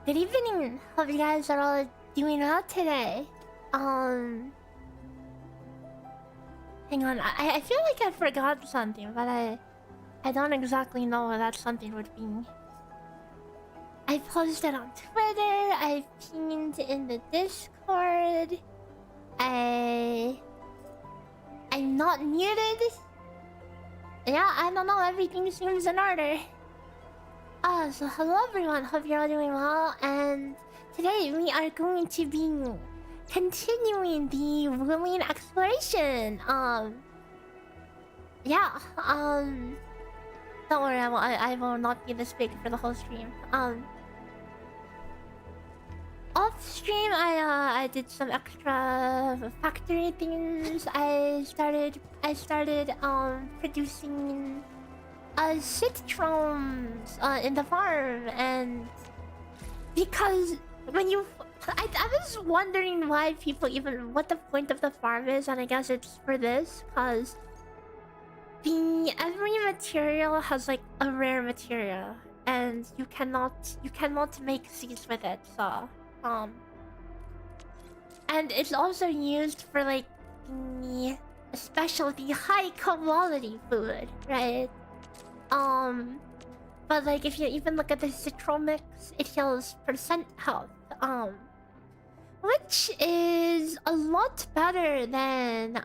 Good evening. Hope you guys are all doing well today. Hang on. I feel like I forgot something, but I don't exactly know what that something would be. I posted on Twitter. I pinned in the Discord. I'm not muted. Yeah, I don't know. Everything seems in order. So hello everyone, hope you're all doing well, and today we are going to be continuing the WULING exploration. Don't worry, I will not be this big for the whole stream. Off stream, I did some extra factory things. I started producing citrons in the farm, and because when you I was wondering why people even what the point of the farm is, and I guess it's for this, because every material has like a rare material and you cannot make seeds with it, so and it's also used for like the high quality food, right? But like if you even look at the Citromix, it heals percent health, which is a lot better than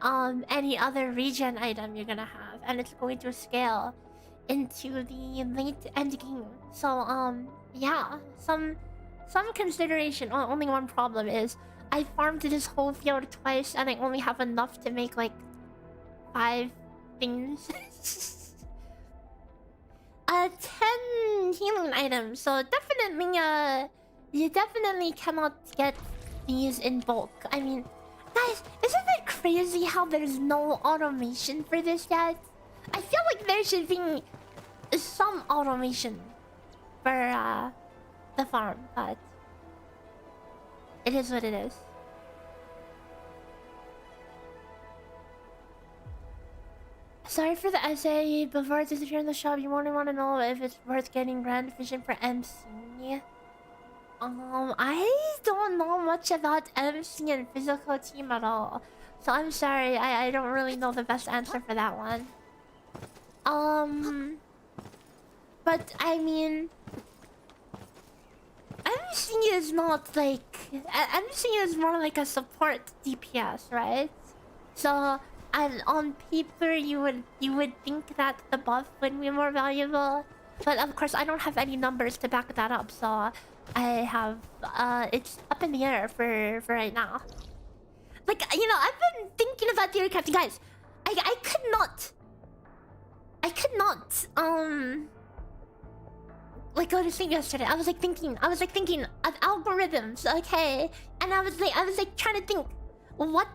any other regen item you're gonna have, and it's going to scale into the late end game. So yeah, some consideration. Only one problem is I farmed this whole field twice and I only have enough to make like 5 things. 10 healing items, so definitely you definitely cannot get these in bulk. I mean, guys, isn't it crazy how there's no automation for this yet? I feel like there should be some automation for the farm, but it is what it is. Sorry for the essay. Before I disappear in the shop, you only want to know if it's worth getting Grand Vision for MC. I don't know much about MC and physical team at all, so I'm sorry. I don't really know the best answer for that one. But I mean, MC is not like MC is more like a support DPS, right? So. And on paper, you would think that the buff would be more valuable, but of course I don't have any numbers to back that up. So I have it's up in the air for right now. Like, you know, I've been thinking about Theorycrafting, guys. I could not like go to sleep yesterday. I was like thinking of algorithms, okay, and I was like trying to think. What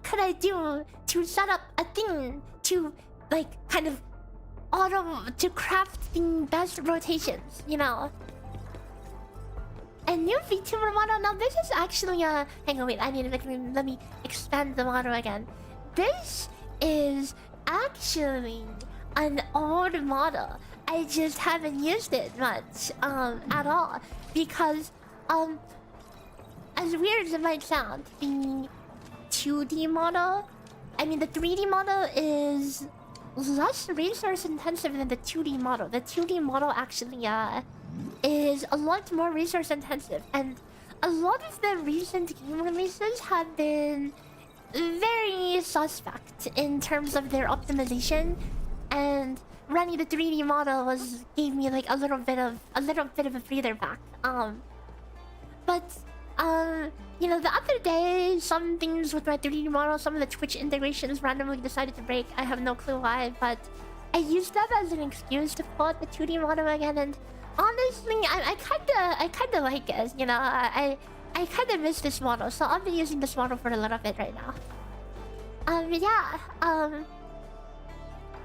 could I do to set up a thing to like kind of to craft the best rotations, you know. A new VTuber model. Now this is actually a... Hang on, wait. I need to let me expand the model again. This is actually an old model. I just haven't used it much at all because as weird as it might sound, the 2D model, I mean the 3D model is less resource intensive than the 2D model. The 2D model actually is a lot more resource intensive, and a lot of the recent game releases have been very suspect in terms of their optimization, and running the 3D model gave me like a little bit of a breather back. You know, the other day, some things with my 3D model, some of the Twitch integrations randomly decided to break. I have no clue why, but I used that as an excuse to pull out the 2D model again. And honestly, I kinda like it. You know, I kinda miss this model, so I'll be using this model for a little bit right now.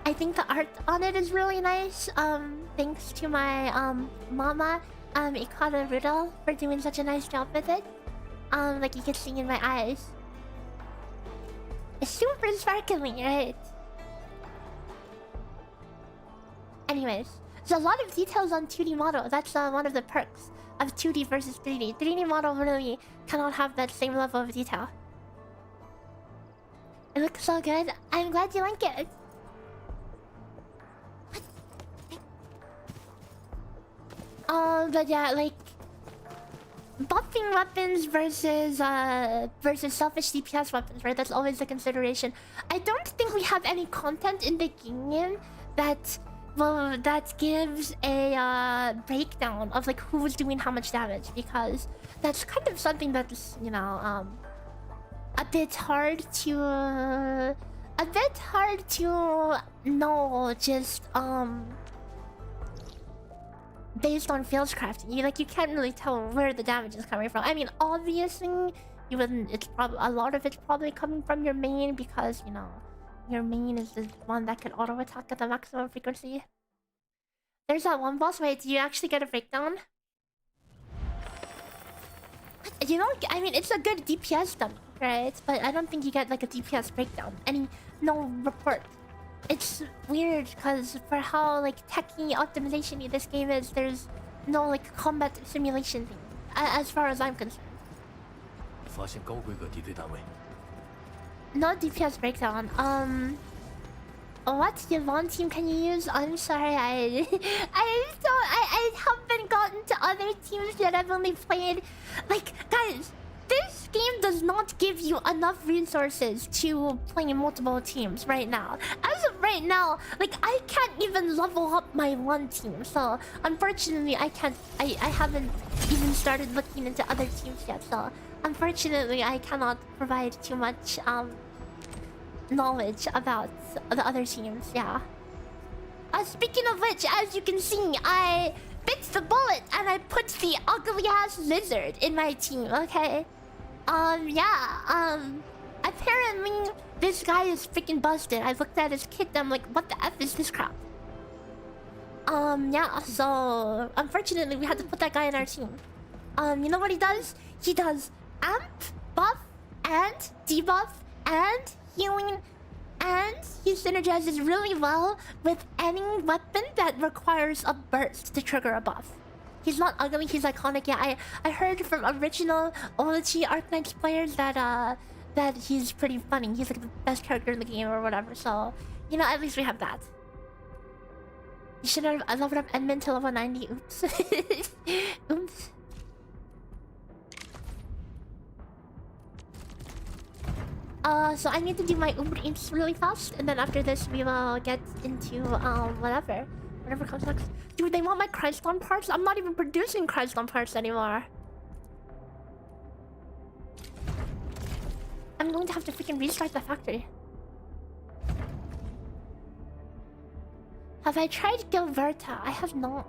I think the art on it is really nice. Thanks to my mama, Ikara Rudol, for doing such a nice job with it. Like you can see in my eyes. It's super sparkling, right? Anyways, there's a lot of details on 2D model. That's one of the perks of 2D versus 3D. 3D model really cannot have that same level of detail. It looks so good. I'm glad you like it. But yeah, like buffing weapons versus selfish DPS weapons, right? That's always a consideration. I don't think we have any content in the game that gives a breakdown of like who's doing how much damage, because that's kind of something that's, you know, a bit hard to know just based on fields crafting. You can't really tell where the damage is coming from. I mean, obviously you wouldn't, it's probably a lot of it's probably coming from your main, because you know your main is the one that can auto attack at the maximum frequency. There's that one boss. Wait, do you actually get a breakdown? You know, I mean, it's a good DPS dummy, right? But I don't think you get like a DPS breakdown. No report. It's weird because for how like techy optimization this game is, there's no like combat simulation thing, as far as I'm concerned. No DPS breakdown. What Yvonne team can you use? I'm sorry, I haven't gotten to other teams yet. I've only played, like, guys, this game does not give you enough resources to play multiple teams right now. As of right now, like, I can't even level up my one team, so unfortunately I haven't even started looking into other teams yet, so unfortunately I cannot provide too much knowledge about the other teams. Yeah. Speaking of which, as you can see, I bit the bullet and I put the ugly ass lizard in my team. Okay. Apparently this guy is freaking busted. I looked at his kit. I'm like, what the f is this crap? Yeah. So unfortunately, we had to put that guy in our team. You know what he does? He does amp, buff, and debuff, and healing, and he synergizes really well with any weapon that requires a burst to trigger a buff. He's not ugly, he's iconic. Yeah, I heard from original OG Arknights players that he's pretty funny. He's like the best character in the game or whatever. So, you know, at least we have that. You should have leveled up Edmund to level 90. Oops. Oops. So I need to do my Uber Eats really fast, and then after this we will get into whatever comes next. Dude, they want my Christlon parts? I'm not even producing Christlon parts anymore. I'm going to have to freaking restart the factory. Have I tried Gilberta? I have not.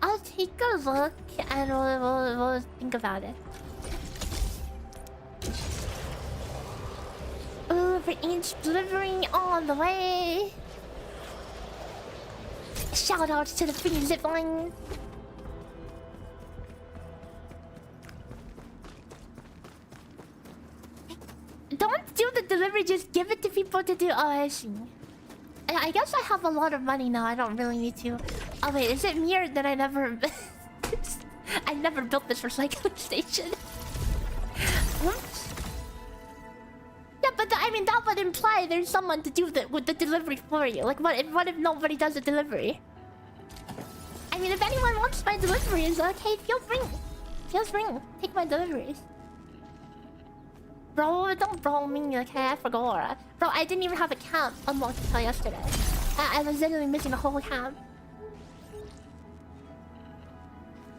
I'll take a look and we'll think about it. for each delivery on the way. Shout outs to the free zipline. Don't do the delivery, just give it to people to do. Oh, I see. I guess I have a lot of money now. I don't really need to. Oh wait, is it me or that I never... I never built this recycling station. Whoops. Yeah, but I mean that would imply there's someone to do with the delivery for you. Like, what if nobody does the delivery? I mean, if anyone wants my deliveries, okay, feel free. Feel free. Take my deliveries. Bro, don't bro me, okay? I forgot. Bro, I didn't even have a camp unlocked until yesterday. I was literally missing a whole camp.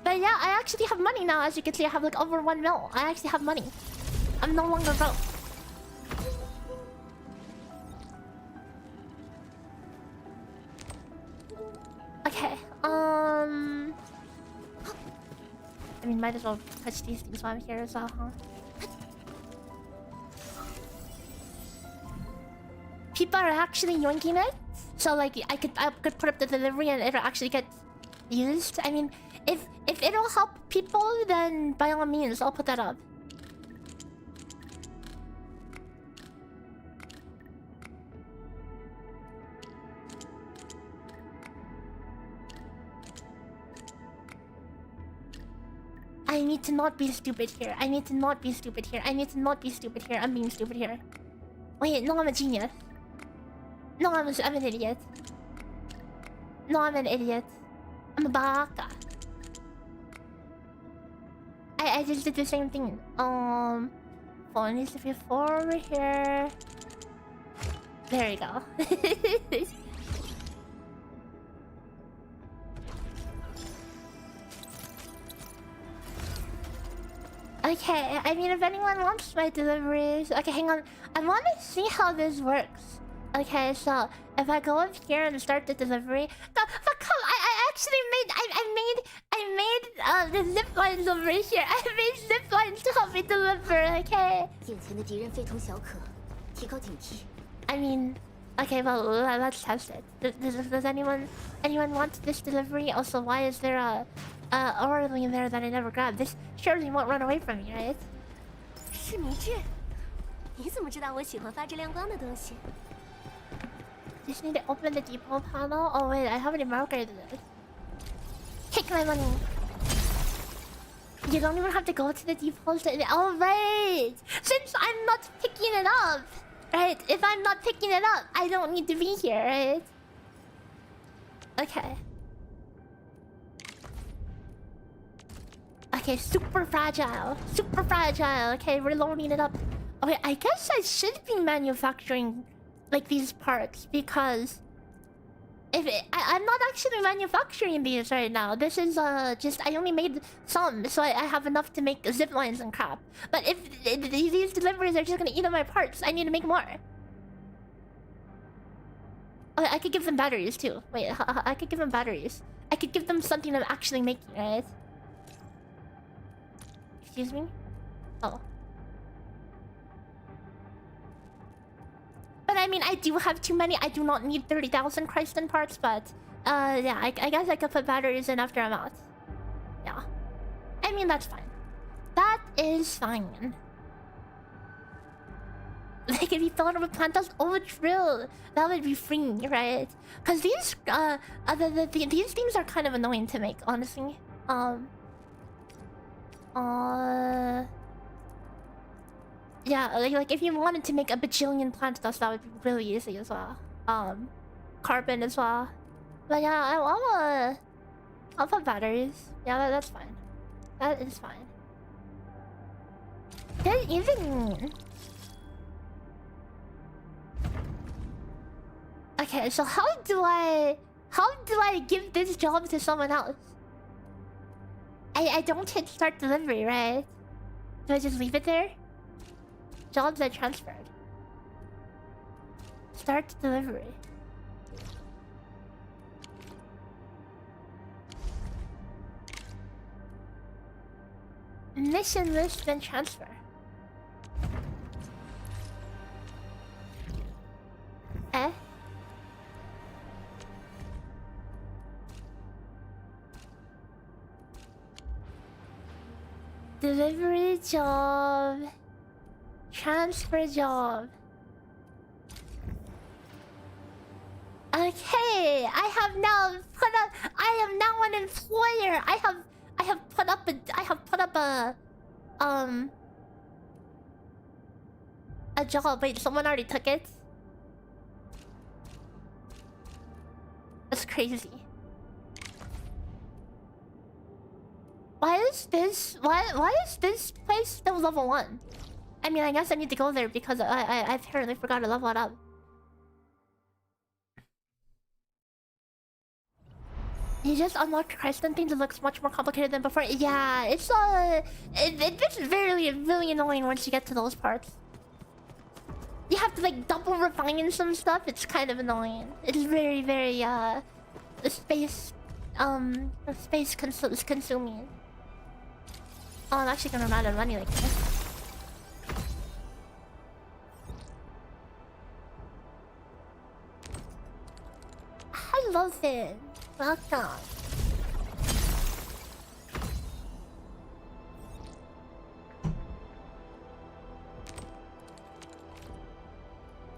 But yeah, I actually have money now. As you can see, I have like over 1 mil. I actually have money. I'm no longer broke. Okay, I mean, might as well touch these things while I'm here as well, huh? People are actually yoinking it, so like I could put up the delivery and it'll actually get used. I mean, if it'll help people, then by all means, I'll put that up. I need to not be stupid here. I need to not be stupid here. I need to not be stupid here. I'm being stupid here. Wait, no, I'm a genius. No, I'm an idiot. No, I'm an idiot. I'm a baka. I just did the same thing. Phone needs to be over here. There you go. Okay, I mean, if anyone wants my deliveries... Okay, hang on. I want to see how this works. Okay, so if I go up here and start the delivery... But come, I actually made... I made the zip lines over here. I made zip lines to help me deliver, okay? I mean... Okay, well, let's test it. Does anyone want this delivery? Also, why is there a orderly there that I never grabbed? This surely won't run away from me, right? Just need to open the depot panel. Oh wait, I haven't even upgraded it. Take my money. You don't even have to go to the depot. Oh right! Since I'm not picking it up, right? If I'm not picking it up, I don't need to be here, right? Okay. Okay, super fragile. Super fragile. Okay, we're loading it up. Okay, I guess I should be manufacturing like these parts because I'm not actually manufacturing these right now. This is just I only made some, so I have enough to make zip lines and crap. But if these deliveries are just gonna eat up my parts, I need to make more. Okay, I could give them batteries too. Wait, I could give them batteries. I could give them something I'm actually making, right? Excuse me? Oh. But I mean, I do have too many. I do not need 30,000 Christen parts, but... yeah, I guess I could put batteries in after I'm out. Yeah. I mean, that's fine. That is fine. Like, if you thought of a plant house, oh, true. That would be free, right? Because these, these things are kind of annoying to make, honestly. Yeah, like if you wanted to make a bajillion plant dust, that would be really easy as well. Carbon as well. But yeah, I'll put batteries. Yeah, that's fine. That is fine. Good evening. Okay, so how do I give this job to someone else? I don't hit start delivery, right? Do I just leave it there? Jobs are transferred. Start delivery. Mission list, then transfer. Delivery job. Transfer job. Okay, I have now put up. I am now an employer. I have put up a job. Wait, someone already took it. That's crazy. Why is this place still level 1? I mean, I guess I need to go there because I apparently forgot to level it up. You just unlocked Christ and things. It looks much more complicated than before. Yeah, it's it's really annoying once you get to those parts. You have to like double refine some stuff. It's kind of annoying. It's very space consuming. Oh, I'm actually gonna run out of money like this. Hello, Finn. Welcome.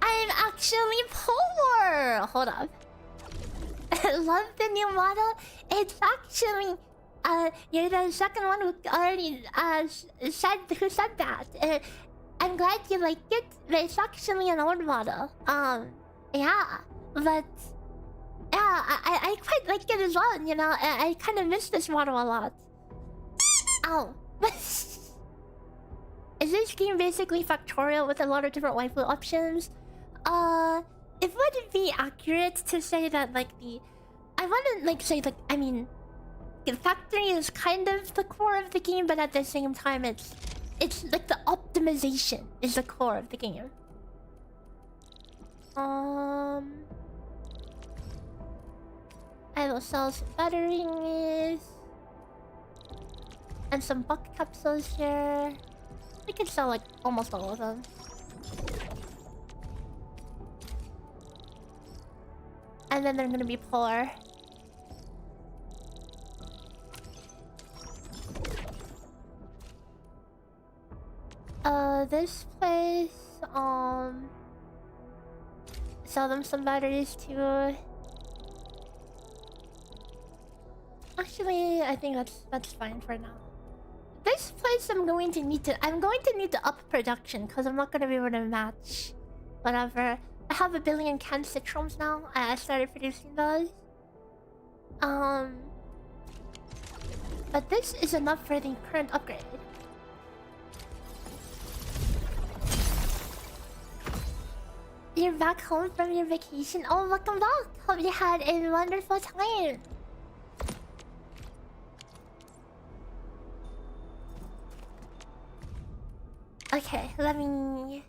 I'm actually poor. Hold up. Love the new model. It's actually you're the second one who already said that. I'm glad you like it, but it's actually an old model. Yeah, but yeah, I quite like it as well. You know, I kind of miss this model a lot. Ow. Is this game basically factorial with a lot of different waifu options? It wouldn't be accurate to say that like I wouldn't like say like, I mean, the factory is kind of the core of the game, but at the same time it's like the optimization is the core of the game. I will sell some batteries and some buck capsules here. We can sell like almost all of them. And then they're gonna be poor. This place, sell them some batteries too. Actually, I think that's fine for now. This place I'm going to need to up production because I'm not gonna be able to match whatever. I have 1 billion canned citrons now. I started producing those. But this is enough for the current upgrade. You're back home from your vacation. Oh, welcome back. Hope you had a wonderful time. Okay, let me...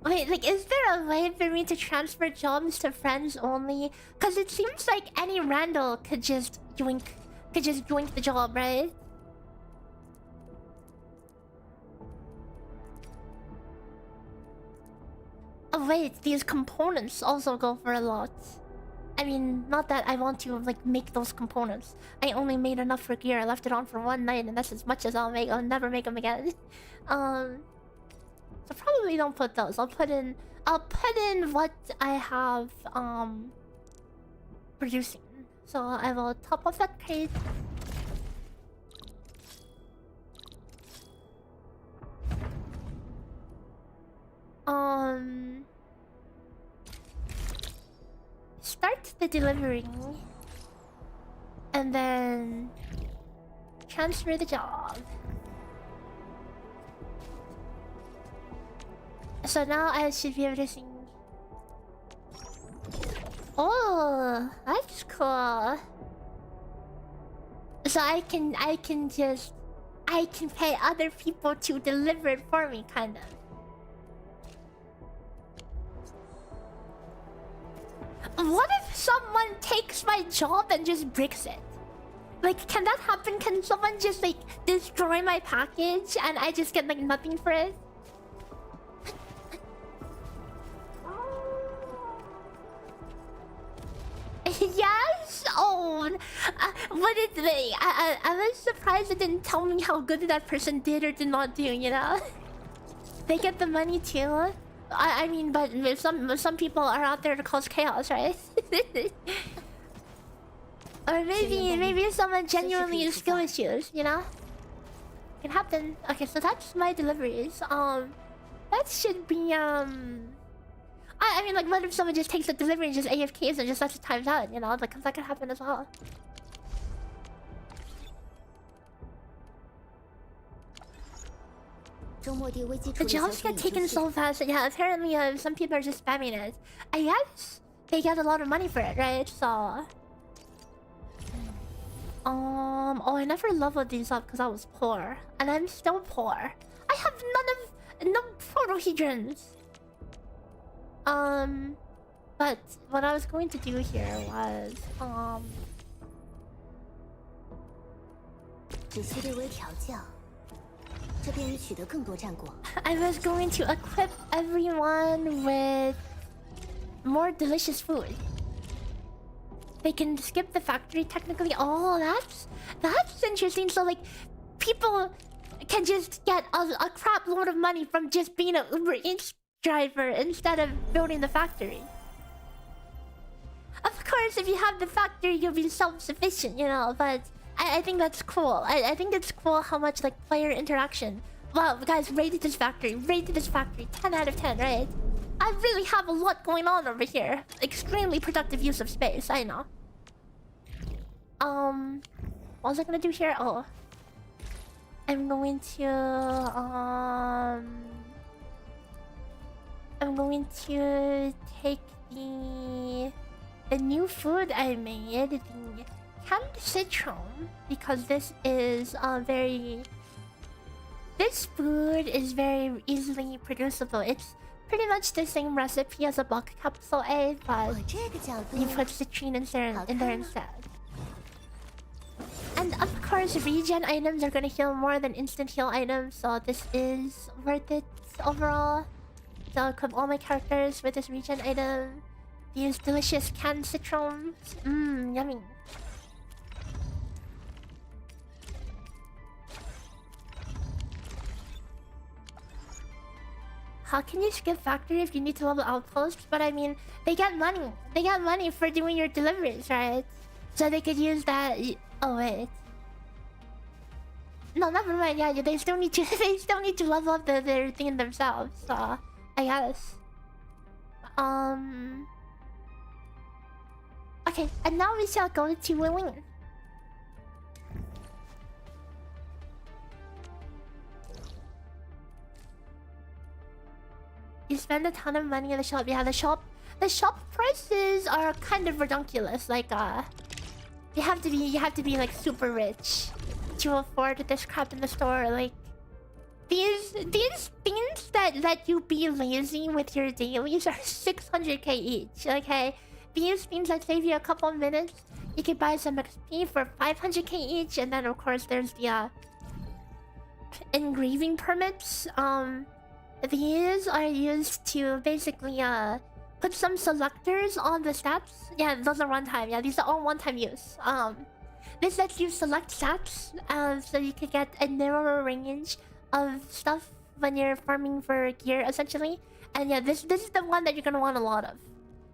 Wait, like, is there a way for me to transfer jobs to friends only? Because it seems like any randall could just yoink the job, right? Oh wait, these components also go for a lot. I mean, not that I want to like make those components. I only made enough for gear. I left it on for 1 night, and that's as much as I'll make. I'll never make them again. So probably don't put those. I'll put in what I have producing. So I will top off that crate. Start the delivering and then transfer the job. So now I should be able to sing. Oh, that's cool. So I can pay other people to deliver it for me, kind of. What if someone takes my job and just bricks it? Like, can that happen? Can someone just like destroy my package and I just get like nothing for it? Yes? Oh no. What did they? I was surprised it didn't tell me how good that person did or did not do. You know, they get the money too. I mean, but some people are out there to cause chaos, right? Or maybe someone genuinely has skill issues. You know, it can happen. Okay, so that's my deliveries. That should be I mean, like, what if someone just takes the delivery and just AFKs and just lets it times out, you know? Like, that could happen as well. The jobs get taken so fast. Yeah, apparently, some people are just spamming it. I guess they get a lot of money for it, right? So... Oh, I never leveled these up because I was poor. And I'm still poor. I have no protohedrons. But what I was going to do here was, I was going to equip everyone with more delicious food. They can skip the factory technically. Oh, that's interesting. So like, people can just get a crap load of money from just being an Uber Eats driver instead of building the factory. Of course, if you have the factory, you'll be self-sufficient, you know, but I think that's cool. I think it's cool how much, like, player interaction. Wow, guys, rated this factory. 10 out of 10, right? I really have a lot going on over here. Extremely productive use of space, I know. What was I gonna do here? Oh. I'm going to take the new food I made, the canned citron, because this is this food is very easily producible. It's pretty much the same recipe as a bulk capsule A, but you put citrine in there instead. And of course, regen items are gonna heal more than instant heal items, so this is worth it overall. So I'll equip all my characters with this regen item. These delicious canned citrons. Mmm, yummy. How can you skip factory if you need to level outposts? But I mean, they get money. They get money for doing your deliveries, right? So they could use that. Oh wait. No, never mind. Yeah, they still need to. They still need to level up their thing themselves. So I guess. Okay, and now we shall go to WULING. You spend a ton of money in the shop. Yeah, the shop prices are kind of redonkulous. Like, you have to be like super rich to afford this crap in the store. Like, these things that let you be lazy with your dailies are 600k each. Okay, these things that save you a couple of minutes, you can buy some XP for 500k each, and then of course there's the engraving permits. These are used to basically put some selectors on the stats. Yeah, those are one time. Yeah, these are all one-time use. This lets you select stats, so you can get a narrower range of stuff when you're farming for gear, essentially. And yeah, this is the one that you're gonna want a lot of.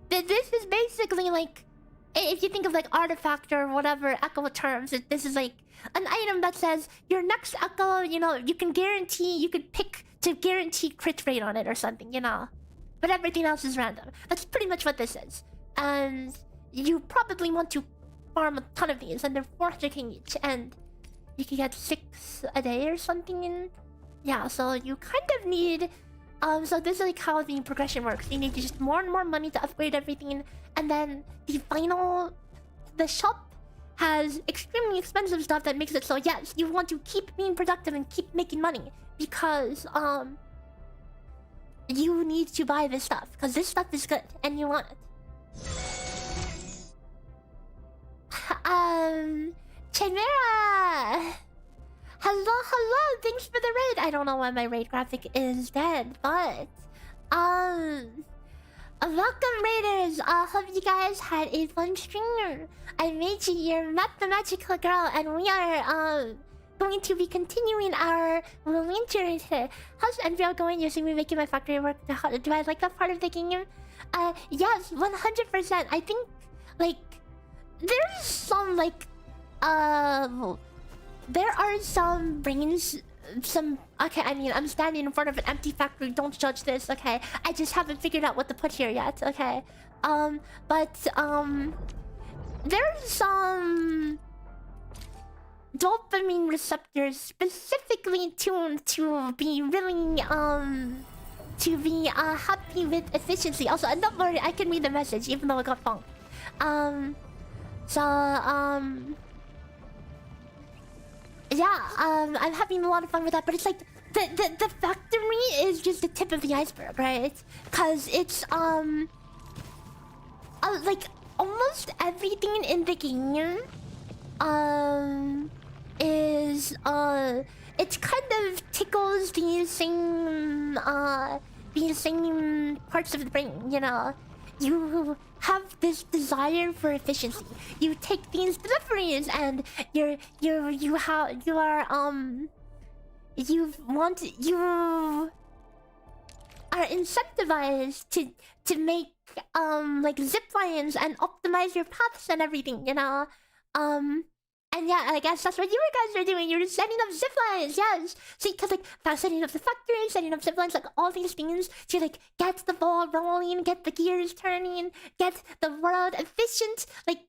This is basically like, if you think of like artifact or whatever echo terms, this is like an item that says your next echo, you know, you can guarantee, you could pick to guarantee crit rate on it or something, you know. But everything else is random. That's pretty much what this is. And you probably want to farm a ton of these, and they're 400k each, and you can get 6 a day or something. And yeah, so you kind of need so this is like how the progression works. You need just more and more money to upgrade everything, and then the shop has extremely expensive stuff that makes it so yes, you want to keep being productive and keep making money, because you need to buy this stuff because this stuff is good and you want it. Chimera! Hello, thanks for the raid. I don't know why my raid graphic is dead, but Welcome, Raiders! Hope you guys had a fun stream. I'm Maygi, your mathematical girl, and we are going to be continuing our WULING journey today. How's Endfield going? You see me making my factory work. Do I like that part of the game? Yes, 100%. I think, like, there's some, like, there are some brains... Okay, I mean, I'm standing in front of an empty factory. Don't judge this, okay? I just haven't figured out what to put here yet, okay? There's some dopamine receptors specifically tuned to be really, happy with efficiency. Also, don't worry, I can read the message even though it got funked. Yeah, I'm having a lot of fun with that, but it's like the factory is just the tip of the iceberg, right? Cause it's like almost everything in the game is it kind of tickles these same parts of the brain, you know. You have this desire for efficiency. You take these deliveries and you are incentivized to make like zip lines and optimize your paths and everything, you know. And yeah, I guess that's what you guys are doing. You're setting up zip lines, yes. See, because like setting up the factory, setting up zip lines, like all these things to like get the ball rolling, get the gears turning, get the world efficient. Like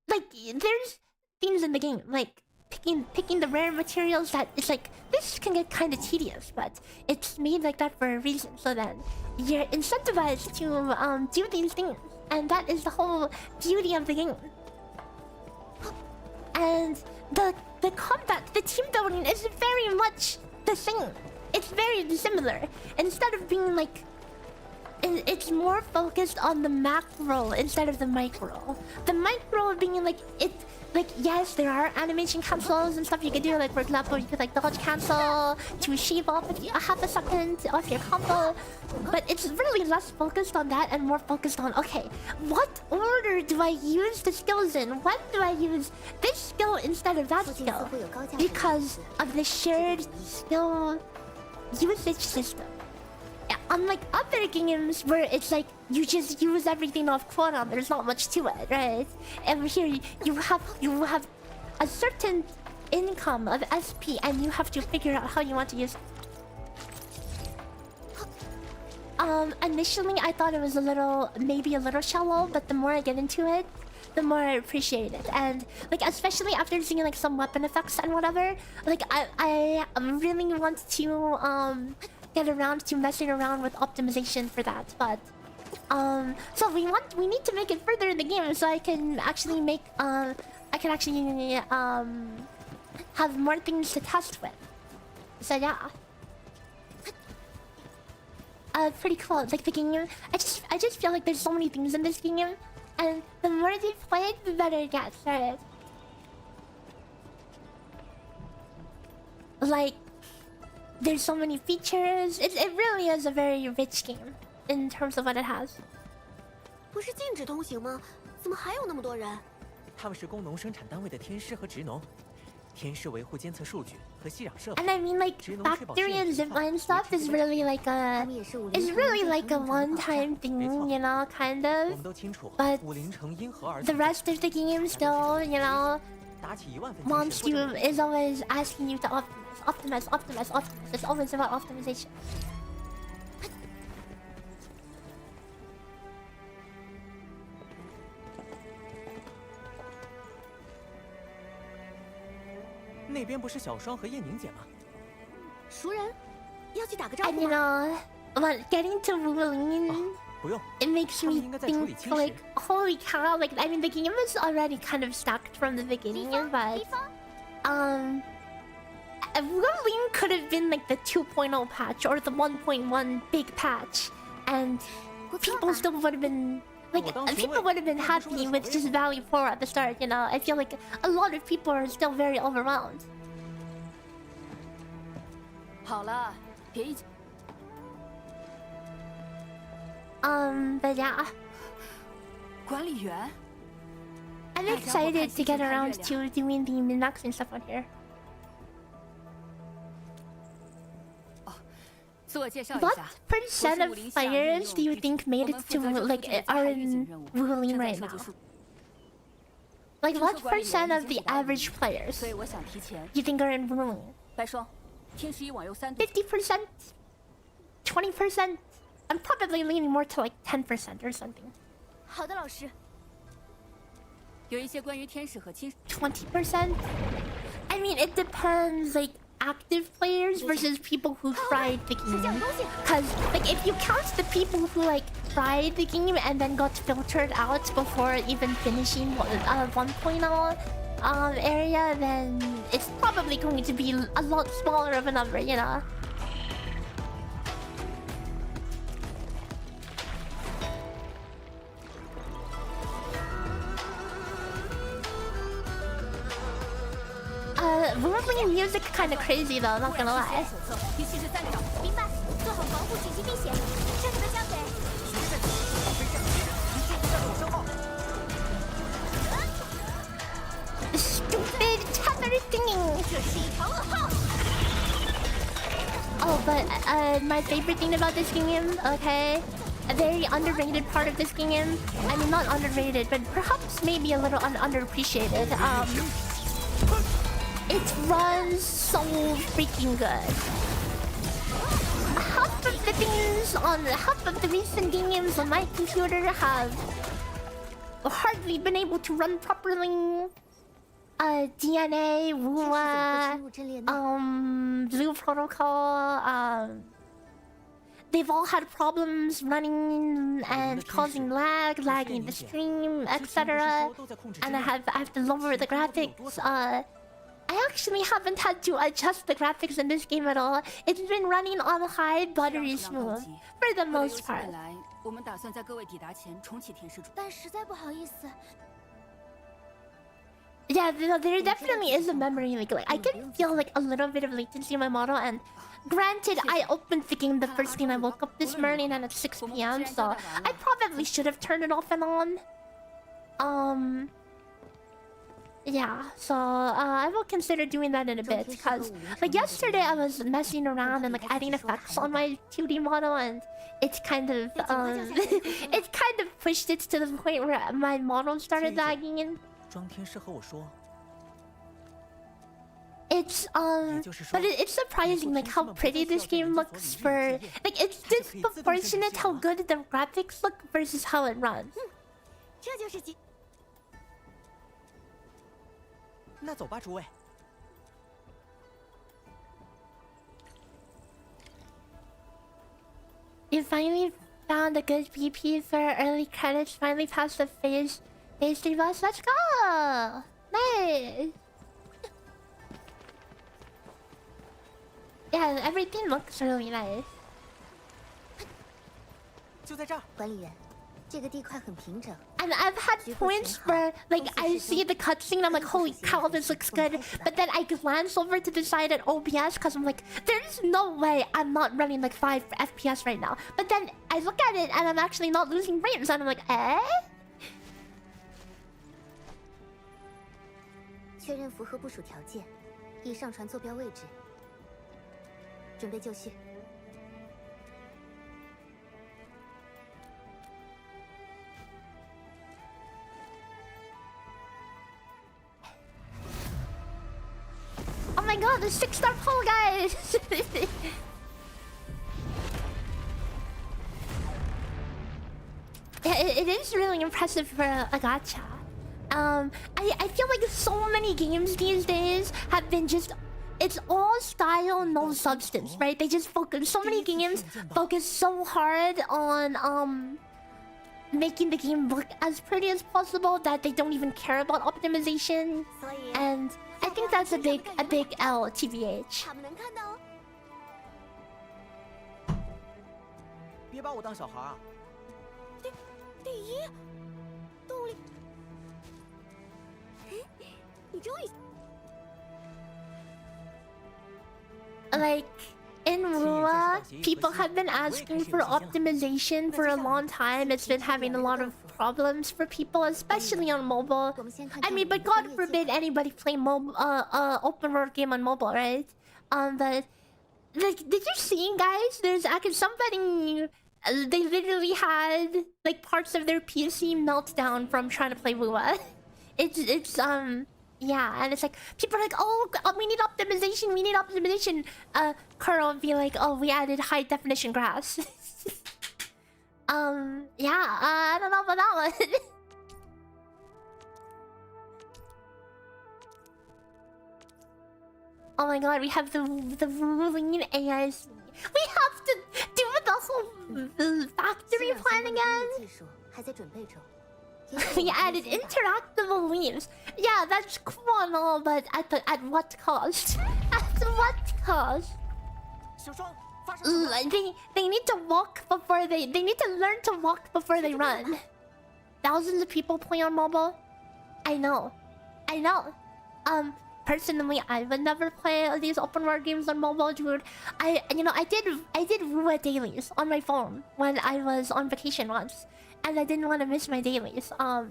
there's things in the game like picking the rare materials that it's like this can get kind of tedious, but it's made like that for a reason. So then you're incentivized to do these things, and that is the whole beauty of the game. And the combat, the team building is very much the same. It's very similar. Instead of being like... It's more focused on the macro instead of the micro. The micro being like... Like, yes, there are animation cancels and stuff you can do. Like, for example, you could like dodge cancel to shave off a half a second off your combo. But it's really less focused on that and more focused on, okay, what order do I use the skills in? When do I use this skill instead of that skill? Because of the shared skill usage system. Unlike other games where it's like you just use everything off quota, there's not much to it, right? And here you have a certain income of SP and you have to figure out how you want to use it. Initially I thought it was maybe a little shallow, but the more I get into it, the more I appreciate it. And like especially after seeing like some weapon effects and whatever, like I really want to get around to messing around with optimization for that. But so we need to make it further in the game so I can actually make have more things to test with. So yeah, pretty cool. Like the game, I just feel like there's so many things in this game, and the more you play it, the better it gets, right? Like, there's so many features. It really is a very rich game in terms of what it has. 不是禁止通行吗？怎么还有那么多人？他们是工农生产单位的天师和职农，天师维护监测数据和吸氧设备。And I mean, like factory and zipline stuff is really like a one-time thing, you know, kind of. But the rest of the game still, you know, wants you is always asking you to optimize. It's always about optimization. 那边不是小双和叶宁姐吗？熟人，要去打个招呼 And you know, but getting to WULING, 不用， it makes me think like, holy cow! Like, I mean, the game is already kind of stacked from the beginning, but WULING could have been like the 2.0 patch or the 1.1 big patch, and people still would have been. Like, people would have been happy with just Valley 4 at the start, you know? I feel like a lot of people are still very overwhelmed. 好了，别一起。But yeah. 管理员。 I'm excited to get around to doing the min-max and stuff on here. What percent of players do you think made it to like are in WULING right now? Like what percent of the average players you think are in WULING? 50%? 20%? I'm probably leaning more to like 10% or something. 好的，老师。 20%? I mean, it depends, like, active players versus people who tried the game. Because, like, if you count the people who, like, tried the game and then got filtered out before even finishing 1.0 area, then it's probably going to be a lot smaller of a number, you know? WULING music kinda crazy though, not gonna lie. 第73条，明白。做好防护紧急避险，剩下的交给。Stupid tether thing. 这是一条噩耗。 Oh, but my favorite thing about this game, okay, a very underrated part of this game. I mean, not underrated, but perhaps maybe a little underappreciated. It runs so freaking good. Half of the recent games on my computer have hardly been able to run properly. DNA, WUA, Blue Protocol, they've all had problems running and causing lagging the stream, etc. And I have to lower the graphics. I actually haven't had to adjust the graphics in this game at all. It's been running on high, buttery smooth for the most part. 我们打算在各位抵达前重启天使柱。但实在不好意思。 Yeah, there definitely is a memory leak. Like, I can feel like a little bit of latency in my model, and granted, I opened the game the first thing I woke up this morning and at 6 p.m, so I probably should have turned it off and on. Yeah, so I will consider doing that in a bit, because like yesterday I was messing around and like adding effects on my 2D model, and it's kind of it kind of pushed it to the point where my model started lagging in. 装天师和我说 It's but it's surprising like how pretty this game looks for like it's disproportionate how good the graphics look versus how it runs. 这就是机。 那走吧，诸位。 You finally found a good BP for early credits. Finally passed the phase 3 boss. Let's go! Nice. Yeah, everything looks really nice. 就在这儿。管理员，这个地块很平整。 And I've had points where, like, I see the cutscene, I'm like, holy cow, this looks good. But then I glance over to the side at OBS because I'm like, there's no way I'm not running like 5 FPS right now. But then I look at it and I'm actually not losing frames, and I'm like, eh? 确认符合部署条件，已上传坐标位置，准备就绪。 Oh my god, the 6-star pull, guys! Yeah, it is really impressive for a gacha. I feel like so many games these days have been just... It's all style, no substance, right? They just focus... So many games focus so hard on making the game look as pretty as possible that they don't even care about optimization. And I think that's a big L, TBH. 他们能看到哦。别把我当小孩啊！第一，动力。你终于。 Like, In Rua, people have been asking for optimization for a long time. It's been having a lot of problems for people, especially on mobile. I mean, but God forbid anybody play open world game on mobile, right? But like, did you see, guys? There's actually somebody. They literally had like parts of their PC melt down from trying to play Rua. Yeah, and it's like people are like, oh, we need optimization, we need optimization. Curl would be like, oh, we added high definition grass. Yeah, I don't know about that one. Oh my god, we have the ruling AIs. We have to do the whole factory plan again. We added interactable leaves. Yeah, that's cool and all, but at what cost? At what cost? They need to walk before they need to learn to walk before they run. Thousands of people play on mobile. I know. Personally, I would never play these open world games on mobile, dude. I did Rua dailies on my phone when I was on vacation once, and I didn't want to miss my dailies. My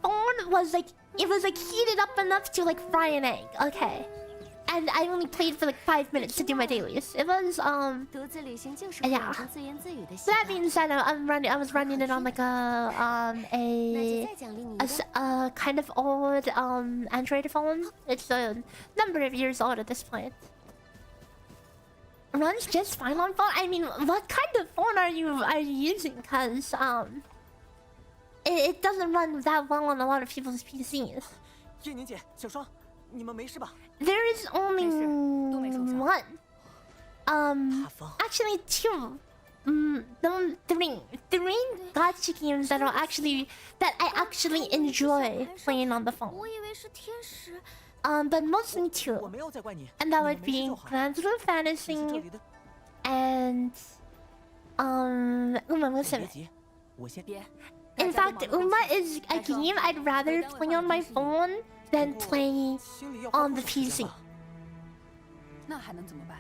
phone was like, it was like heated up enough to like fry an egg. Okay. And I only played for like 5 minutes to do my dailies. It was yeah. So that being said, I was running it on like a kind of old Android phone. It's a number of years old at this point. Runs just fine on phone. I mean, what kind of phone are you using? Cause it doesn't run that well on a lot of people's PCs. There is only one. Actually two. Three gacha games that I actually enjoy playing on the phone. But mostly two. And that would be Grand Blue Fantasy and Uma Musume. In fact, Uma is a game I'd rather play on my phone than play on the PC. 那还能怎么办？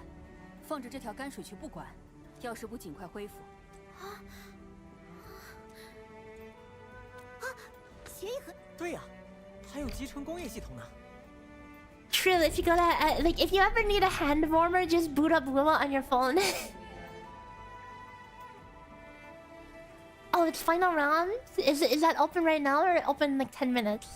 放着这条泔水渠不管，要是不尽快恢复。协议盒。对呀，还有集成工业系统呢。True, if you gotta like, if you ever need a hand warmer, just boot up Luma on your phone. Oh, it's final round. Is that open right now or open in like 10 minutes?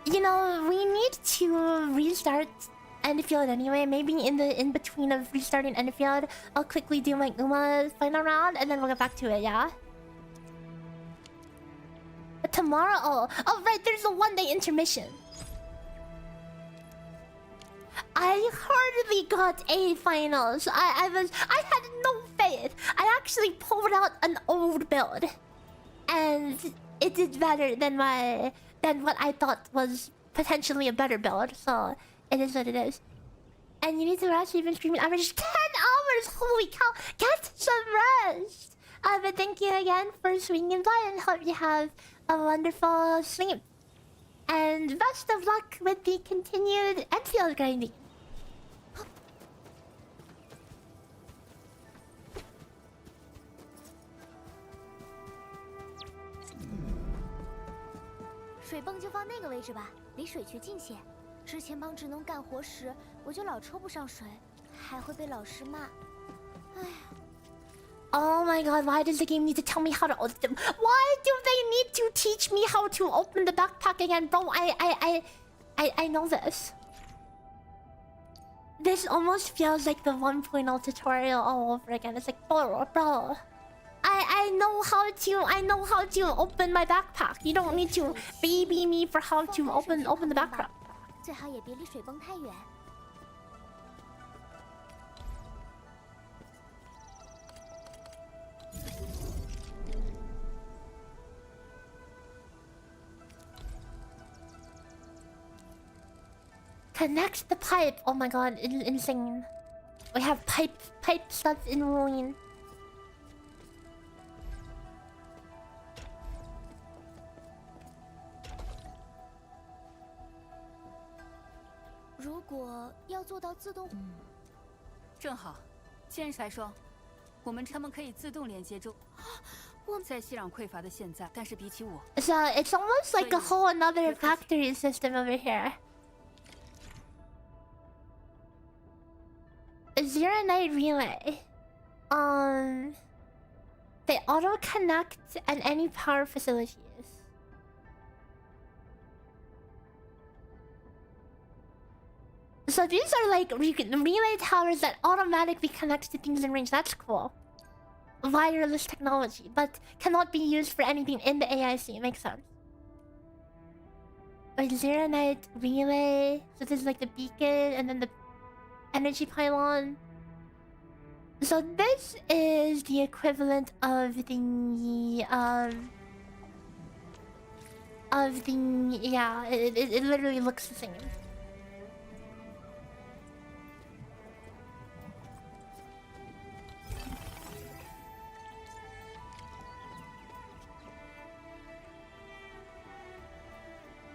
You know, we need to restart Endfield anyway. Maybe in between of restarting Endfield, I'll quickly do my Uma's final round and then we'll get back to it, yeah? But tomorrow, oh right, there's a 1-day intermission. I hardly got A finals. I had no faith. I actually pulled out an old build, and it did better than what I thought was potentially a better build. So it is what it is. And you need to rest. You've been streaming average 10 hours. Holy cow! Get some rest. But thank you again for swinging by, and hope you have a wonderful sleep. And best of luck with the continued Endfield grinding.水泵就放那个位置吧，离水渠近些。之前帮职能干活时，我就老抽不上水，还会被老师骂。哎呀。 Oh my god, why does the game need to tell me how to open them? Why do they need to teach me how to open the backpack again? Bro, I know this. This almost feels like the 1.0 tutorial all over again. It's like, bro. I know how to open my backpack. You don't need to baby me for how to open the backpack. 最好也别离水泵太远。 Connect the pipe. Oh my god, insane. We have pipe stuff in ruin. 如果要做到自动，正好，建设来说，他们可以自动连接住。在息壤匮乏的现在，但是比起我 So it's almost like a whole another factory system over here. Zero Night Relay. They auto connect at any power facilities. So these are like relay towers that automatically connect to things in range. That's cool. Wireless technology, but cannot be used for anything in the AIC. Makes sense. Like Zero Night Relay. So this is like the beacon and then the energy pylon. So this is the equivalent of the yeah, it literally looks the same.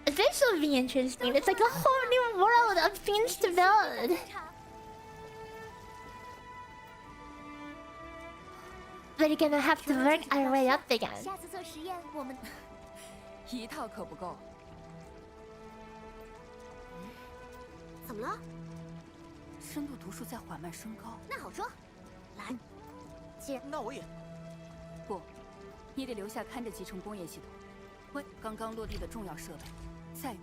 This will be interesting. It's like a whole new world of things to build. We're gonna have to work our way up again. 下次做实验，我们一套可不够。怎么了？深度读数在缓慢升高。那好说，来，那我也。不，你得留下看着集成工业系统。喂，刚刚落地的重要设备。再有。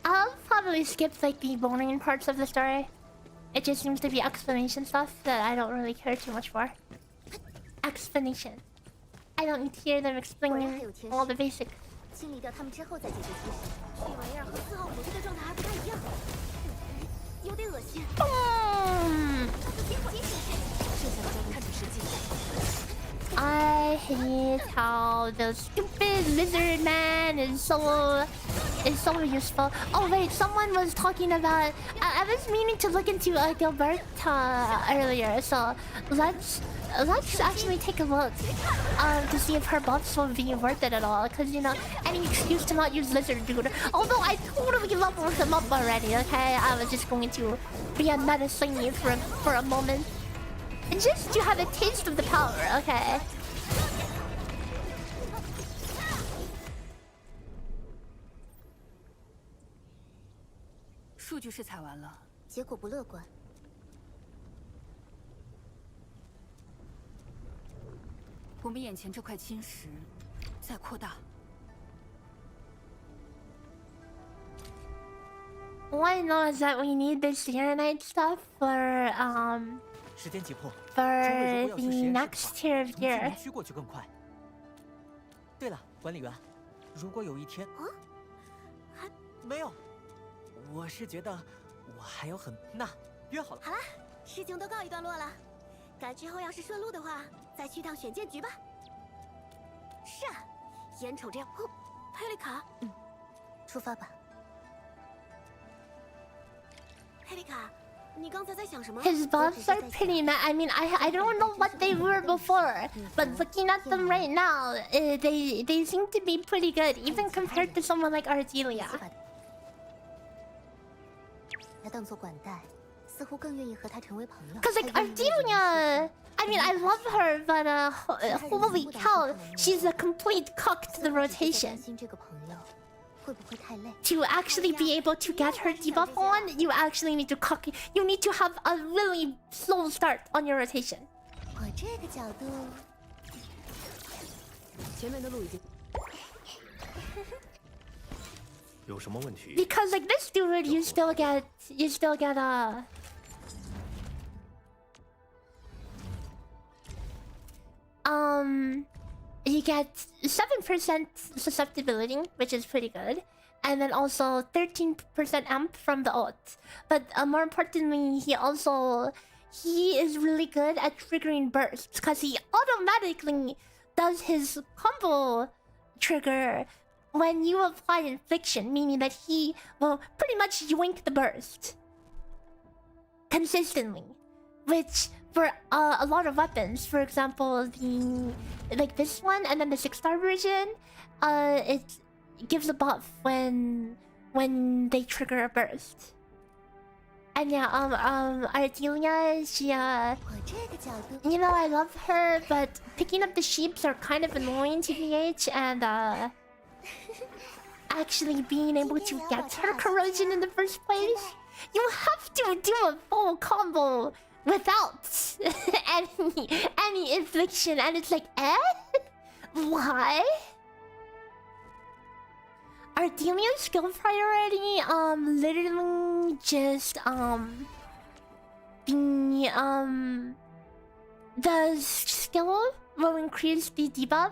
I'll probably skip like the boring parts of the story. It just seems to be explanation stuff that I don't really care too much for. Explanation. I don't need to hear them explaining all the basics. 清理掉他们之后再解决提示。这玩意儿和4号火箭的状态还不太一样，有点恶心。剩下的交给看准时机。I hate how the stupid lizard man is so useful. Oh wait, someone was talking about. I was meaning to look into Gilberta earlier, so let's actually take a look to see if her buffs will be worth it at all. Because you know, any excuse to not use lizard dude. Although I totally leveled him up already. Okay, I was just going to be a meta thingy for a moment. Just to have a taste of the power, okay? 数据是采完了，结果不乐观。我们眼前这块侵蚀在扩大。All I know is that we need this Uranite stuff for 时间急迫 for the next tier of gear. 驱过去更快。对了，管理员，如果有一天还没有，我是觉得我还有很约好了。好了，事情都告一段落了，赶之后要是顺路的话，再去趟选剑局吧。是啊，眼瞅这样，佩丽卡，出发吧。佩丽卡。 His buffs are pretty I mean, I don't know what they were before, but looking at them right now, they seem to be pretty good, even compared to someone like Ardelia. Cause like Ardelia, I mean, I love her, but holy cow, she's a complete cock to the rotation. To actually be able to get her debuff on, you actually need to you need to have a really slow start on your rotation. Because like this dude, you still get you get 7% susceptibility, which is pretty good. And then also 13% amp from the ult. But more importantly, he is really good at triggering bursts. Because he automatically does his combo trigger when you apply infliction. Meaning that he will pretty much yoink the burst. Consistently. Which... for a lot of weapons, for example, like this one and then the 6-star version, it gives a buff when they trigger a burst. And yeah, Ardelia, she, you know, I love her, but picking up the sheeps are kind of annoying to TBH, and, actually being able to get her corrosion in the first place, you have to do a full combo without any infliction, and it's like, why? Ardelia's skill priority, literally just, the skill will increase the debuff,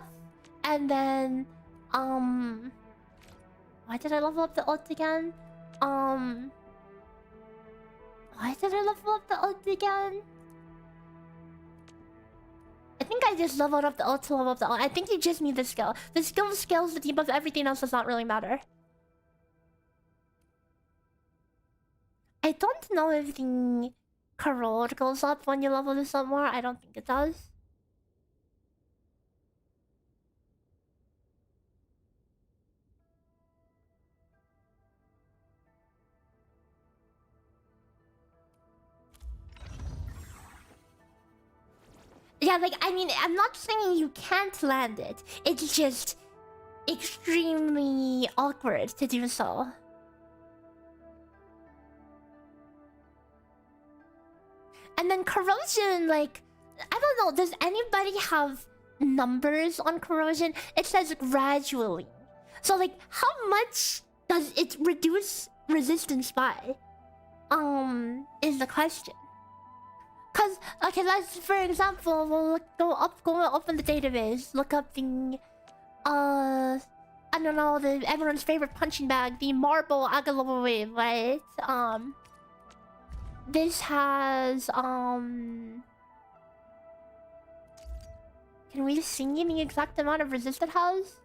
and then, why did I level up the ult again? Why did I level up the ult again? I think I just leveled up the ult to level up the ult. I think you just need the skill. The skill scales the debuff, everything else does not really matter. I don't know if the corrode goes up when you level this up more. I don't think it does. Yeah, like, I mean, I'm not saying you can't land it. It's just extremely awkward to do so. And then corrosion, like, I don't know, does anybody have numbers on corrosion? It says gradually. So, like, how much does it reduce resistance by? Is the question. Cause, okay, let's, for example, we'll go open the database, look up the, I don't know, everyone's favorite punching bag, the marble Agaloa wave, right? This has, can we see the exact amount of resist it has?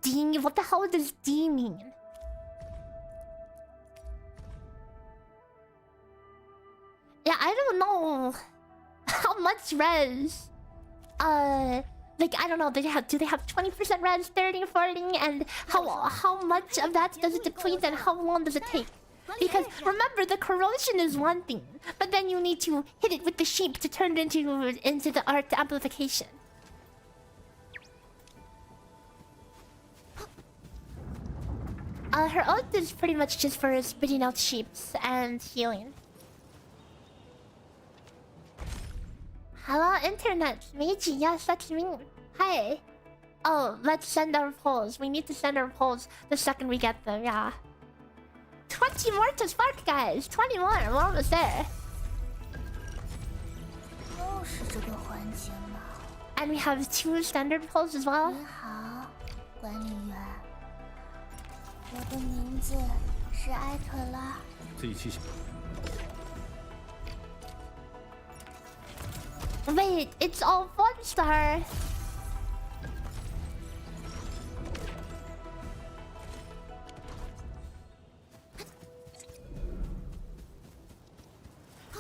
D, what the hell does D mean? Yeah, I don't know how much res. Like, I don't know. Do they have 20% res, 30, 40, and how much of that does it deplete, and how long does it take? Because remember, the corrosion is one thing, but then you need to hit it with the sheep to turn it into the art amplification. Her ult is pretty much just for spitting out sheeps and healing. Hello, internet. Maygi, yes, that's me. Hi. Oh, let's send our polls. We need to send our polls the second we get them, yeah. 20 more to spark, guys. 20 more. We're almost there. And we have 2 standard polls as well. Wait, it's all 4-star.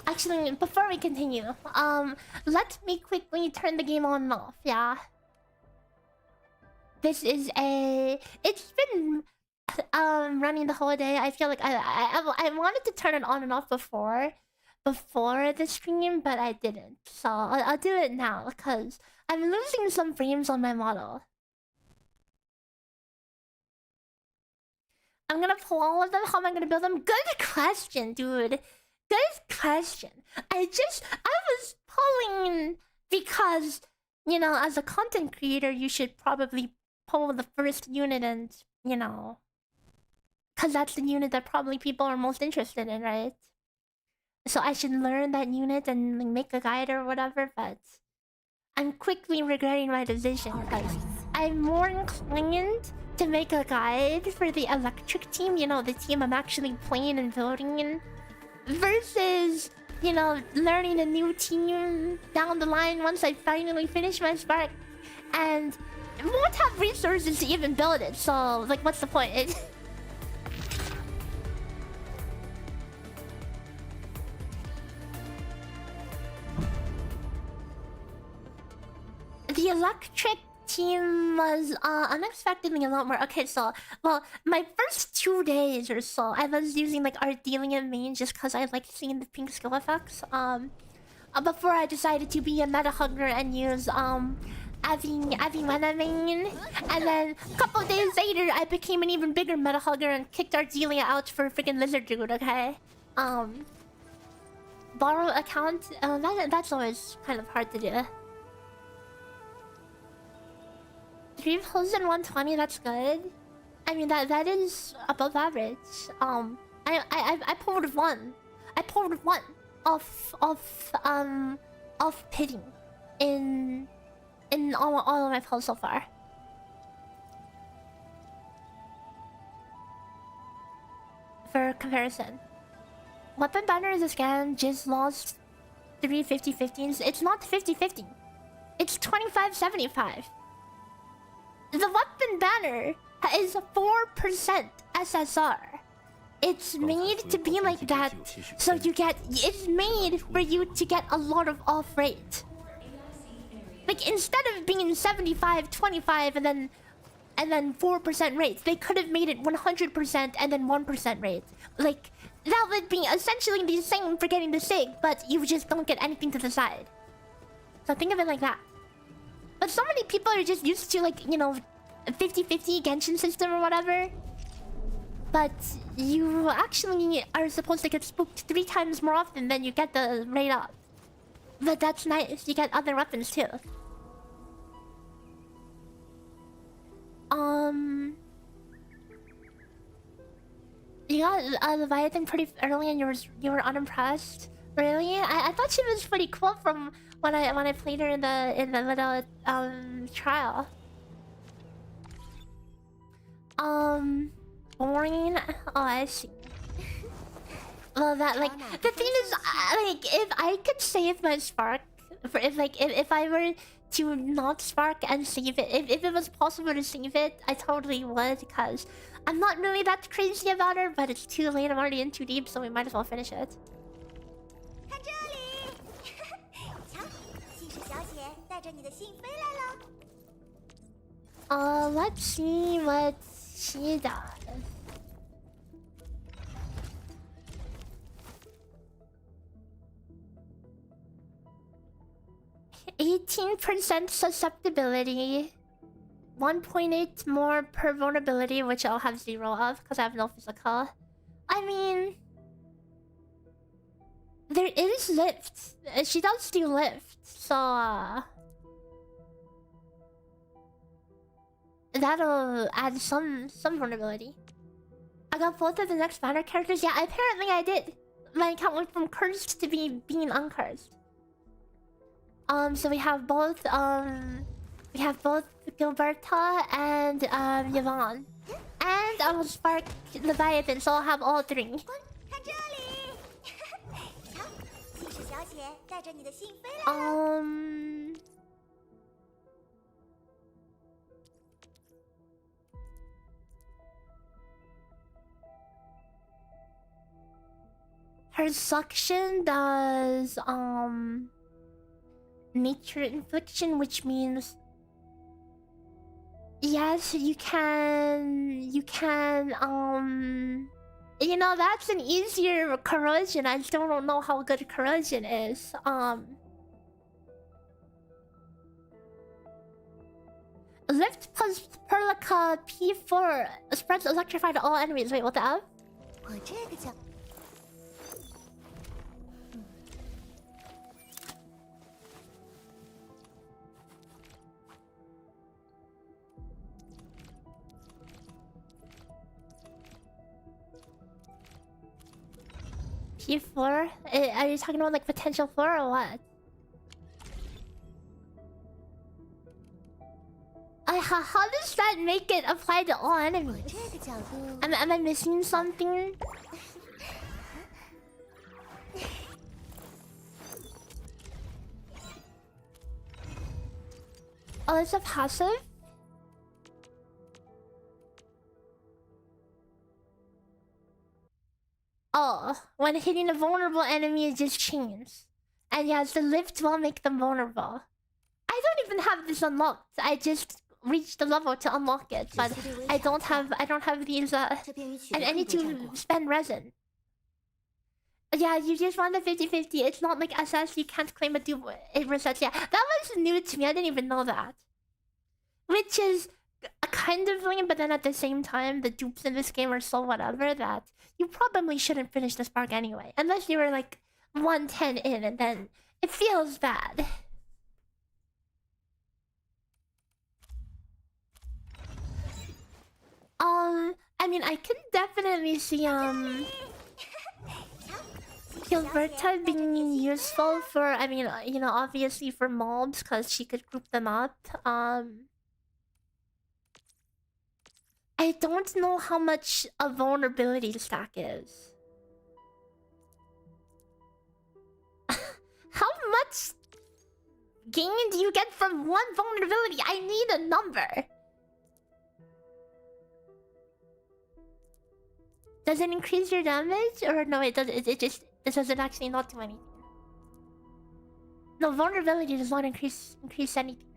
Actually, before we continue, let me quickly turn the game on and off, yeah? This is a... It's been running the whole day. I feel like I wanted to turn it on and off before the stream, but I didn't. So I'll do it now because I'm losing some frames on my model. I'm gonna pull all of them. How am I gonna build them? Good question, dude. Good question. I was pulling because, you know, as a content creator, you should probably pull the first unit and, you know, because that's the unit that probably people are most interested in, right? So I should learn that unit and like, make a guide or whatever, but I'm quickly regretting my decision because I'm more inclined to make a guide for the electric team, you know, the team I'm actually playing and building in, versus, you know, learning a new team down the line once I finally finish my spark and won't have resources to even build it, so like what's the point? The electric team was unexpectedly a lot more. Okay, so well, my first 2 days or so, I was using like Ardelia main just because I like seeing the pink skill effects. Before I decided to be a meta hugger and use Avi mana main, and then a couple of days later, I became an even bigger meta hugger and kicked Ardelia out for freaking lizard dude. Okay, borrow account. That's always kind of hard to do. 3 pulls in 120, that's good. I mean that is above average. I pulled one. I pulled one off pitting in all of my pulls so far. For comparison, weapon banner this game just lost 3 50-15s. It's not 50-50. It's 25-75. The weapon banner is 4% SSR. It's made to be like that, so you get. It's made for you to get a lot of off rate. Like instead of being 75-25 and then 4% rates, they could have made it 100% and then 1% rate. Like that would be essentially the same for getting the sig, but you just don't get anything to the side. So think of it like that. But so many people are just used to like, you know, 50-50 Genshin system or whatever. But you actually are supposed to get spooked 3 times more often than you get the rate up. But that's nice, you get other weapons too. You got Leviathan pretty early and you were unimpressed. Really? I thought she was pretty cool from when I played her in the little trial. Boring. Oh, I see. Well, that like the thing is, like if I could save my spark, if I were to not spark and save it, if it was possible to save it, I totally would, because I'm not really that crazy about her, but it's too late. I'm already in too deep, so we might as well finish it. Let's see what she does. 18% susceptibility, 1.8 more per vulnerability, which I'll have 0 of because I have no physical. I mean, there is lift. She does do lift, so that'll add some vulnerability. I got both of the next banner characters. Yeah, apparently I did. My account went from cursed to being uncursed. So we have both Gilberta and Yvonne. And I will spark Leviathan, so I'll have all 3. Her suction does nature infliction, which means yes, you can you know, that's an easier corrosion. I still don't know how good corrosion is. Lift plus Perlica P4 spreads electrify to all enemies. Wait, what the F? P4? Are you talking about like potential 4 or what? How does that make it apply to all enemies? Am I missing something? Oh, it's a passive? Oh, when hitting a vulnerable enemy, it just changes. And yes, the lift will make them vulnerable. I don't even have this unlocked. I just reached the level to unlock it, but I don't have these and I need to spend resin. Yeah, you just want the 50/50. It's not like SS, you can't claim a dupe. It resets. Yeah, that was new to me. I didn't even know that. Which is a kind of lame, but then at the same time, the dupes in this game are so whatever that you probably shouldn't finish the spark anyway. Unless you were like 110 in, and then it feels bad. I mean, I can definitely see Gilberta being useful for, I mean, you know, obviously for mobs, because she could group them up. I don't know how much a vulnerability stack is. How much gain do you get from one vulnerability? I need a number. Does it increase your damage? Or no, it doesn't. It doesn't actually not do anything. No, vulnerability does not increase anything.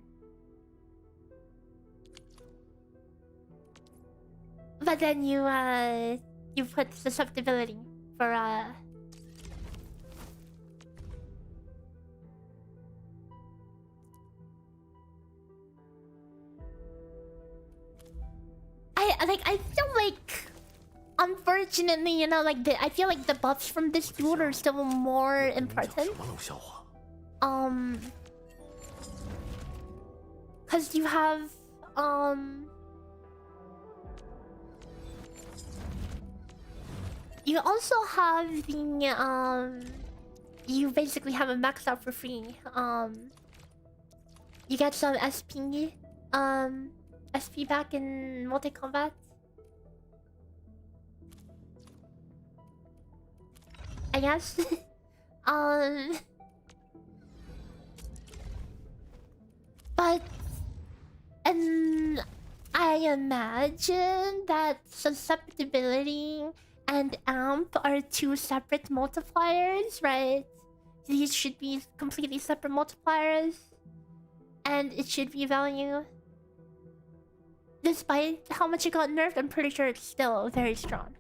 But then you put susceptibility for I feel like, unfortunately, you know, like I feel like the buffs from this dude are still more important. Cause you have you also have the you basically have a max out for free. You get some SP SP back in multi-combat. I guess. But and I imagine that susceptibility and amp are two separate multipliers, right? These should be completely separate multipliers. And it should be value. Despite how much it got nerfed, I'm pretty sure it's still very strong.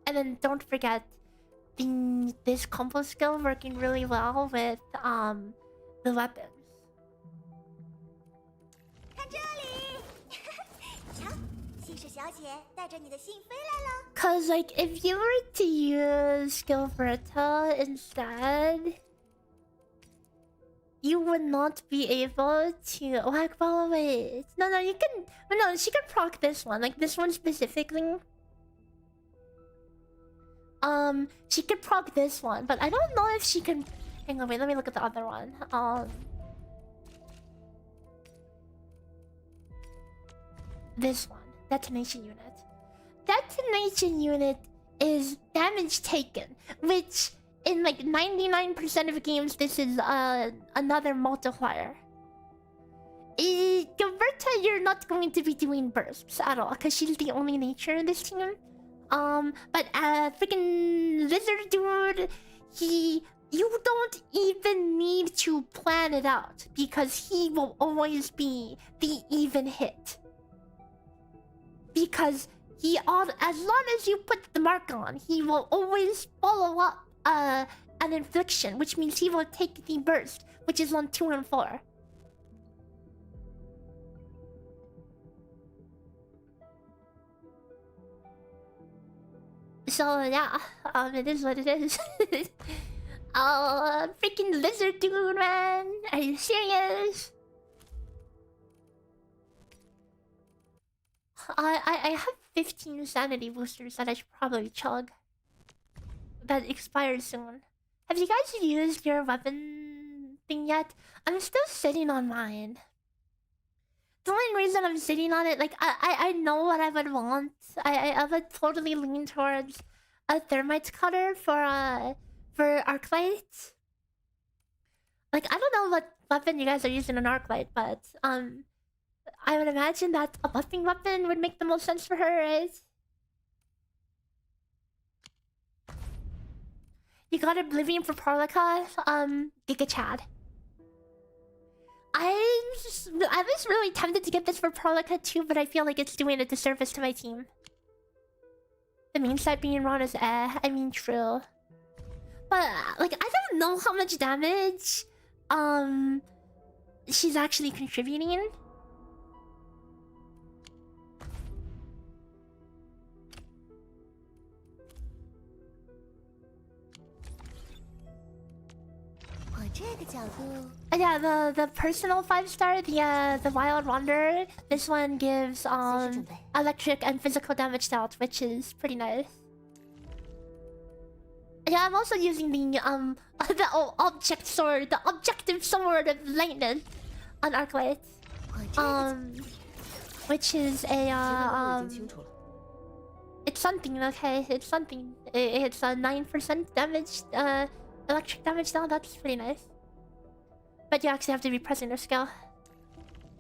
And then don't forget this combo skill working really well with the weapons. Cause like if you were to use Gilberta instead, you would not be able to well wait. No, you can no, she can proc this one, like this one specifically. She could proc this one, but I don't know if she can. Hang on, wait, let me look at the other one. This one, detonation unit. Detonation unit is damage taken, which in like 99% of games, this is another multiplier. Gilberta, you're not going to be doing bursts at all, because she's the only nature in this team. But freaking lizard dude, you don't even need to plan it out, because he will always be the even hit. Because as long as you put the mark on, he will always follow up an infliction, which means he will take the burst, which is on 2 and 4. So yeah, it is what it is. Oh, freaking lizard dude, man! Are you serious? I have 15 sanity boosters that I should probably chug. That expires soon. Have you guys used your weapon thing yet? I'm still sitting on mine. The only reason I'm sitting on it, like, I know what I would want. I would totally lean towards a thermite cutter for Arknights. Like, I don't know what weapon you guys are using an Arknight, but I would imagine that a buffing weapon would make the most sense for her, right? You got Oblivion for Parlica? Giga Chad. I'm was really tempted to get this for Prolica too, but I feel like it's doing a disservice to my team. The main side being run is I mean, true. But, like, I don't know how much damage, she's actually contributing. Yeah, the personal 5-star, the Wild Wanderer. This one gives electric and physical damage dealt, which is pretty nice. Yeah, I'm also using the object sword, the objective sword of lightning on Arknights. Which is a it's something, okay? It's something. It's a 9% damage, electric damage down. That's pretty nice. But you actually have to be pressing your skill,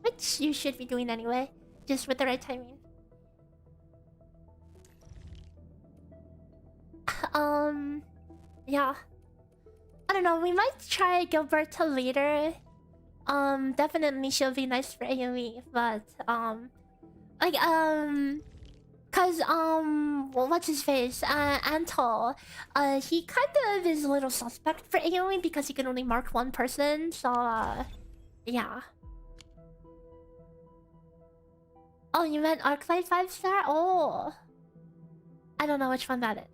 which you should be doing anyway, just with the right timing. Yeah. I don't know. We might try Gilberta later. Definitely she'll be nice for AoE, but like cause well, what's his face? Antol. He kind of is a little suspect for AoE because he can only mark one person. So yeah. Oh, you meant Arknight 5-star? Oh, I don't know which one that is.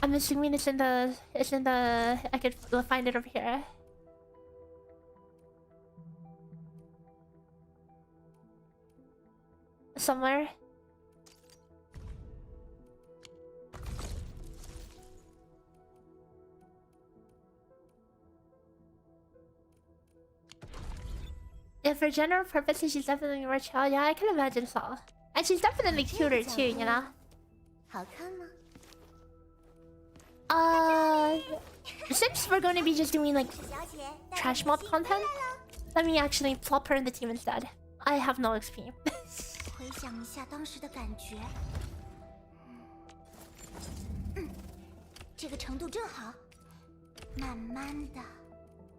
I'm assuming it's in the I could find it over here. Somewhere. Yeah, for general purposes, she's definitely more chill. Yeah, I can imagine so. And she's definitely cuter too, you know? Since we're going to be just doing like trash mob content, let me actually plop her in the team instead. I have no XP. 回想一下当时的感觉，这个程度正好，慢慢的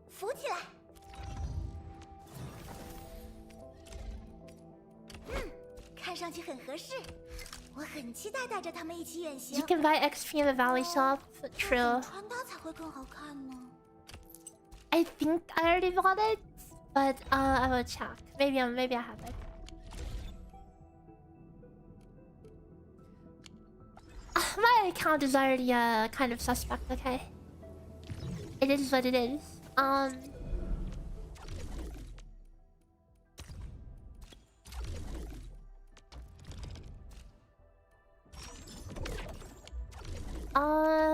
浮起来。看上去很合适，我很期待带着他们一起远行。You can buy XP in the Valley Shop. True. 穿搭才会更好看呢。I think I already bought it, but I will check. Maybe I have it. My account is already kind of suspect, okay? It is what it is.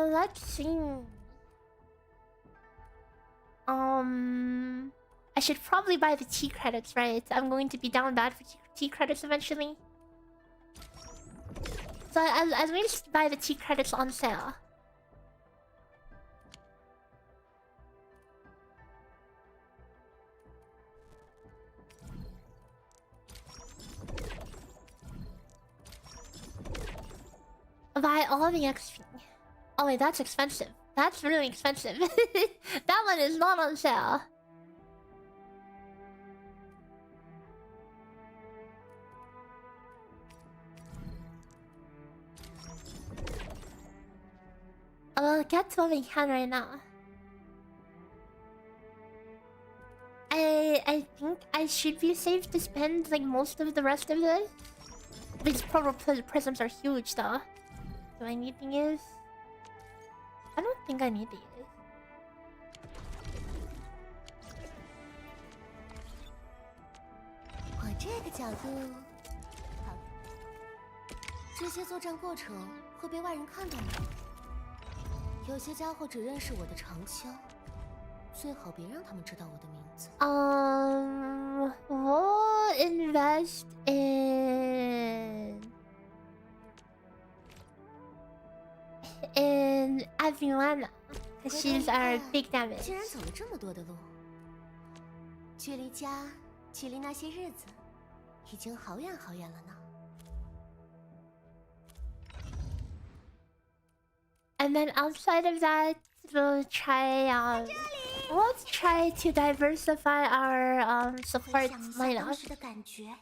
Let's see. I should probably buy the T credits, right? I'm going to be down bad for T credits eventually. So I'll just buy the T credits on sale. Buy all the XP. Oh wait, that's expensive. That's really expensive. That one is not on sale. I'll get to what we can right now. I think I should be safe to spend like most of the rest of this. These prisms are huge though. Do I need these? I don't think I need these. 我这个角度，好。这些作战过程会被外人看到吗？有些家伙只认识我的长枪，最好别让他们知道我的名字。We'll invest in Aviana, because she's our big damage. 竟然走了这么多的路，距离家，距离那些日子，已经好远好远了呢。And then outside of that, we'll try to diversify our support 想一下当 lineup. 时的感觉。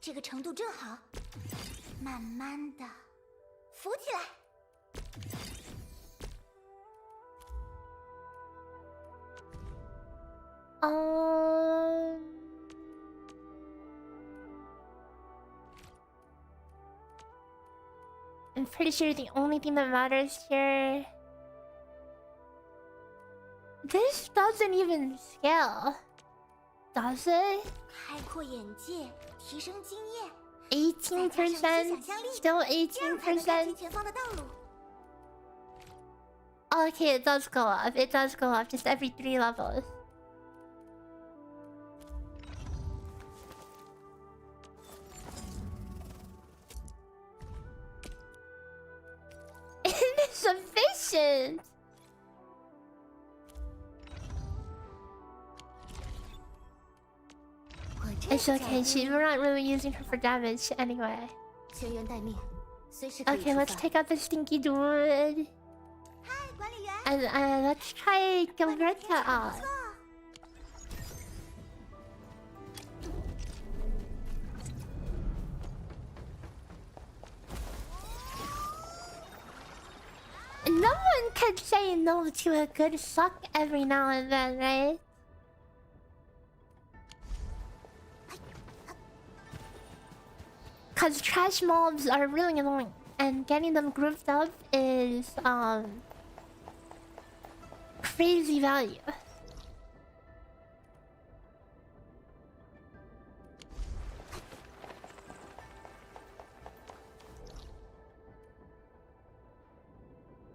这个程度正好，慢慢的浮起来。I'm pretty sure the only thing that matters here. This doesn't even scale, does it? 开阔眼界，提升经验， 18%, still 18%. 前方的道路。 Okay, it does go up. It does go up just every 3 levels. Insufficient. It's okay. We're not really using her for damage anyway. 全员待命，随时可以 Okay, 出 let's 发。 take out the stinky dude. 嗨，管理员。 And let's try Gilberta out. No one could say no to a good suck every now and then, right? Cause trash mobs are really annoying, and getting them grouped up is crazy value.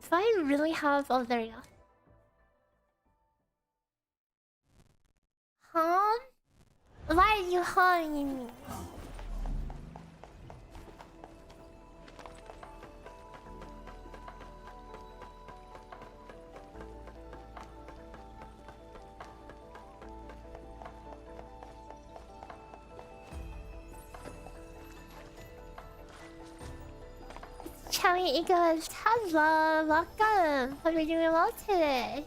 Do I really have... Oh, there you go. Huh? Why are you hawing me? Charlie Eagles, hello, welcome. Hope you're doing well today.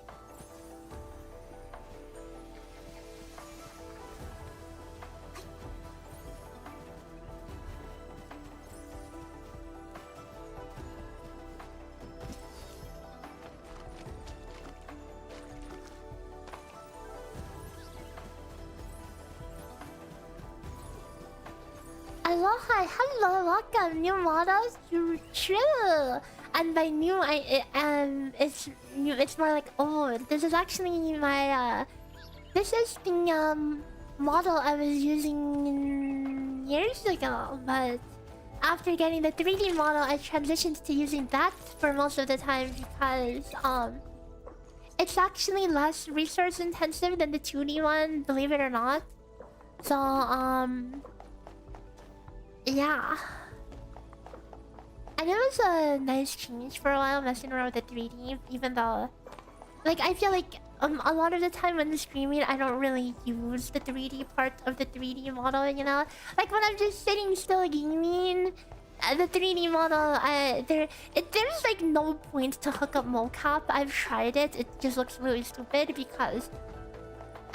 Aloha, hello, welcome. New models, you're true. And by new, it's new. It's more like old. This is actually my this is the model I was using years ago. But after getting the 3D model, I transitioned to using that for most of the time because it's actually less resource intensive than the 2D one, believe it or not. So yeah. And it was a nice change for a while messing around with the 3D, even though... Like, I feel like a lot of the time when streaming, I don't really use the 3D part of the 3D model, you know? Like, when I'm just sitting still gaming, the 3D model, there's like no point to hook up mocap. I've tried it, it just looks really stupid because...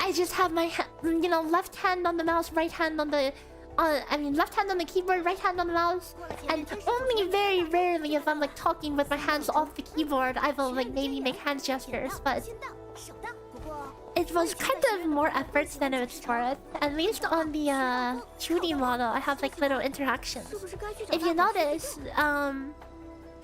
I just have my, you know, left hand on the mouse, right hand on the... left hand on the keyboard, right hand on the mouse, and only very rarely if I'm like talking with my hands off the keyboard, I will like maybe make hand gestures, but it was kind of more effort than it was worth. At least on the 2D model, I have like little interactions. If you notice,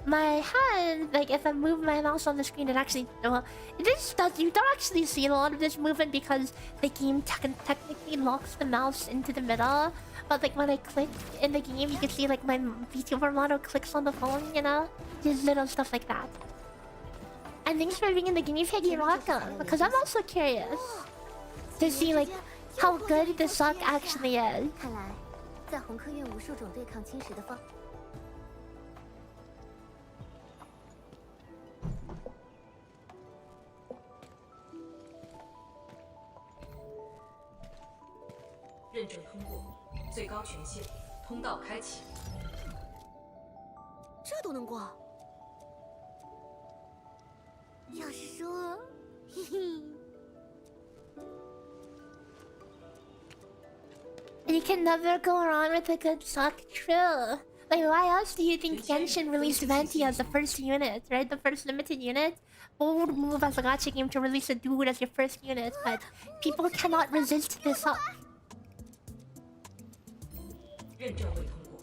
my hand, like if I move my mouse on the screen, it actually, well, you don't actually see a lot of this movement because the game technically locks the mouse into the middle. But like when I click in the game, you can see like my VTuber model clicks on the phone, you know? Just little stuff like that. And thanks for being in the guinea pig, you're welcome. Because I'm also curious to see like how good the suck actually is. 看来，在红科院无数种对抗侵蚀的方。 认证通过，最高权限，通道开启。这都能过，要是说，嘿嘿。You can never go wrong with a good sock trill. Like, why else do you think Genshin released Venti as the first unit, right? The first limited unit? Bold move as a gacha game to release a dude as your first unit, but people cannot resist this up. 认证未通过，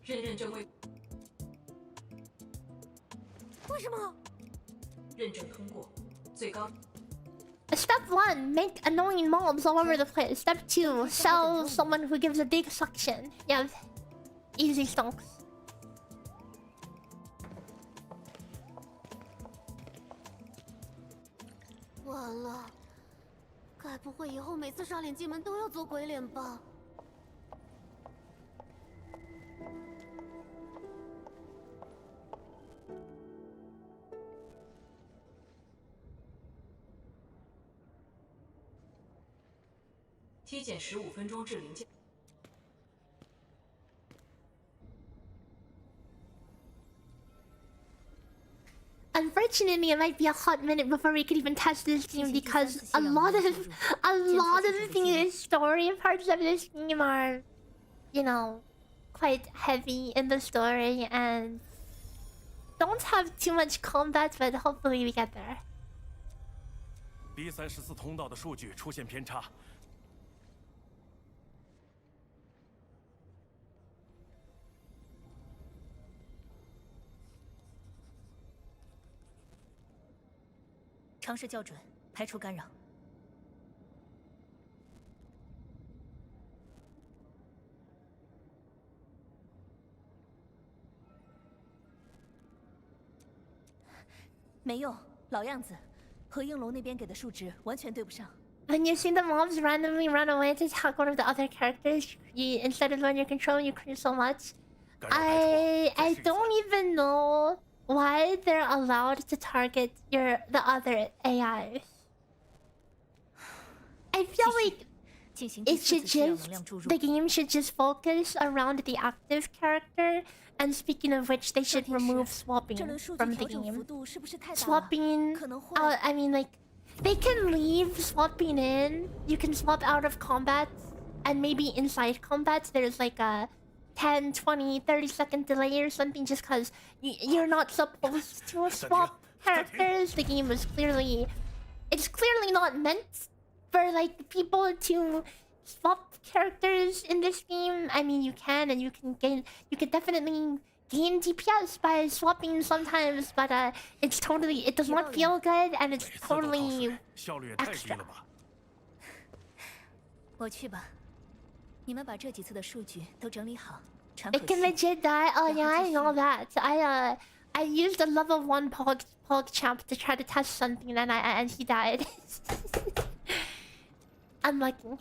认证未。为什么？认证通过，最高。 Step 1, make annoying mobs all over the place. Step 2, sell someone who gives a big suction. Yeah, easy stonks. 完了，该不会以后每次刷脸进门都要做鬼脸吧？体检15分钟至0件。 Unfortunately, it might be a hot minute before we could even test this game because a lot of the story parts of this game are, you know, quite heavy in the story and don't have too much combat, but hopefully we get there. B34通道的数据出现偏差。 尝试校准，排除干扰。没用，老样子，和应龙那边给的数值完全对不上。When you see the mobs randomly run away to attack one of the other characters, you instead of when you're controlling, you cringe so much. I don't even know why they're allowed to target the other AIs. I feel like the game should just focus around the active character. And speaking of which, they should remove swapping from the game. Swapping, I mean, like, they can leave swapping in. You can swap out of combat, and maybe inside combat there's like a 10, 20, 30-second delay or something, just because you're not supposed to swap characters. The game is clearly... It's clearly not meant for, like, people to swap characters in this game. I mean, you can, and you can definitely gain DPS by swapping sometimes, but it's totally... It does not feel good, and it's totally extra. 我去吧，你们把这几次的数据都整理好。 It can legit die. Oh yeah, I know that. I used a level 1 PogChamp to try to test something, and he died. Unlucky.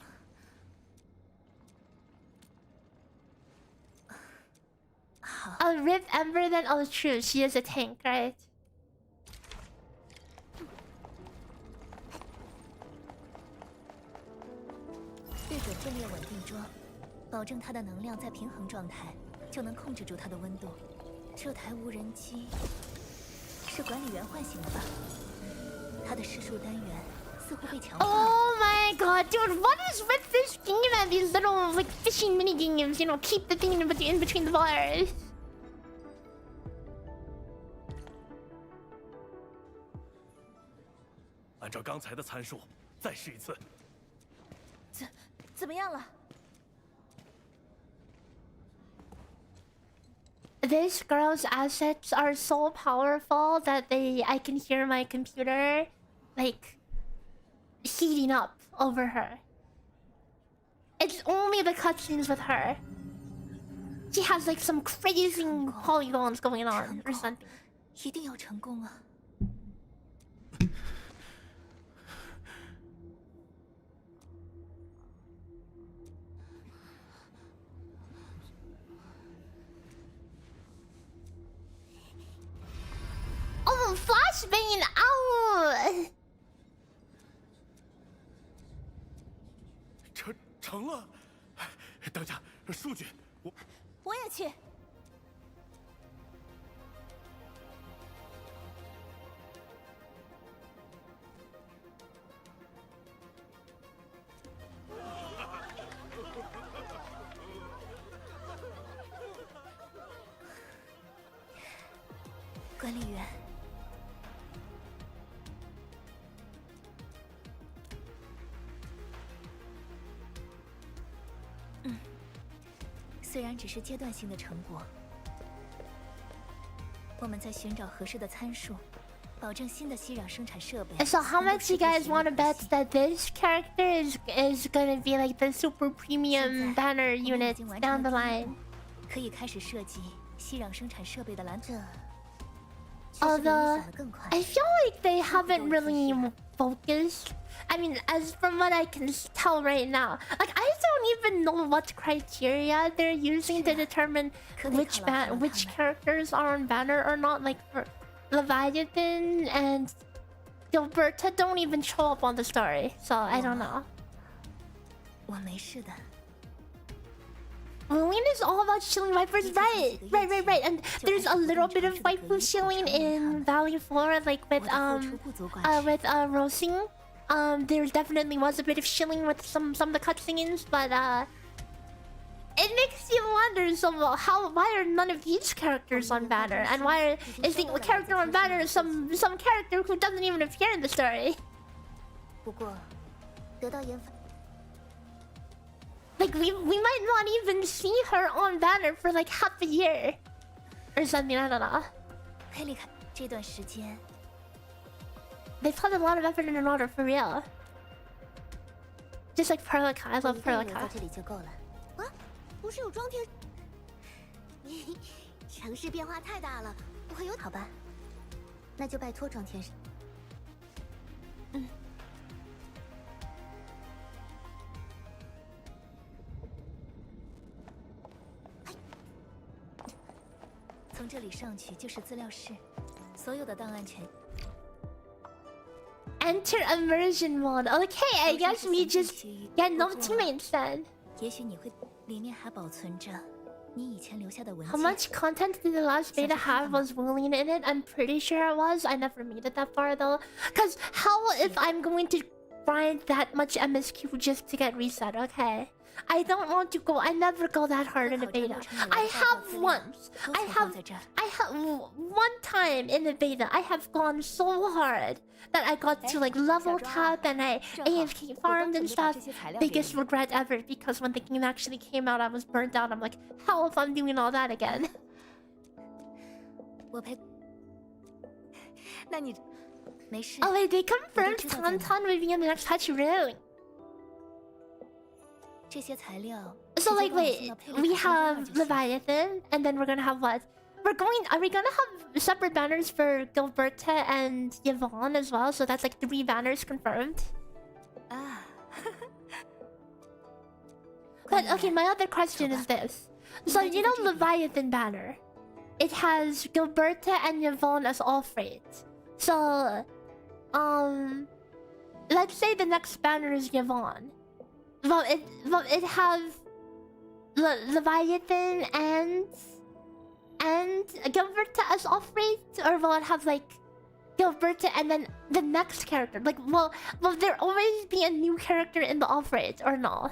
Oh, rip Ember then. Oh, true. She is a tank, right? 对准分裂稳定桩，保证它的能量在平衡状态，就能控制住它的温度。这台无人机是管理员唤醒的吧？它的施术单元似乎被强化。Oh my god, dude! What is with this game and these little like fishing mini games? You know, keep the thing in between the bars. 按照刚才的参数，再试一次。怎么样了？ This girl's assets are so powerful that I can hear my computer, like, heating up over her. It's only the cutscenes with her. She has like some crazy polygons going on or something. 一定要成功啊！ Oh, flashbang! Ow! 成了！等一下，数据，我也去。管理员。虽然只是阶段性的成果，我们在寻找合适的参数，保证新的息壤生产设备。So how much you guys want to bet that this character is gonna be like the super premium banner unit down the line? 可以开始设计息壤生产设备的蓝图。 Although I feel like they haven't really focused. I mean, as from what I can tell right now, like I don't even know what criteria they're using to determine which characters are on banner or not. Like for Leviathan and Gilberta don't even show up on the story, so I don't know. 我没事的。 WULING is all about shilling wipers, right? And there's a little bit of waifu shilling in Valley 4, like with Rosing. There definitely was a bit of shilling with some of the cutscenes, but it makes you wonder. So why are none of these characters on banner, and why is the character on banner some character who doesn't even appear in the story? 不过，得到研发。 Like we might not even see her on banner for like half a year or something. I don't know. 佩利卡这段时间 They put a lot of effort into order for real. Just like Perlica, I love 在 Perlica. 这里就够了。啊，不是有装填？城市变化太大了，我有好吧？那就拜托装填师。从这里上去就是资料室，所有的档案全。 Enter immersion mode. Okay, I guess we just get no teammates then. 也许你会里面还保存着你以前留下的文 How 件。 much content did the last beta have? Was WULING in it? I'm pretty sure it was. I never made it that far though. Cause how if I'm going to grind that much MSQ just to get reset? Okay. I don't want to go. I never go that hard in the beta. I have once. I have one time in the beta. I have gone so hard that I got to like level cap and I AFK farmed and stuff. Biggest regret ever because when the game actually came out, I was burnt out. I'm like, hell if I'm doing all that again. 我陪。那你没事。 Oh wait, they confirmed Tauntaun would be in the next patch room. 这些材料。 So like wait, we have Leviathan and then we're gonna have what? Are we gonna have separate banners for Gilberta and Yvonne as well? So that's like 3 banners confirmed. 啊。 But okay, my other question is this. So you know Leviathan banner? It has Gilberta and Yvonne as all freight. So let's say the next banner is Yvonne. Will it have Leviathan and Gilberta as off rate, or will it have like Gilberta and then the next character? Like, will there always be a new character in the off rate or no?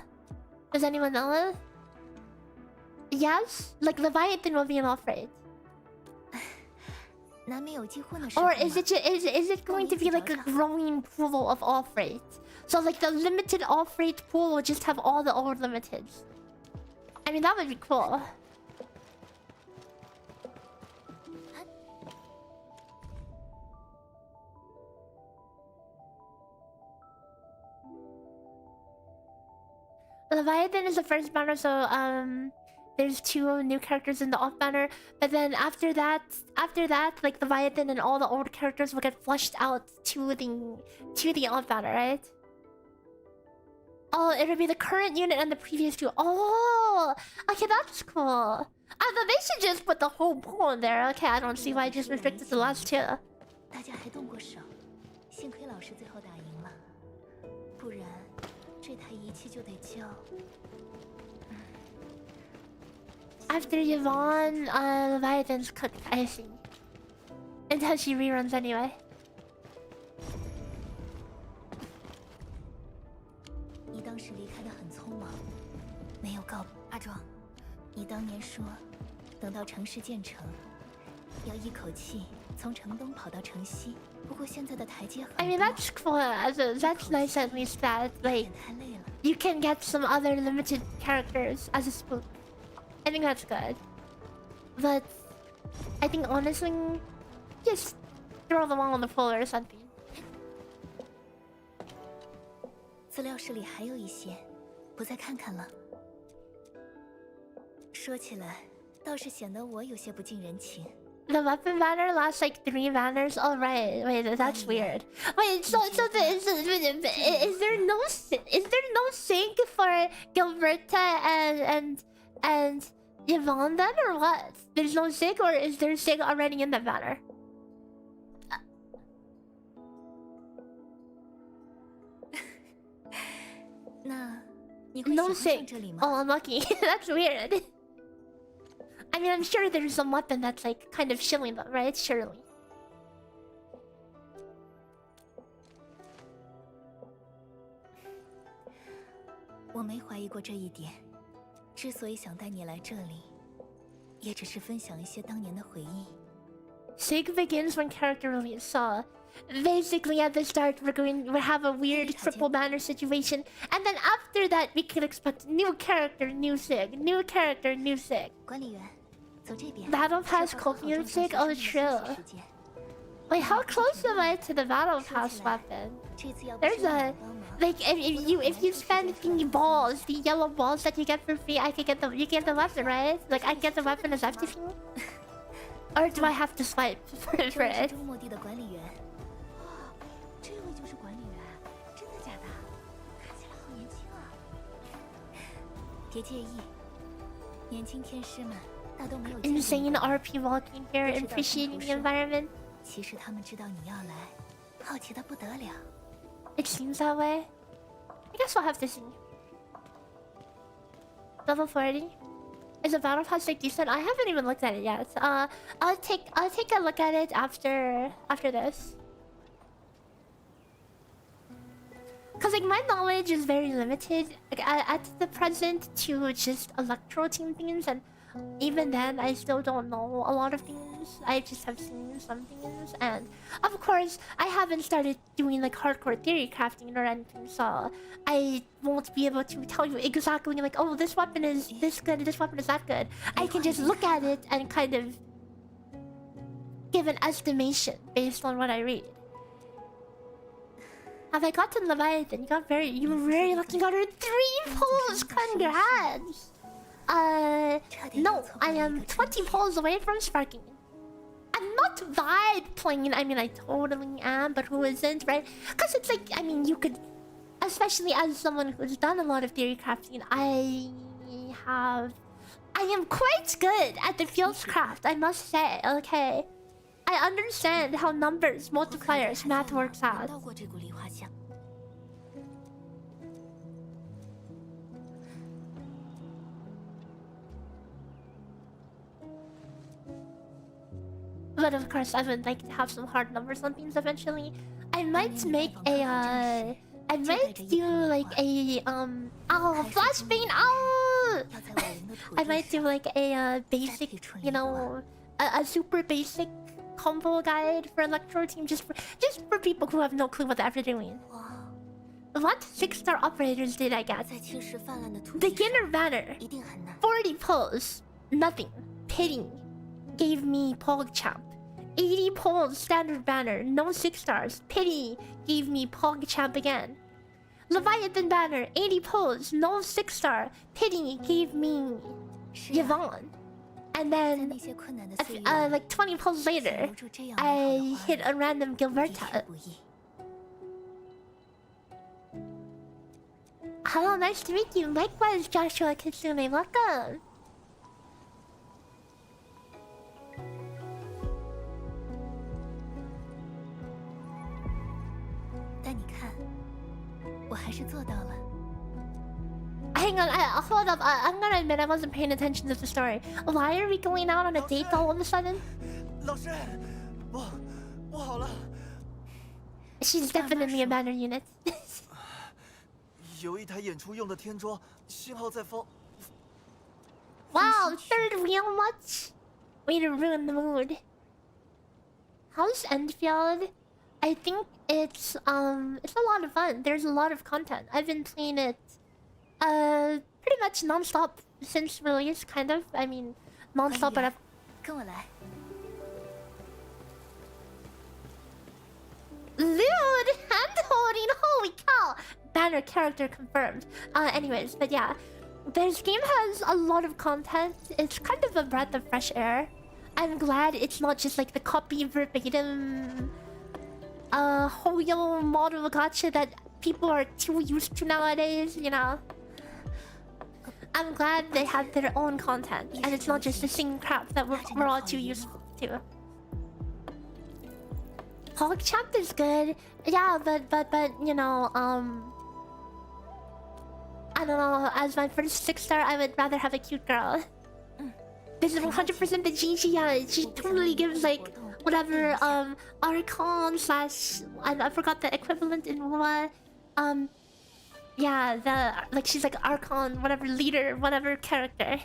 Does anyone know? Yes, like Leviathan will be an off rate. 难免有几乎的时候 Or is it going to be like a growing pool of off rate? So like the limited off rate pool will just have all the old limiteds. I mean that would be cool. Leviathan is the first banner, so there's 2 new characters in the off banner, but then after that, like Leviathan and all the old characters will get flushed out to the off banner, right? Oh, it'll be the current unit and the previous 2. Oh, okay, that's cool. I thought they should just put the whole pool in there. Okay, I don't see why I just restricted the last 2. 大家还动过手，幸亏老师最后打赢了，不然这台仪器就得交。 After Yvonne, Leviathan's cooked, I think. Until she reruns anyway. 你当时离开的很匆忙，没有告阿壮。你当年说，等到城市建成，要一口气从城东跑到城西。不过现在的台阶很 I mean, that's cool. That's nice at least that, 有 like, 点太累了。 you can get some other limited characters as a spook. I think that's good. But I think honestly, just throw them all on the floor or something. 资料室里还有一些，不再看看了。说起来，倒是显得我有些不近人情。 The weapon banner lasts like 3 banners. Oh right, wait, that's weird. Wait, so is there no sync for Gilberta and Yvonne then, or what? There's no sync, or is there sync already in the banner? 那你会喜 No 欢上 sync. 这里吗？ Oh, unlucky. That's weird. I mean, I'm sure there's some weapon that's like kind of shilling them, right? Surely. 我没怀疑过这一点。之所以想带你来这里，也只是分享一些当年的回忆。 Sig begins when character release. So basically at the start we have a weird triple banner situation, and then after that we can expect new character, new Sig, new character, new Sig. 管理员，走这边。 Battle Pass 是好好 copium 正常 Sig? 学 Oh 生的休息 true. 时间 Wait, how close am I to the Battle Pass weapon? 这次要不是 There's 有 a 你帮忙， like if you spend the balls, the yellow balls that you get for free, I could get you get the weapon, right? Like I get the weapon as empty thing? Or do I have to swipe for 这位是 it? 周末地的管理员。哇，这位就是管理员，真的假的？看起来好年轻啊！别介意，年轻天师们大都没有见过 Insane 你 RP walking here, appreciating the environment. 其实他们知道你要来，好奇的不得了。 It seems that way. I guess we'll have to see. Level 40. Is the battle pass like decent? I haven't even looked at it yet. I'll take a look at it after this. Cause like my knowledge is very limited like, at the present to just electro team things, and even then I still don't know a lot of things. I just have seen some things, and of course I haven't started doing like hardcore theory crafting or anything, so I won't be able to tell you exactly like, oh, this weapon is this good, this weapon is that good. I can just look at it and kind of give an estimation based on what I read. Have I gotten Leviathan? You were very lucky. You got her 3 pulls. Congrats. No, I am 20 pulls away from sparking. I'm not vibe playing. I mean, I totally am, but who isn't, right? Because it's like, I mean, you could, especially as someone who's done a lot of theory crafting, I am quite good at the fields craft, I must say. Okay, I understand how numbers, multipliers, math works out. 到过这股梨花香。 But of course, I would like to have some hard numbers on things eventually. I might make a I might do like a flashbang. I might do like a basic, you know, a super basic combo guide for electro team just for people who have no clue what they're doing. What 6-star operators did I get? 在侵蚀泛滥的土地 Beginner banner, 一定很难。 40 pulls, nothing. Pity gave me PogChamp. 80 pulls, standard banner, no 6 stars. Pity gave me PogChamp again. Leviathan banner, 80 pulls, no 6-star. Pity gave me 是啊， Yvonne. And 在 then 那些困难的岁月， like 20 pulls later, 留住这样美好 I 的花 hit a random 的确 Gilberta. 不易。 Hello, nice to meet you. Likewise, Joshua Kitsune, welcome. 但你看，我还是做到了。 Hang on, hold up. I'm gonna admit I wasn't paying attention to the story. Why are we going out on a date all of a sudden? 老师，我好了。 She's definitely a banner unit. 有一台演出用的天桌，信号在疯。 Wow, third wheel much? Way to ruin the mood. How's Endfield? I think it's a lot of fun. There's a lot of content. I've been playing it pretty much non-stop since release, kind of. I mean, non-stop, but I've... 跟我来。 Lewd hand-holding, holy cow! Banner character confirmed. Anyways, but yeah. This game has a lot of content. It's kind of a breath of fresh air. I'm glad it's not just like the copy verbatim Hoyo model gacha that people are too used to nowadays, you know. I'm glad they have their own content and it's not just the same crap that we're all too used to. PogChamp is good. Yeah, but you know, I don't know, as my first 6-star I would rather have a cute girl. This is 100% the Gigi, yeah, she totally gives like whatever Archon slash I forgot the equivalent in what yeah, the like she's like Archon, whatever leader, whatever character.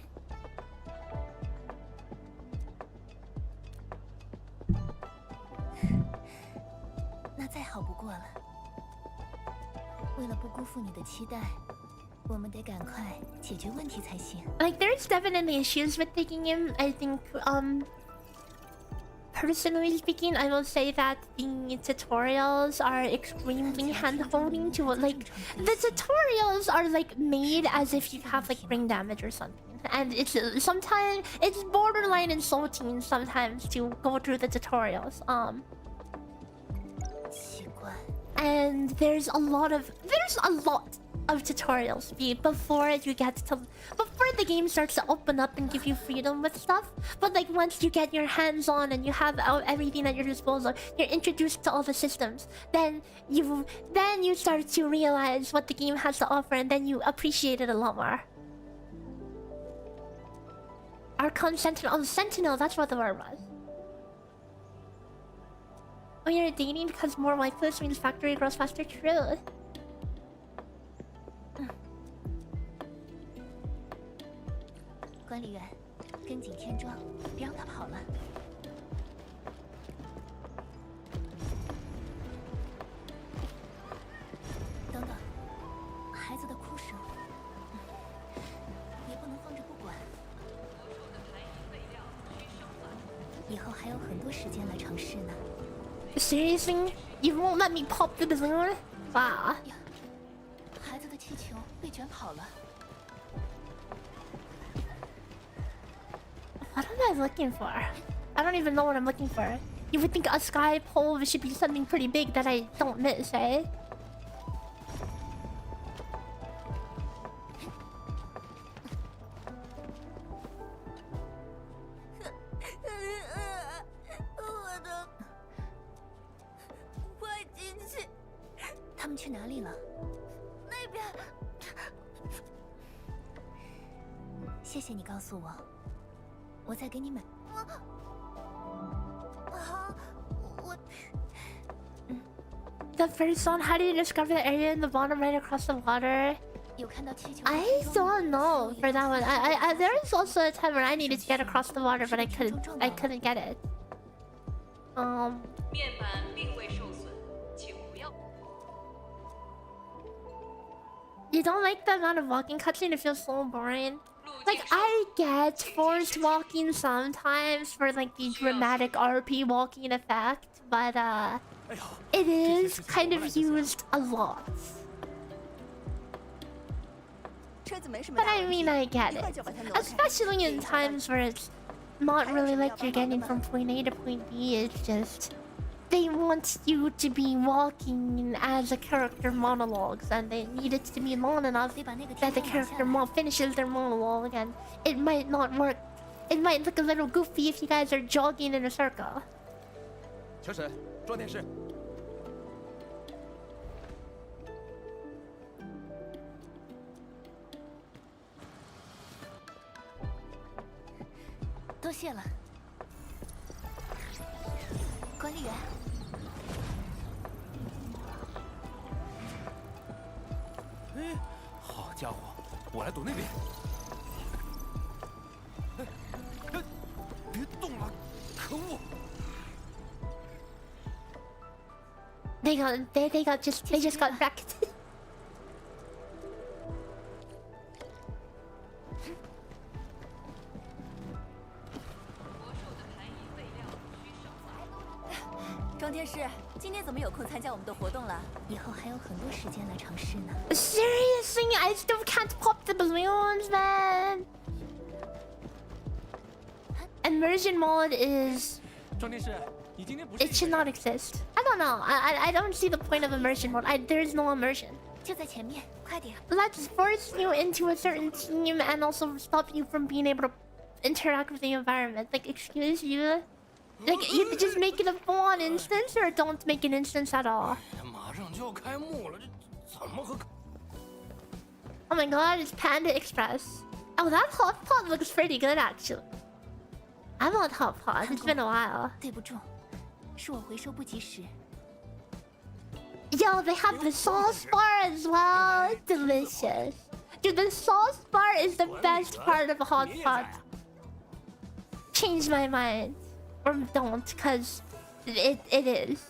那再好不过了。为了不辜负你的期待，我们得赶快解决问题才行。Like there's definitely issues with the game. I think personally speaking, I will say that the tutorials are extremely hand-holding to like the tutorials are like made as if you have like brain damage or something. And it's sometimes it's borderline insulting sometimes to go through the tutorials. And there's a lot of tutorials before you get to before the game starts to open up and give you freedom with stuff. But like once you get your hands on and you have everything at your disposal, you're introduced to all the systems. Then you start to realize what the game has to offer, and then you appreciate it a lot more. Archon Sentinel. Oh, Sentinel. That's what the word was. Oh, you're dating because more waifus means factory grows faster. True. 管理员，跟紧天庄，别让他跑了。等等，孩子的哭声，也不能放着不管。以后还有很多时间来尝试呢。 Seriously? You won't let me pop the balloon? Wow. 孩子的气球被卷跑了。 What am I looking for? I don't even know what I'm looking for. You would think a sky pole should be something pretty big that I don't miss, eh? The first one, how do you discover the area in the bottom right across the water? I don't know for that one. I there was also a time when I needed to get across the water, but I couldn't get it. You don't like the amount of walking cutscene? It feels so boring. Like, I get forced walking sometimes for like the dramatic RP walking effect, but it is kind of used a lot. But I mean, I get it. Especially in times where it's not really like you're getting from point A to point B, it's just... They want you to be walking as a character monologues, and they need it to be long enough that the character finishes their monologue, and it might not work. It might look a little goofy if you guys are jogging in a circle. 小沈，装电视。多谢了，管理员。 哎，好家伙，我来躲那边。别动了，可恶！ They just got wrecked. Seriously, I still can't pop the balloons, man. Immersion mode is... It should not exist. I don't know. I don't see the point of immersion mode. There is no immersion. Let's force you into a certain team and also stop you from being able to interact with the environment. Like, excuse you? Like, you could just make it a full-on instance or don't make an instance at all. Oh my god, it's Panda Express. Oh, that hot pot looks pretty good, actually. I want hot pot. It's been a while. Yo, they have the sauce bar as well. Delicious. Dude, the sauce bar is the best part of a hot pot. Change my mind. Or don't, because it is.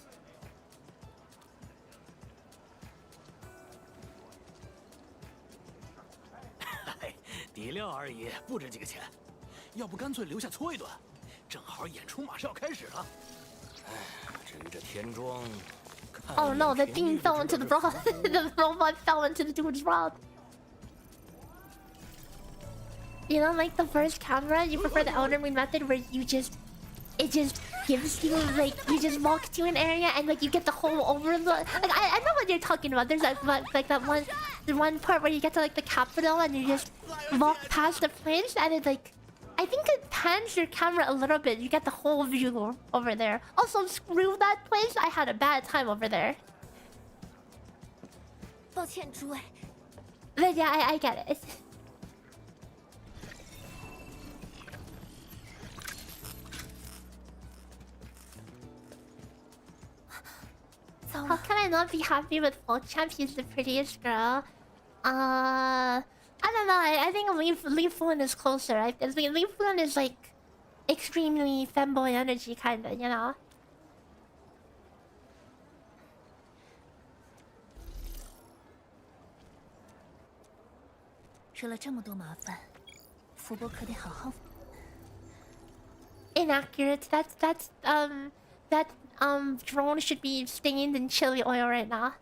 Oh no, the thing fell into the broth. The robot fell into the dude's broth. You don't like the first camera? You prefer the Elder Moon method where it just gives you, like, you just walk to an area and, like, you get the whole overlook. Like, I know what you're talking about. There's that, like, the one part where you get to, like, the capital and you just walk past the place and it, like, I think it pans your camera a little bit. You get the whole view over there. Also, screw that place. I had a bad time over there. But yeah, I get it. How can I not be happy with Volchamp? He's the prettiest girl. I don't know. I think Leaf Flynn is closer. I think Leaf Flynn is like extremely femboy energy, kinda, you know. Inaccurate. That drone should be stained in chili oil right now.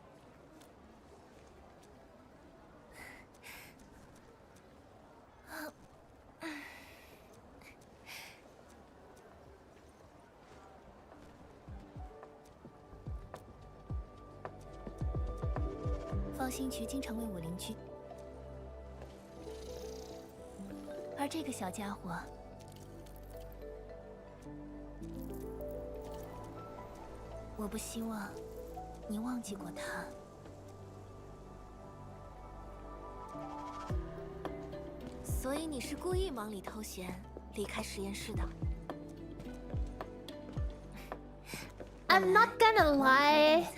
I'm not gonna lie.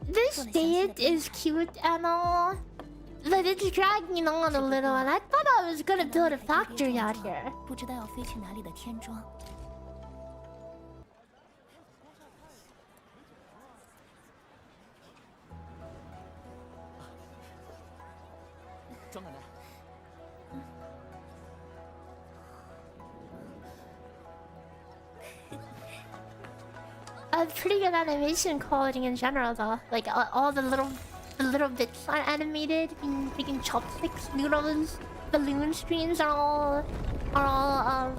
This date is cute and all, but it's dragging on a little, and I thought I was gonna build a factory out here. Pretty good animation quality in general, though. Like all the little bits are animated. Freaking chopsticks, noodles, balloon streams are all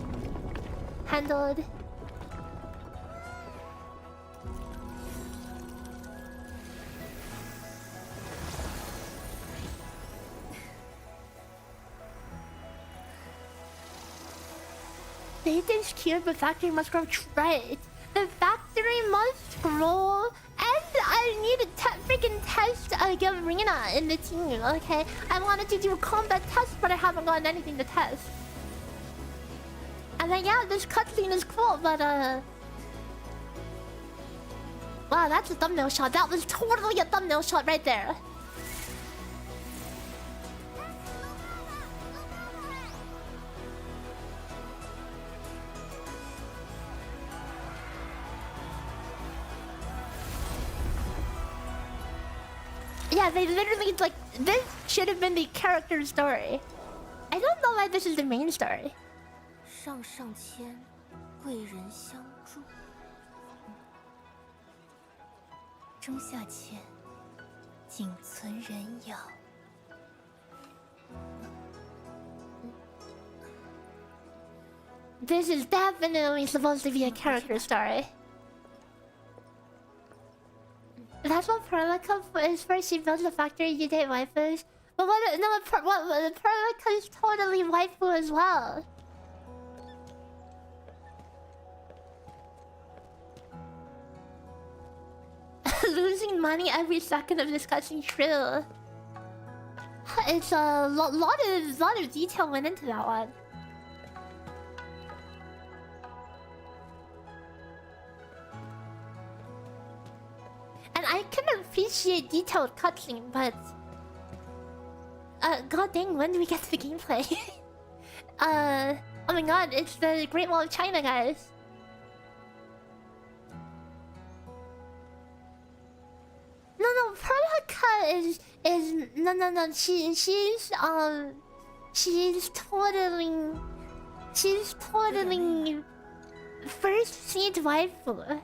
handled. Date is cute, but factory must grow. Right. The factory must grow, and I need a freaking test arena in the team. Okay, I wanted to do a combat test, but I haven't gotten anything to test. And then yeah, this cutscene is cool, but wow, that's a thumbnail shot. That was totally a thumbnail shot right there. Yeah, they literally like this should have been the character story. I don't know why this is the main story. 上上签，贵人相助。中下签，仅存人妖。 This is definitely supposed to be a character story. That's what Perlica is for. She builds a factory to date waifus. But what? No, Perlica is totally waifu as well. Losing money every second of discussing true. It's a lot of detail went into that one. And I can appreciate detailed cutscene, but god dang, when do we get to the gameplay? Oh my god, it's the Great Wall of China, guys. No, Perlica is no. She's totally first seed waifu.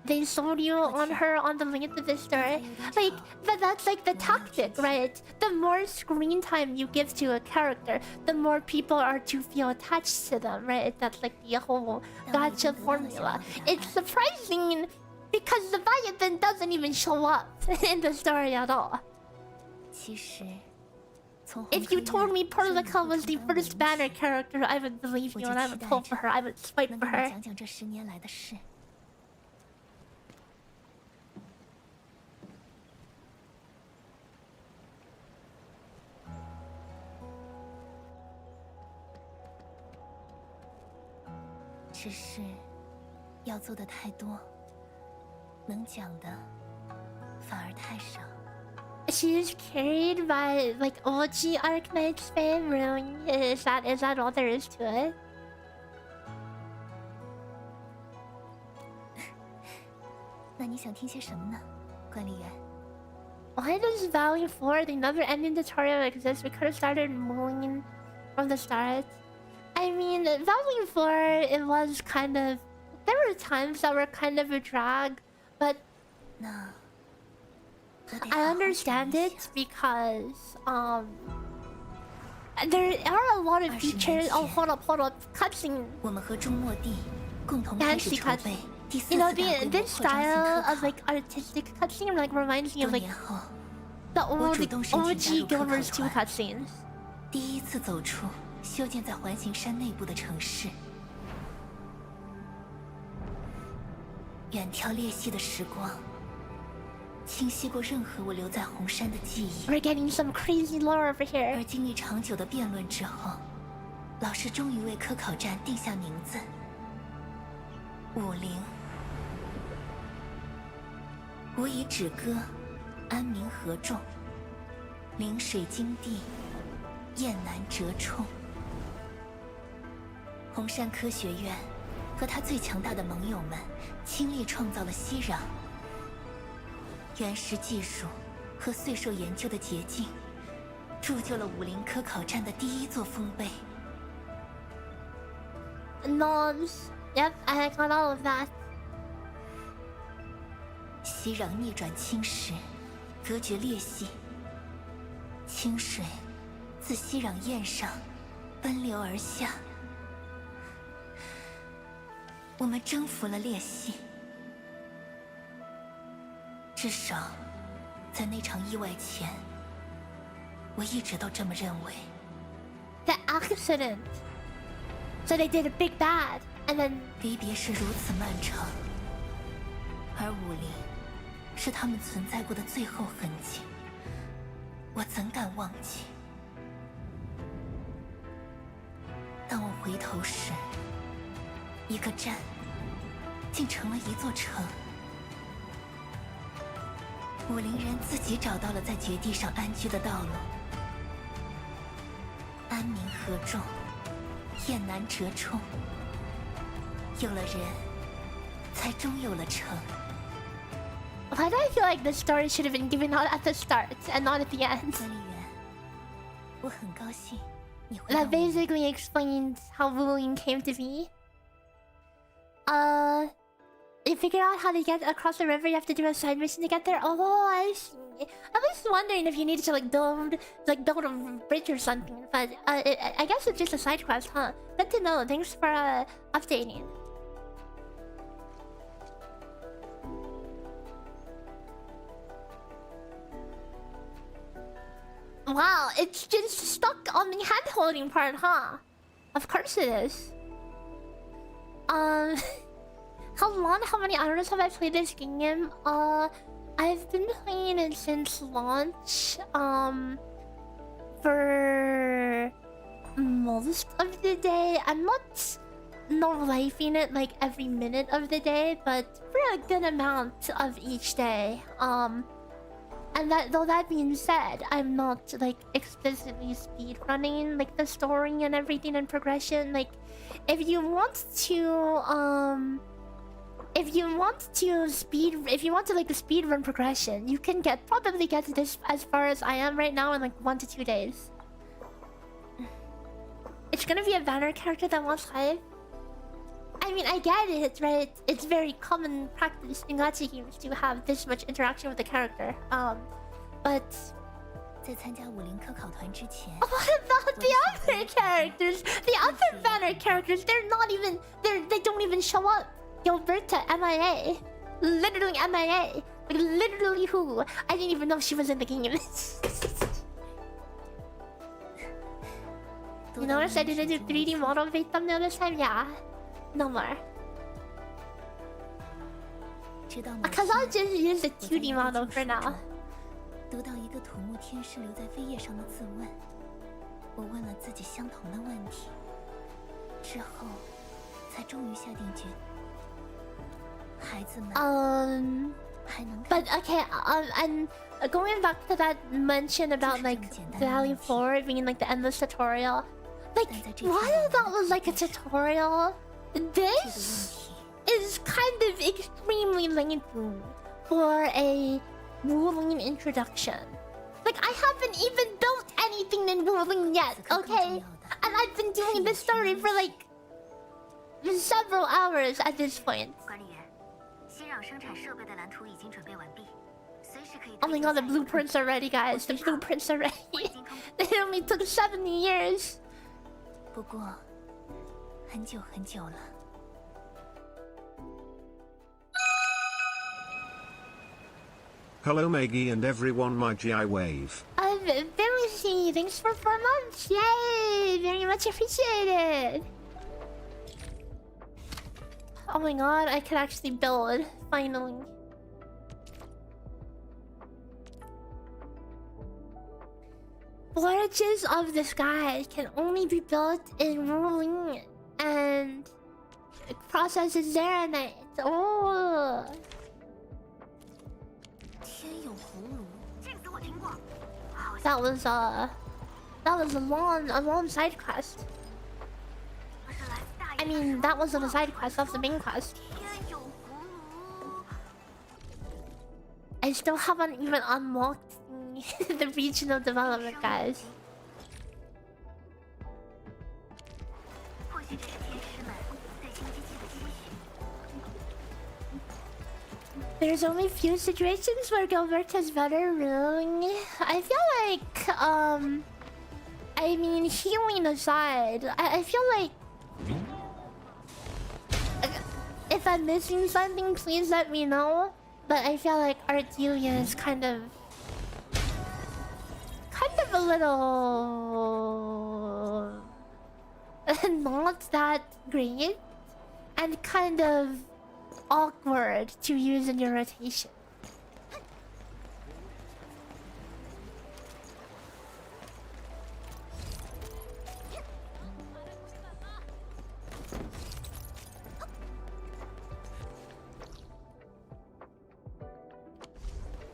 They sold you on her on the link to the store. Like, but that's like the tactic, right? The more screen time you give to a character, the more people are to feel attached to them, right? That's like the whole Gacha formula. It's surprising because the Leviathan doesn't even show up in the story at all. If you told me Perlica was the first banner character, I would believe you and I would pull for her, I would fight for her. 只是要做的太多，能讲的反而太少。She's carried by like OG Arknights fame, really? Is that all there is to it? 那你想听些什么呢，管理员？ Why does Valley 4, the never-ending tutorial, exist? We could have started mulling from the start. I mean, Valley 4, it was kind of... There were times that were kind of a drag, but... I understand it because, there are a lot of features... Oh, hold up. Cutscene. Fancy cutscene. You know, this style of, like, artistic cutscene, like, reminds me of, like... The old OG Guild Wars 2 cutscenes. 第一次走出 修建在环形山内部的城市，远眺裂隙的时光，清晰过任何我留在红山的记忆。We're getting some crazy lore over here. 而经历长久的辩论之后，老师终于为科考站定下名字：50。我以止戈，安民合众，临水晶地，雁南折冲。 红山科学院和他最强大的盟友们倾力创造了熙壤，原石技术和岁兽研究的结晶，铸就了武林科考站的第一座丰碑。Noms. Yep, I got all of that. 熙壤逆转青石，隔绝裂隙，清水自熙壤堰上奔流而下。 我们征服了裂隙，至少在那场意外前，我一直都这么认为。The accident. So they did a big bad, and then 离别是如此漫长，而武林是他们存在过的最后痕迹，我怎敢忘记？当我回头时。 一个站，竟成了一座城。武林人自己找到了在绝地上安居的道路。安民合众，雁南折冲。有了人，才终有了城。Why do I feel like the story should have been given out at the start and not at the end? 管理员，我很高兴你会 That 让我 basically explains how WULING came to be. You figure out how to get across the river, you have to do a side mission to get there? Oh, I see. I was wondering if you needed to build a bridge or something, but I guess it's just a side quest, huh? Good to know. Thanks for updating. Wow, it's just stuck on the hand-holding part, huh? Of course it is. How many hours have I played this game? I've been playing it since launch. For most of the day. I'm not no-lifing it like every minute of the day, but for a good amount of each day. And that being said, I'm not like explicitly speedrunning like the story and everything and progression. Like, if you want to like the speedrun progression, you can probably get to this as far as I am right now in like 1 to 2 days. It's gonna be a banner character that wants life. I mean, I get it, right? It's very common practice in Gacha games to have this much interaction with the character. But 在参加武林科考团之前， what about the other characters? The other banner characters, they're not even they don't even show up. Gilberta, MIA. Literally MIA. Like literally who? I didn't even know she was in the game. You notice I didn't do 3D model based thumbnail this time? Yeah. No more. 直到某 Because I'll 天 just use the 我在 2D 一个 model 禁 for 书 now. 中得到一个土木天师留在扉页上的自问，我问了自己相同的问题，之后才终于下定决定。孩子们还能 But okay, and going back to that mention about like Valley 4 being like the endless tutorial, like while that was like a tutorial, this is kind of extremely lengthy for a WULING introduction. Like, I haven't even built anything in WULING yet, okay? And I've been doing this story for like several hours at this point. 管理员，熙壤生产设备的蓝图已经准备完毕，随时可以。 Oh my god, the blueprints are ready, guys. The blueprints are ready. They only took 70 years. 不过，很久很久了。 Hello Maygi and everyone, my GI wave. Billy, thanks for 4 months. Yay! Very much appreciated. Oh my god, I can actually build, finally. Forges of the Sky can only be built in WULING and processes Zeronite. Oh. 天有红炉，这个词我听过。 That was a long side quest. I mean, that wasn't a side quest, that was the main quest. 天有红炉。 I still haven't even unlocked the regional development, guys. 或许这是天师们对新机器的期许。 There's only few situations where Gilbert is better, really. I feel like, I mean, healing aside, I feel like... If I'm missing something, please let me know. But I feel like Ardelia is kind of a little... not that great. And kind of awkward to use in your rotation.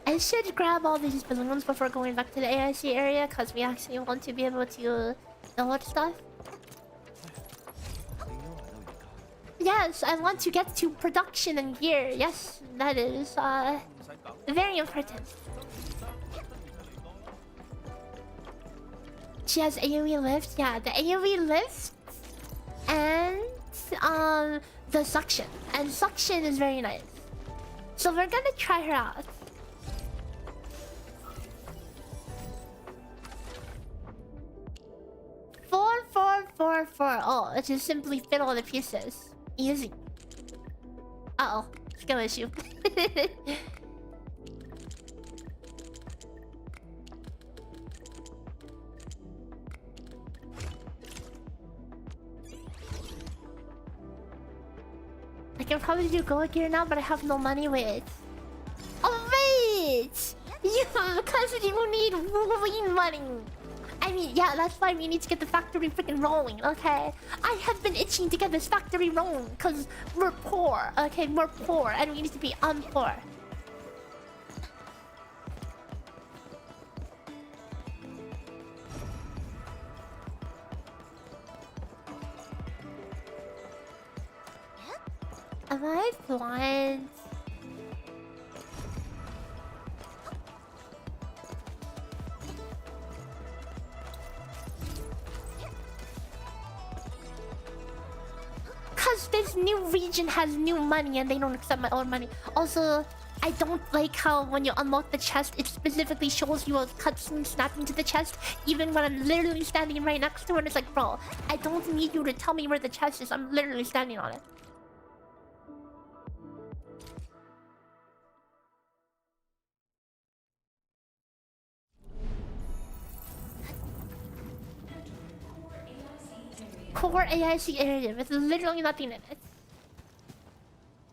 I should grab all these balloons before going back to the AIC area because we actually want to be able to build stuff. Yes, I want to get to production and gear. Yes, that is Very important. She has AoE lift. Yeah, the AoE lift and the suction. And suction is very nice. So we're gonna try her out. Four. Oh, it's just simply fit all the pieces. Easy. Uh oh, skill issue. I can probably do gold gear now, but I have no money. Wait. Oh wait! Because you need WULING money. I mean, yeah, that's why we need to get the factory freaking rolling, okay? I have been itching to get this factory rolling because we're poor, okay? We're poor and we need to be unpoor. Am I blind? Because this new region has new money and they don't accept my old money. Also, I don't like how when you unlock the chest, it specifically shows you a cutscene snapping to the chest, even when I'm literally standing right next to it. And it's like, bro, I don't need you to tell me where the chest is. I'm literally standing on it. Core AIC area with literally nothing in it.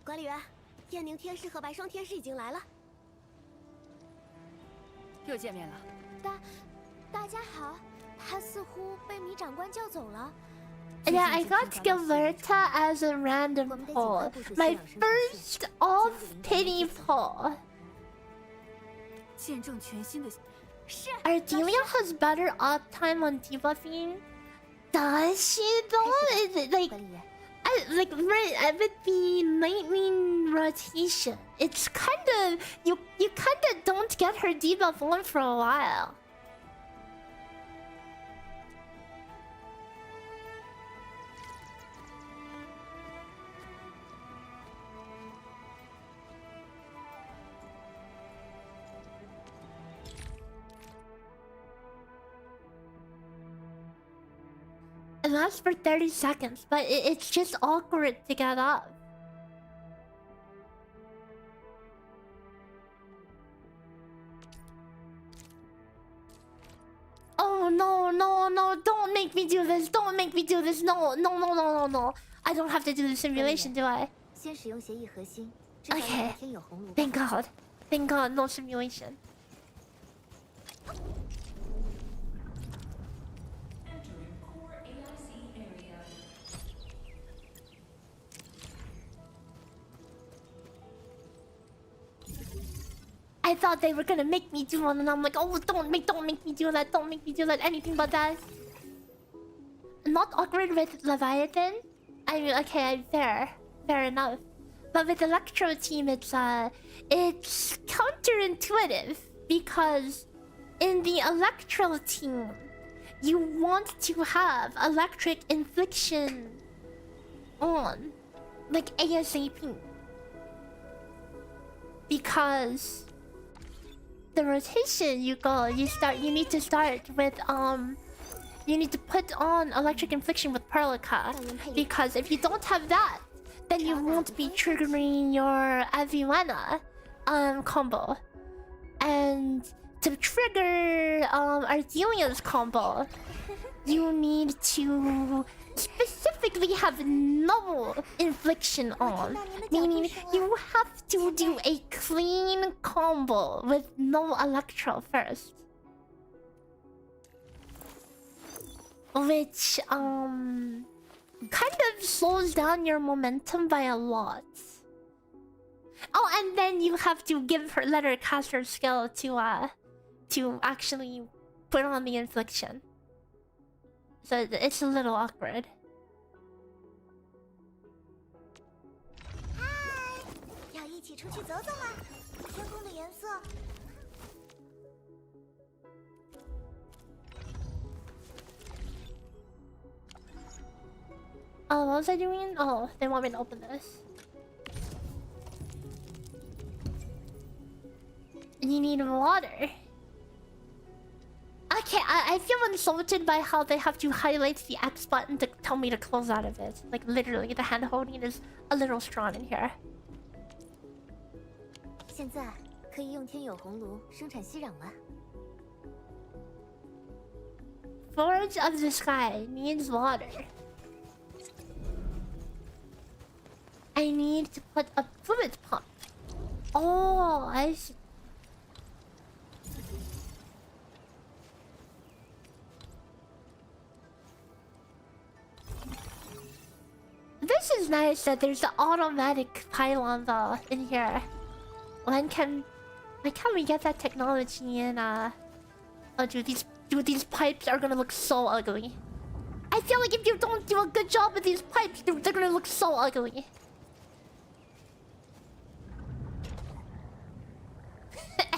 管理员，燕宁天使和白霜天使已经来了。又见面了。大家好，他似乎被米长官叫走了。Yeah, I got Gaverta as a random pull. My first off-pity pull. 见证全新的。是。Ardelia has better uptime on debuffing. Does she though? Is it like with the lightning rotation? It's kind of you kind of don't get her debuff on for a while. It lasts for 30 seconds, but it's just awkward to get up. Oh no, don't make me do this, don't make me do this, no. I don't have to do the simulation, do I? Okay, thank god, no simulation. I thought they were gonna make me do one, and I'm like, oh, don't make me do that, don't make me do that, anything but that. Not awkward with Leviathan. I mean, okay, fair enough. But with Electro Team, it's counterintuitive because in the Electro Team, you want to have electric infliction on, like ASAP, because the rotation you need to start with you need to put on electric infliction with Perlica, because if you don't have that, then you won't be triggering your Aviana combo. And to trigger Ardelia's combo, you need to specifically have no infliction on, meaning you have to do a clean combo with no electro first, which kind of slows down your momentum by a lot. Oh, and then you have to let her cast her skill to actually put on the infliction. So it's a little awkward. 天空的颜色。Oh, what was I doing? Oh, they want me to open this. You need water. Okay, I feel insulted by how they have to highlight the X button to tell me to close out of it. Like, literally, the hand holding is a little strong in here. 现在可以用天有红炉生产息壤了。Forge of the Sky needs water. I need to put a fluid pump. Oh, I see. This is nice that there's the automatic pylon though in here. When can we get that technology in oh dude, these pipes are gonna look so ugly. I feel like if you don't do a good job with these pipes, they're gonna look so ugly.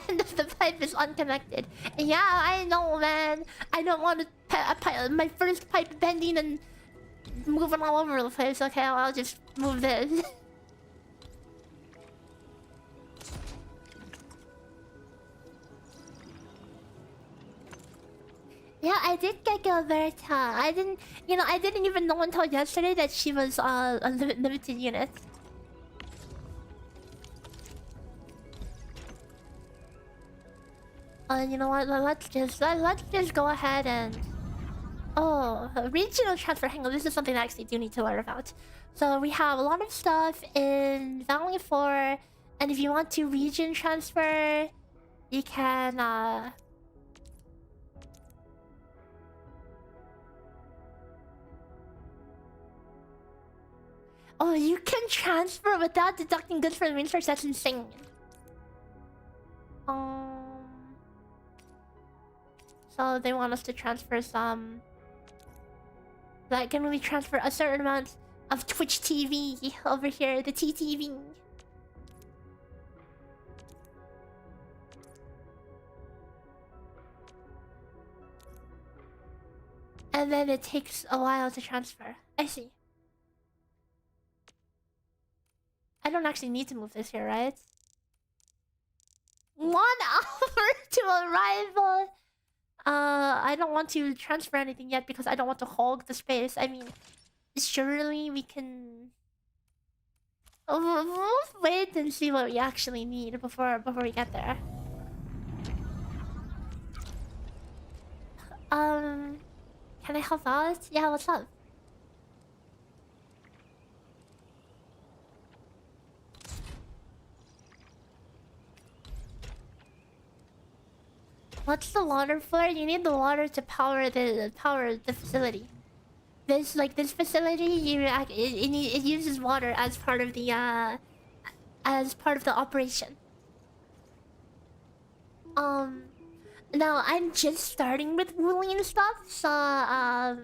And if the pipe is unconnected. Yeah, I know, man. I don't want my first pipe bending and moving all over the place. Okay, well, I'll just move this. Yeah, I did get Gilberta. I didn't even know until yesterday that she was a limited unit. You know what? Let's just go ahead and regional transfer. Hang on, this is something I actually do need to learn about. So we have a lot of stuff in Valley 4, and if you want to region transfer, you can oh, you can transfer without deducting goods from the resource. That's insane. So they want us to transfer some. That can only transfer a certain amount of Twitch TV over here, the TTV. And then it takes a while to transfer. I see. I don't actually need to move this here, right? 1 hour to arrival. I don't want to transfer anything yet because I don't want to hog the space. I mean, surely we can. We'll wait and see what we actually need before we get there. Can I help out? Yeah, what's up? What's the water for? You need the water to power the facility. This facility, it uses water as part of the operation. Now I'm just starting with WULING stuff, so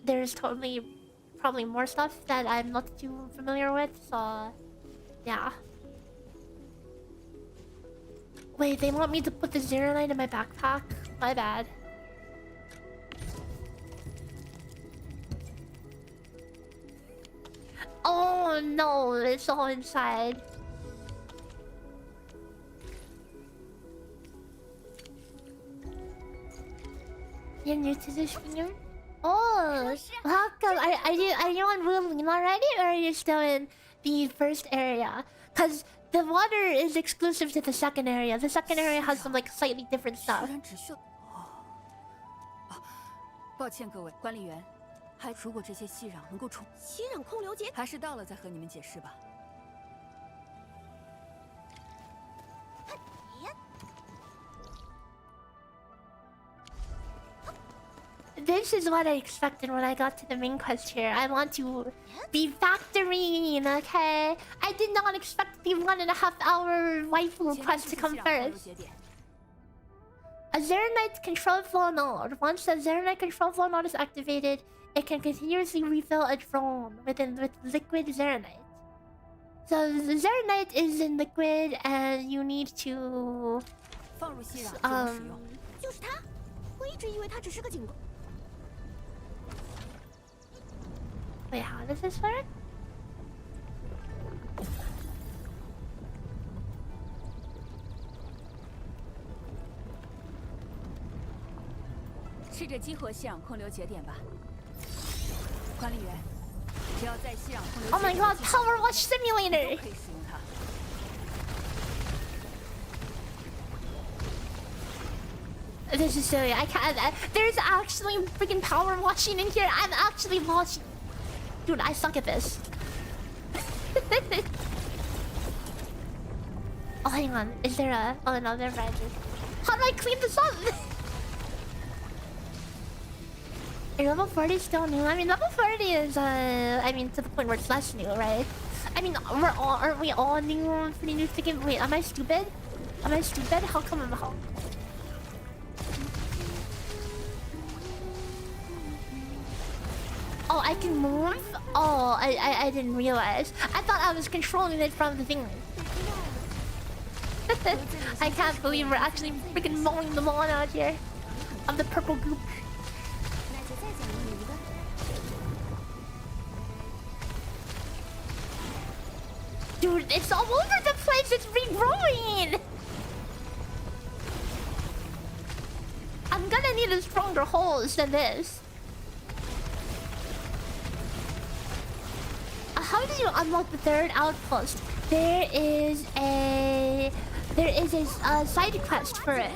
there's probably more stuff that I'm not too familiar with. So yeah. Wait, they want me to put the Zeronite in my backpack? My bad. Oh no, it's all inside. You're new to this game? Oh, welcome. Are you on WULING already, or are you still in the first area? Cause the water is exclusive to the second area. The second area has some like slightly different stuff. 抱歉各位管理员，如果这些息壤能够息壤空流结，还是到了再和你们解释吧。This is what I expected when I got to the main quest here. I want to be factoring, okay? I did not expect the 1.5 hour waifu quest to come first. A Zeronite control flow node. Once the Zeronite control flow node is activated, it can continuously refill a drone with liquid Zeronite. So the Zernite is in liquid, and you need to 放入息壤就能使用。就是他，我一直以为他只是个警官。 Wait, how does this work? 试着激活息壤控流节点吧，管理员。只要在息壤控流 Oh my 节点 god, 进行 Power Wash 都 Simulator! 可以使用它。 This is silly. I can't. There's actually freaking power washing in here. I'm actually washing. Dude, I suck at this. Oh, hang on. Is there a... Oh, no, they're right. How do I clean this up? Level 40 is still new. I mean, level 40 is, I mean, to the point where it's less new, right? I mean, aren't we all new? Pretty new to game? Wait, am I stupid? Am I stupid? How come I'm home? Oh, I can move? Oh, I didn't realize. I thought I was controlling it from the thing. I can't believe we're actually freaking mowing the lawn out here. Of the purple goop. 那就再讲你一个。 Dude, it's all over the place. It's regrowing. I'm gonna need a stronger hose than this. How do you unlock the third outpost? There is a side quest for it.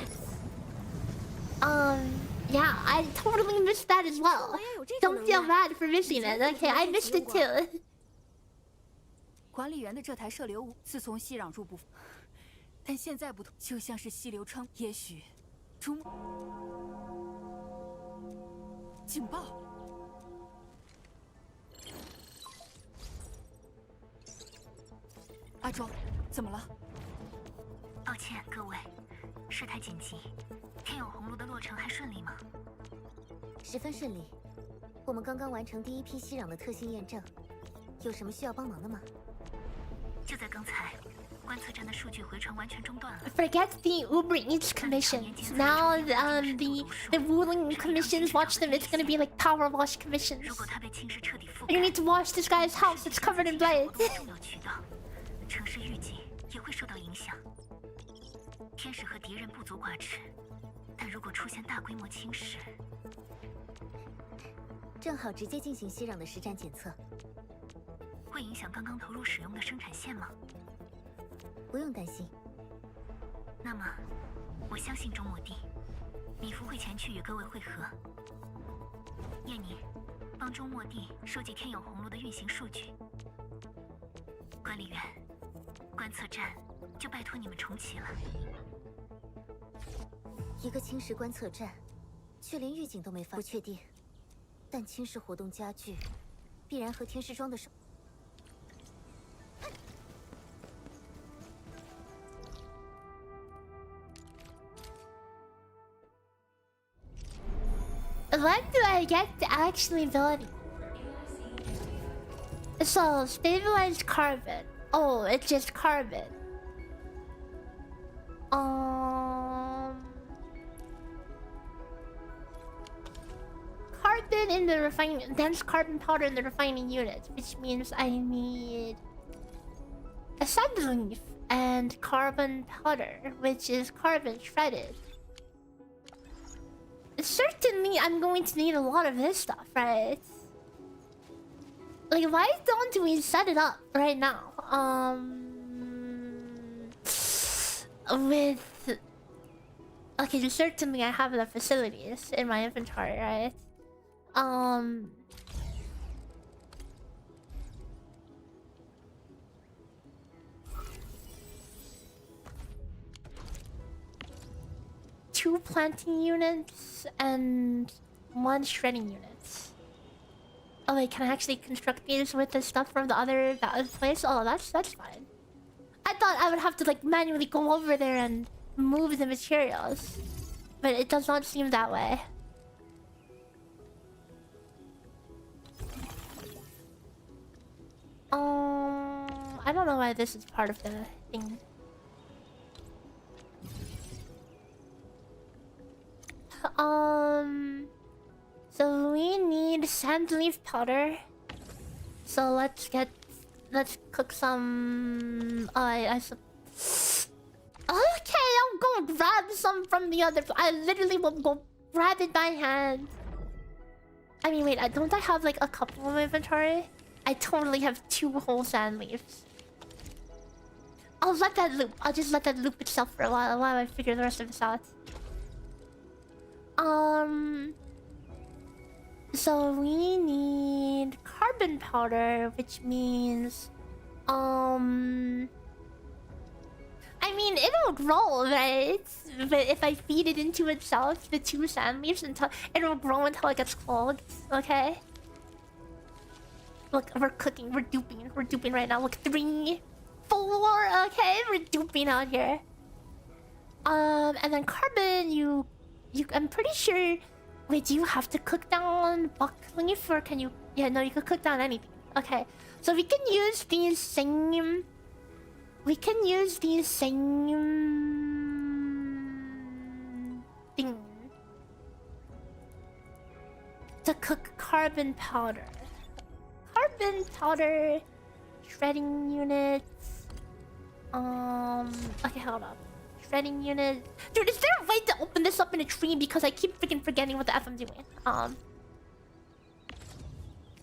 Yeah, I totally missed that as well. Don't feel bad for missing it. Okay, I missed it too. 管理员的这台射流物自从息壤入部，但现在不同，就像是溪流穿。也许，出没警报。阿庄，怎么了？抱歉，各位，事态紧急。天有红炉的落成还顺利吗？十分顺利，我们刚刚完成第一批息壤的特性验证，有什么需要帮忙的吗？就在刚才，观测站的数据回传完全中断了。 Forget the Uber Eats commissions. Now the WULING commissions, watch them. It's gonna be like power wash commissions. 如果它被侵蚀彻底覆 You 盖， need to wash this guy's house. It's covered in blood. 重要渠道，城市预警也会受到影响。天使和敌人不足挂齿，但如果出现大规模侵蚀，正好直接进行息壤的实战检测。 会影响刚刚投入使用的生产线吗？不用担心。那么，我相信周末地，米夫会前去与各位会合。叶宁，帮周末地收集天有红炉的运行数据。管理员，观测站就拜托你们重启了。一个侵蚀观测站，却连预警都没发，不确定。但侵蚀活动加剧，必然和天师庄的手。 What do I get to actually ability? So, stabilized carbon. Oh, it's just carbon. Carbon in the refining, dense carbon powder in the refining unit, which means I need a sand leaf and carbon powder, which is carbon shredded. Certainly, I'm going to need a lot of this stuff, right? Like, why don't we set it up right now? With... Okay, so certainly I have the facilities in my inventory, right? Two planting units and one shredding unit. Oh wait, can I actually construct these with the stuff from the other place? Oh, that's fine. I thought I would have to like manually go over there and move the materials, but it does not seem that way. I I don't know why this is part of the thing. So we need sand leaf powder. So let's cook some. Okay, I'll go grab some from the other. I literally will go grab it by hand. I mean, wait, don't I have like a couple of inventory? I totally have 2 whole sand leaves. I'll let that loop. I'll just let that loop itself for a while I figure the rest of this out. So we need carbon powder, which means I mean, it'll grow, right? But if I feed it into itself, the 2 sand leaves, until it'll grow until it gets clogged, okay? Look, we're cooking, we're duping right now. Look, 3, 4, okay? We're duping out here. And then carbon, I'm pretty sure. Wait, do you have to cook down buck leaf, or can you? Yeah, no, you can cook down anything. Okay, so we can use these same. We can use these same thing to cook carbon powder. Carbon powder, shredding units. Okay, hold up. Shredding unit. Dude, is there a way to open this up in a tree? Because I keep freaking forgetting what the F I'm doing.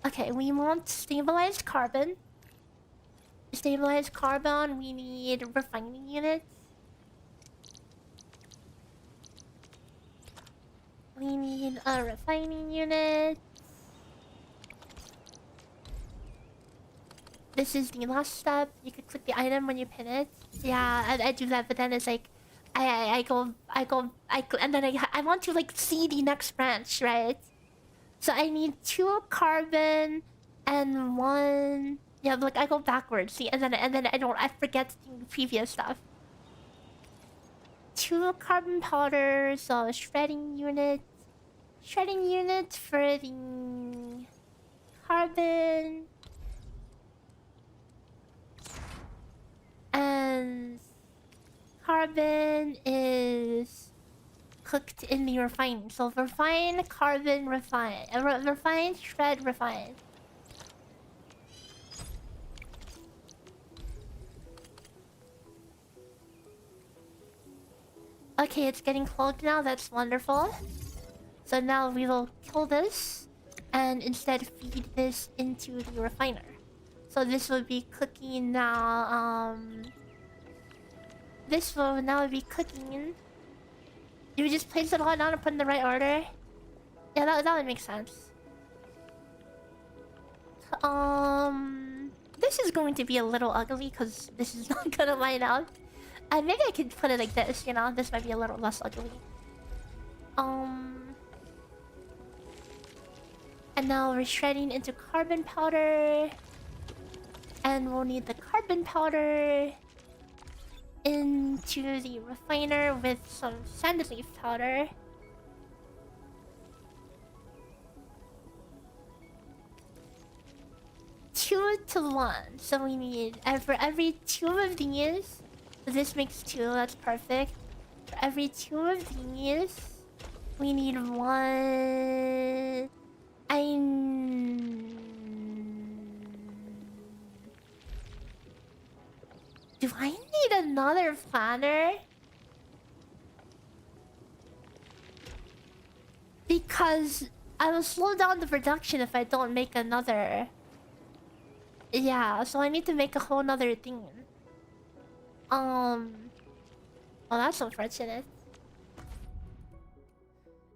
Okay, we want stabilized carbon. Stabilized carbon, we need refining units. We need a refining unit. This is the last step. You can click the item when you pin it. Yeah, I do that, but then it's like I go, and then I want to like see the next branch, right? So I need 2 carbon and 1. Yeah, like I go backwards. See, and then I forget the previous stuff. 2 carbon powder, so shredding unit for the carbon, and carbon is cooked in the refining. So refine, carbon, refine. Refine, shred, refine. Okay, it's getting clogged now. That's wonderful. So now we will kill this and instead feed this into the refiner. So this will be cooking now. This will now be cooking. Do we just place it all down and put in the right order? Yeah, that would make sense. This is going to be a little ugly because this is not gonna line up. Maybe I could put it like this, you know? This might be a little less ugly. And now we're shredding into carbon powder. And we'll need the carbon powder into the refiner with some sand leaf powder. Two to 1. So we need for every 2 of these. So this makes 2, that's perfect. For every 2 of these, we need 1. Do I need another planner? Because I will slow down the production if I don't make another. Yeah, so I need to make a whole nother thing. Well, that's unfortunate.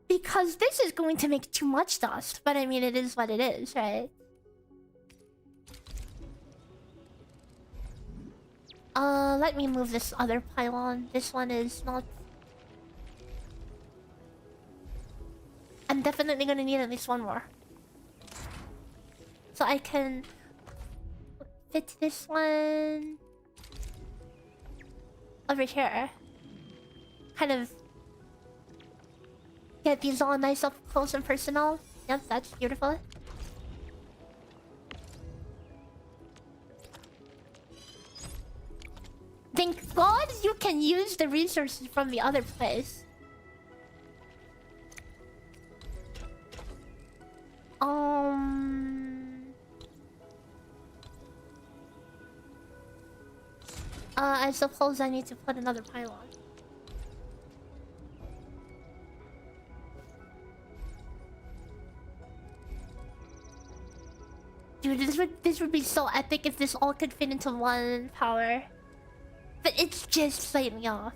Because this is going to make too much dust, but I mean, it is what it is, right? Let me move this other pylon. This one is not... I'm definitely gonna need at least 1 more. So I can fit this one over here. Kind of get these all nice up close and personal. Yep, that's beautiful. Thank God you can use the resources from the other place. I suppose I need to put another pylon. Dude, this would be so epic if this all could fit into one power. But it's just slightly off.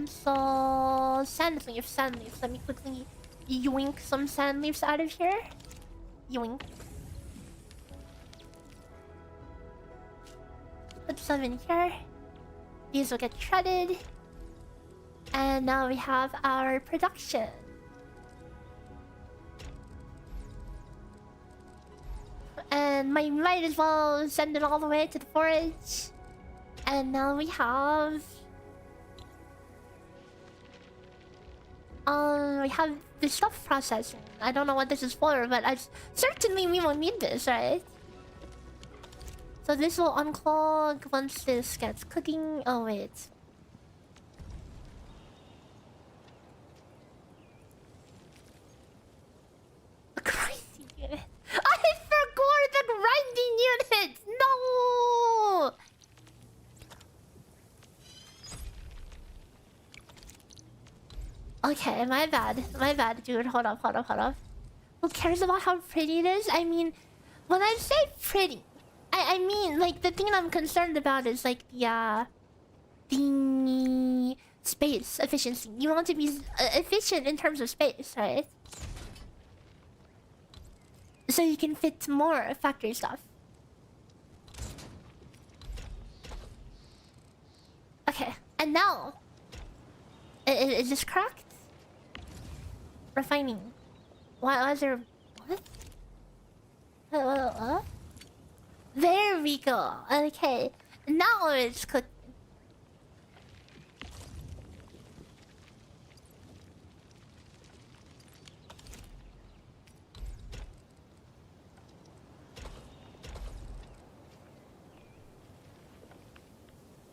So sand leaves. Let me quickly yoink some sand leaves out of here. Yoink. Put some in here. These will get shredded. And now we have our production. And might as well send it all the way to the forage. And now we have... we have the stuff processing. I don't know what this is for, but certainly we will need this, right? So this will unclog once this gets cooking. Oh wait. A grinding unit. I forgot the grinding unit! No! Okay, my bad, dude. Hold up. Who cares about how pretty it is? I mean, when I say pretty, I mean, like, the thing I'm concerned about is, like, the space efficiency. You want to be efficient in terms of space, right? So you can fit more factory stuff. Okay, and now... Is this cracked? Refining. Why is there... What? There we go. Okay. Now it's cooked.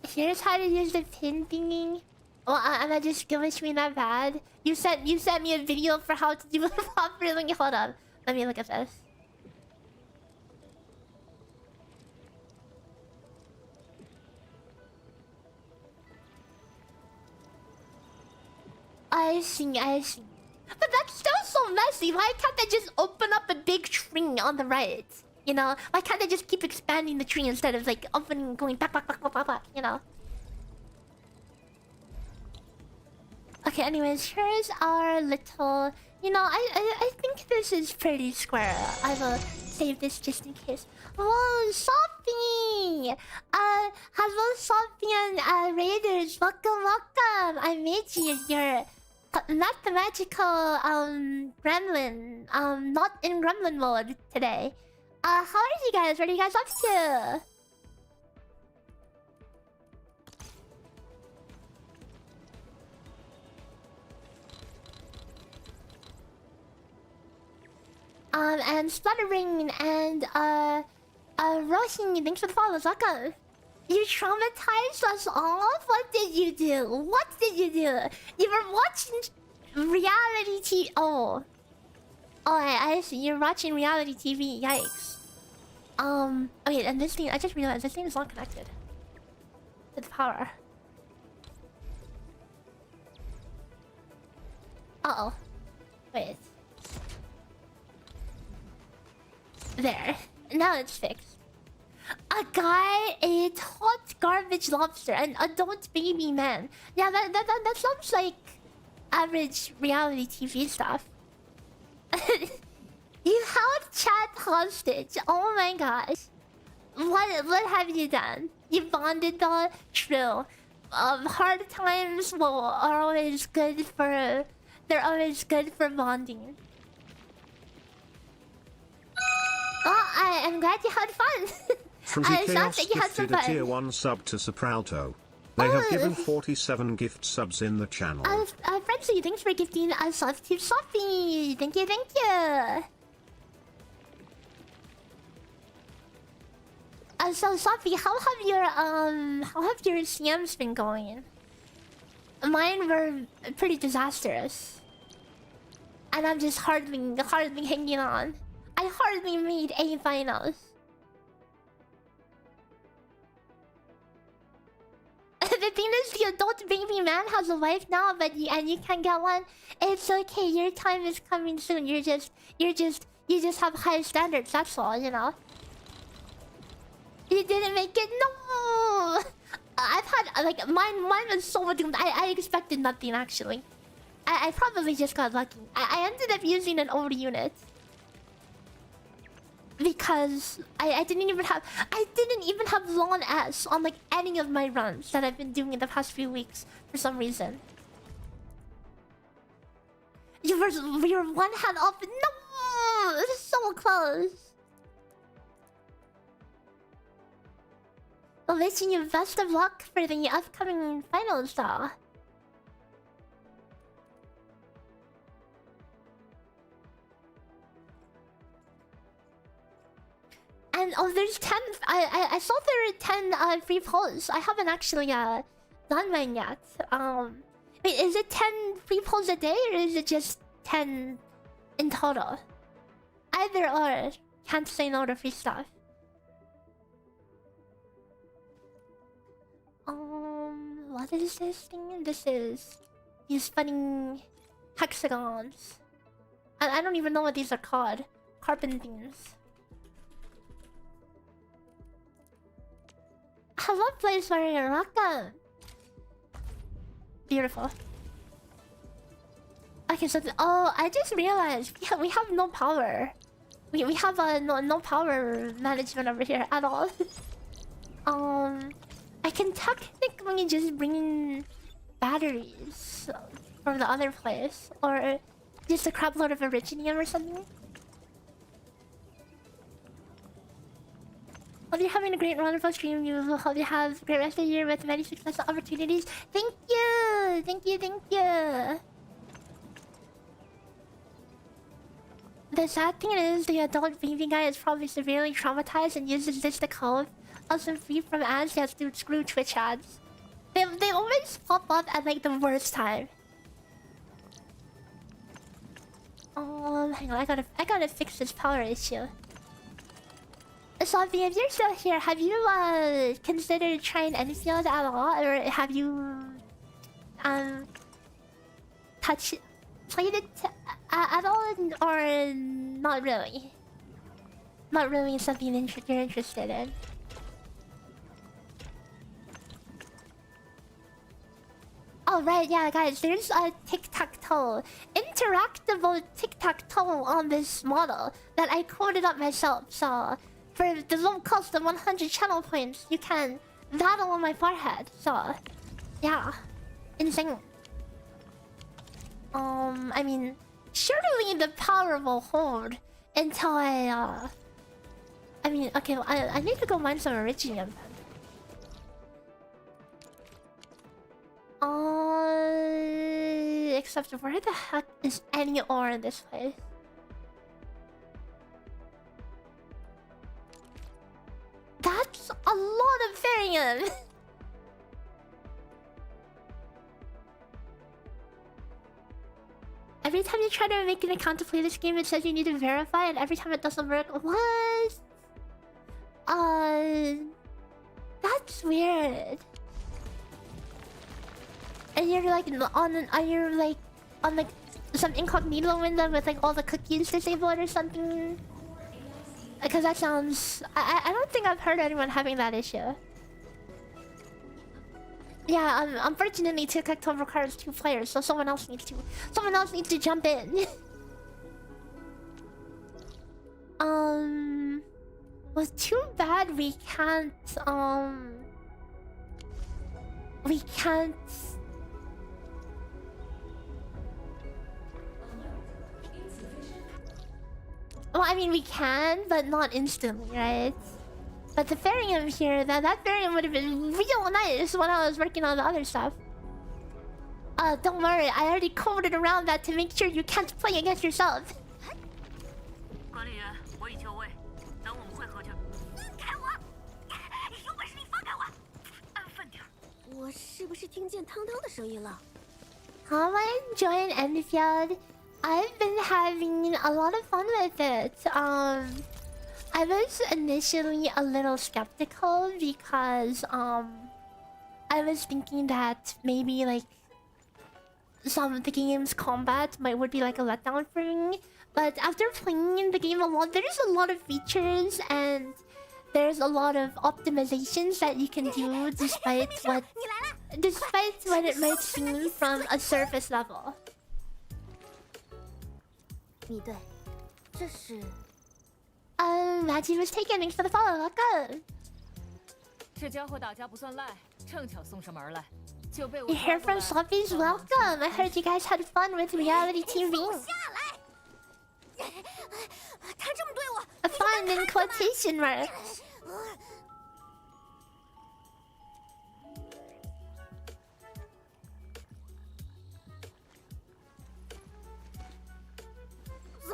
Here's how to use the pin thingy. Well, am I just glitching that bad? You sent me a video for how to do it properly. Hold on. Let me look at this. I see. But that's still so messy. Why can't they just open up a big tree on the right? You know? Why can't they just keep expanding the tree instead of like opening, going back, you know? Okay, anyways, here's our little... You know, I think this is pretty square. I will save this just in case. Whoa, Sophie! Hello, Sophie and Raiders. Welcome. I'm Maygi, your mathematical gremlin. Not in gremlin mode today. How are you guys? What are you guys up to? And Spluttering and Roshi, thanks for the follows. Welcome. You traumatized us all? What did you do? You were watching reality TV. Oh, I see. You're watching reality TV. Yikes. Okay, and this thing, I just realized this thing is not connected to the power. Uh-oh. Wait. There. Now it's fixed. A guy ate hot garbage lobster, an adult baby man. Yeah, that sounds like average reality TV stuff. You held chat hostage. Oh my gosh. What have you done? You bonded though? True. Hard times are always good for... They're always good for bonding. Oh, I am glad you had fun. From Chaos gifted a tier 1 sub to Sopralto. They have given 47 gift subs in the channel. Friendly, thanks for gifting a sub to Sophie. Thank you. So Sophie, how have your CMs been going? Mine were pretty disastrous, and I'm just hardly hanging on. I hardly made A finals. The thing is, the adult baby man has a wife now, but you can't get one. It's okay. Your time is coming soon. You just have high standards. That's all, you know. You didn't make it. No. I've had like mine was so doomed. I expected nothing actually. I probably just got lucky. I ended up using an old unit because I didn't even have long S on like any of my runs that I've been doing in the past few weeks for some reason. We were one hand up. No, this is so close. Well, wishing you best of luck for the upcoming finals, though. And oh, there's 10. I saw there are 10 free polls. I haven't actually done mine yet. Wait, is it 10 free polls a day or is it just 10 in total? Either or. Can't say no to free stuff. What is this thing? This is these funny hexagons. I don't even know what these are called. Carbon things. Hello, place warrior. Welcome. Beautiful. Okay, so I just realized we have no power. We have no power management over here at all. I can technically just bring in batteries from the other place, or just a crap load of Originium or something. Hope you're having a great wonderful stream. You hope you have a great rest of the year with many successful opportunities. Thank you, thank you, thank you. The sad thing is, the adult baby guy is probably severely traumatized and uses this to cope. Also free from ads, he has to screw Twitch ads. They always pop up at like the worst time. Hang on, I gotta fix this power issue. Sophie, if you're still here, have you considered trying Endfield at all, or have you played it at all, or not really? Not really something you're interested in. Oh right, yeah, guys, there's a tic-tac-toe, interactable tic-tac-toe on this model that I coded up myself. So for the low cost of 100 channel points, you can battle on my forehead. So yeah, insane. I mean, surely the power will hold until I mean, okay, I need to go mine some Originium. Except where the heck is any ore in this place? That's a lot of varium. Every time you try to make an account to play this game, it says you need to verify, and every time it doesn't work. What? That's weird. And you're like on like some incognito window with like all the cookies disabled or something. Because that sounds... I don't think I've heard anyone having that issue. Yeah, unfortunately, tic-tac-toe requires 2 players, so someone else needs to jump in. Well, too bad we can't well, I mean, we can, but not instantly, right? But the Therium here, that Therium would have been real nice when I was working on the other stuff. Don't worry, I already coded around that to make sure you can't play against yourself. 我是不是听见汤汤的声音了？ Come on, join Endfield. I've been having a lot of fun with it. I was initially a little skeptical because I was thinking that maybe like some of the game's combat would be like a letdown for me. But after playing the game a lot, there's a lot of features and there's a lot of optimizations that you can do despite what it might seem from a surface level. 你对，这是 Maggie was taken. Thanks for the follow. Let's go. 这家伙打架不算赖，正巧送上门来，就被我 You hear from Sloppies? Welcome. I heard you guys had fun with reality TV. 他这么对我， A fun in quotation marks.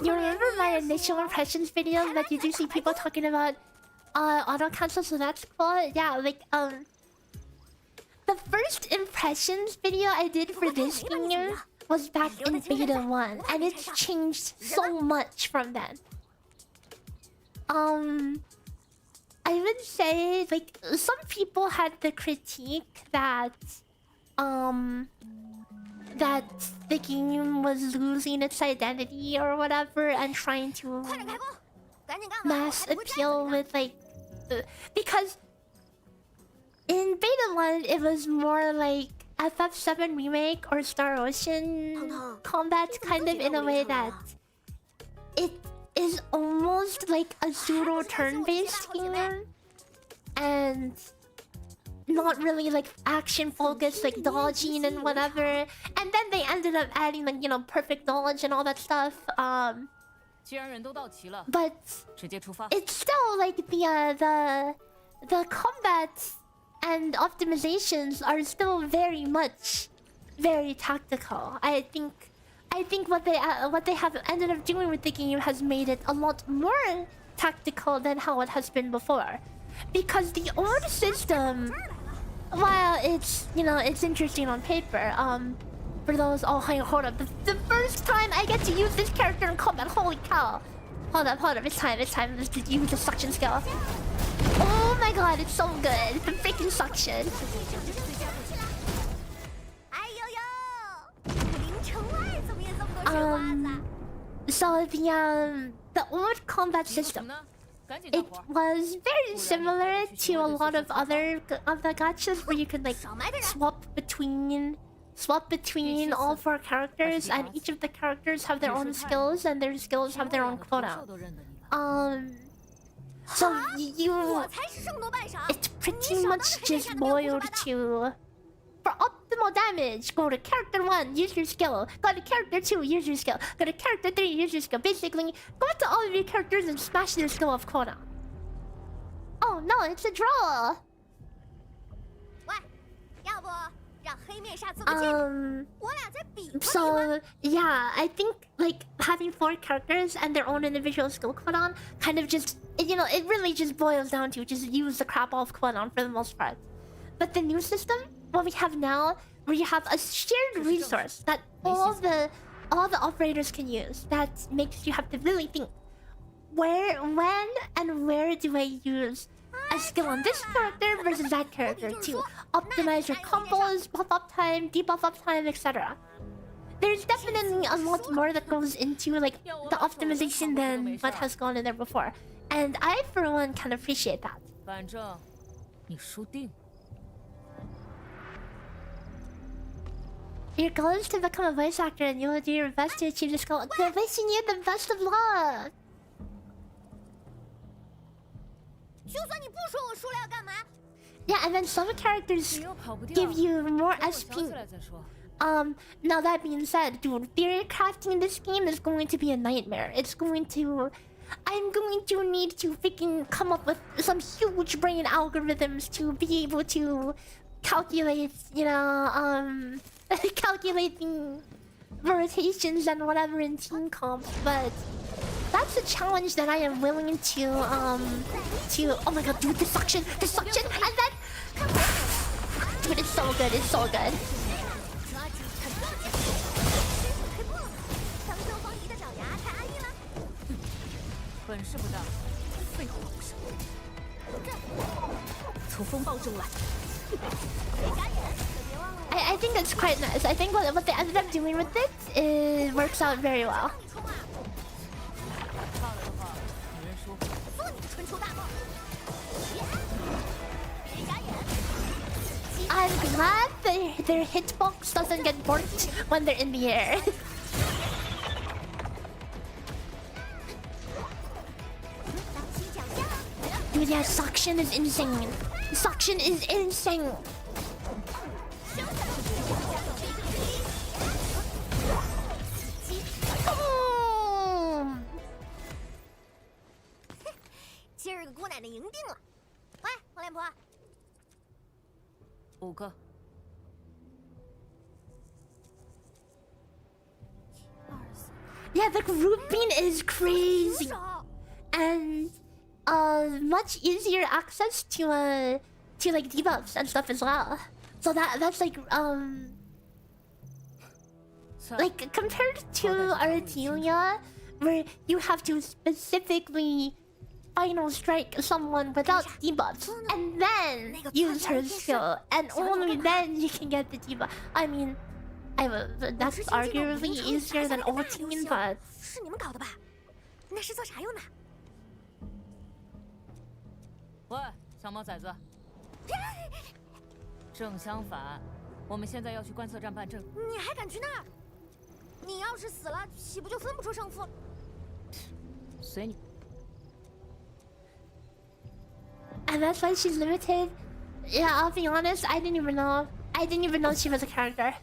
You remember my initial impressions video that you do see people talking about auto cancel, so that's cool. Yeah, like the first impressions video I did for this game was back in beta 1 and it's changed so much from then. I would say like some people had the critique that that the game was losing its identity or whatever and trying to mass appeal with like because in beta 1 it was more like FF7 remake or Star Ocean combat kind of in a way that it is almost like a pseudo turn-based game and not really like action focused like dodging and whatever, and then they ended up adding like, you know, perfect dodge and all that stuff. But it's still like the combat and optimizations are still very much very tactical. I think what they have ended up doing with the game has made it a lot more tactical than how it has been before. Because the old system, while it's, you know, it's interesting on paper, for those, oh, hang on, hold up. The first time I get to use this character in combat, holy cow. Hold up, it's time. Let's just use the suction skill. Oh my god, it's so good. The freaking suction. So the old combat system, it was very similar to a lot of other gachas where you could like swap between all 4 characters, and each of the characters have their own skills and their skills have their own quota. So it's pretty much just boiled to, for optimal damage, go to character 1, use your skill. Go to character 2, use your skill. Go to character 3, use your skill. Basically, go to all of your characters and smash their skill off quota. Oh no, it's a draw! So yeah, I think like having 4 characters and their own individual skill quota kind of just, you know, it really just boils down to just use the crap off quota for the most part. But the new system, what we have now, where you have a shared resource that all the operators can use, that makes you have to really think where, when, and where do I use a skill on this character versus that character to optimize your combos, buff up time, debuff up time, etc. There's definitely a lot more that goes into like the optimization than what has gone in there before, and I for one can appreciate that. Your goal is to become a voice actor and you will do your best to achieve this goal. Good, wishing you the best of luck! Yeah, and then some characters give you more SP. Now that being said, dude, theorycrafting in this game is going to be a nightmare. I'm going to need to freaking come up with some huge brain algorithms to be able to calculate, you know, calculating rotations and whatever in team comps, but that's a challenge that I am willing to oh my god, dude, the suction, and then Dude, it's so good. It's so good. 抓紧他，抓紧！水水退步了，当正方敌的爪牙太安逸了。本事不大，废话不少。从风暴中来。I think it's quite nice. I think what they ended up doing with it works out very well. 怕了的话，有人说。做你的春秋大梦。别眨眼。 I'm glad their hitbox doesn't get burnt when they're in the air. Dude, yeah, suction is insane. Suction is insane. Boom! 今儿个姑奶奶赢定了。喂，黄脸婆。 5个。Yeah, the grouping is crazy, and much easier access to like debuffs and stuff as well. So that's like compared to Artelia, where you have to specifically final strike someone without debuffs and then use her skill, and only then you can get the debuff. I mean, that's arguably easier than ulting, but 是你们搞的吧？那是做啥用的？喂，小毛崽子。正相反，我们现在要去观测站办证。你还敢去那儿？你要是死了，岂不就分不出胜负？随你。 And that's why she's limited. Yeah, I'll be honest, I didn't even know she was a character.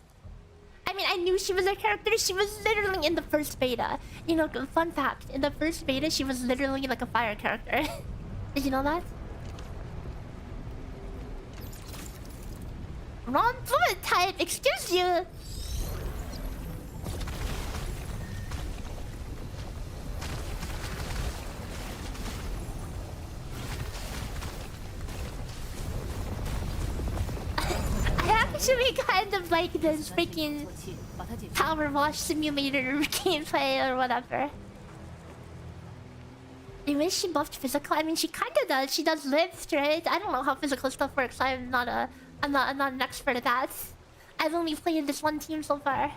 I mean, I knew she was a character. She was literally in the first beta. You know, fun fact, in the first beta, she was literally like a fire character. Did you know that? Wrong bullet type, excuse you. Actually kind of like this freaking power wash simulator gameplay or whatever. I wish she buffed physical. I mean, she kind of does. She does lift, right? I don't know how physical stuff works. I'm not an expert at that. I've only played this one team so far.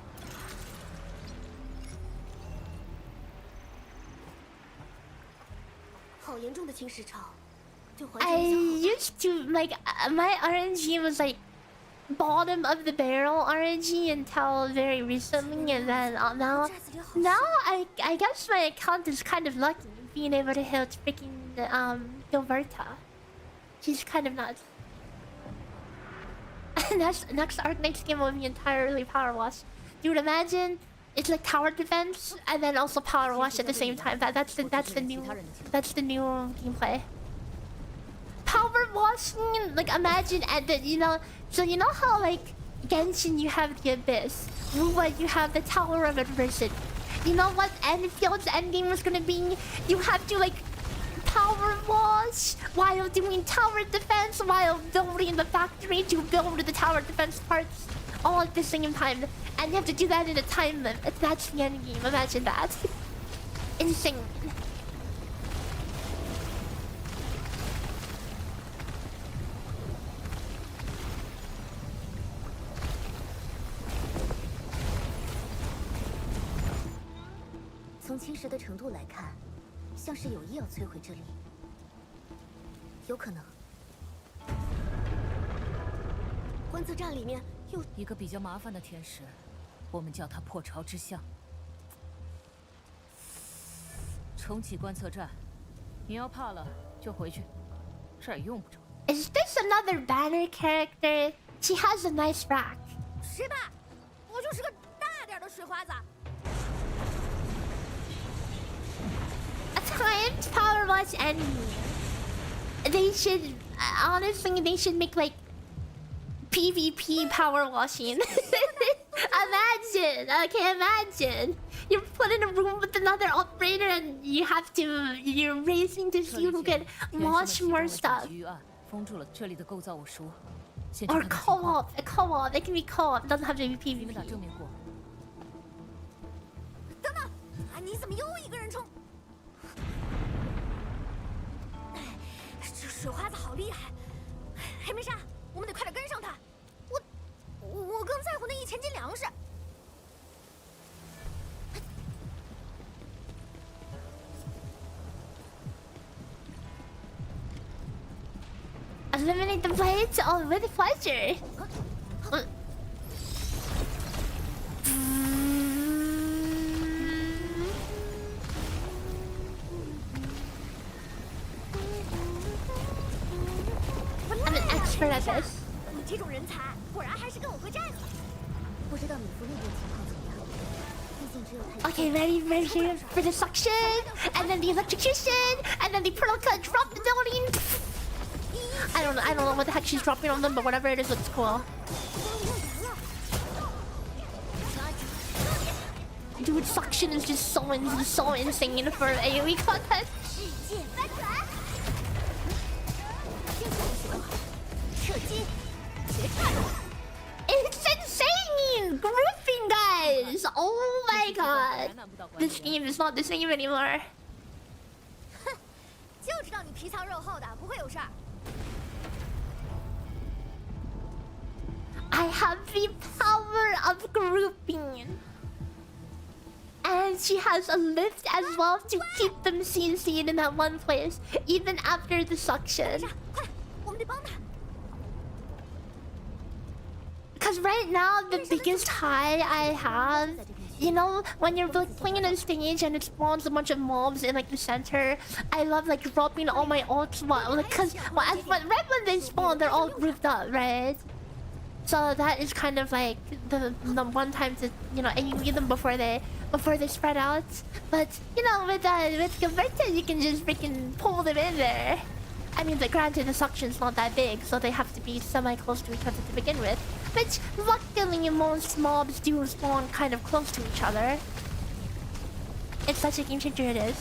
I used to like my RNG was like bottom of the barrel RNG until very recently, and then now I guess my account is kind of lucky being able to hit freaking Gilberta. She's kind of nuts. Next Arknights game will be entirely power wash. Dude, imagine it's like tower defense and then also power wash at the same time. That's the new gameplay. Power washing, like imagine at the so you know how like Genshin you have the abyss, Ruwa you have the tower of adversity. You know what Endfield's endgame was gonna be? You have to like power wash while doing tower defense while building the factory to build the tower defense parts all at the same time, and you have to do that in a time limit. That's the endgame. Imagine that. Insane.一个比较麻烦的天使，我们叫它破巢之象。重启观测站，你要怕了就回去，这儿用不着。Is this another banner character? She has a nice rack. 谁吧？我就是个大点的水花子。 A timed power wash enemy. They should honestly they should make like PvP power washing. Imagine, okay, imagine you're put in a room with another operator and you're racing to see who can wash more stuff. 封住了这里的构造物说， Or co-op, a co-op. It can be co-op. It doesn't have to be 你们打 PvP. 正面过。等等，啊，你怎么又一个人冲？这水花子好厉害！黑莓鲨，我们得快点跟上他。我更在乎那1000斤粮食。 Eliminate the blades? Oh, with pleasure. I'm an expert at this. 你这种人才，果然还是跟我会战的。不知道米夫那边情况怎么样？毕竟只有他。 Okay, ready here for the suction, and then the electrocution, and then the pearl cut drop the building. I don't know what the heck she's dropping on them, but whatever it is looks cool. Dude, suction is just so insane for AoE content. 世界翻转，射击，决战。 It's insane! Grouping, guys! Oh my god! This game is not the same anymore. 就知道你皮糙肉厚的，不会有事儿。 I have the power of grouping. And she has a lift as well to keep them CC'd in that one place, even after the suction. 快，我们得帮他。 Because right now, the biggest high I have, you know, when you're like playing in a stage and it spawns a bunch of mobs in like the center, I love like dropping all my ults while, like, because right when they spawn, they're all grouped up, right? So that is kind of like the one time to, you know, AoE them before they spread out. But you know, with converted, you can just freaking pull them in there. I mean, granted, the suction's not that big, so they have to be semi-close to each other to begin with. But luckily, most mobs do spawn kind of close to each other. It's such a game changer, it is.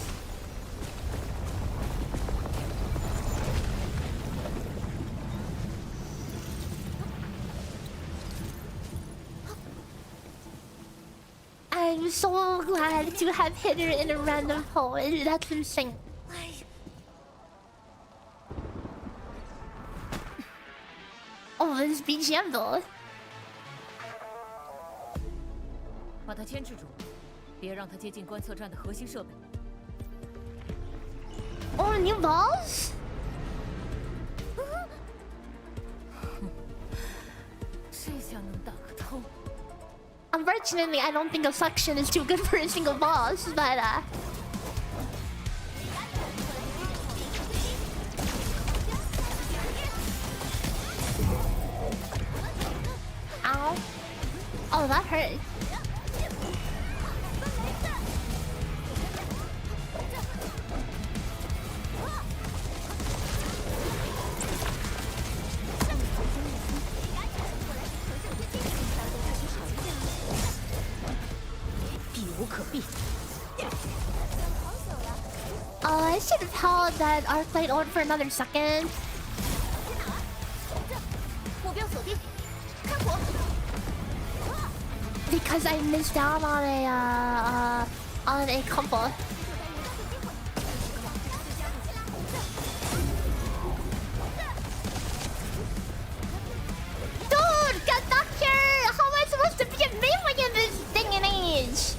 I'm so glad to have hit her in a random hole. That's insane. Oh, this BGM though. 把他牵制住，别让他接近观测站的核心设备。Oh, new balls? 这下能打个透。 Unfortunately, I don't think a suction is too good for a single boss, but ow. Oh, that hurt. Oh, I should have held that Arknight on for another second. Because I missed out on a combo. Dude, get back here! How am I supposed to be a melee in this thing and age?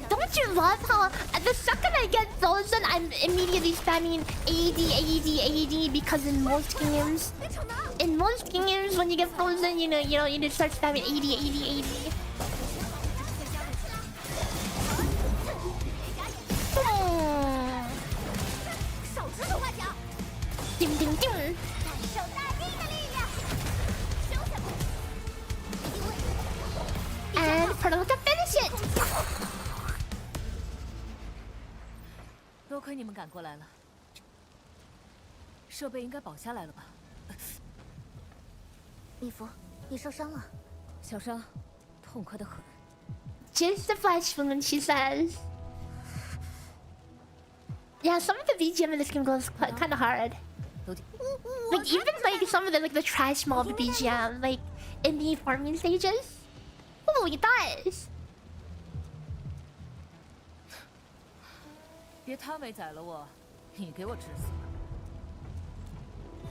Don't you love how the second I get frozen, I'm immediately spamming AD because in most games, when you get frozen, you just start spamming AD. Ding ding ding. And for the finish it. 多亏你们赶过来了，设备应该保下来了吧？米芙，你受伤了，小伤，痛快的很。Just the flash woman, she says. Yeah, some of the BGM in this game goes kind of hard. Like even like some of the like the trash mob BGM, like in the farming stages. Holy dice! 别他没宰了我，你给我治死。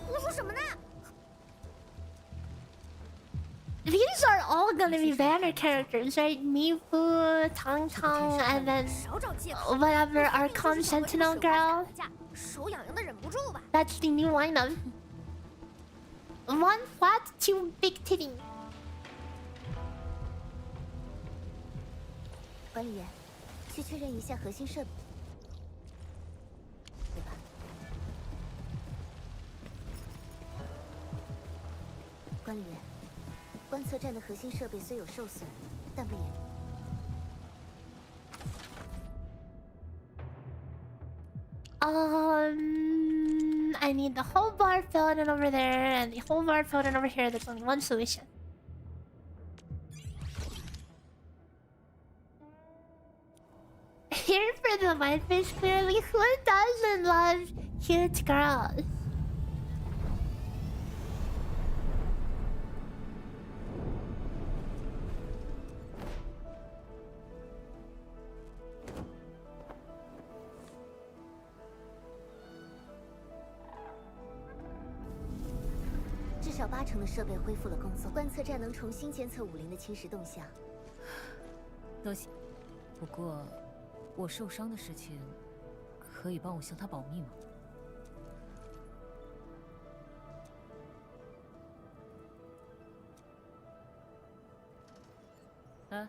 胡说什么呢？ These are all gonna be banner characters, right? Mifu, Tang Tang, and then whatever Archon Sentinel girl. 手痒痒的忍不住吧。 That's the new lineup. 1 flat, 2 big titty. 管理员，去确认一下核心设备，对吧？管理员，观测站的核心设备虽有受损，但不严重。 I need the whole bar filled in over there and the whole bar filled in over here. There's only one solution. Here for the whitefish, clearly. Who doesn't love cute girls? “至少80%的设备恢复了工作，观测站能重新监测武林的侵蚀动向。多谢。不过，我受伤的事情，可以帮我向他保密吗？啊？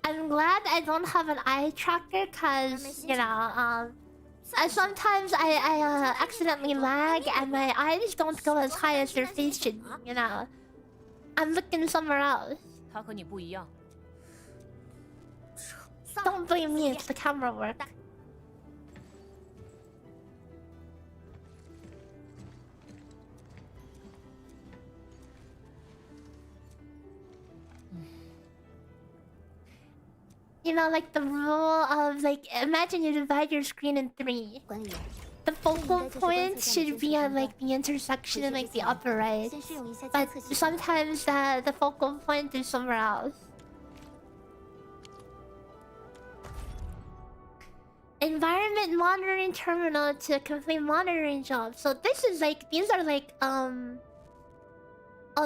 I'm glad I don't have an eye tracker, cause you know, sometimes I accidentally lag and my eyes don't go as high as their face should. You know, I'm looking somewhere else. 他和你不一样。 Don't blame me, it's the camera work. You know, like the rule of like, imagine you divide your screen in 3. 管理员， The focal point should be at like the intersection in like the upper right. 先试用一下 But 监测系统。 sometimes the focal point is somewhere else. Environment monitoring terminal to complete monitoring jobs. So this is like, these are like oh,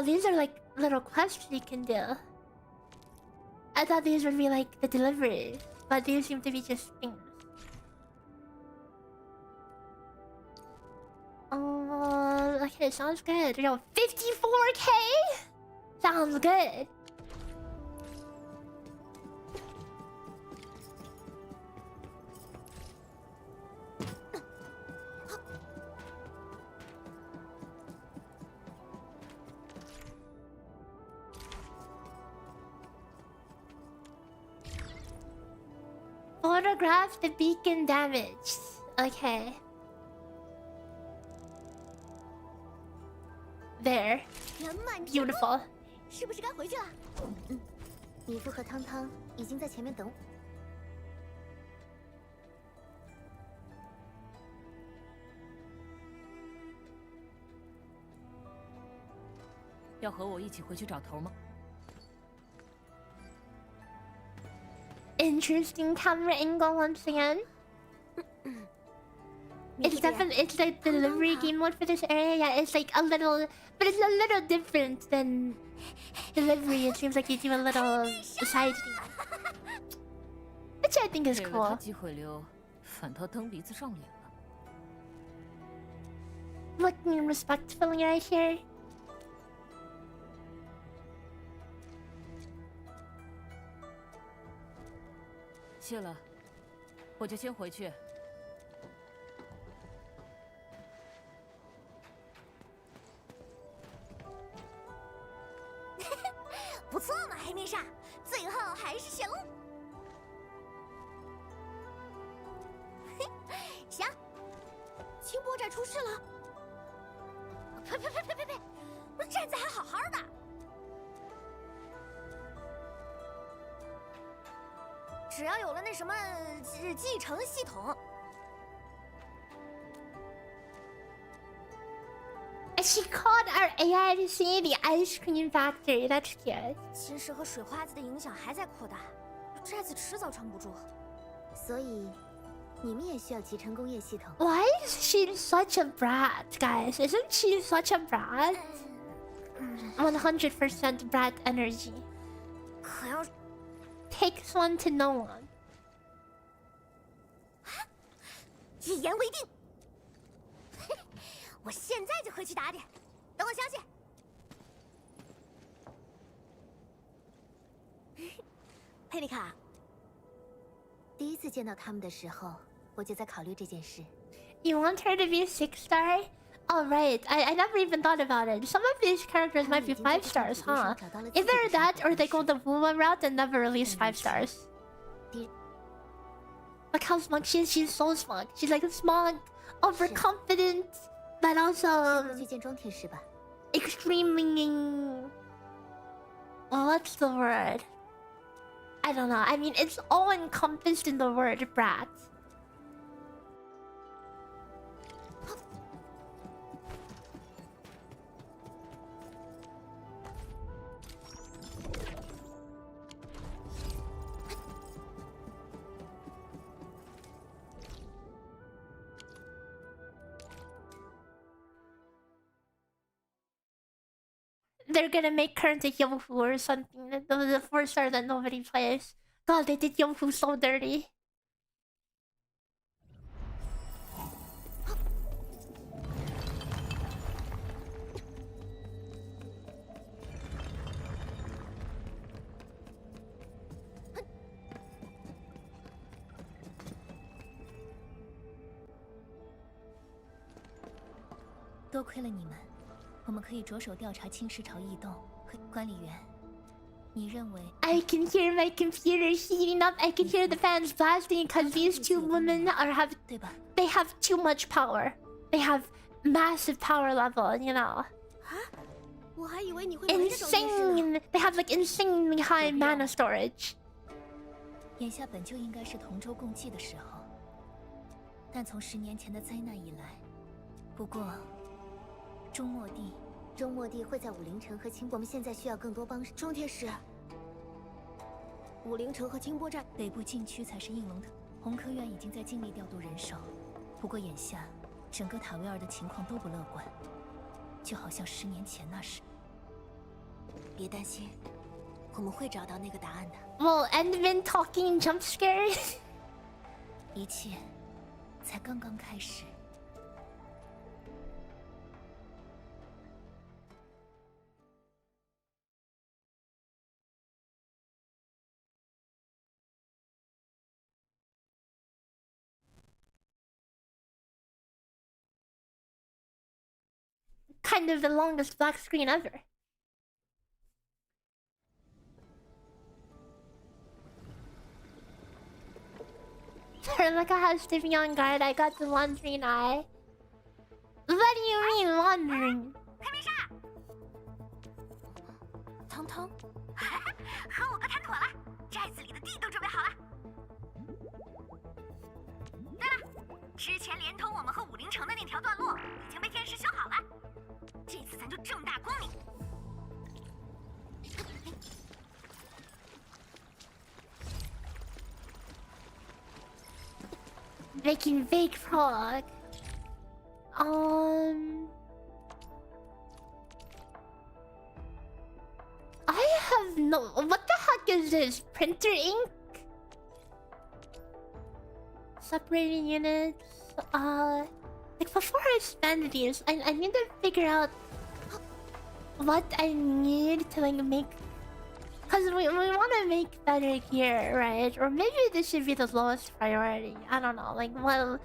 these are like little quests you can do. I thought these would be like the delivery, but these seem to be just things. Okay, sounds good. Yo, 54k? Sounds good. Photograph the beacon damage. Okay. There. 人满天 Beautiful. 是不是该回去了？米夫和汤汤已经在前面等我。要和我一起回去找头吗？ Interesting camera angle once again. It's definitely, it's like the delivery game mode for this area. Yeah, it's like a little, but it's a little different than delivery. It seems like you do a little side thing, which I think is 给了他 cool. 机会溜，反倒蹬鼻子上脸了。 Looking respectfully right here. 谢了，我就先回去。不错嘛，黑面煞，最后还是降。行，清波寨出事了。呸！站子还好好的。只要有了那什么继承系统。 She called our AI to see the ice cream factory. That's cute. 侵蚀和水花子的影响还在扩大，寨子迟早撑不住。所以，你们也需要集成工业系统。Why is she such a brat, guys? Isn't she such a brat? 100% brat energy. 可要 Takes one to know one. 一言为定。我现在就回去打点，等我消息。佩妮卡，第一次见到他们的时候，我就在考虑这件事。You want her to be 6-star? Oh right, I never even thought about it. Some of these characters might be 5 stars, huh? Either that or they go the WULING route and never release 5 stars. Look how smug she is. She's so smug. She's like smug, overconfident, but also 去见庄天师吧。 extremely... What's the word? I don't know. I mean, it's all encompassed in the word brat. They're gonna make her into Yofu or something. The 4-star that nobody plays. God, they did Yofu so dirty.多亏了你们，我们可以着手调查青石潮异动。管理员，你认为 I can hear my computer heating up. I can hear the fans blasting because these two women they have too much power. They have massive power level, you know. 我还以为你会玩这种电视呢。 Insane. They have like insanely high mana storage. 眼下本就应该是同舟共济的时候，但从10年前的灾难以来，不过中末地会在武陵城和清，我们现在需要更多帮手。庄天师，武陵城和清波寨北部禁区才是应龙的。红科院已经在尽力调度人手，不过眼下整个塔维尔的情况都不乐观，就好像10年前那时。别担心，我们会找到那个答案的。 Well, Endman talking jump scare. 一切才刚刚开始。 Kind of the longest black screen ever. Terlica has to be on guard. I got the wandering eye. What do you mean wandering? 黑面纱，汤汤，和我哥谈妥了，寨子里的地都准备好了。对了，之前连通我们和武陵城的那条段路已经被天师修好了，这次咱就正大光明。 Making fake frog. I have no. What the heck is this? Printer ink? Separating units. Like before I spend these, I need to figure out what I need to like make. Cause we want to make better gear, right? Or maybe this should be the lowest priority. I don't know. Like, well,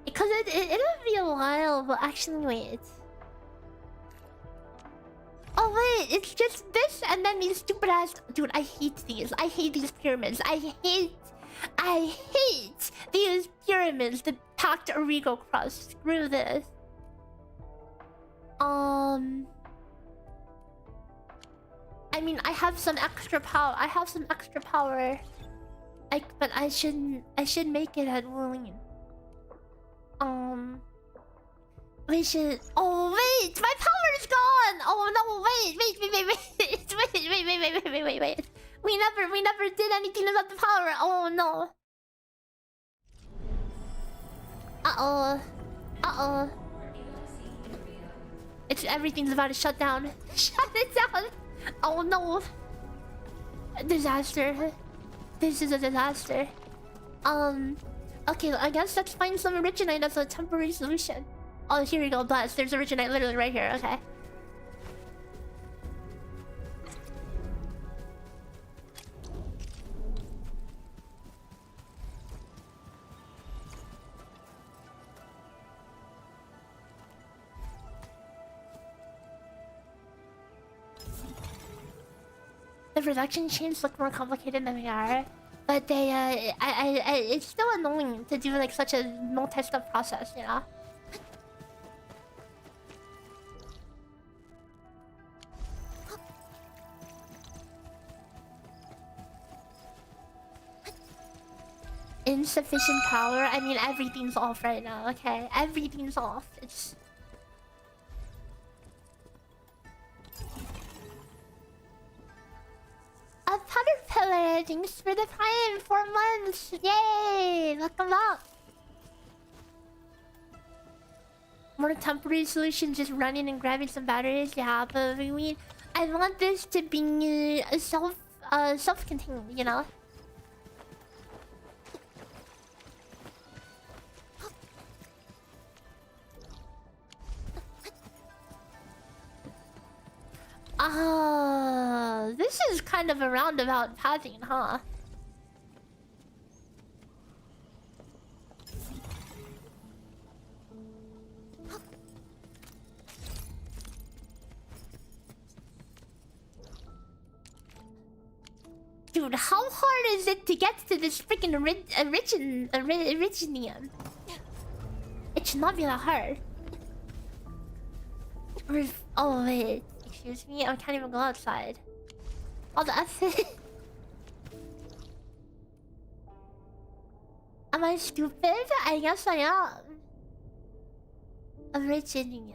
because it'll be a while. But actually, wait. Oh wait, it's just this and then these stupid ass. Dude, I hate these. I hate these pyramids. I hate these pyramids. The packed Origo crust. Screw this. I mean, I have some extra power. But I should make it at WULING. We should. Oh wait, my power is gone. Oh no, wait. We never did anything about the power. Oh no. Uh-oh. Everything's about to shut down. Shut it down. Oh no. Disaster. This is a disaster. Okay, I guess let's find some Originite as a temporary solution. Oh, here we go, blast. There's Originite literally right here, okay. The production chains look more complicated than they are, but they it's still annoying to do like such a multi-step process, you know. Insufficient power. I mean, everything's off right now. Okay, everything's off. It's. A caterpillar, thanks for the prime, 4 months. Yay! Welcome up. More temporary solution, just running and grabbing some batteries. Yeah, but I mean, I want this to be self-contained, you know. This is kind of a roundabout pathing, huh? Dude, how hard is it to get to this freaking Originium? It should not be that hard. Oh wait, excuse me, I can't even go outside. Oh, that's it. Am I stupid? I guess I am. Originium.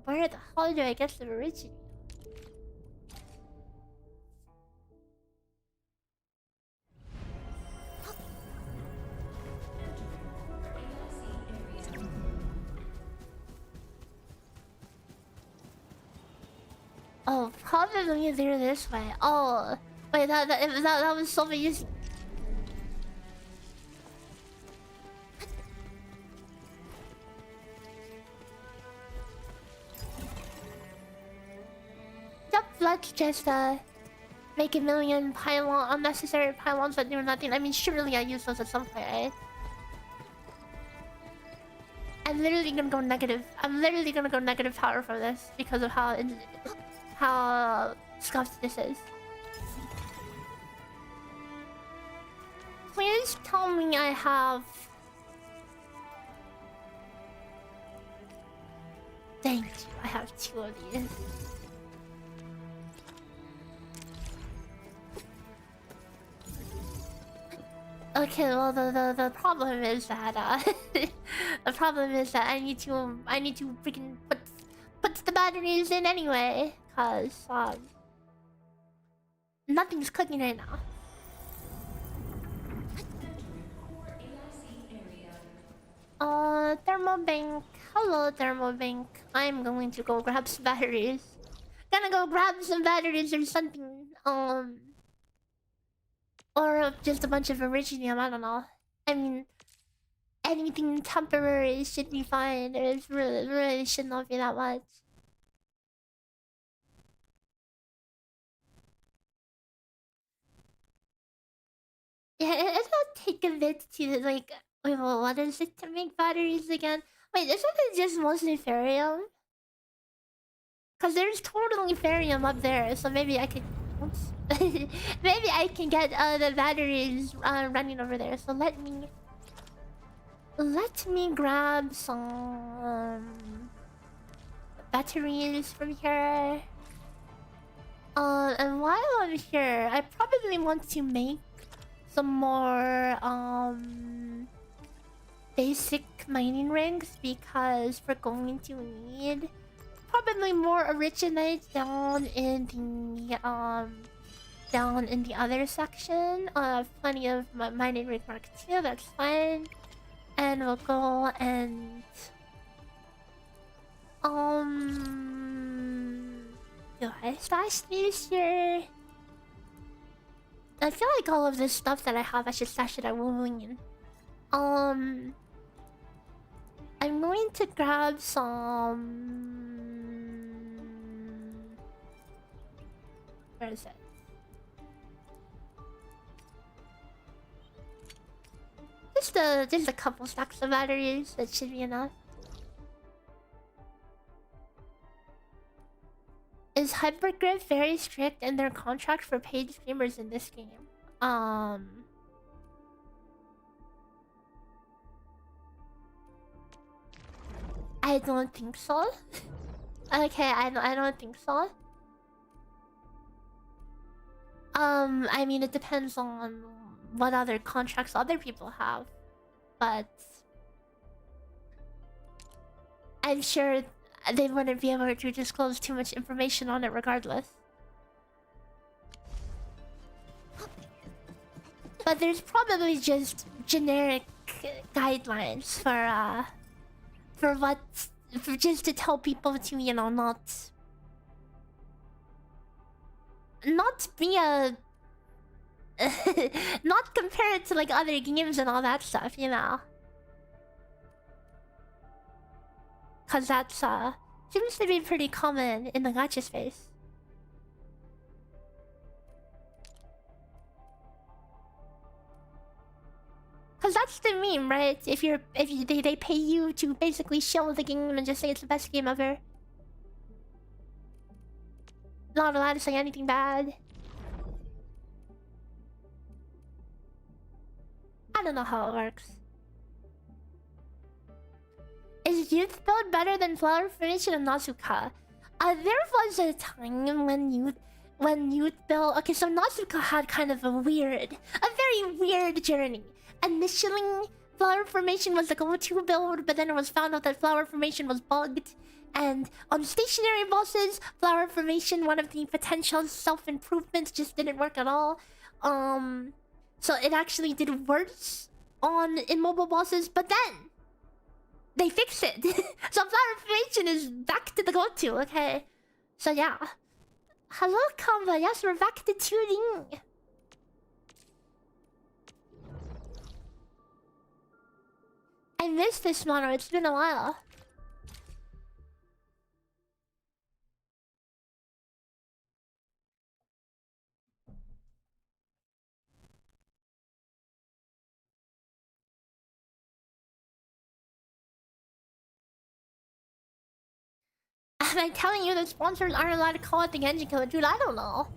Where the hell do I get the Originium? Oh, probably they're this way. Oh, wait, that was so easy. Yep, let's just make a million unnecessary pylons that do nothing. I mean, surely I use those at some point, right? I'm literally gonna go negative. I'm literally gonna go negative power for this because of how scuffed this is. Please tell me I have. Thank you. I have 2 of these. Okay, well the problem is that the problem is that I need to freaking put the batteries in anyway, cause nothing's cooking right now. Thermobank. Hello, Thermobank. I'm going to go grab some batteries. Gonna go grab some batteries or something. Or just a bunch of Originium, I don't know. I mean, anything temporary should be fine. It really should not be that much. Yeah, it'll take a bit to like. Wait, well, what is it to make batteries again? Wait, isn't it just mostly Therium? Cause there's totally Therium up there, so maybe I could. Oops. Maybe I can get the batteries running over there. So let me grab some batteries from here. And while I'm here, I probably want to make some more basic mining rigs, because we're going to need probably more Arknights down in the other section. Plenty of mining rig Mark 2, that's fine. And we'll go and do I stash these here? I feel like all of this stuff that I have, I should stash it at WULING. I'm going to grab some. Where is it? Just a couple stacks of batteries. That should be enough. Is Hypergrip very strict in their contract for paid streamers in this game? I don't think so. Okay, I don't think so. I mean, it depends on what other contracts other people have, but I'm sure they wouldn't be able to disclose too much information on it regardless. But there's probably just generic guidelines for just to tell people to, you know, not be a not compare it to like other games and all that stuff, you know. Cause that's seems to be pretty common in the gacha space. Cause that's the meme, right? If they pay you to basically show the game and just say it's the best game ever. Not allowed to say anything bad. I don't know how it works. Is Youth Build better than Flower Finish and Nazuka? There was a time when Youth Build... Okay, so Nazuka had kind of a very weird journey. Initially, Flower Formation was the go-to build, but then it was found out that Flower Formation was bugged. And on stationary bosses, Flower Formation, one of the potential self-improvements, just didn't work at all. So it actually did worse in mobile bosses, but then they fixed it. So Flower Formation is back to the go-to, okay? So yeah. Hello, Kamba. Yes, we're back to tuning. I missed this mono. It's been a while. Am I telling you that sponsors aren't allowed to call it the engine code? Dude, I don't know.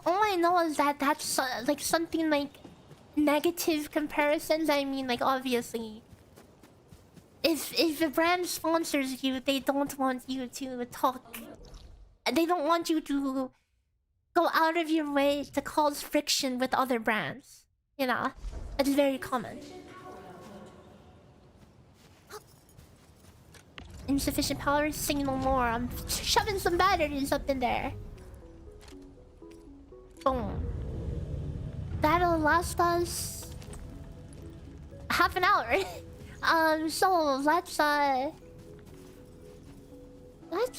All I know is that that's like something like negative comparisons. I mean, like obviously, if a brand sponsors you, they don't want you to talk. They don't want you to go out of your way to cause friction with other brands. You know, it's very common. Insufficient power, signal more. I'm shoving some batteries up in there. Boom. That'll last us half an hour. So let's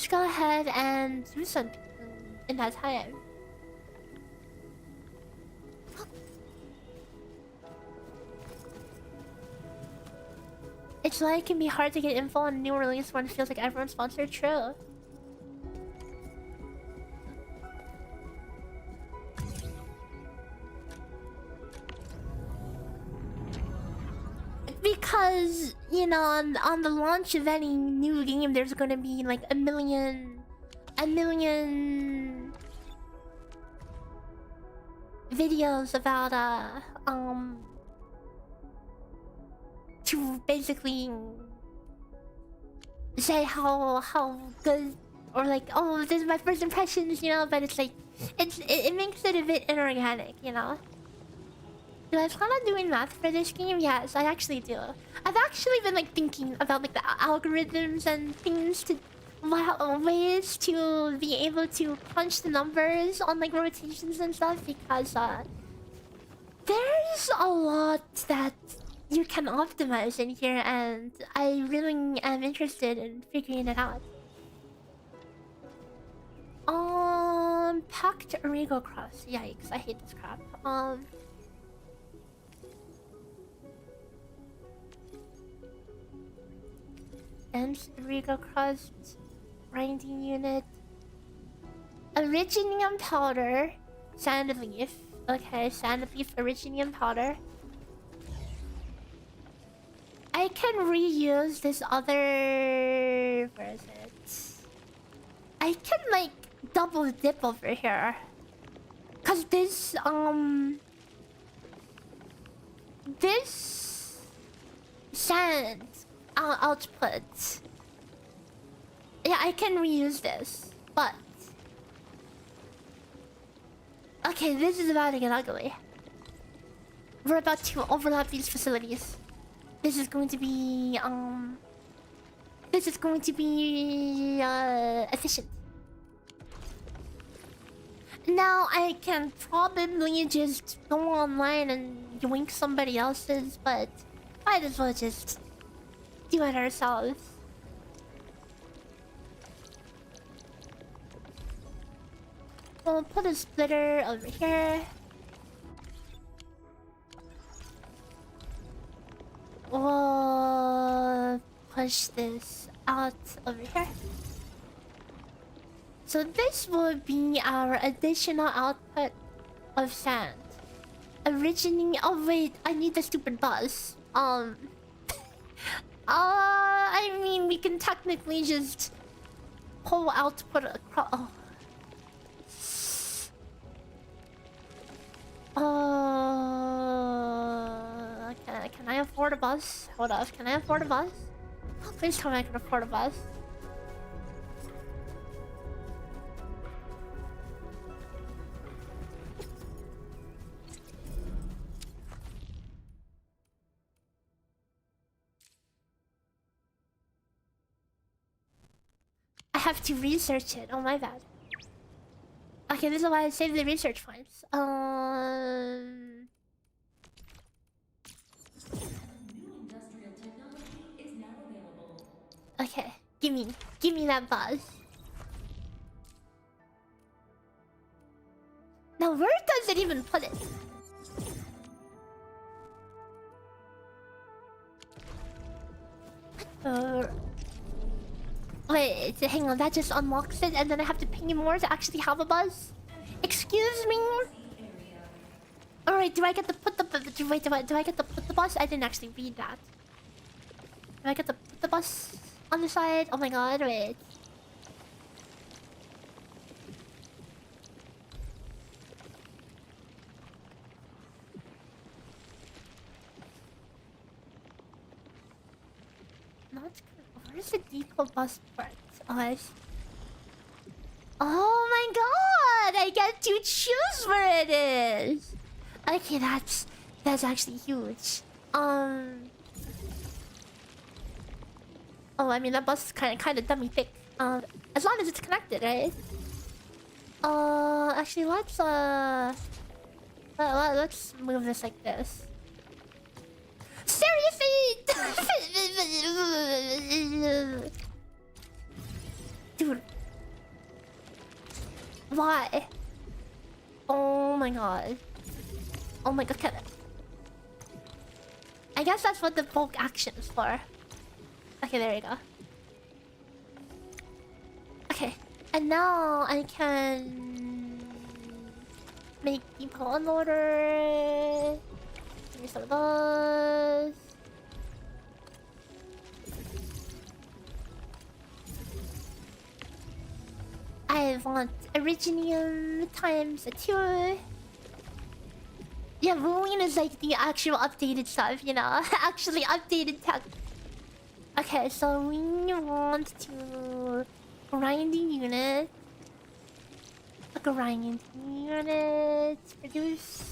go ahead and do something in that time. It's like it can be hard to get info on a new release when it feels like everyone's sponsored. True. Because, you know, on the launch of any new game, there's gonna be like a million videos about to basically say how good, or like, oh, this is my first impressions, you know. But it's like it makes it a bit inorganic, you know. Do I plan on doing math for this game? Yes, I actually do. I've actually been like thinking about like the algorithms and things to ways to be able to punch the numbers on like rotations and stuff, because there's a lot that you can optimize in here, and I really am interested in figuring it out. Packed Regal Cross. Yikes, I hate this crap. Dense Regal Crust, grinding unit, Originium powder, sand leaf. Okay, sand leaf, Originium powder. I can reuse this other... where is it? I can like double dip over here, cause this sand output. Yeah, I can reuse this, but okay, this is about to get ugly. We're about to overlap these facilities. This is going to be efficient. Now I can probably just go online and yoink somebody else's, but might as well just do it ourselves. We'll put a splitter over here. We'll push this out over here. So this will be our additional output of sand. Originating... oh wait, I need the stupid bus. I mean, we can technically just pull output across. Can I afford a bus? Hold up, can I afford a bus? Please tell me I can afford a bus. I have to research it. Oh, my bad. Okay, this is why I saved the research points. Okay, give me that buzz. Now, where does it even put it? Wait, hang on, that just unlocks it, and then I have to pay more to actually have a buzz? Excuse me? Alright, do I get to put the... wait, do I get to put the bus? I didn't actually read that. Do I get to put the bus on the side? Oh my god, wait. Not... where's the depot bus part? Oh my god! I get to choose where it is! Okay, that's actually huge. Oh, I mean, that bus is kind of dummy thick. As long as it's connected, right? Actually, let's move this like this. Seriously! Dude. Why? Oh my god. Oh my god, I guess that's what the bulk action is for. Okay, there you go. Okay, and now I can make depot unloader. Give me some of those. I want Originium times 2. Yeah, WULING is like the actual updated stuff, you know? Actually updated tech. Okay, so we want to grind the unit. Grind units. Produce.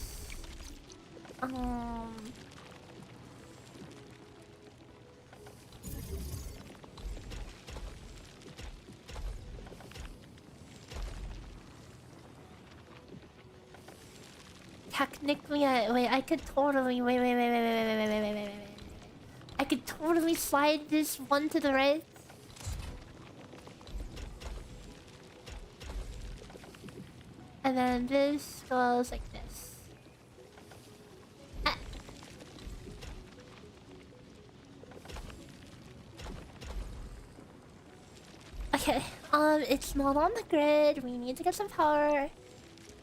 Technically, wait, I could totally wait. I could totally slide this one to the right. And then this goes like this. Okay, it's not on the grid. We need to get some power.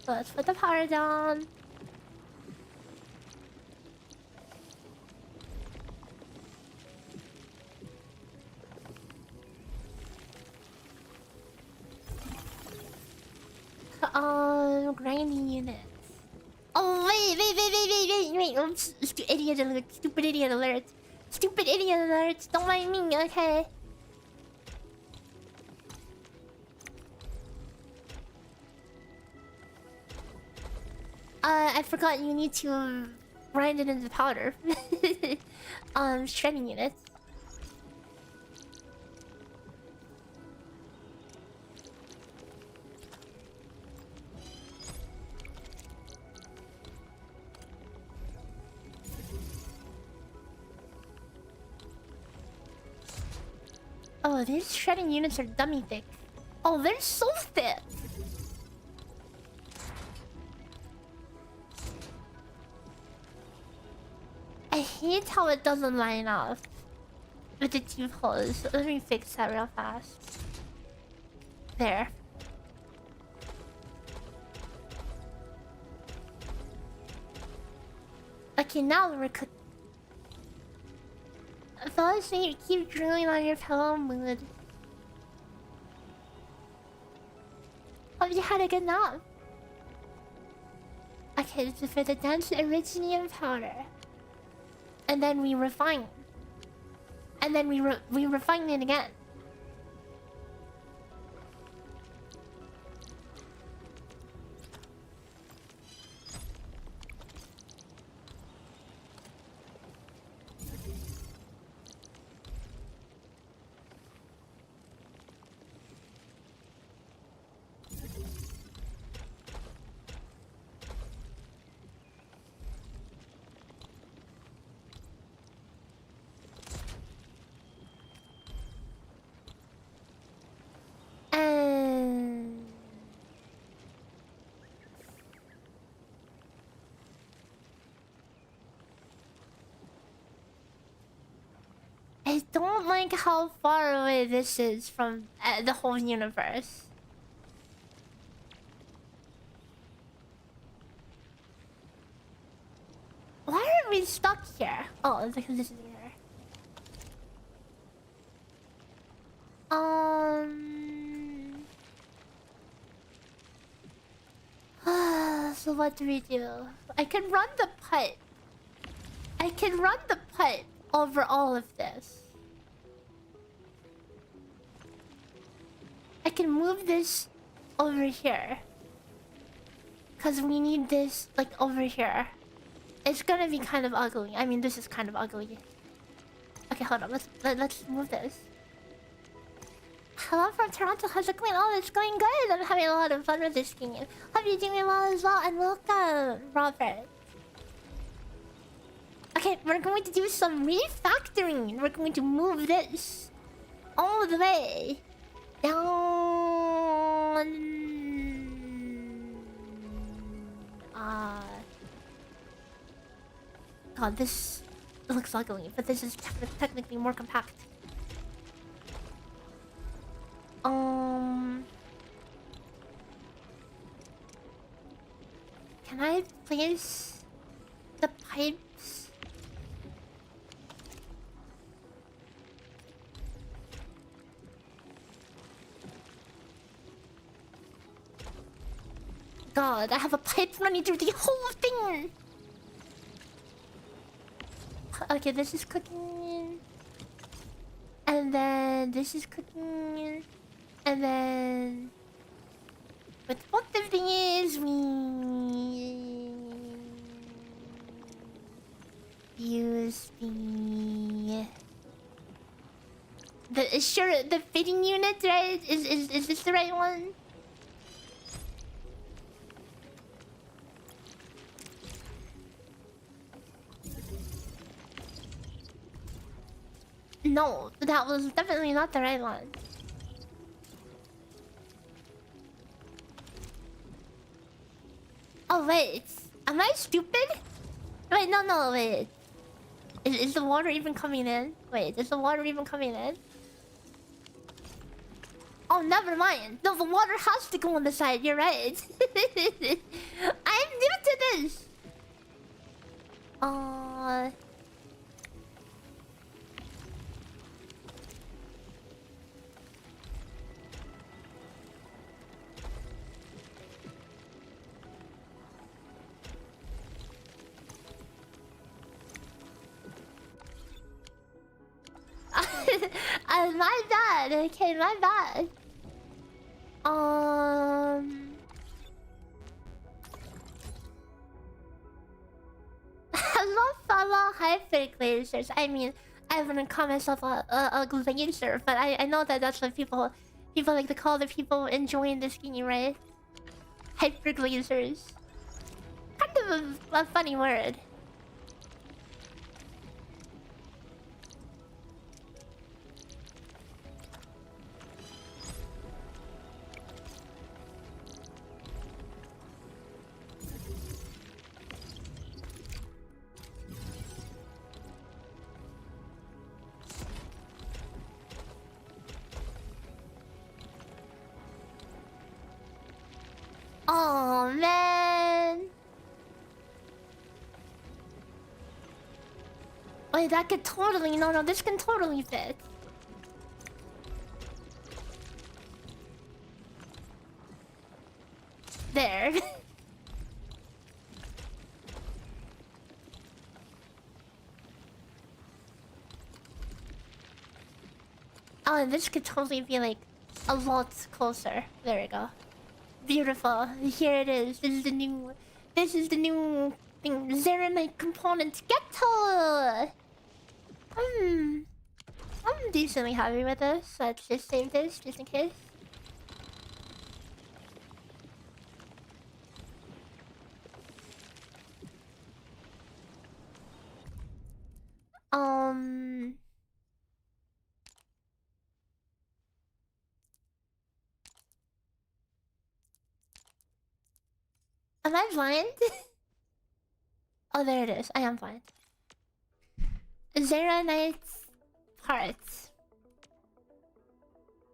So let's put the power down. Grinding units. Oh wait! Oops. Idiot alert! Stupid idiot alert! Stupid idiot alert! Don't mind me, okay? I forgot you need to grind it into powder. Shredding units. Oh, these shredding units are dummy thick. Oh, they're so thick. I hate how it doesn't line up with the two holes. Let me fix that real fast. There. Okay, now we're cooking. Fall asleep, keep drilling on your pillow mood. Hope you had a good nap. Okay, this is for the dense Iridium powder. And then we refine. And then we refine it again. I don't like how far away this is from the whole universe. Why are we stuck here? Oh, it's because this is here. So what do we do? I can run the pipe. I can run the pipe over all of this. I can move this over here. Because we need this, like, over here. It's gonna be kind of ugly. I mean, this is kind of ugly. Okay, hold on. Let's move this. Hello from Toronto. How's it going? Oh, it's going good. I'm having a lot of fun with this game. Hope you're doing well as well. And welcome, Robert. Okay, we're going to do some refactoring. We're going to move this all the way down. God, this looks ugly, but this is technically more compact. Can I place the pipes? God, I have a pipe running through the whole thing. Okay, this is cooking. And then this is cooking. And then with both of these we use the fitting unit, right? Is this the right one? No, that was definitely not the right one. Oh wait, am I stupid? Wait, no, wait. Is the water even coming in? Wait, is the water even coming in? Oh, never mind. No, the water has to go on the side. You're right. I'm new to this. My bad. Okay, my bad. Hello, fellow hyper glazers. I mean, I wouldn't call myself a glazer, but I know that that's what people like to call the people enjoying this game, right? Hyper glazers. Kind of a funny word. Oh man. Wait, that could totally no, this can totally fit. There. Oh, and this could totally be like a lot closer. There we go. Beautiful. Here it is. This is the new thing. Zeronite component ghetto. I'm decently happy with this. Let's just save this just in case. Am I blind? Oh, there it is. I am blind. Zeronite's parts.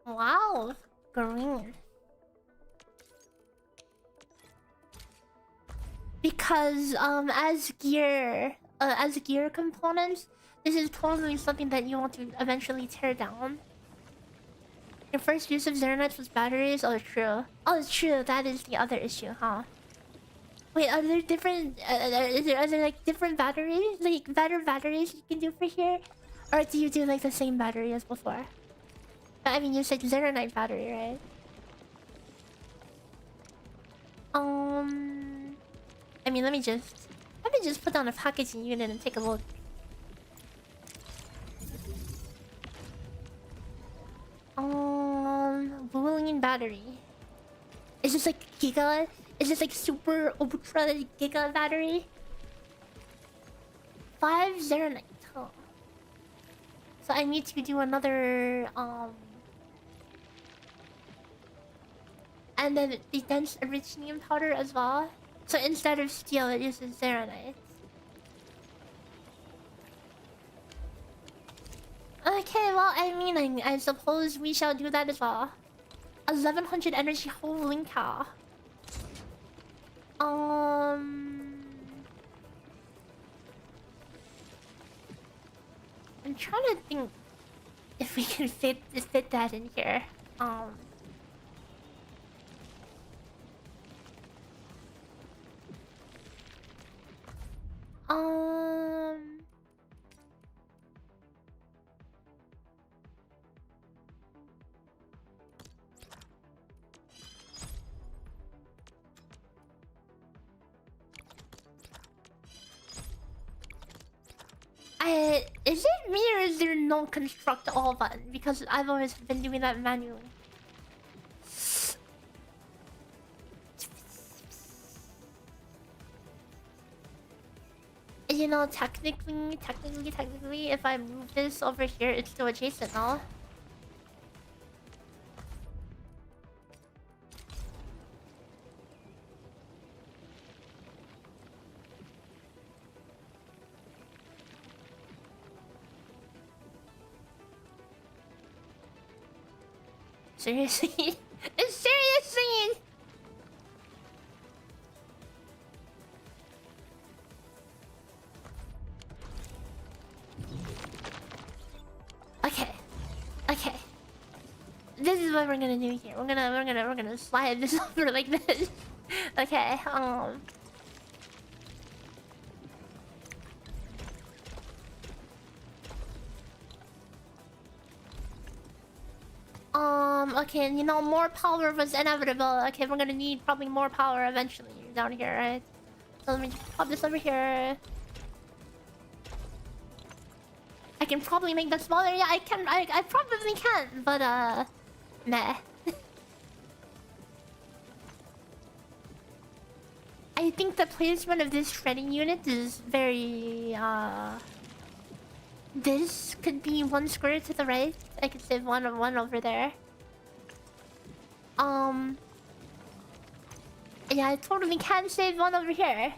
Wow, green. Because as gear components, this is totally something that you want to eventually tear down. Your first use of Zeronites was batteries. Oh, true. Oh, it's true. That is the other issue, huh? Wait, are there different? Are there like different batteries? Like better batteries you can do for here, or do you do like the same battery as before? I mean, you said Zeronite battery, right? I mean, let me just put down a packaging unit and take a look. WULING battery. Is this like giga? Is this like super ultra giga battery? 5 Zeronite. Huh. So I need to do another and then the dense originium powder as well. So instead of steel, it uses Zeronite. Okay, well, I mean, I suppose we shall do that as well. 1100 energy, holy cow. I'm trying to think if we can fit that in here. no construct all button because I've always been doing that manually. You know, technically, if I move this over here, it's still adjacent, no? Seriously? Seriously? Okay. Okay. This is what we're gonna do here. We're gonna slide this over like this. Okay, okay, you know, more power was inevitable. Okay, we're gonna need probably more power eventually down here, right? So let me just pop this over here. I can probably make that smaller. Yeah, I can. I probably can, but nah. I think the placement of this shredding unit is very this could be one square to the right. I could save one over there. Yeah, I totally can save one over here.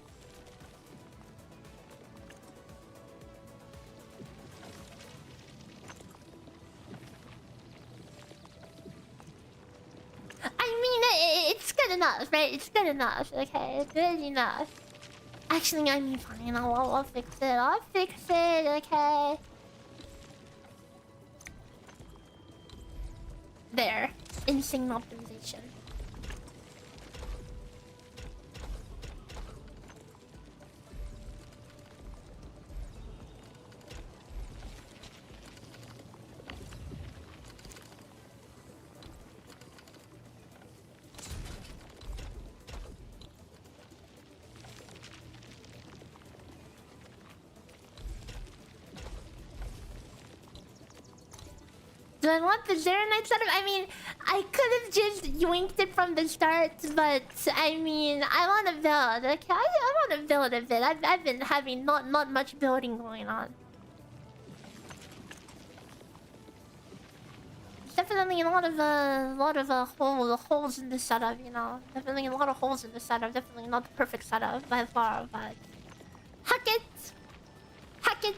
I mean, it's good enough, right? It's good enough, okay? It's good enough. Actually, I mean, fine. I'll fix it. I'll fix it, okay? There. Insane optimization. Do I want the Zeronite setup? I mean, I could have just yoinked it from the start, but I mean, I want to build. Okay, I want to build a bit. I've been having not much building going on. Definitely a lot of holes in the setup, you know. Definitely a lot of holes in the setup. Definitely not the perfect setup by far, but hack it, hack it.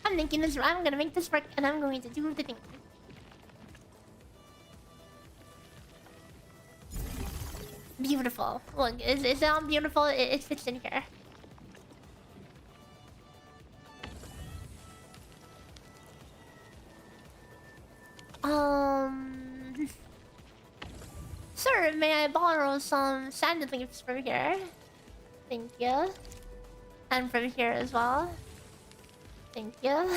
I'm thinking this. I'm gonna make this work, and I'm going to do the thing. Beautiful. Look, is it not beautiful? It fits in here. Sir, may I borrow some sand leaves from here? Thank you. And from here as well. Thank you.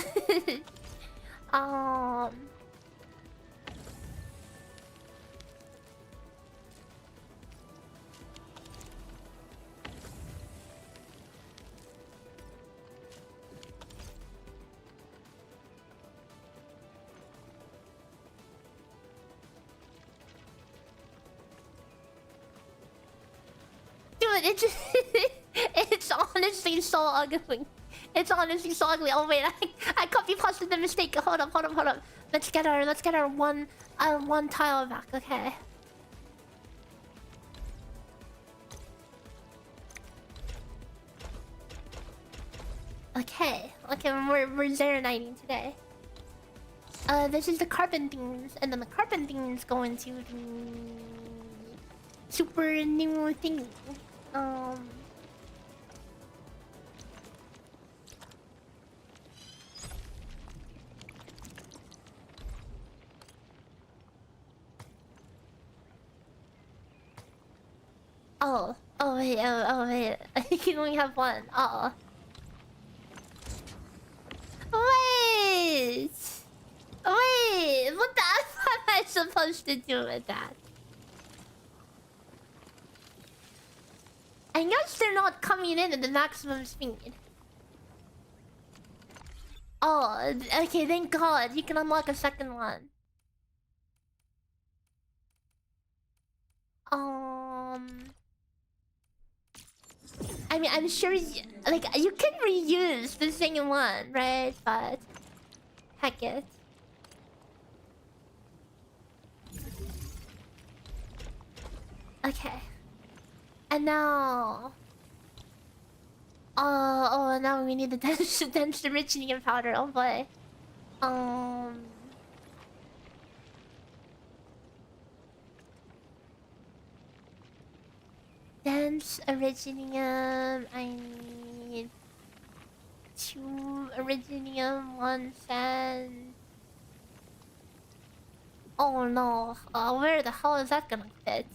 Dude, it just it's honestly so ugly. It's honestly so ugly. Oh wait, I copy pasted the mistake. Hold up. Let's get our one tile back. Okay. Okay, we're Zeroniting today. This is the carbon things, and then the carbon things go into the super new thing. Oh wait. You can only have one. Oh. Wait. What am I supposed to do with that? I guess they're not coming in at the maximum speed. Oh, okay, thank God. You can unlock a second one. I mean, I'm sure like you can reuse the second one, right? But heck it. Okay. And now, oh, now we need the dense enriching powder. Oh boy. Dense originium. I need 2 originium, 1 sand. Oh no. Where the hell is that gonna fit?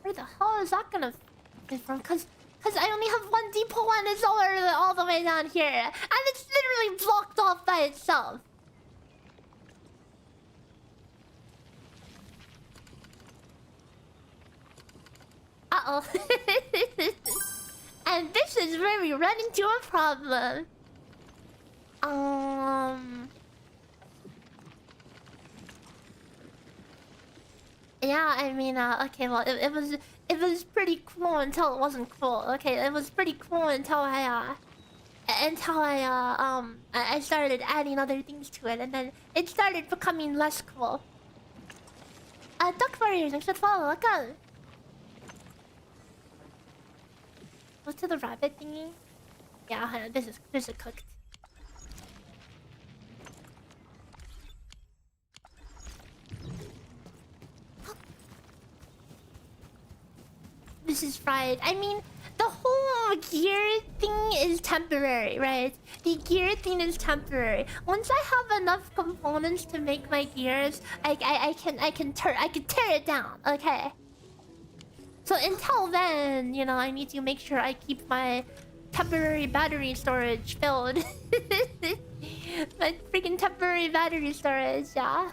Where the hell is that gonna fit from? Cause I only have 1 depot and it's all the way down here. And it's literally blocked off by itself. Uh-oh. And this is where we run into a problem. Yeah, I mean, okay, well, it was pretty cool until it wasn't cool. Okay, it was pretty cool until I started adding other things to it, and then it started becoming less cool. Duck warriors, I should follow. Look out. Go to the rabbit thingy. Yeah, this is cooked. This is fried. I mean, the whole gear thing is temporary, right? The gear thing is temporary. Once I have enough components to make my gears, I can tear it down. Okay. So until then, you know, I need to make sure I keep my temporary battery storage filled. My freaking temporary battery storage, yeah.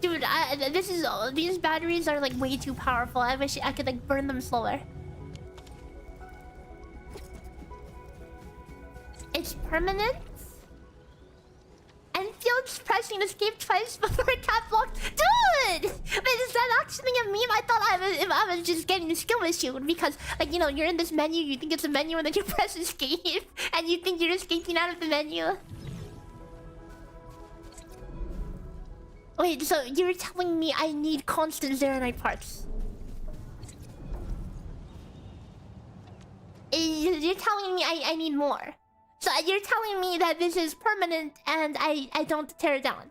Dude, these batteries are like way too powerful. I wish I could like burn them slower. It's permanent? Enfield's pressing escape twice before a cat blocked. Dude! Wait, is that actually a meme? I thought I was just getting a skill issue because, like, you know, you're in this menu, you think it's a menu, and then you press escape, and you think you're escaping out of the menu. Wait, so you're telling me I need constant Zeronite parts? You're telling me I need more? So you're telling me that this is permanent and I don't tear it down?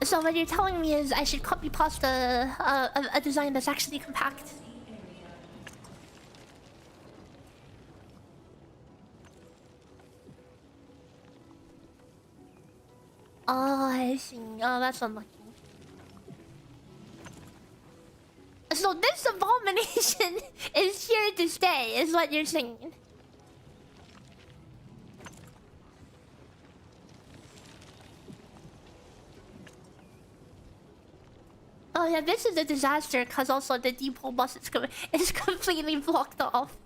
So what you're telling me is I should copy paste a design that's actually compact. Oh, I see. Oh, that's unlucky. So this abomination is here to stay, is what you're saying. Oh yeah, this is a disaster because also the depot bus is completely blocked off.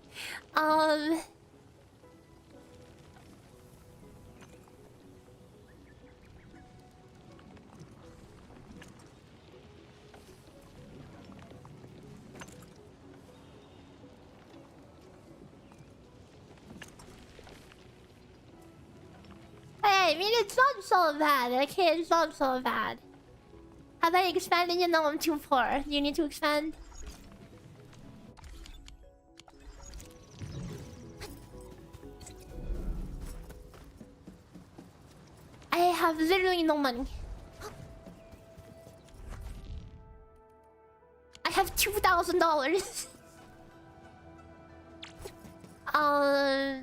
Hey, I mean, it's not so bad, okay? It's not so bad. Have I expanded? You know, I'm too poor. Do you need to expand? I have literally no money. I have $2,000. I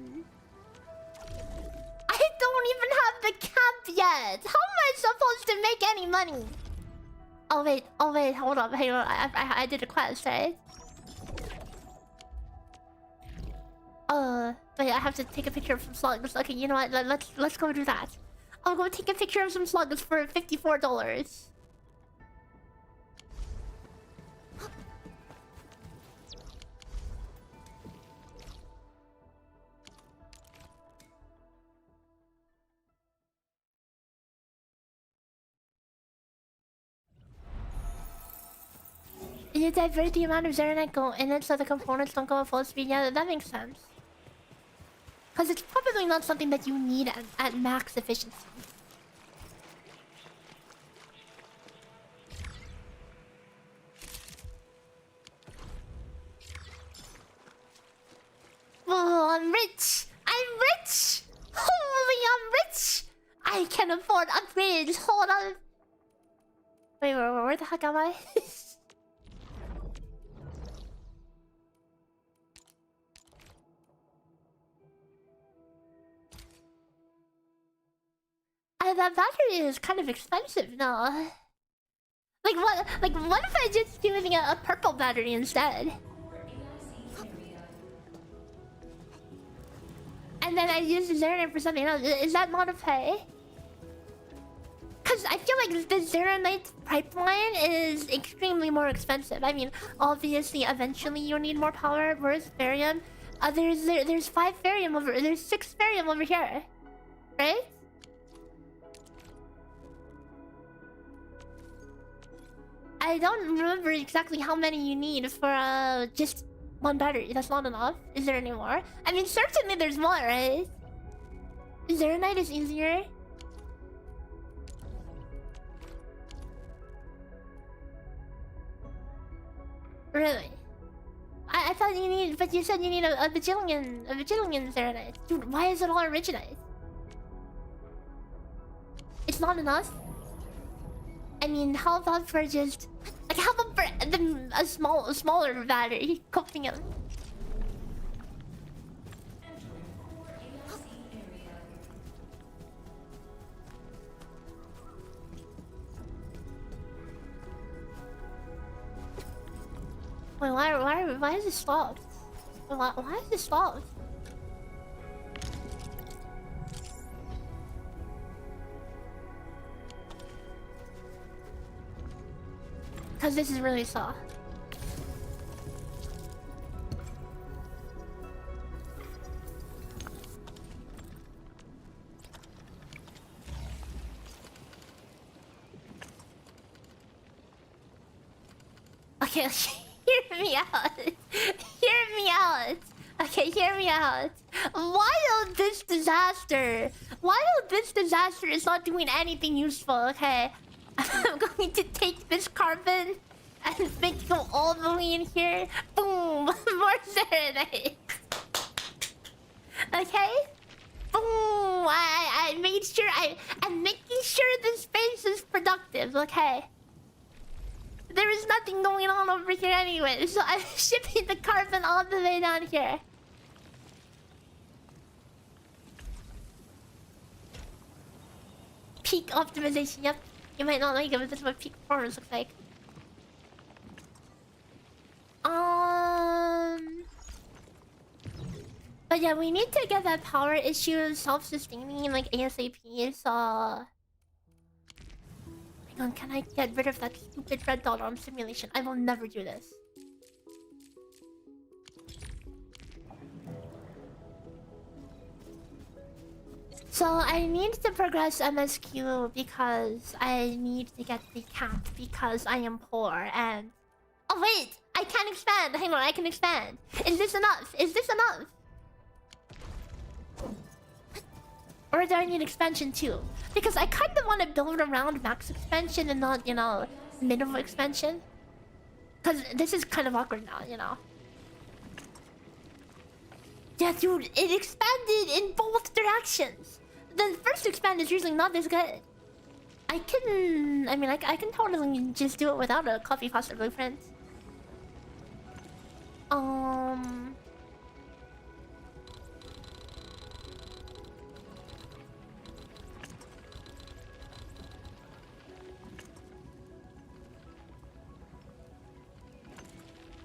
don't even have the camp yet. How am I supposed to make any money? Oh wait, hold up, hang on. I did a quest, right? Wait, I have to take a picture of some slugs. Okay, you know what? Let's go do that. I'll go take a picture of some slugs for $54. You divert the amount of Zeronite go in it so the components don't go at full speed. Yeah, that makes sense. Because it's probably not something that you need at max efficiency. Oh, I'm rich! I'm rich! Holy, I'm rich! I can afford upgrades. Hold on. Wait, where the heck am I? That battery is kind of expensive now. Like what? Like what if I just doing a purple battery instead? And then I use the Zeronite for something else. Is that not a pay? Because I feel like the Zeronite pipeline is extremely more expensive. I mean, obviously, eventually you need more power. Where's Barium? There's 5 Barium over. There's 6 Barium over here, right? I don't remember exactly how many you need for just one battery. That's not enough. Is there any more? I mean, certainly there's more, right? Zeronite is easier. Really? I thought you need, but you said you need a bajillion Zeronite. Dude, why is it all originite? It's not enough? I mean, how about for just... Like, how about for a smaller battery? Coping it. Wait, why is it stopped? Why is it stopped? Because this is really soft. Okay, hear me out. Hear me out. Okay, hear me out. Wild this disaster is not doing anything useful, okay? I'm going to take this carbon and make it go all the way in here. Boom! More Zeronite. Okay? Boom! I made sure I'm making sure the space is productive, okay? There is nothing going on over here anyway, so I'm shipping the carbon all the way down here. Peak optimization, yep. You might not like it, but this is what peak performance looks like. But yeah, we need to get that power issue self-sustaining like ASAP, so... Hang on, can I get rid of that stupid red dot on simulation? I will never do this. So I need to progress MSQ because I need to get the camp because I am poor and... Oh wait! I can expand! Hang on, I can expand! Is this enough? Is this enough? Or do I need expansion too? Because I kind of want to build around max expansion and not, you know, minimal expansion. Because this is kind of awkward now, you know. Yeah, dude, it expanded in both directions. The first expand is usually not this good. I can totally just do it without a coffee foster blueprint.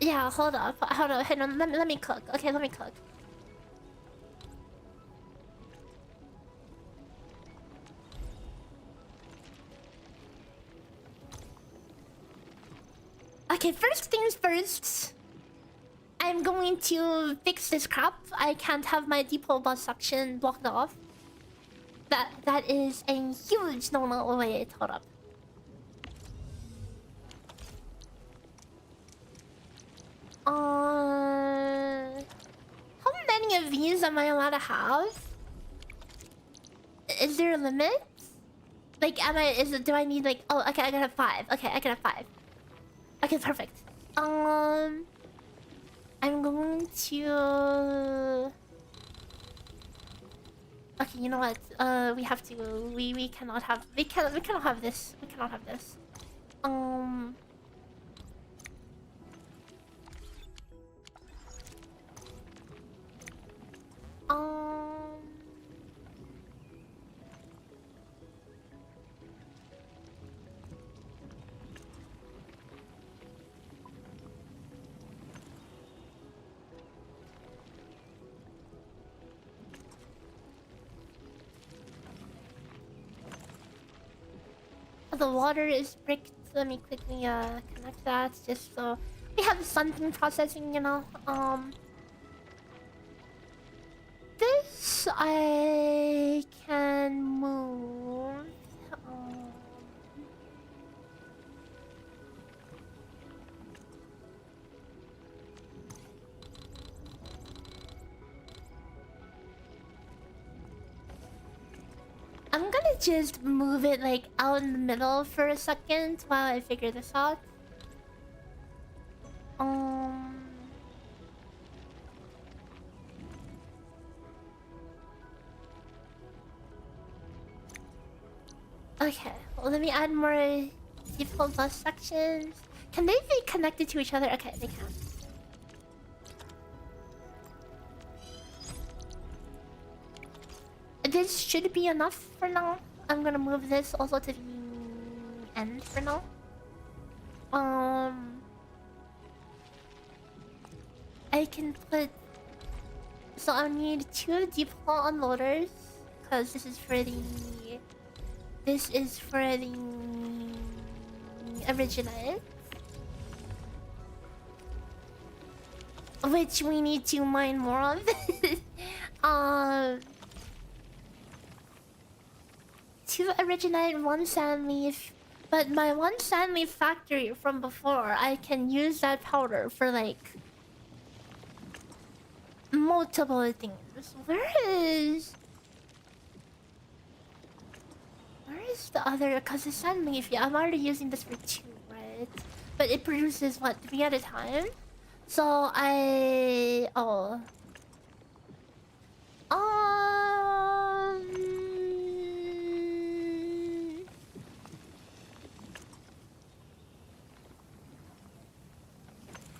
Yeah, hold up. Hold on. Hang on. Let me cook. Okay, let me cook. Okay, first things first. I'm going to fix this crap. I can't have my depot bus suction blocked off. That is a huge no-no. Wait, hold up. How many of these am I allowed to have? Is there a limit? Like, do I need like... Oh, okay, I can have 5. Okay, I can have 5. Okay, perfect. I'm going to... Okay, you know what? We have to... We cannot have... We cannot have this. We cannot have this. The water is bricked. Let me quickly connect that just so we have something processing, you know. This I can move. I'm gonna just move it like out in the middle for a second while I figure this out. Okay, well, let me add more default bus sections. Can they be connected to each other? Okay, they can. This should be enough for now. I'm gonna move this also to the end for now. I can put... So I'll need 2 default unloaders. Because this is for the... This is for the... original. Which we need to mine more of. 2 originate, 1 sand leaf. But my 1 sand leaf factory from before, I can use that powder for like multiple things. Where is the other? Because the sand leaf, yeah, I'm already using this for 2, right? But it produces what, 3 at a time? So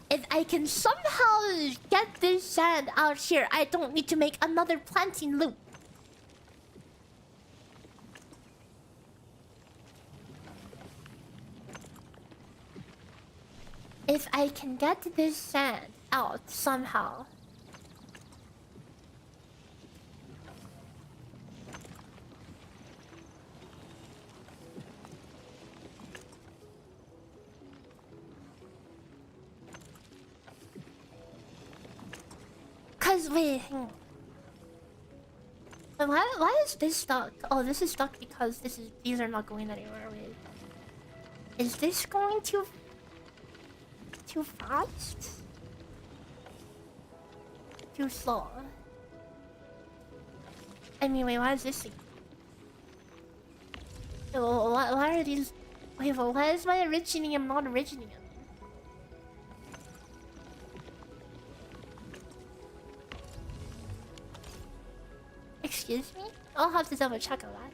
if I can somehow get this sand out here, I don't need to make another planting loop. If I can get this sand out somehow. Wait, hang on. Why is this stuck? Oh, this is stuck because these are not going anywhere. Wait. Is this going too fast? Too slow? I mean, wait, why is this thing? Why are these... Wait, but why is my originium not originium? Excuse me? I'll have to double check on that.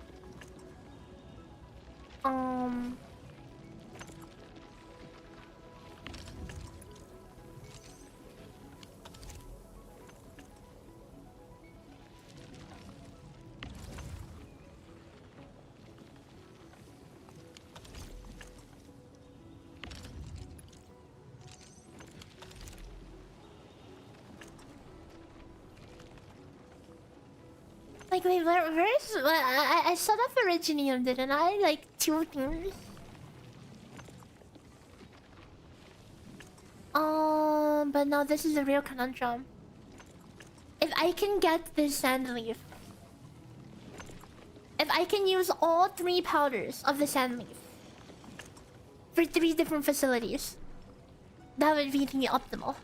Like, wait, where's... I set up Originium, didn't I? Like, 2 things. But no, this is a real conundrum. If I can get this sand leaf... If I can use all 3 powders of the sand leaf... For 3 different facilities... That would be the optimal.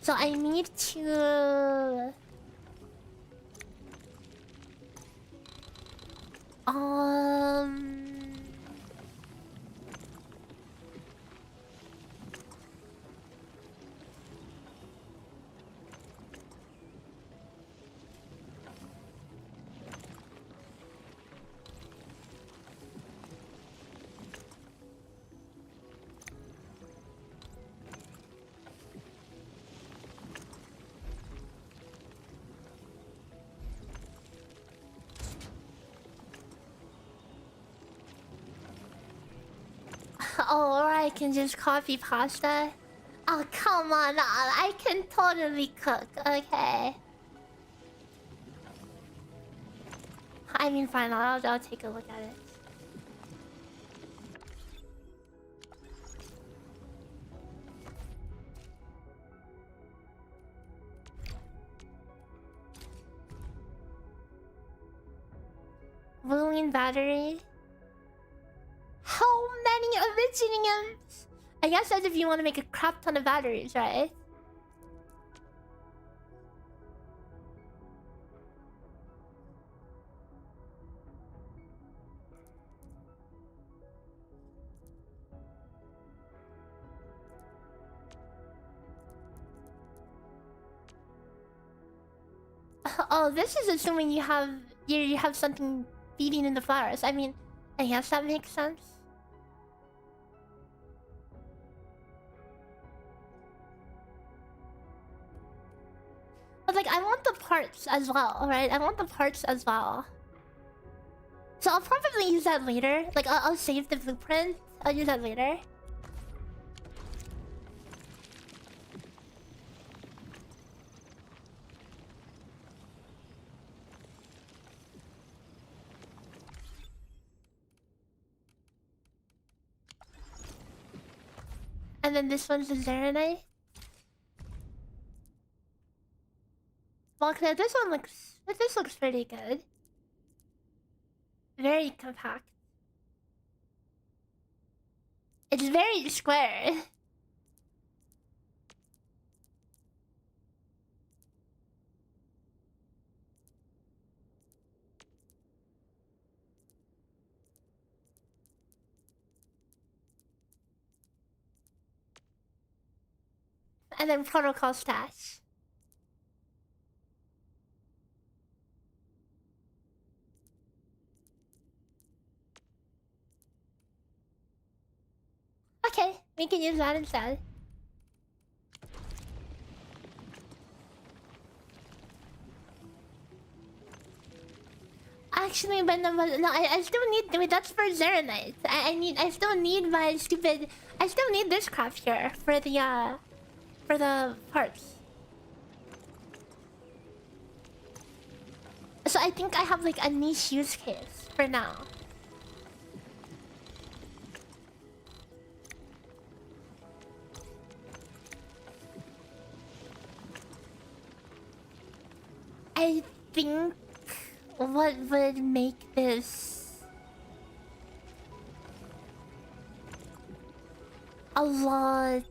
So I need to... Oh, or I can just copy pasta. Oh, come on. I can totally cook, okay? I mean, fine. I'll take a look at it. WULING battery. How many Originiums? I guess that's if you want to make a crap ton of batteries, right? Oh, this is assuming you have something feeding in the flowers. I mean, I guess that makes sense. But like, I want the parts as well, right? I want the parts as well. So I'll probably use that later. Like, I'll save the blueprint. I'll use that later. And then this one's the Zeronite. Well, this looks pretty good. Very compact. It's very square. And then protocol stash. Okay, we can use that instead. Actually, but no, I still need. Wait, that's for Zeronite. I still need my stupid. I still need this craft here for the parts. So I think I have like a niche use case for now. I think what would make this a lot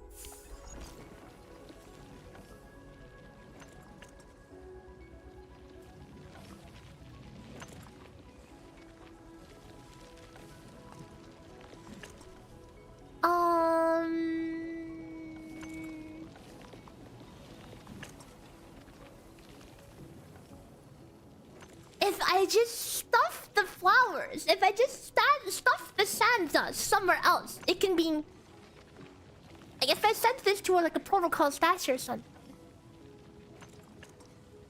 if I just stuff the flowers, if I just stuff the sand dust somewhere else, it can be like if I sent this to like a protocol stash or something,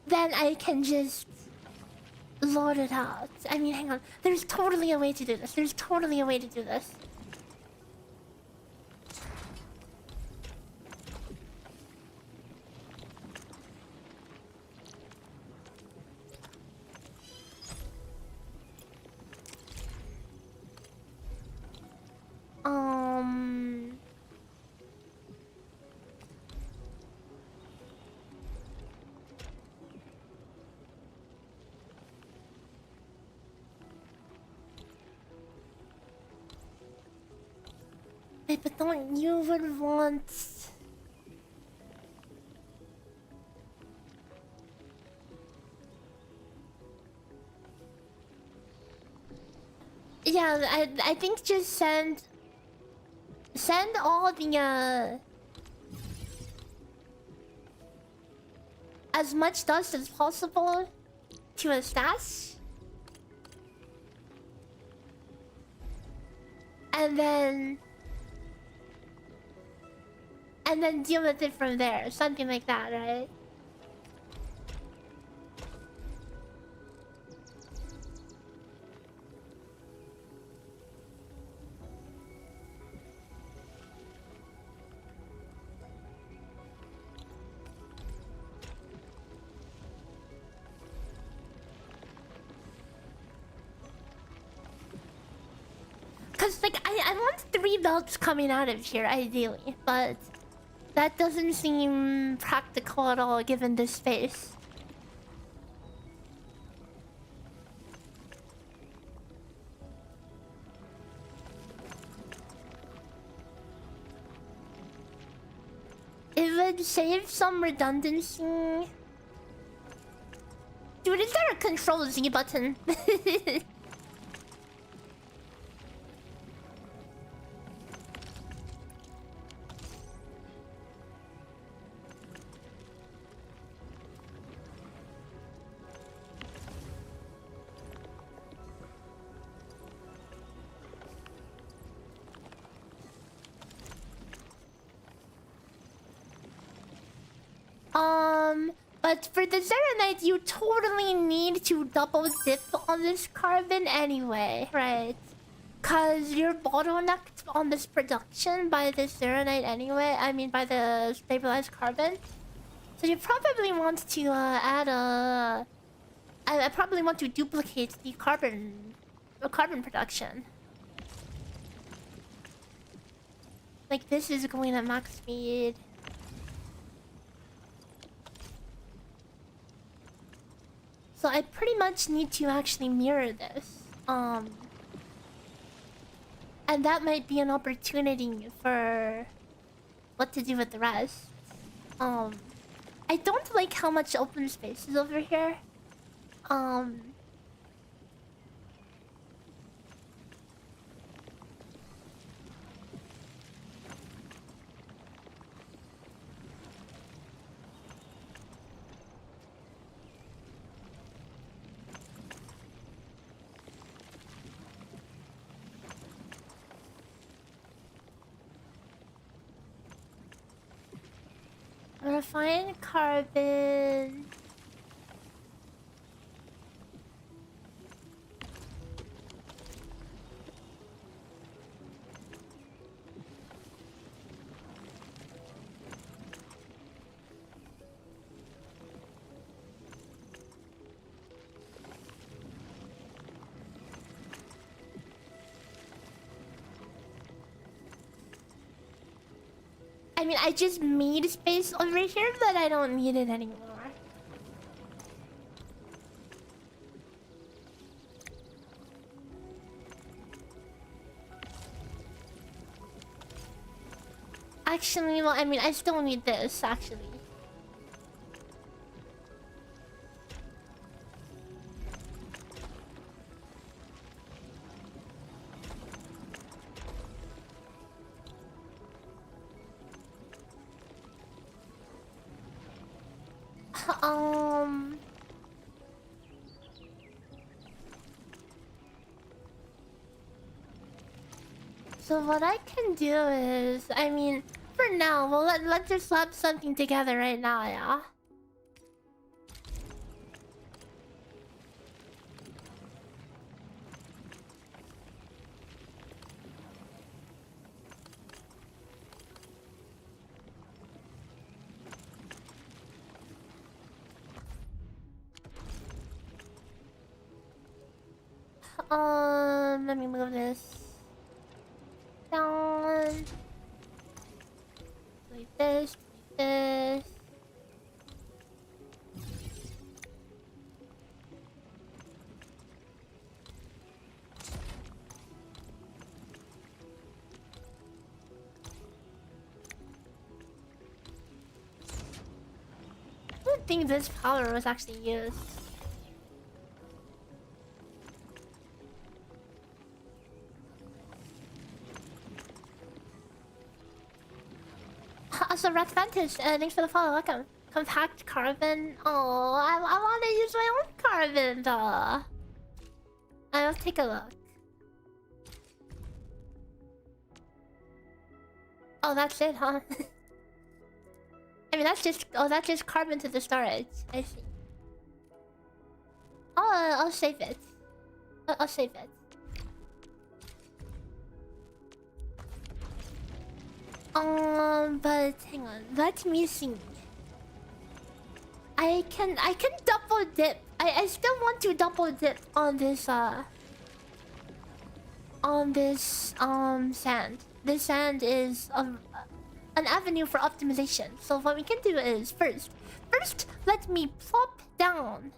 then I can just load it out. I mean, hang on. There's totally a way to do this. There's totally a way to do this. Wait, but don't you would want... Yeah, I think just send all the as much dust as possible to a stash, and then deal with it from there, something like that, right? Cause like I want 3 belts coming out of here ideally, but that doesn't seem practical at all given this space. It would save some redundancy. Dude, is there a Control Z button? But for the Serenite, you totally need to double dip on this carbon anyway, right? Cause you're bottlenecked on this production by the Serenite anyway. I mean, by the stabilized carbon. So you probably want to add a... I probably want to duplicate the carbon production. Like this is going at max speed. So I pretty much need to actually mirror this. And that might be an opportunity for what to do with the rest. I don't like how much open space is over here. Refined carbon. I mean, I just made space over here, but I don't need it anymore. Actually, well, I mean, I still need this, actually. So what I can do is, I mean, for now, well, let's just slap something together right now, yeah? Let me move this down. Like this, like this. think this power was actually used. Also, Rat Vantage, thanks for the follow. Welcome. Compact carbon. Oh, I want to use my own carbon though. I'll take a look. Oh, that's it, huh? I mean, that's just... Oh, that's just carbon to the storage. I see. I'll save it. I'll save it. But hang on. Let me see. I can double dip. I still want to double dip on this sand. This sand is an avenue for optimization. So what we can do is first let me plop down.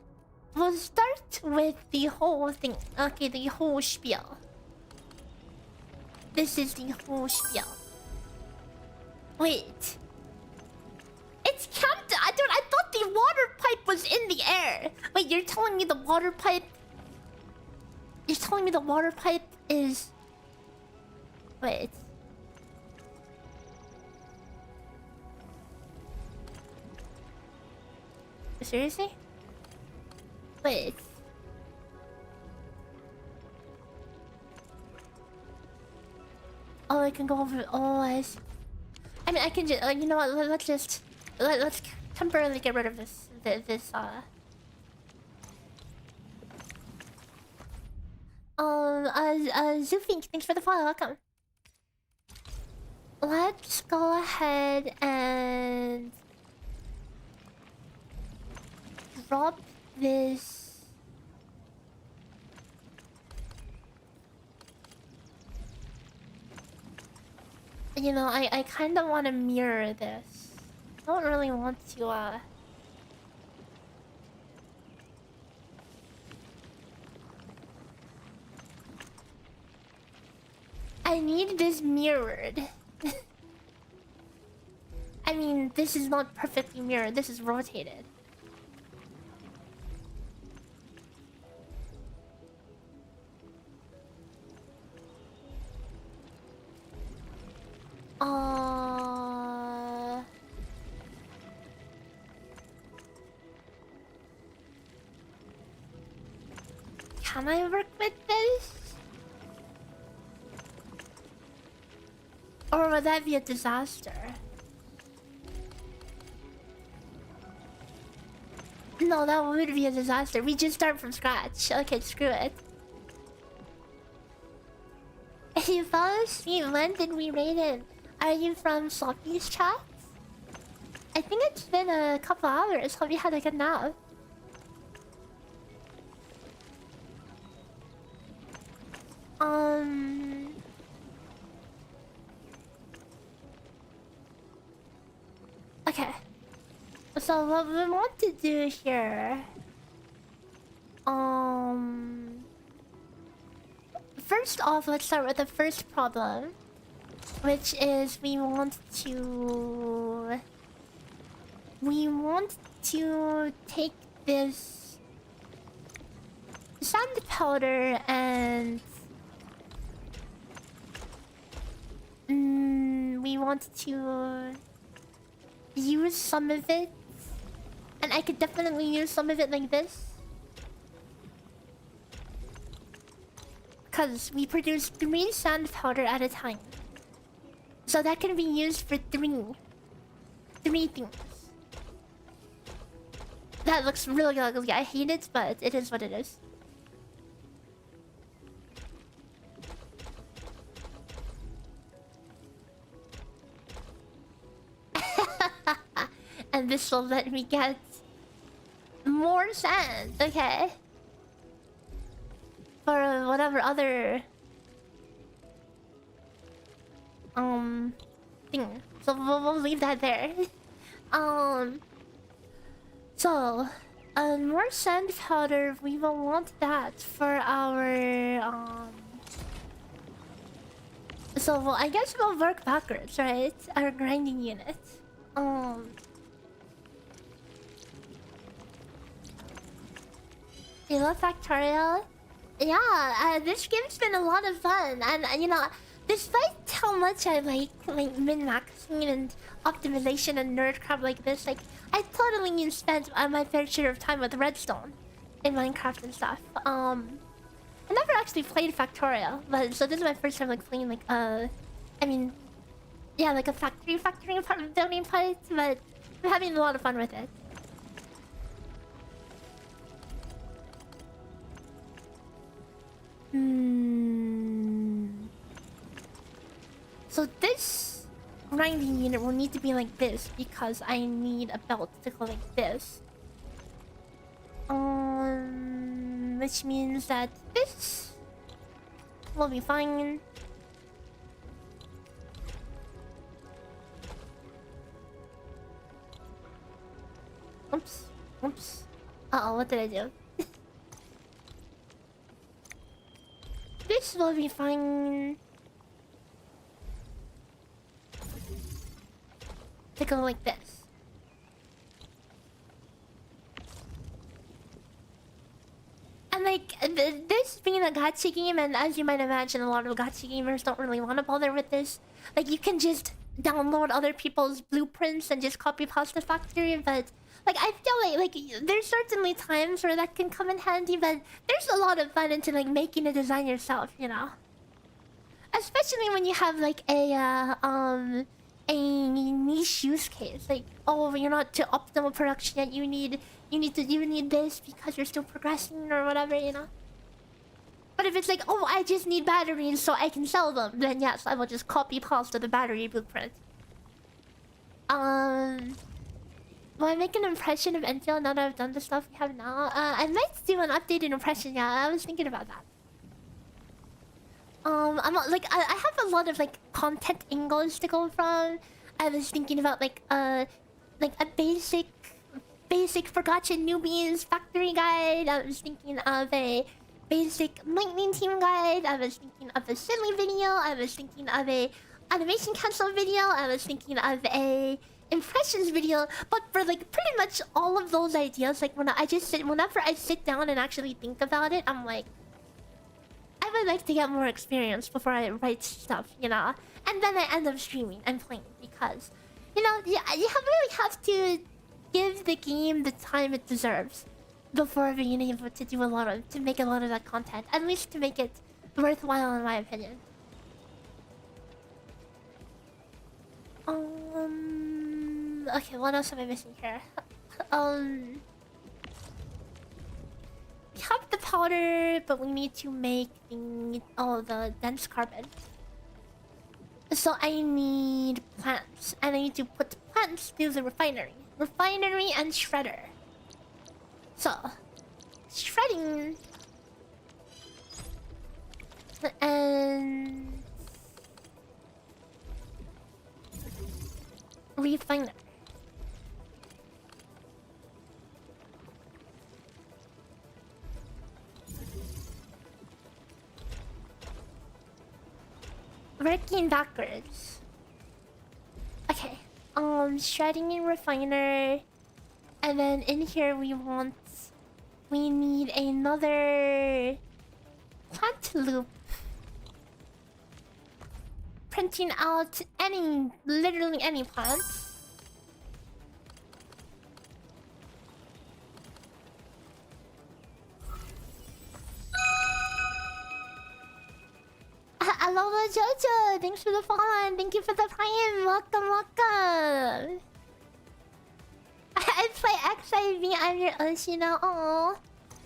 We'll start with the whole thing. Okay, the whole spiel. This is the whole spiel. Wait. It's capped. I thought the water pipe was in the air. Wait, you're telling me the water pipe? You're telling me the water pipe is... Wait. Seriously? Wait. Oh, I can go over... Oh, I see. I mean, I can just... you know what? Let's just... Let's temporarily get rid of this... Zoofink, thanks for the follow. Welcome. Let's go ahead and... drop this... You know, I kind of want to mirror this. I don't really want to, I need this mirrored. I mean, this is not perfectly mirrored. This is rotated. Can I work with this? Or would that be a disaster? No, that would be a disaster. We just start from scratch. Okay, screw it. You fell asleep. When did we raid him? Are you from Sloppy's chat? I think it's been a couple hours. Hope you had a good nap. Okay. So what we want to do here... First off, let's start with the first problem. Which is we want to take this sand powder and we want to use some of it, and I could definitely use some of it like this. Because we produce 3 sand powder at a time. So that can be used for 3 things. That looks really ugly. I hate it, but it is what it is. And this will let me get more sand, okay? For whatever other thing. So we'll leave that there. So more sand powder, we will want that for our so well, I guess we'll work backwards, right? Our grinding unit. You love Factorial? Yeah, this game's been a lot of fun, and you know, despite how much I like min-maxing and optimization and nerd crap like this, like I totally spent my fair share of time with Redstone in Minecraft and stuff. I never actually played Factorial, but so this is my first time like playing like I mean, yeah, like a factory part building part, but I'm having a lot of fun with it. So this grinding unit will need to be like this because I need a belt to go like this. Which means that this will be fine. Oops. Oops. Uh-oh, what did I do? This will be fine. To go like this. And like, this being a gacha game, and as you might imagine, a lot of gacha gamers don't really want to bother with this. Like, you can just download other people's blueprints and just copy paste the factory, but like I feel like there's certainly times where that can come in handy, but there's a lot of fun into like making a design yourself, you know. Especially when you have like a niche use case, like, oh, you're not to optimal production yet, you need this because you're still progressing or whatever, you know. But if it's like, oh, I just need batteries so I can sell them, then yes, I will just copy paste the battery blueprint. Will I make an impression of Endfield now that I've done the stuff we have now? I might do an updated impression, yeah, I was thinking about that. I'm like, I have a lot of like content angles to go from. I was thinking about like a basic for gacha newbies factory guide. I was thinking of a basic lightning team guide. I was thinking of a silly video. I was thinking of a animation cancel video. I was thinking of a impressions video. But for like pretty much all of those ideas, like whenever I sit down and actually think about it, I'm like, I would like to get more experience before I write stuff, you know? And then I end up streaming and playing because, you know, you really have to give the game the time it deserves before being able to do to make a lot of that content. At least to make it worthwhile, in my opinion. Okay, what else am I missing here? We have the powder, but we need to make the dense carbon. So I need plants, and I need to put plants through the refinery and shredder. So shredding and refiner. Working backwards. Okay. Shredding and refiner. And then in here we need another plant loop. Printing out literally any plant. Aloha Jojo, thanks for the follow and thank you for the prime. Welcome. I play XIV, I'm your Oshino. Aww.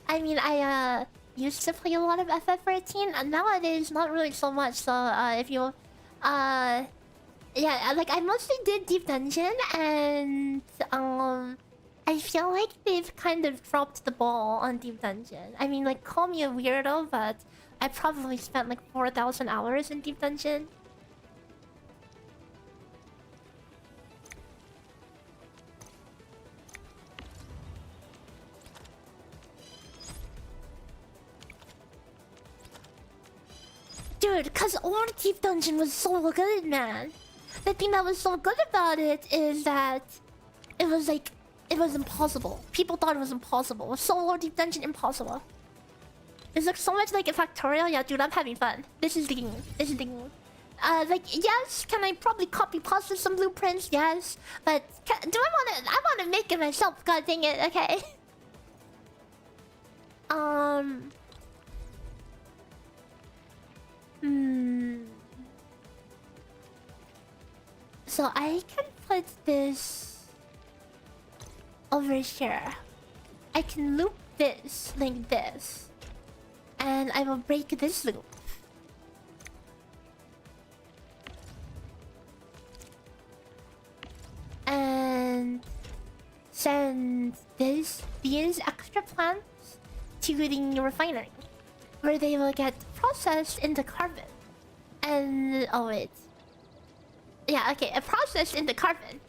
I mean, I used to play a lot of FF14 and nowadays not really so much. So if you yeah, like I mostly did Deep Dungeon and I feel like they've kind of dropped the ball on Deep Dungeon. I mean, like, call me a weirdo, but I probably spent like 4,000 hours in Deep Dungeon. Dude, cause old Deep Dungeon was so good, man. The thing that was so good about it is that it was like it was impossible. People thought it was impossible. Solo deep dungeon impossible. It looks so much like a Factorial. Yeah, dude, I'm having fun. This is the game. This is the game. Like, yes, can I probably copy pasta some blueprints? Yes. But do I wanna make it myself, god dang it, okay. So I can put this over here. I can loop this like this. And I will break this loop. And send these extra plants to the refinery, where they will get processed into carbon. And oh wait, yeah, okay, processed into carbon.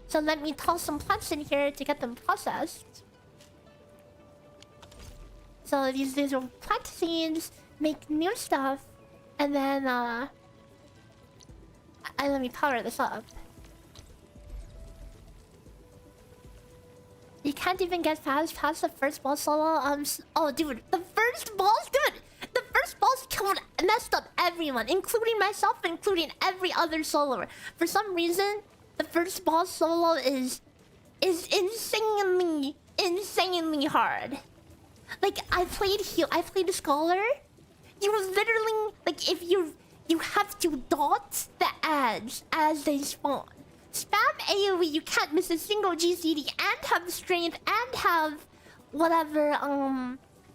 So let me toss some plants in here to get them processed. So these little plant seeds make new stuff, and then let me power this up. You can't even get past the first boss solo. Oh, dude, the first boss, messed up everyone, including myself, including every other soloer. For some reason, the first boss solo is insanely hard. Like, I played Scholar. You literally, like, if you have to dot the ads as they spawn. Spam AoE, you can't miss a single GCD and have strength and have whatever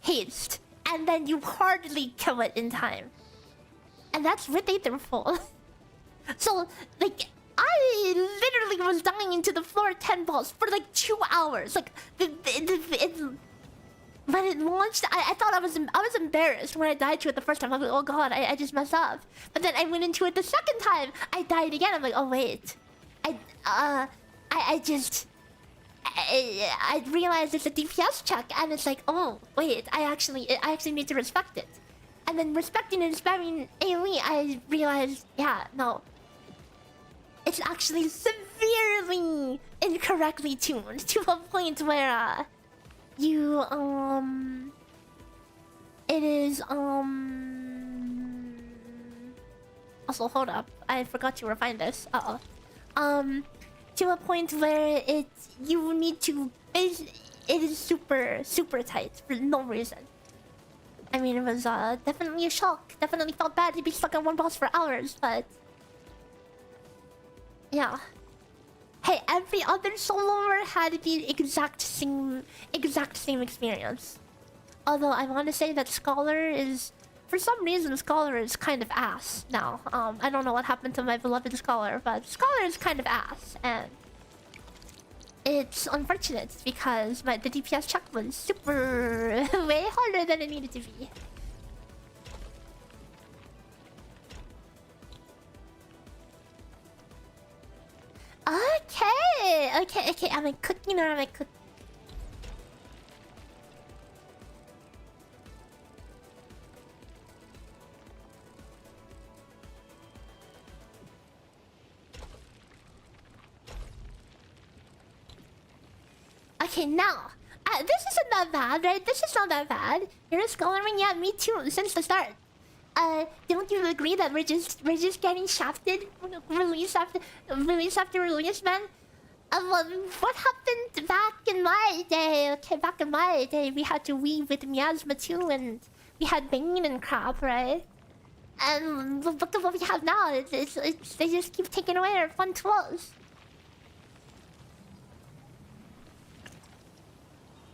haste, and then you hardly kill it in time. And that's RETURNOFALL. So like, I literally was dying into the floor 10 boss for like 2 hours. Like when it launched, I thought I was embarrassed when I died to it the first time. I was like, oh god, I just messed up. But then I went into it the second time. I died again. I'm like, oh wait. I realized it's a DPS check, and it's like, oh wait, I actually need to respect it. And then respecting and spamming AoE, I realized, yeah, no, it's actually severely incorrectly tuned to a point where you it is also, hold up, I forgot to refine this. To a point where you need to, it is super tight for no reason. I mean, it was definitely a shock. Definitely felt bad to be stuck on one boss for hours, but yeah. Hey, every other soloer had the exact same experience. Although I want to say that Scholar is, for some reason, Scholar is kind of ass now. I don't know what happened to my beloved Scholar, but Scholar is kind of ass, and it's unfortunate because the DPS check was super way harder than it needed to be. Okay. Am I cooking or am I cooking? Okay, now, this isn't that bad, right? This is not that bad. You're a scholar, yeah, me too, since the start. Don't you agree that we're just getting shafted, release after release, man? What happened back in my day? Okay, back in my day, we had to weave with miasma too, and we had Bane and crap, right? And look at what we have now. It's they just keep taking away our fun tools.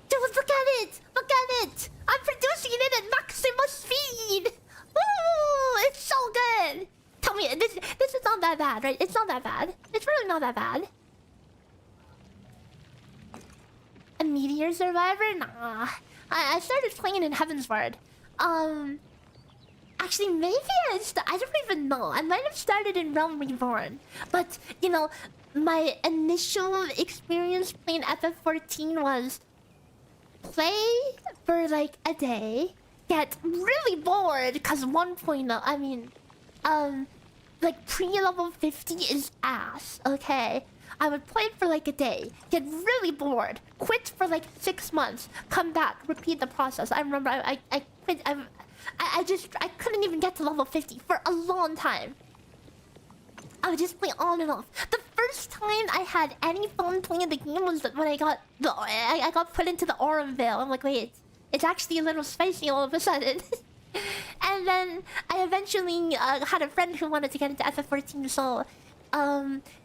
Dude, look at it! Look at it! I'm producing it at maximum speed! Woo! It's so good! Tell me, this is not that bad, right? It's not that bad. It's really not that bad. A Meteor Survivor? Nah. I started playing in Heavensward. Actually, maybe I don't even know. I might have started in Realm Reborn. But, you know, my initial experience playing FF14 was play for like a day, get really bored because 1.0, I mean, like pre-level 50 is ass, okay? I would play for like a day, get really bored, quit for like 6 months, come back, repeat the process. I remember I quit. I couldn't even get to level 50 for a long time. I would just play on and off. The first time I had any fun playing the game was when I got put into the Aurum Veil. I'm like, wait, it's actually a little spicy all of a sudden. And then I eventually had a friend who wanted to get into FF14, so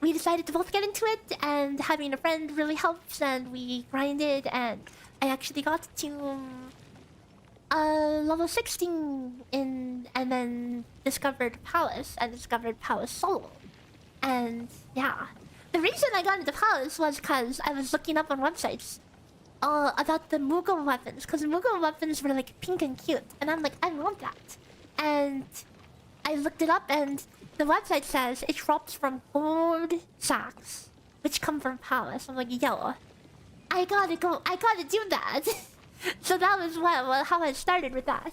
we decided to both get into it, and having a friend really helps, and we grinded, and I actually got to level 16 and then discovered Palace, and discovered Palace Solo. And yeah, the reason I got into Palace was because I was looking up on websites about the Moogle weapons, because Moogle weapons were like pink and cute, and I'm like, I want that. And I looked it up, and the website says it drops from gold sacks, which come from Palace. I'm like, yo, I gotta do that. So that was how I started with that.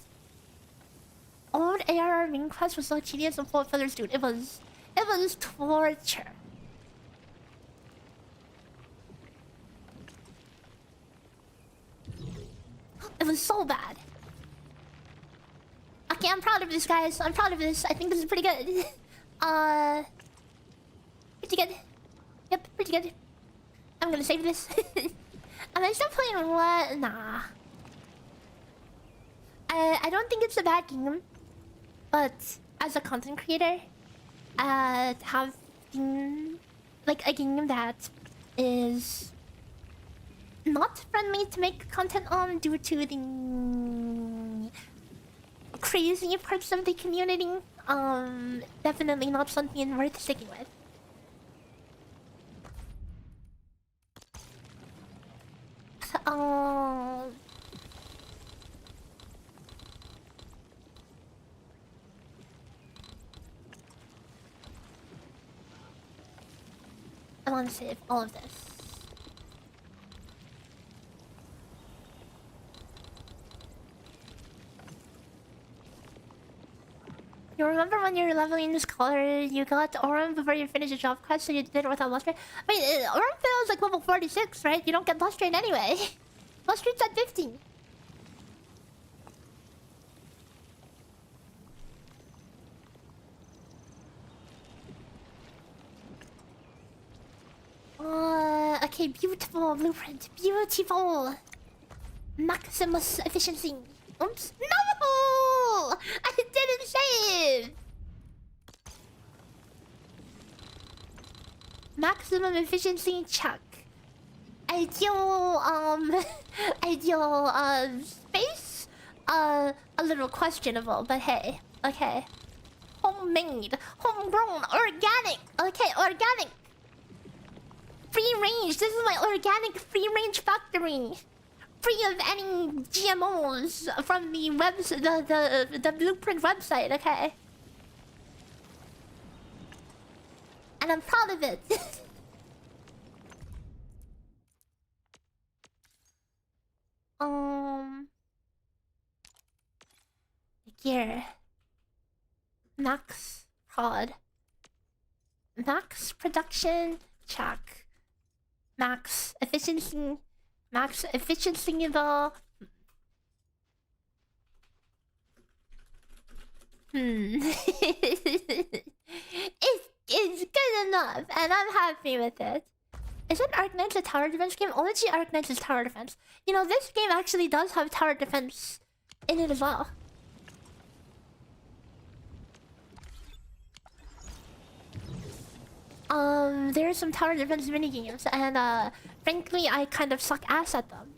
Old ARR main quest was so tedious and full of fillers, dude. It was torture. It was so bad. Okay, I'm proud of this, guys. I'm proud of this. I think this is pretty good. Pretty good. Yep, pretty good. I'm gonna save this. Am I still playing what? Nah. I don't think it's a bad game, but as a content creator, having like a game that is not friendly to make content on due to the crazy parts of the community, definitely not something worth sticking with. I want to save all of this. You remember when you were leveling the scholar, you got Aurum before you finished the job quest, so you did it without lustrate? Wait, Aurum feels like level 46, right? You don't get lustrate anyway. Lustrate's at 50. Okay, beautiful blueprint. Beautiful. Maximus efficiency. Oops. No! I didn't save! Maximum efficiency check. Ideal, ideal, space? A little questionable, but hey. Okay. Homemade. Homegrown. Organic. Okay, organic. Free range. This is my organic free range factory. Free of any GMOs from the the Blueprint website, okay? And I'm proud of it. Gear. Max prod. Max production check. Max efficiency. Max efficiency though. It's good enough, and I'm happy with it. Isn't Arknights a tower defense game? OG Arknights is tower defense. You know, this game actually does have tower defense in it as well. There are some tower defense minigames, and frankly, I kind of suck ass at them.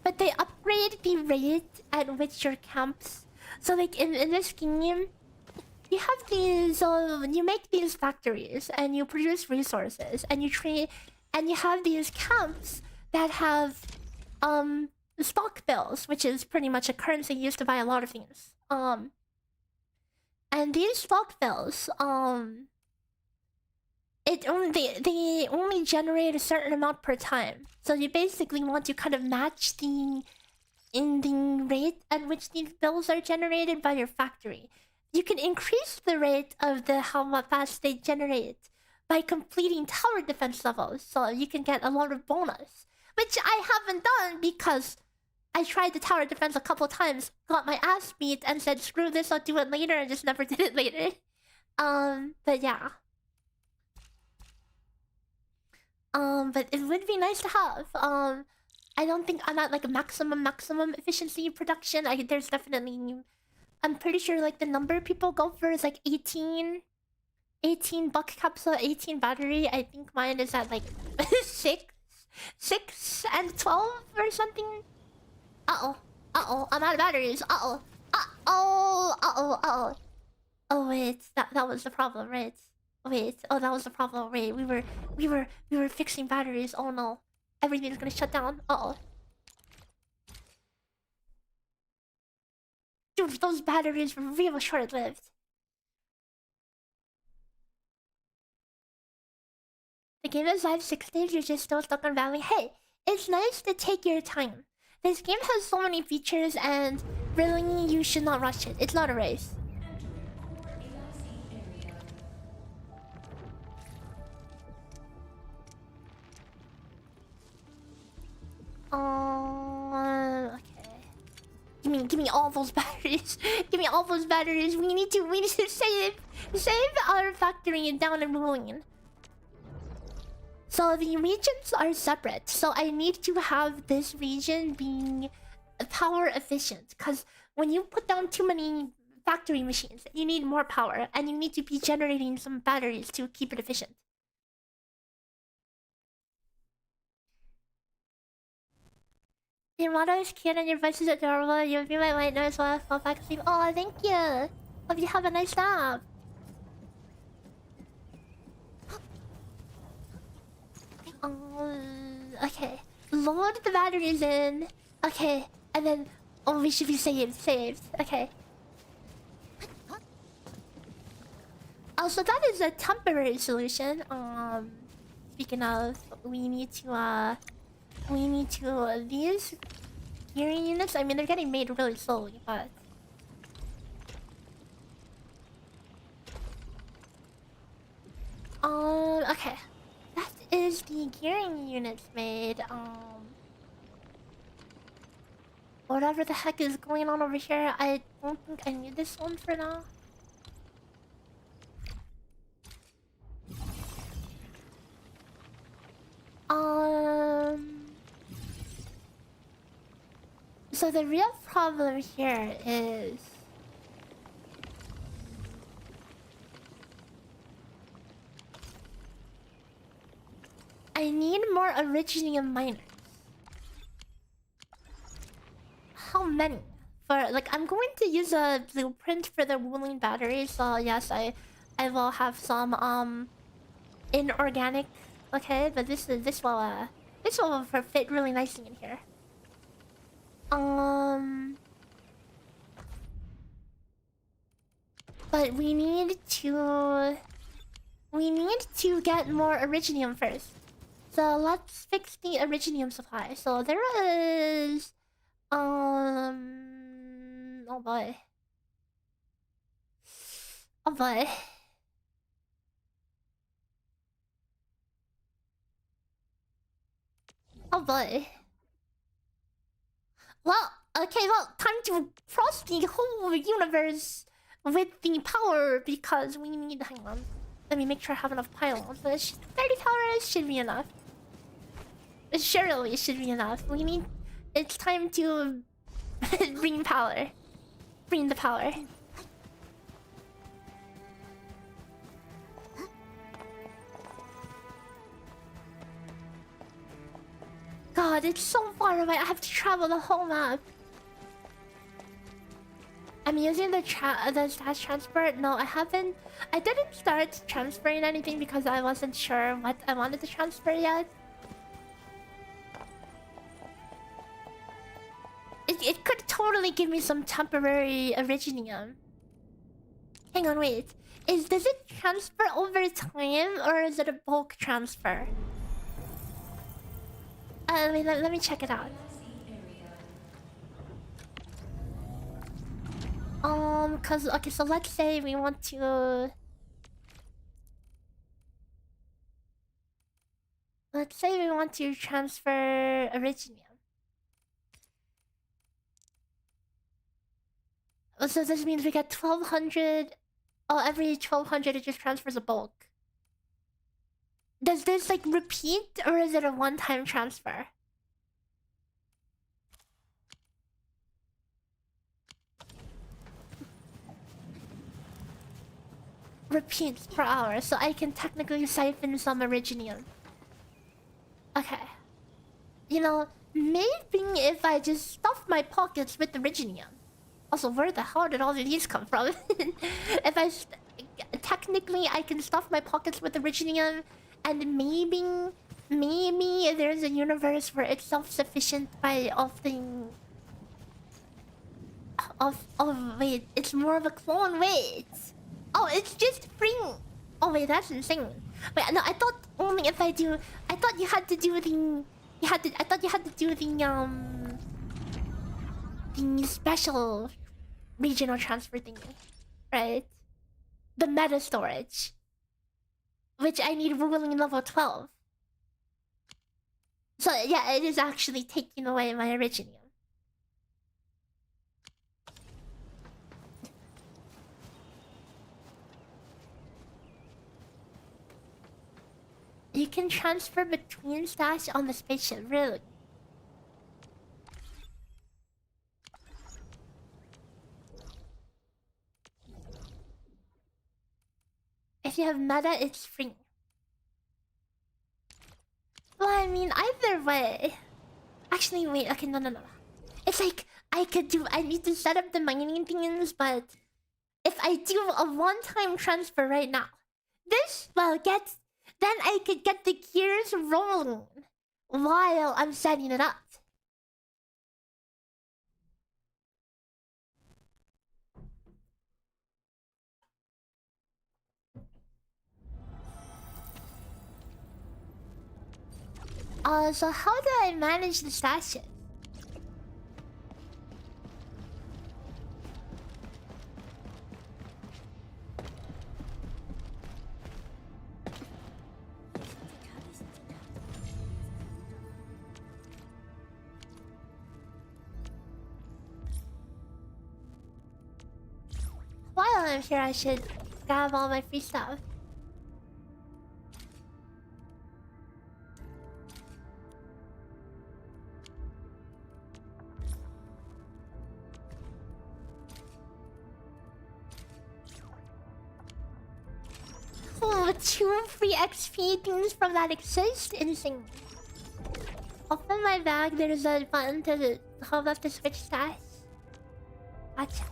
But they upgrade the rate at which your camps. So, like in this game, you have these. You make these factories, and you produce resources, and you trade, and you have these camps that have stock bills, which is pretty much a currency used to buy a lot of things. And these stock bills, they only generate a certain amount per time. So you basically want to kind of match the rate at which these bills are generated by your factory. You can increase the rate of how fast they generate by completing tower defense levels, so you can get a lot of bonus. Which I haven't done because I tried the tower defense a couple times, got my ass beat, and said screw this, I'll do it later, and just never did it later. But yeah. But it would be nice to have. I don't think I'm at like a maximum efficiency production. There's definitely, I'm pretty sure like the number people go for is like 18 buck capsule, 18 battery. I think mine is at like 6 and 12 or something. Uh-oh, I'm out of batteries. Oh wait, that was the problem, right? Wait, oh, that was the problem. Wait, we were fixing batteries. Oh no, everything's gonna shut down. Dude, those batteries were real short-lived. The game is live 6 days. You're just still stuck on Valley. Hey, it's nice to take your time. This game has so many features, and really, you should not rush it. It's not a race. Okay. Give me all those batteries. Give me all those batteries. We need to save our factory down in WULING. So the regions are separate. So I need to have this region being power efficient, because when you put down too many factory machines, you need more power, and you need to be generating some batteries to keep it efficient. Your motto is cute and your voice is adorable. You'll be my white nose while I fall back asleep. Oh, thank you. Hope you have a nice nap. Okay. Load the batteries in. Okay. And then... Oh, we should be saved. Okay. Also, that is a temporary solution. Speaking of, we need to... These gearing units, I mean, they're getting made really slowly, but... Okay. That is the gearing units made. Whatever the heck is going on over here, I don't think I need this one for now. So the real problem here is... I need more Originium miners. How many? For like, I'm going to use a blueprint for the WULING battery, so yes, I will have some inorganic. Okay, but this will fit really nicely in here. But we need to get more Originium first. So let's fix the Originium supply. So there is oh boy. Oh boy. Oh boy. Well, okay, well, time to cross the whole universe with the power, because we need... Hang on. Let me make sure I have enough pylons. 30 towers should be enough. Surely it should be enough. We need... It's time to bring power. Bring the power. God, it's so far away. I have to travel the whole map. I'm using the stash transfer. No, I haven't. I didn't start transferring anything because I wasn't sure what I wanted to transfer yet. It could totally give me some temporary Originium. Hang on, wait. Does it transfer over time, or is it a bulk transfer? Let me check it out. Okay, so let's say we want to... let's say we want to transfer Originium. So this means we get 1200. Oh, every 1200 it just transfers a bulk. Does this like repeat or is it a one-time transfer? Repeats per hour, so I can technically siphon some Originium. Okay. You know, maybe if I just stuff my pockets with Originium. Also, where the hell did all of these come from? If I... Technically, I can stuff my pockets with Originium, and maybe there's a universe where it's self-sufficient by often... Oh, wait, it's more of a clone, wait! Oh, it's just free. Oh wait, that's insane. Wait, no, I thought only if I do. I thought you had to do the. I thought you had to do the special regional transfer thing, right? The meta storage, which I need ruling level 12. So yeah, it is actually taking away my Originium. You can transfer between stash on the spaceship, really? If you have meta, it's free. Well, I mean, either way. Actually, wait, okay, no. It's like, I need to set up the mining things, but... If I do a one-time transfer right now, this will get... Then I could get the gears rolling while I'm setting it up. So how do I manage the stashes? While I'm here, I should grab all my free stuff. Oh, 2 free XP things from that exist? Insane. Open my bag, there's a button to hold up to switch stats. Gotcha.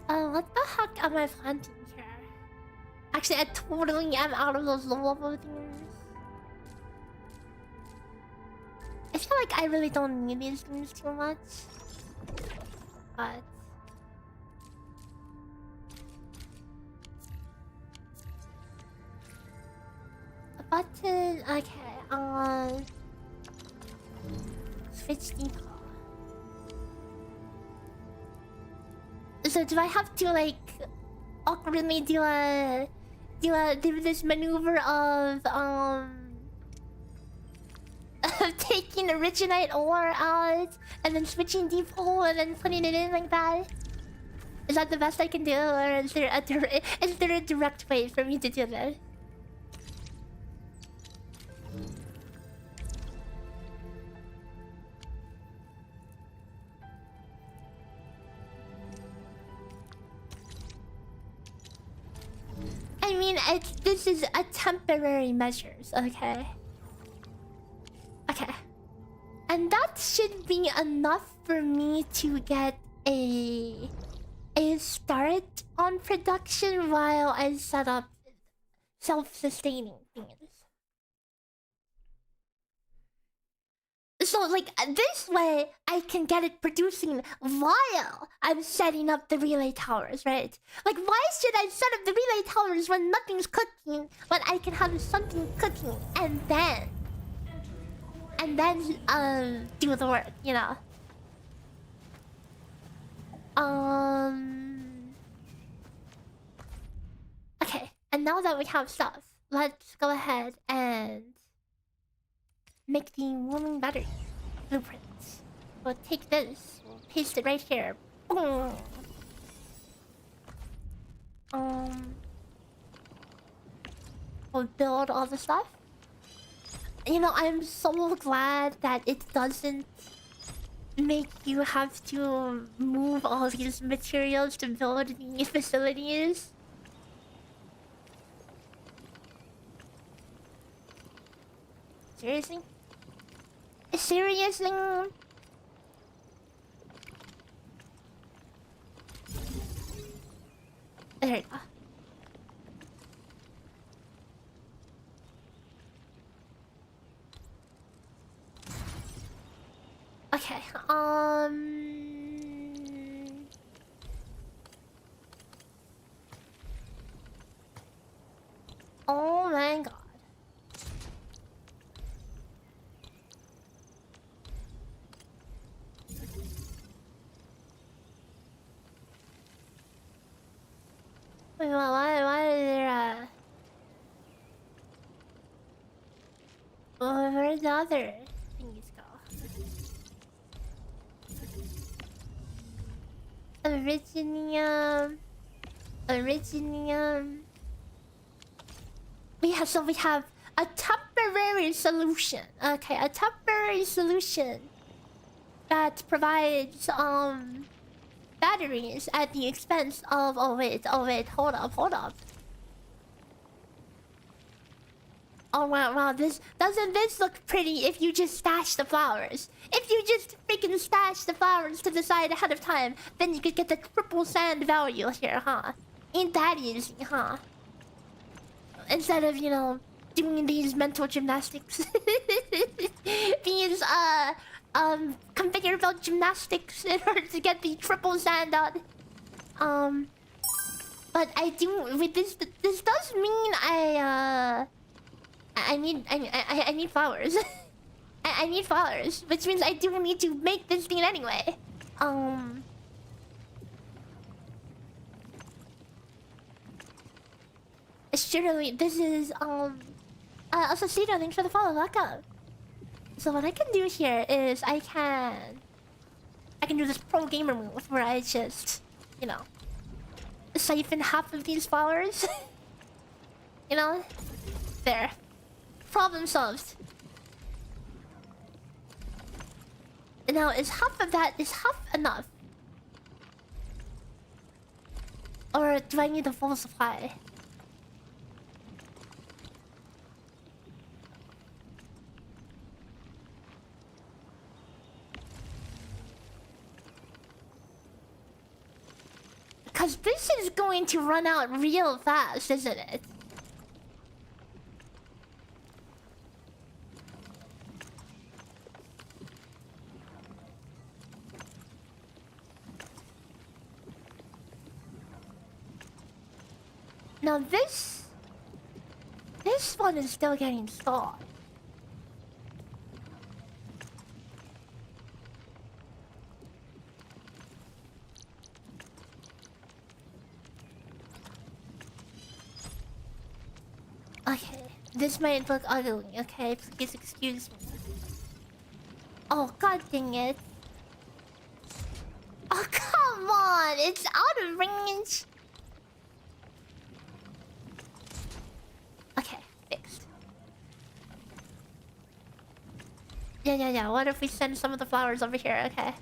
What the heck am I planting here? Actually, I totally am out of those low level things. I feel like I really don't need these things too much. But... a button... Okay, switch default. So do I have to like awkwardly do this maneuver of taking Originite ore out and then switching default and then putting it in like that? Is that the best I can do, or is there a direct way for me to do that? I mean, this is a temporary measures, okay? Okay. And that should be enough for me to get a start on production while I set up self-sustaining things. So, like, this way, I can get it producing while I'm setting up the relay towers, right? Like, why should I set up the relay towers when nothing's cooking, when I can have something cooking and then do the work, you know? Okay, and now that we have stuff, let's go ahead and make the WULING battery blueprints. We'll take this, we'll paste it right here. Boom. We'll build all the stuff. You know, I'm so glad that it doesn't make you have to move all these materials to build the facilities. Seriously? Seriously? There you go. Okay, oh my god. Wait, why is there where'd the other thingies go? Originium. So we have a temporary solution. Okay, a temporary solution that provides batteries at the expense of oh wait, hold up. Oh wow, doesn't this look pretty if you just stash the flowers? If you just freaking stash the flowers to the side ahead of time, then you could get the triple sand value here, huh? Ain't that easy, huh? Instead of, you know, doing these mental gymnastics. These conveyor belt gymnastics in order to get the triple sand out. But I do with this does mean I need flowers. I need flowers, which means I do need to make this thing anyway. Surely this is also Cito, thanks for the follow. Welcome. So what I can do here is I can do this pro gamer move where I just, you know, siphon half of these flowers. You know, there. Problem solved. Now, is half enough? Or do I need the full supply? Because this is going to run out real fast, isn't it? Now this one is still getting stalled. Okay, this might look ugly, okay? Please excuse me. Oh, god dang it. Oh, come on! It's out of range! Okay, fixed. Yeah. What if we send some of the flowers over here? Okay.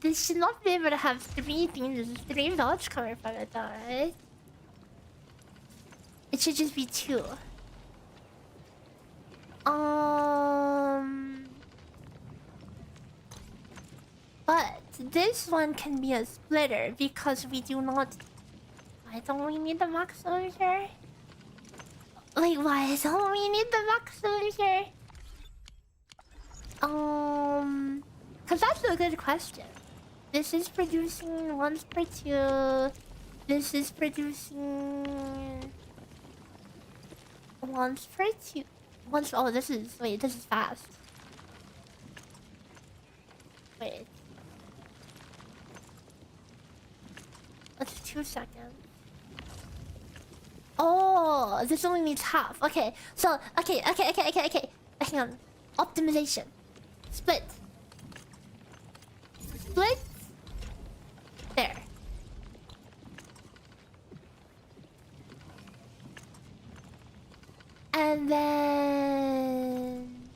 This should not be able to have three votes coming from it though, right? It should just be two. But this one can be a splitter because we do not... Why don't we need the box over here? Wait, why don't we need the box over here? Because that's a good question. This is producing once per 2. This is producing once per 2. Once. Oh, this is. Wait, this is fast. Wait. That's 2 seconds. Oh, this only needs half. Okay, so okay. Hang on. Optimization. Split. There. And then...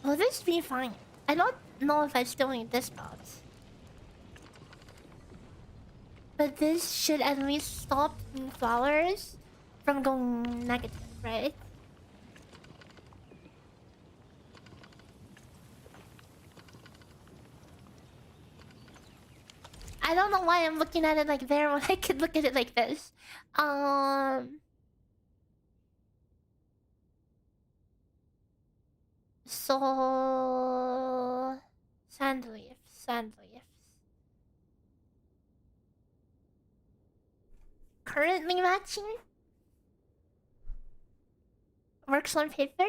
will this be fine? I don't know if I still need this box. But this should at least stop the flowers from going negative, right? I don't know why I'm looking at it like there when I could look at it like this. So... sand leaves. Currently matching? Works on paper?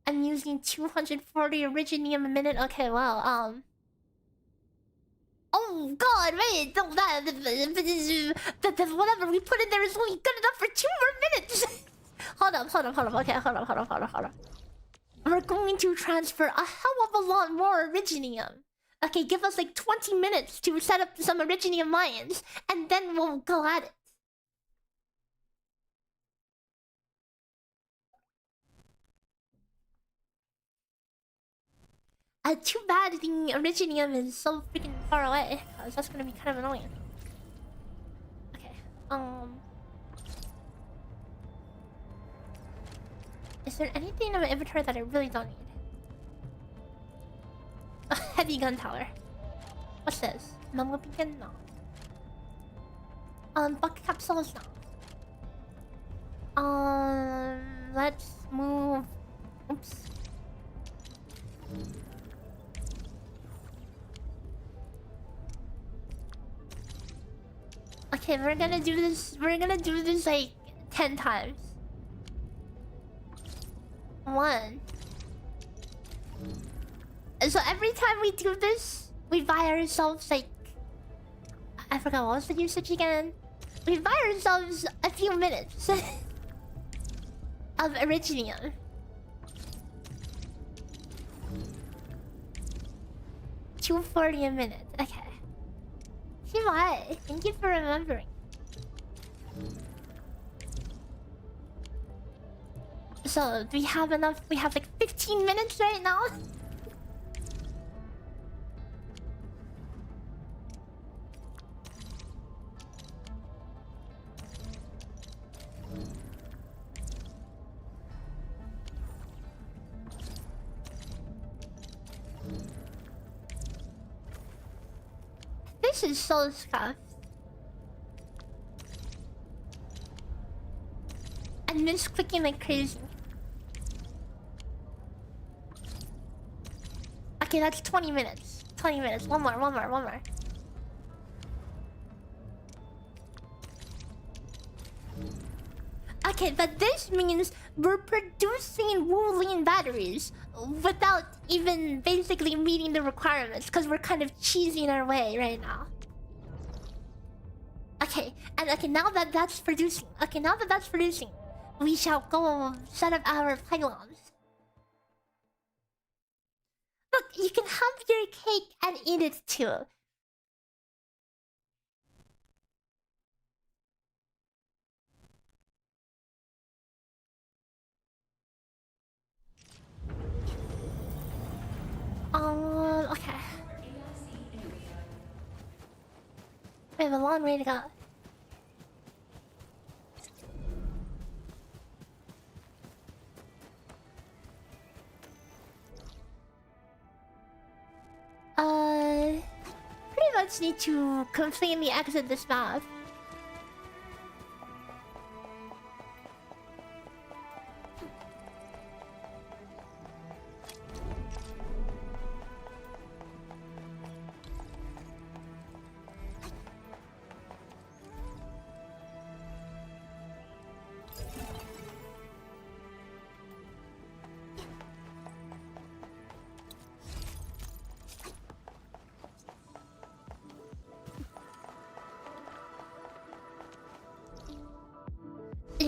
I'm using 240 originium a minute. Okay, well, oh god, wait, whatever we put in there is only good enough for 2 more minutes. Hold up. Okay, hold up. We're going to transfer a hell of a lot more originium. Okay, give us like 20 minutes to set up some originium mines, and then we'll go at it. Too bad the originium is so freaking far away, because that's gonna be kind of annoying. Okay, is there anything in my inventory that I really don't need? A heavy gun tower. What's this? Mumbo beacon? No. Bucket capsules? No. Let's move. Oops. Okay, we're gonna do this like 10 times. 1. So every time we do this, we buy ourselves like... I forgot what was the usage again? We buy ourselves a few minutes of originium. $2.40 a minute. Okay. Hihi, thank you for remembering. So, do we have enough? We have like 15 minutes right now? This is so scuffed. I miss clicking like crazy. Okay, that's 20 minutes. 20 minutes. One more. Okay, but this means we're producing WULING batteries without even basically meeting the requirements, because we're kind of cheesing our way right now. Okay, and okay, now that that's producing, we shall go set up our pylons. Look, you can have your cake and eat it too. Okay. We have a long way to go. Pretty much need to completely exit this map.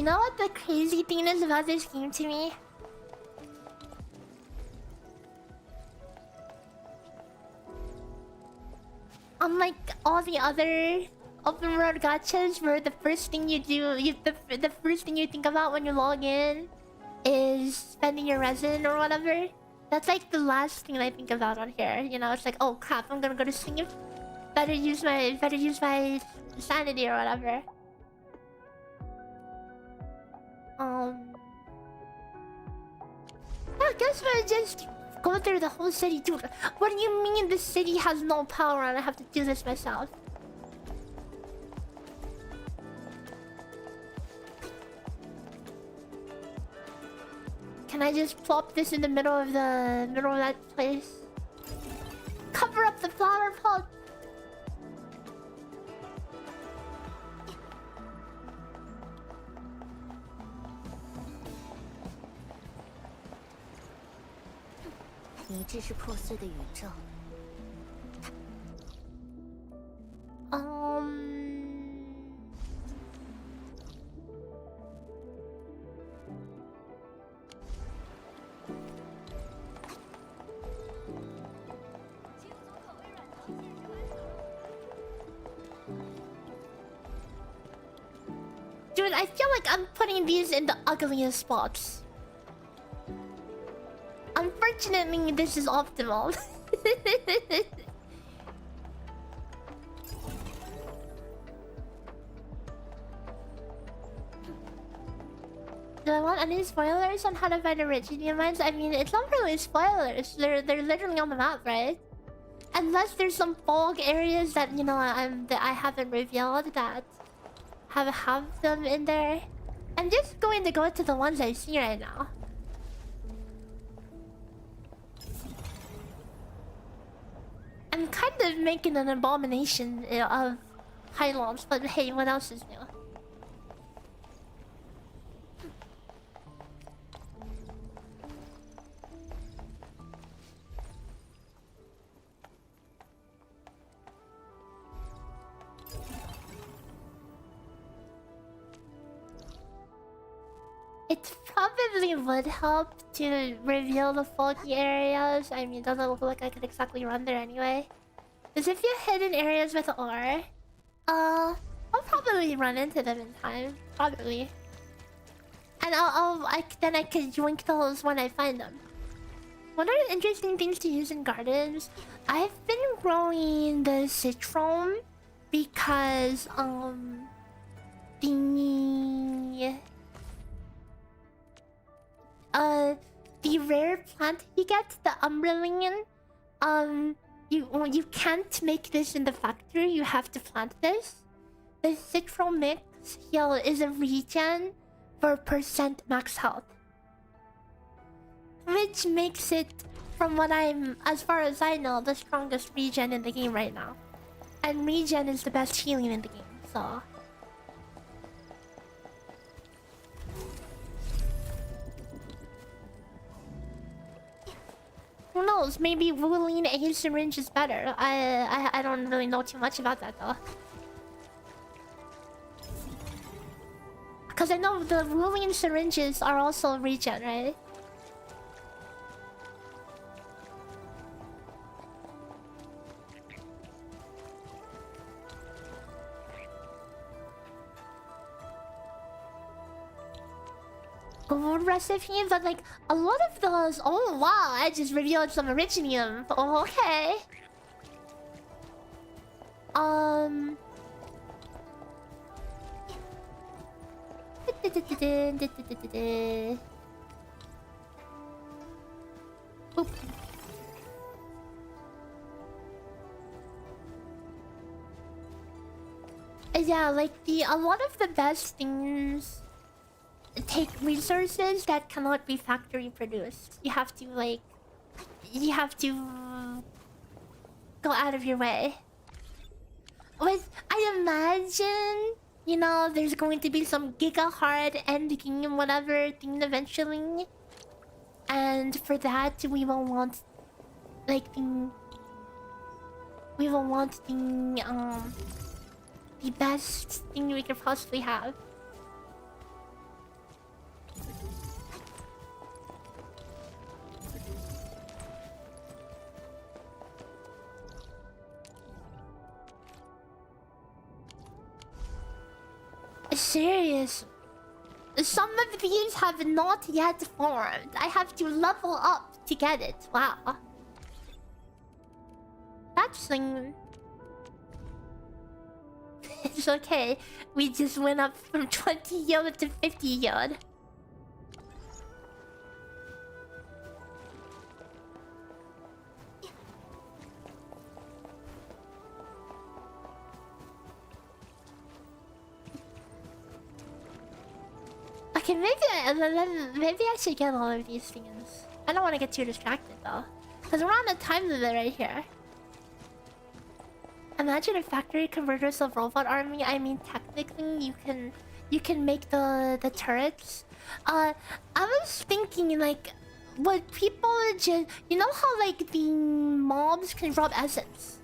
You know what the crazy thing is about this game to me? Unlike all the other open world gachas, where the first thing you do, the first thing you think about when you log in is spending your resin or whatever. That's like the last thing I think about on here. You know, it's like, oh crap, I'm gonna go to sleep. Better use my sanity or whatever. I guess we'll just go through the whole city, dude. What do you mean the city has no power and I have to do this myself? Can I just plop this in the middle of that place? Cover up the flower pot. Dude, I feel like I'm putting these in the ugliest spots. Unfortunately, this is optimal. Do I want any spoilers on how to find Originium mines? I mean, it's not really spoilers. They're literally on the map, right? Unless there's some fog areas that, you know, that I haven't revealed that have them in there. I'm just going to go to the ones I see right now. I'm kind of making an abomination of pylons, but hey, what else is new? It probably would help to reveal the foggy areas. I mean, it doesn't look like I could exactly run there anyway. Because if you hit in areas with ore, I'll probably run into them in time. Probably. And then I could yoink those when I find them. What are the interesting things to use in gardens? I've been growing the citron because the rare plant you get, the umbrellian, you can't make this in the factory. You have to plant this. The citron mix heal is a regen for % max health, which makes it, from what as far as I know, the strongest regen in the game right now. And regen is the best healing in the game, so. Who knows? Maybe WULING a syringe is better. I don't really know too much about that though. Because I know the WULING syringes are also regen, right? Gold recipe, but like a lot of those. Oh wow! I just revealed some Originium. Oh, okay. Oop. Yeah, like a lot of the best things take resources that cannot be factory produced. You have to go out of your way. With, I imagine, you know, there's going to be some giga hard end game whatever thing eventually. And for that we will want like the best thing we could possibly have. Serious. Some of these have not yet formed. I have to level up to get it. Wow. That's thing. It's okay. We just went up from 20 yield to 50 yield. Okay, maybe I should get all of these things. I don't want to get too distracted though, because we're on a time limit right here. Imagine a factory converters of robot army. I mean, technically, you can make the turrets. I was thinking like, would people just, you know how like the mobs can drop essence?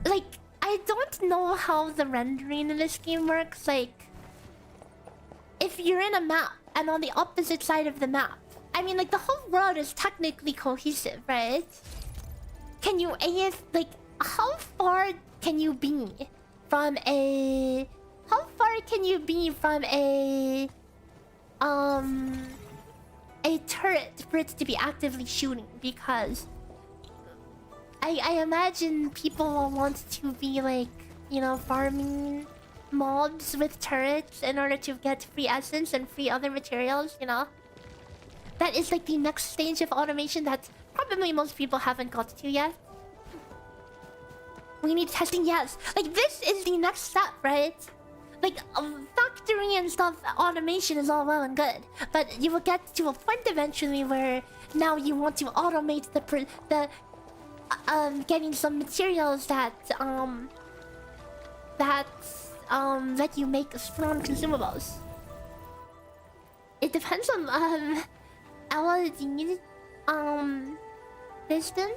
Like, I don't know how the rendering in this game works. Like, if you're in a map and on the opposite side of the map, I mean, like the whole world is technically cohesive, right? Can you like? How far can you be from a... How far can you be from a turret for it to be actively shooting? Because I imagine people will want to be like, you know, farming mobs with turrets in order to get free essence and free other materials, you know? That is like the next stage of automation that probably most people haven't got to yet. We need testing, yes. Like, this is the next step, right? Like, factory and stuff, automation is all well and good. But you will get to a point eventually where now you want to automate getting some materials that let you make strong consumables. It depends on LOD distance.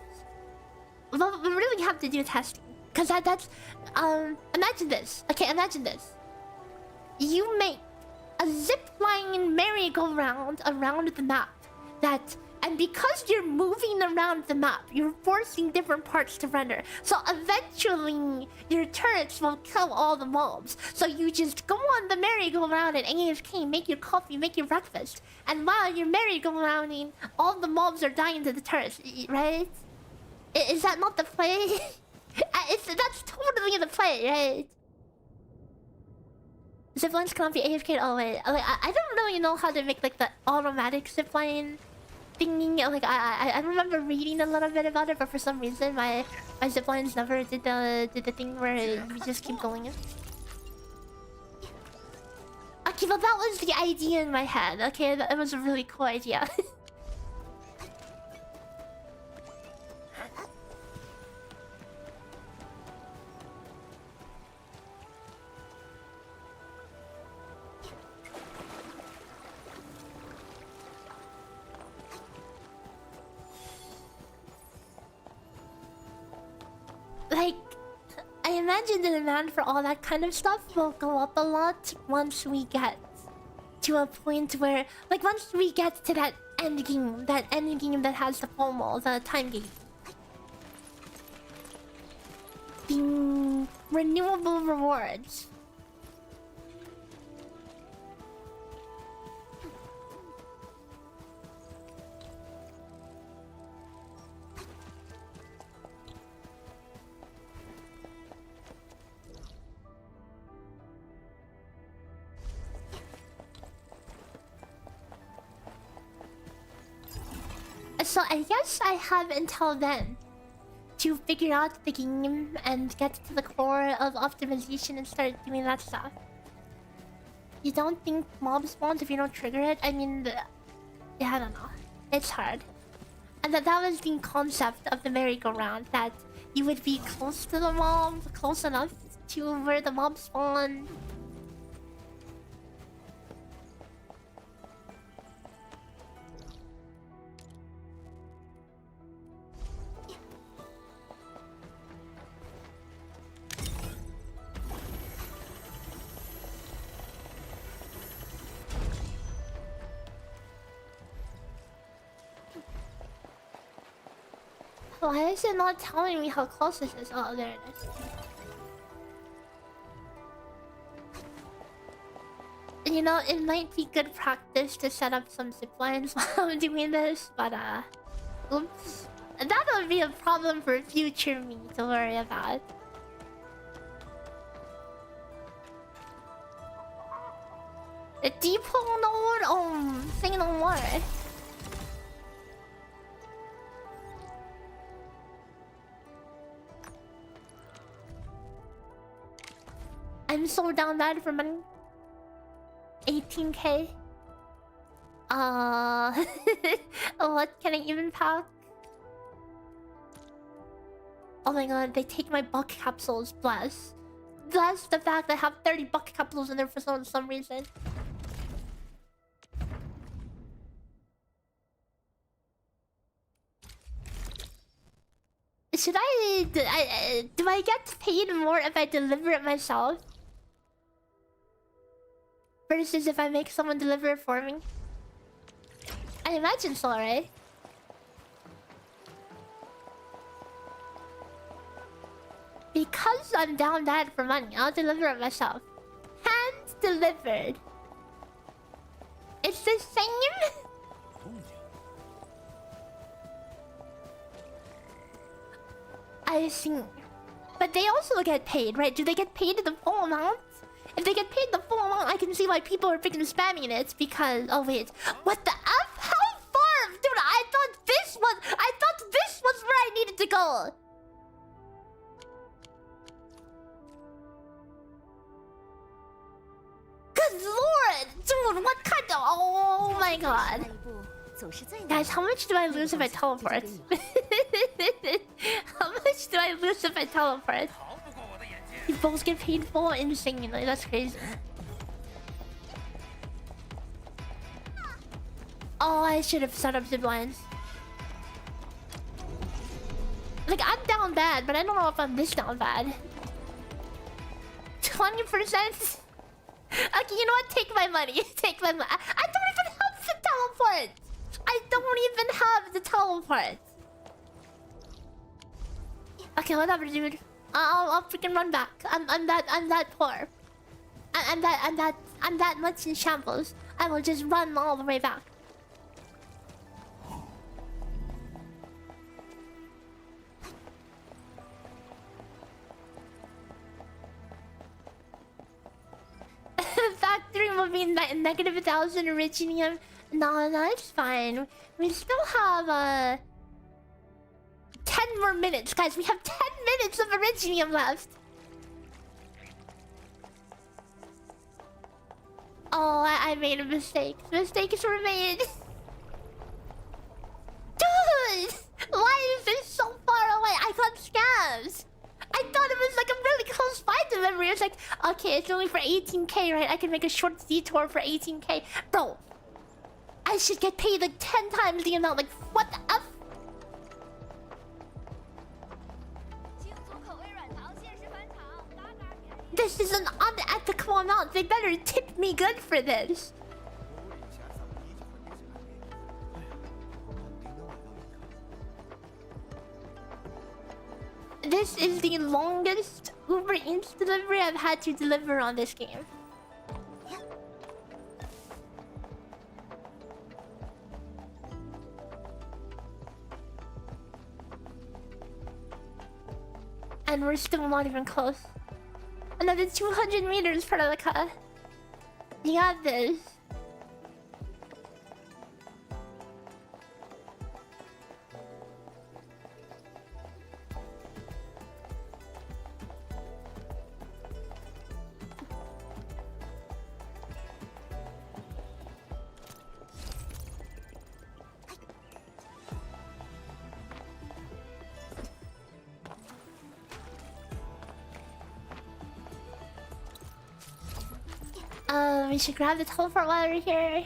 Well, we really have to do testing. Because that's... imagine this. Okay, imagine this. You make a zipline merry-go-round around the map. And because you're moving around the map, you're forcing different parts to render. So eventually, your turrets will kill all the mobs. So you just go on the merry-go-round and AFK, make your coffee, make your breakfast. And while you're merry-go-rounding, all the mobs are dying to the turrets, right? Is that not the play? That's totally the play, right? Ziplines cannot be AFK. Oh wait, like I don't really know how to make like the automatic zipline thingy. Like I remember reading a little bit about it, but for some reason my ziplines never did the thing where you just keep going in. Okay, but that was the idea in my head. Okay, it was a really cool idea. Like, I imagine the demand for all that kind of stuff will go up a lot once we get to a point where... Like, once we get to that end game that has the FOMO, the time gate. The renewable rewards. So I guess I have until then to figure out the game and get to the core of optimization and start doing that stuff. You don't think mob spawns if you don't trigger it? I mean, yeah, I don't know. It's hard. And that was the concept of the merry-go-round, that you would be close to the mob, close enough to where the mob spawn. Why is it not telling me how close this is? Oh, there it is. You know, it might be good practice to set up some zip lines while I'm doing this, but oops. That would be a problem for future me to worry about. The depot node? Say no more. I'm so down bad for money. 18k. What can I even pack? Oh my god, they take my buck capsules. Bless the fact I have 30 buck capsules in there for some reason. Should do I get paid more if I deliver it myself? Versus if I make someone deliver it for me? I imagine so, right? Because I'm down bad for money, I'll deliver it myself. Hand delivered. It's the same? I see. But they also get paid, right? Do they get paid the full amount? If they get paid the full amount, I can see why people are freaking spamming it. Because... Oh, wait. What the F? How far? Dude, I thought this was where I needed to go. Good lord! Dude, what kind of... Oh my god. Guys, how much do I lose if I teleport? How much do I lose if I teleport? You both get paid full insanely. That's crazy. Oh, I should have set up zip lines. Like, I'm down bad, but I don't know if I'm this down bad. 20%? Okay, you know what? Take my money. Take my money. I don't even have the teleport. I don't even have the teleport. Okay, whatever, dude. I'll freaking run back. I'm that poor. I'm that much in shambles. I will just run all the way back. Factory will be negative 1,000 originium. No, it's fine. We still have 10 more minutes, guys. We have 10 minutes of originium left. Oh, I made a mistake. Mistakes were made. Dude! Why is this so far away? I got scams. I thought it was like a really close by delivery. It's like, okay, it's only for 18k, right? I can make a short detour for 18k. Bro, I should get paid like 10 times the amount. Like, what the F? This is an unethical amount. They better tip me good for this. This is the longest Uber Eats delivery I've had to deliver on this game. And we're still not even close. Another 200 meters, Prelica. You got this. We should grab the teleport while we're here.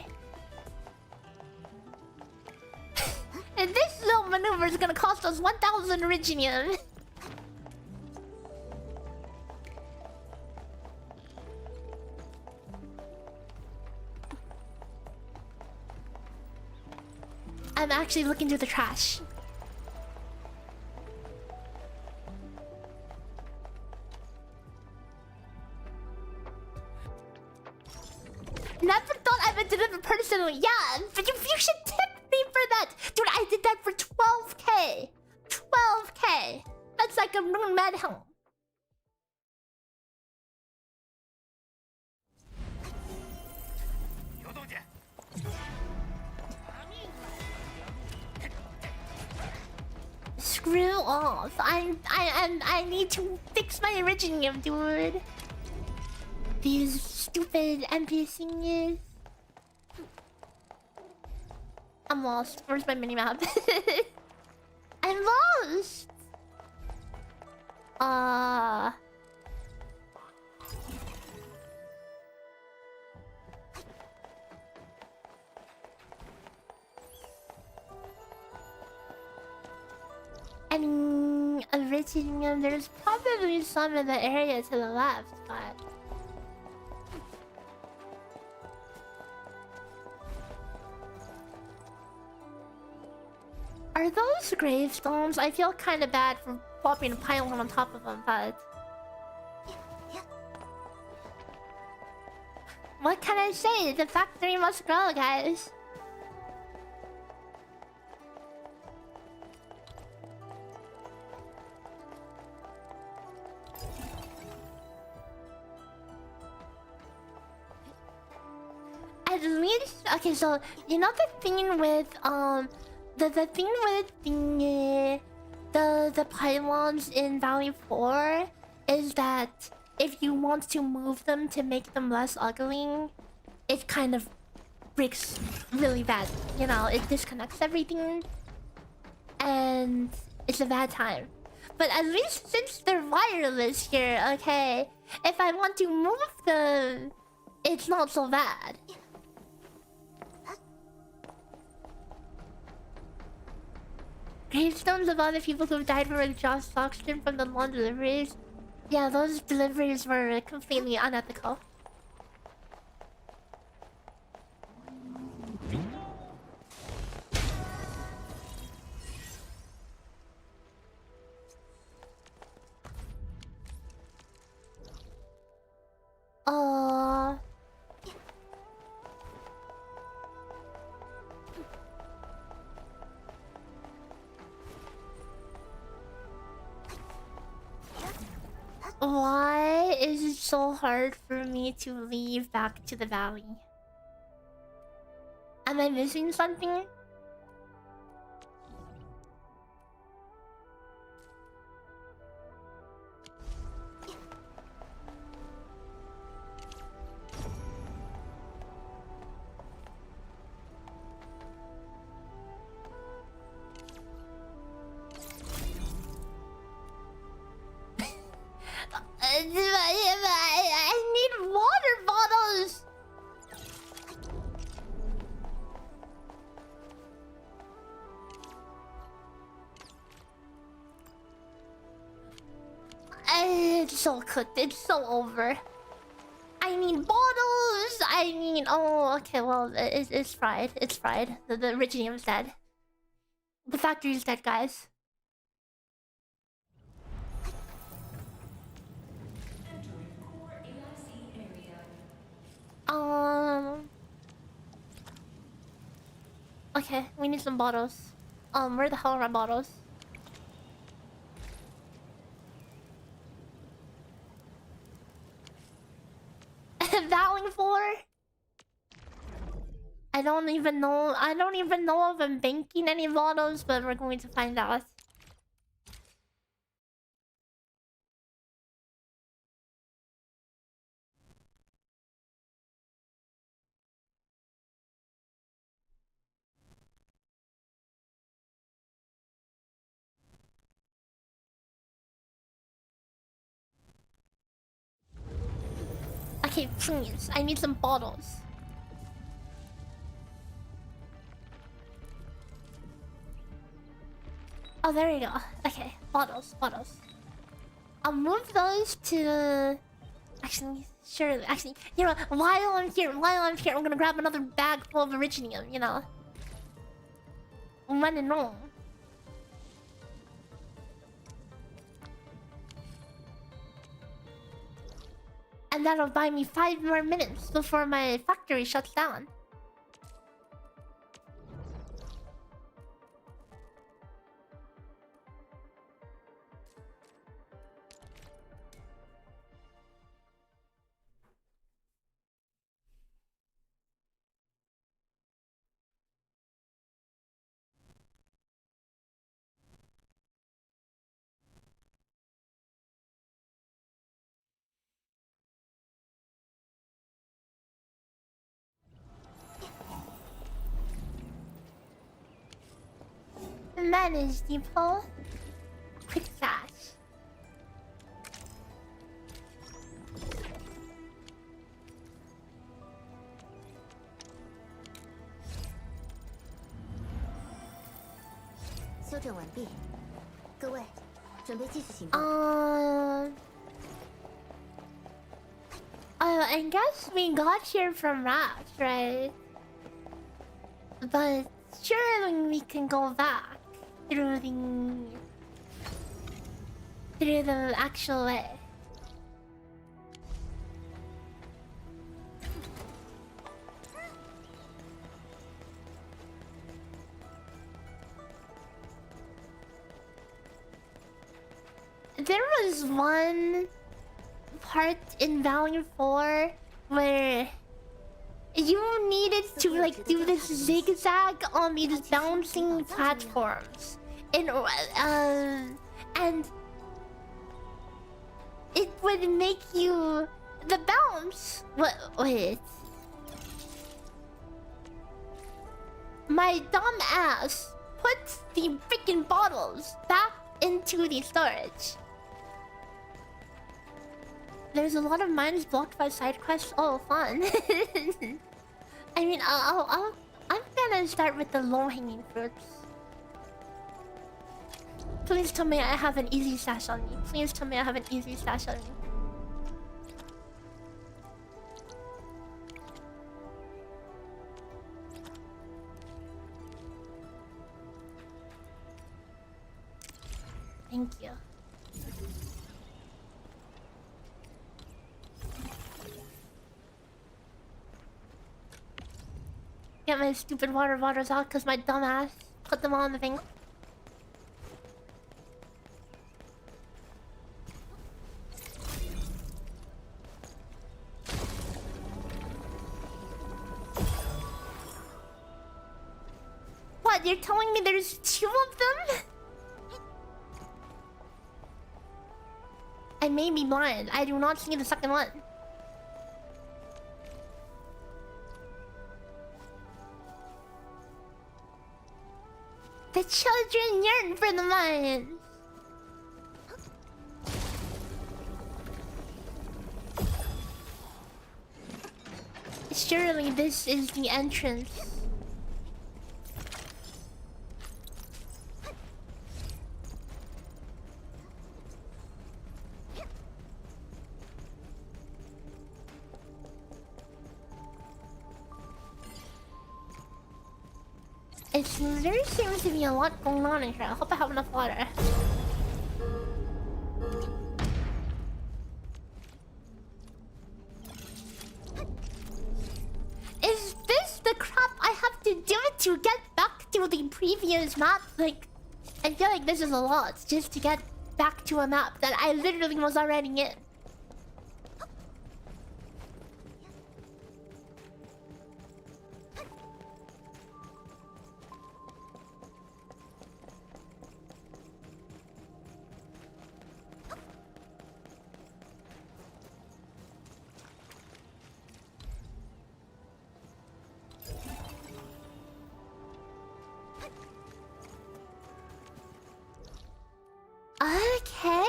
And this little maneuver is gonna cost us 1,000 originium. I'm actually looking through the trash. Never thought I would deliver personally. Yeah, but you should tip me for that. Dude, I did that for 12K. 12K. That's like a room med home. Screw off. I need to fix my Originium, dude. These stupid NPCs. I'm lost. Where's my minimap? I'm lost. I mean, Originium, there's probably some in the area to the left, but... Are those gravestones? I feel kind of bad for popping a pylon on top of them, but... What can I say? The factory must grow, guys. At least... Okay, so, you know the thing with, the thing with the pylons in Valley 4 is that if you want to move them to make them less ugly, it kind of breaks really bad. You know, it disconnects everything, and it's a bad time. But at least since they're wireless here, okay, if I want to move them, it's not so bad. Gravestones of other people who died were exhaust oxygen from the long deliveries. Yeah, those deliveries were completely unethical. Why is it so hard for me to leave back to the valley? Am I missing something? I need water bottles. It's so cooked. It's so over. I need bottles. I need... Oh, okay. Well, it's fried. It's fried. The Originium's dead. The factory's dead, guys. Okay, we need some bottles. Where the hell are my bottles? Valley 4? I don't even know if I'm banking any bottles, but we're going to find out. Okay, please. I need some bottles. Oh, there you go. Okay, bottles. I'll move those to... Actually, sure. Actually, you know, while I'm here, I'm gonna grab another bag full of Originium, you know. When in Rome. And that'll buy me 5 more minutes before my factory shuts down. Manage depot. Quick cash. I guess we got here from rats, right? But surely we can go back through the actual way. There was one part in Value 4 where you needed to like do this zigzag on these bouncing platforms and it would make you the bounce. Wait. My dumb ass puts the freaking bottles back into the storage. There's a lot of mines blocked by side quests. Oh, fun. I mean, I'm gonna start with the low-hanging fruits. Please tell me I have an easy stash on me. Please tell me I have an easy stash on me. Thank you. Get my stupid water bottles out because my dumbass put them on the thing. What? You're telling me there's 2 of them? I may be blind. I do not see the second one. The children yearn for the mines. Surely this is the entrance. There seems to be a lot going on in here. I hope I have enough water. Is this the crap I have to do to get back to the previous map? Like, I feel like this is a lot just to get back to a map that I literally was already in. Okay.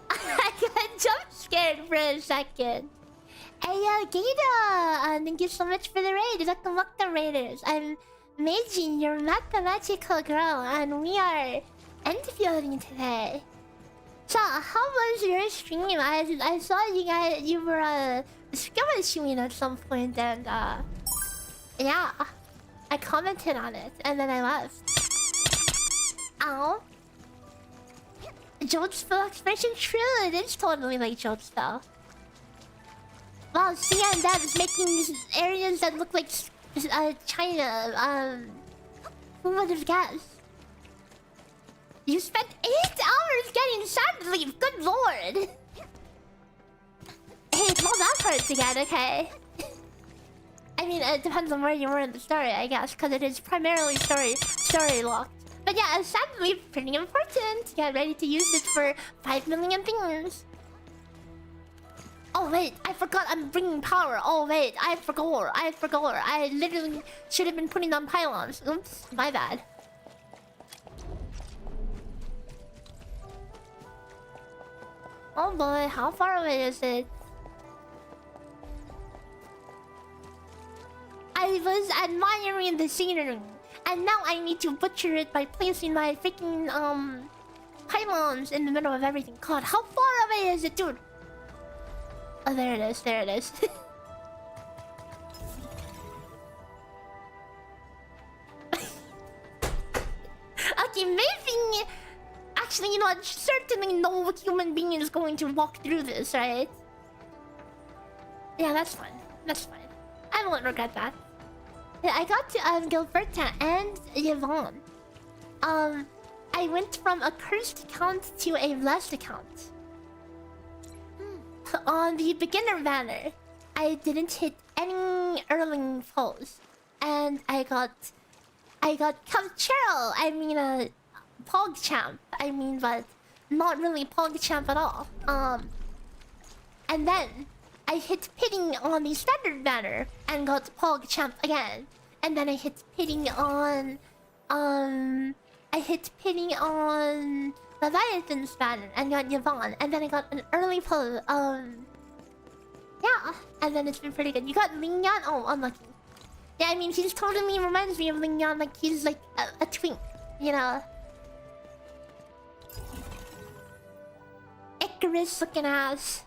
I got jump scared for a second. Hey, Gita! Thank you so much for the raid. Welcome the raiders. I'm Maygi, your mathematical girl, and we are endfielding today. So, how was your stream? I saw you were streaming at some point, and yeah. I commented on it and then I left. Ow. Jodespell expression? True, it is totally like Jodespell. Wow, Sia and Dad is making these areas that look like China. Who would have guessed? You spent 8 hours getting sand leaf. Good lord. Hey, it's not that hard to get, okay? I mean, it depends on where you were in the story, I guess, because it is primarily story locked. But yeah, sand leaf pretty important. Get ready to use it for 5 million things. Oh wait, I forgot I'm bringing power. Oh wait, I forgot. I literally should have been putting on pylons. Oops, my bad. Oh boy, how far away is it? I was admiring the scenery, and now I need to butcher it by placing my freaking pylons in the middle of everything. God, how far away is it, dude? Oh, there it is. There it is. Okay, maybe. Actually, you know, certainly no human being is going to walk through this, right? Yeah, that's fine. That's fine. I won't regret that. Yeah, I got to Gilberta and Yvonne. I went from a cursed account to a blessed account. On the beginner banner, I didn't hit any Erling foes, and I got Catgirl. I mean, PogChamp. I mean, but not really PogChamp at all. And then I hit pitting on the standard banner and got PogChamp again. And then I hit pitting on Leviathan's banner and got Yvonne. And then I got an early pull. Yeah. And then it's been pretty good. You got Lingyan? Oh, unlucky. Yeah, I mean, he's totally reminds me of Lingyan. Like, he's like a twink, you know? Icarus looking ass.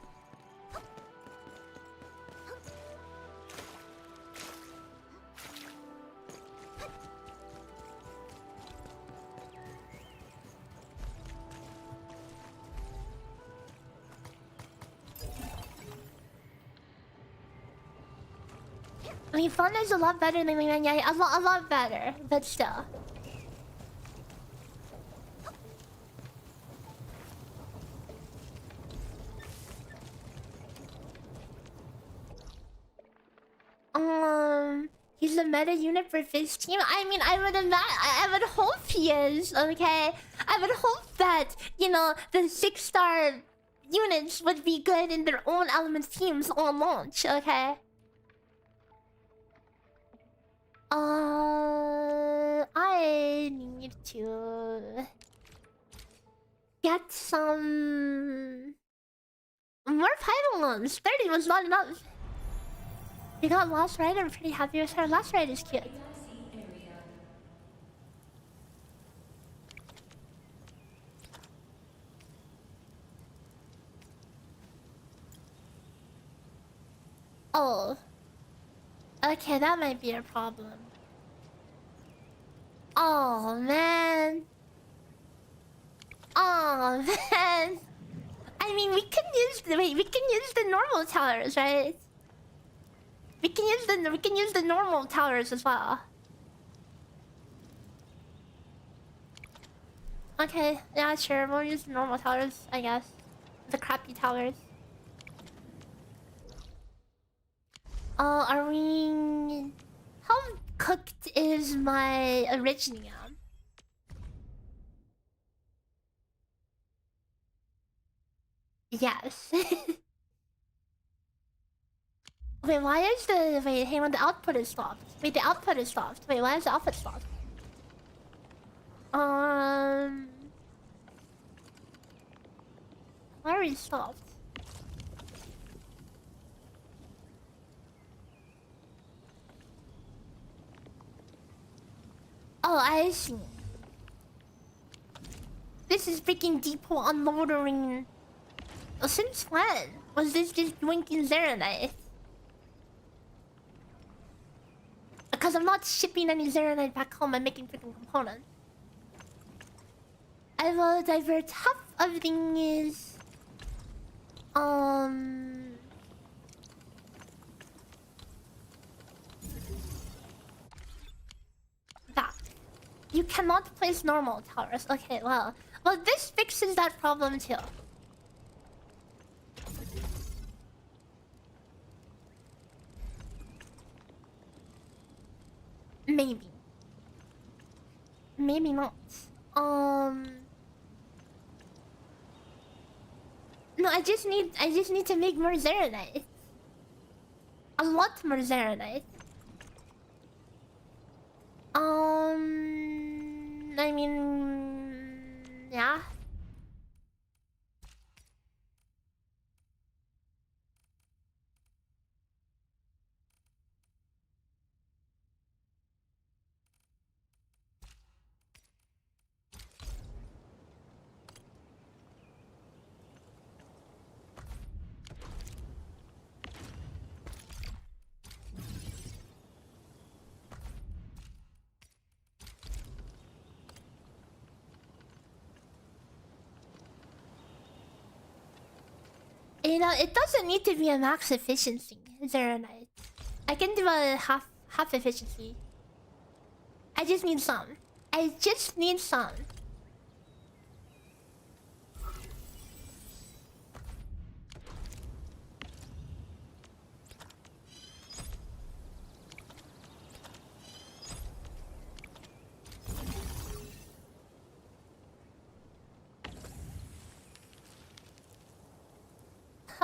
I mean, fun is a lot better than Lingyan. Yeah, a lot better, but still. He's a meta unit for this team. I mean, I would hope he is. Okay, I would hope that, you know, the 6-star units would be good in their own element teams on launch. Okay. I need to get some more pylons. 30 was not enough. We got Last Ride. I'm pretty happy with her. Last Ride is cute. Oh. Okay, that might be a problem. Oh, man. Oh, man. I mean, we can use the normal towers, right? We can use the normal towers as well. Okay, yeah, sure. We'll use the normal towers, I guess. The crappy towers. Are we... How cooked is my Originium? Yes. Wait, why is the... Wait, hang on, the output is stopped. Wait, the output is stopped. Wait, why is the output stopped? Why are we stopped? Oh, I see. This is freaking depot unloading. Oh, since when was this just winking Zeronite? Because I'm not shipping any Zeronite back home. I'm making freaking components. I will divert half of these. That. You cannot place normal towers. Okay, well, this fixes that problem too. Maybe. Maybe not. No, I just need to make more Zeronite. A lot more Zeronite. I mean, yeah. You know, it doesn't need to be a max efficiency, Zeronite. I can do a half efficiency. I just need some. I just need some.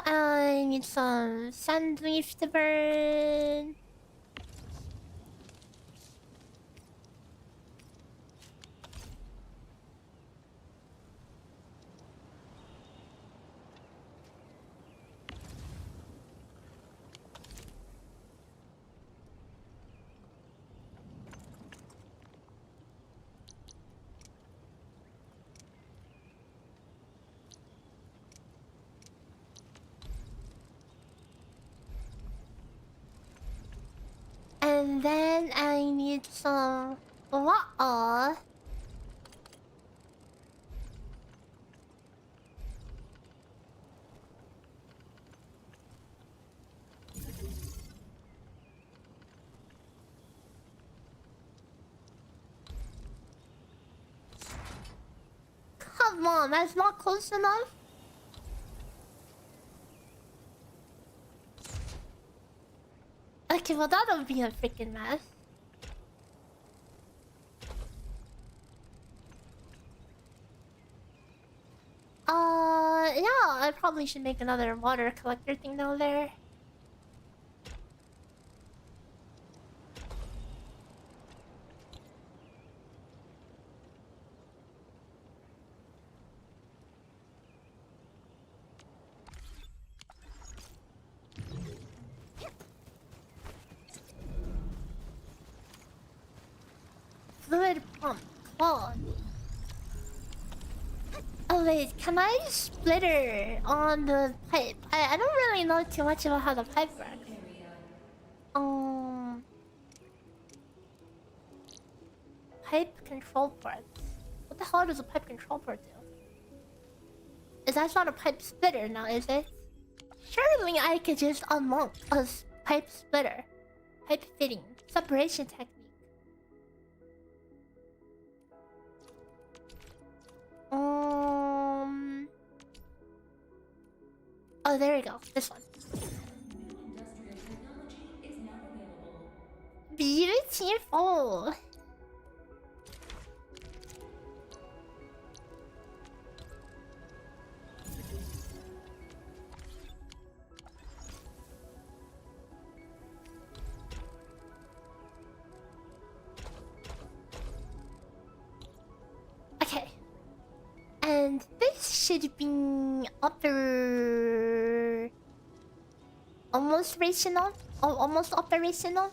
I need some sandleaf to burn. And then I need some water. Come on, that's not close enough. Okay, well that'll be a freaking mess. Yeah, I probably should make another water collector thing down there. Fluid pump clogged. Oh wait, can I splitter on the pipe? I don't really know too much about how the pipe works. Pipe control port. What the hell does a pipe control port do? Is that not a pipe splitter now, is it? Surely I could just unlock a pipe splitter. Pipe fitting. Separation technique. Oh, there we go. This one. Beautiful. Okay. And this should be upper... almost operational? Oh, almost operational?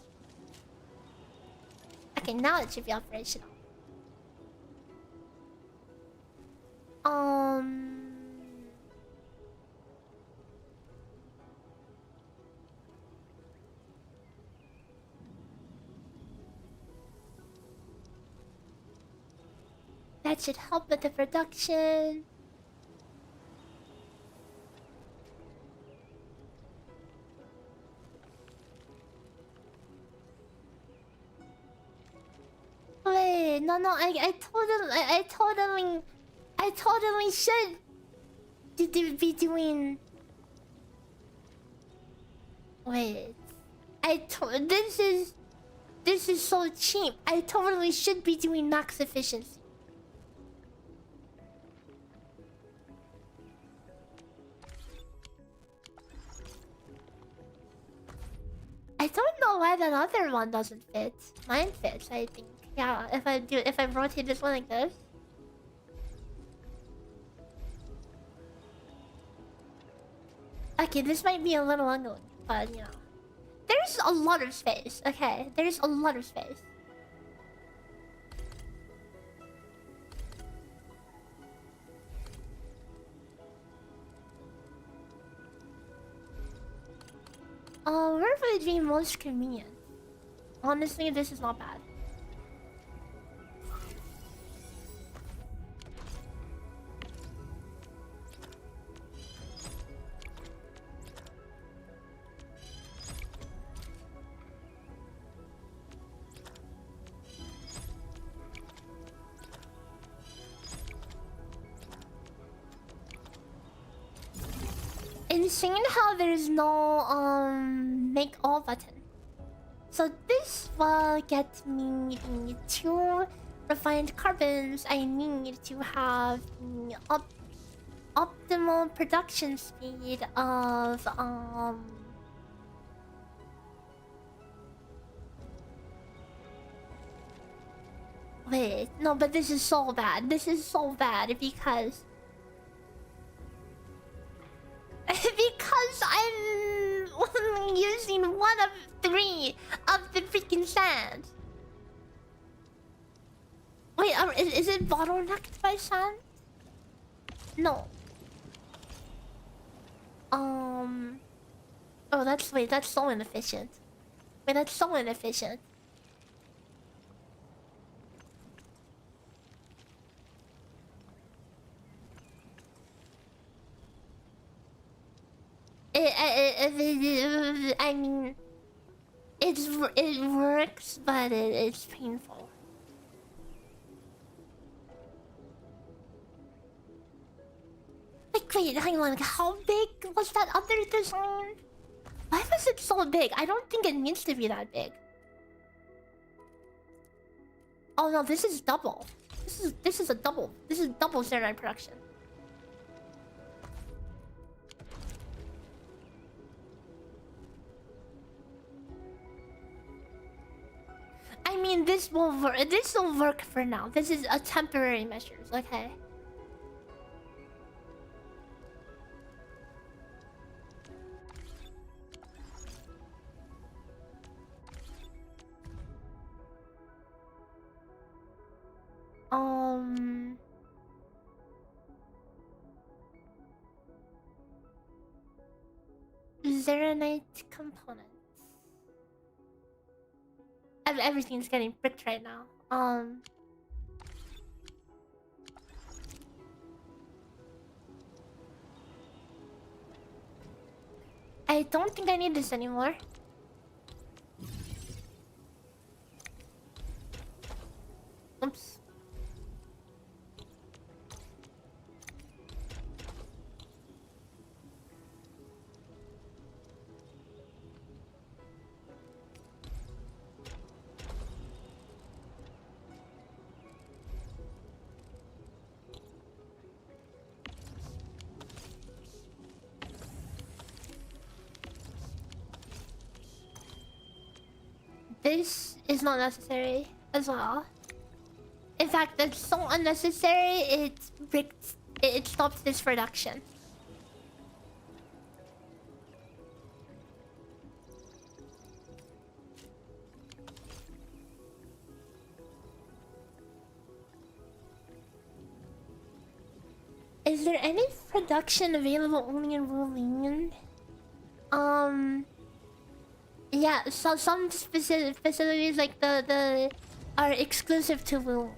Okay, now it should be operational. That should help with the production. Wait, no, I totally should be doing. Wait, this is so cheap. I totally should be doing max efficiency. I don't know why that other one doesn't fit. Mine fits, I think. Yeah, if I rotate this one like this. Okay, this might be a little ugly, but you know. There's a lot of space, okay? There's a lot of space. Where would it be most convenient? Honestly, this is not bad. Insane how there's no make all button. So this will get me the 2 refined carbons I need to have the optimal production speed of wait, no, but this is so bad. This is so bad because I'm only using 1 of 3 of the freaking sand. Wait, is it bottlenecked by sand? No. Oh, that's so inefficient. Wait, that's so inefficient. I mean, it works, but it's painful. Like, wait, hang on. How big was that other design? Why was it so big? I don't think it needs to be that big. Oh no, this is double. This is a double. This is double Zeroid production. I mean, this will work for now. This is a temporary measures, okay? Zeronite components. Everything's getting bricked right now. I don't think I need this anymore. Oops. This is not necessary as well. In fact, it's so unnecessary, it stops this production. Is there any production available only in WULING? Yeah, so some specific facilities like the are exclusive to WULING.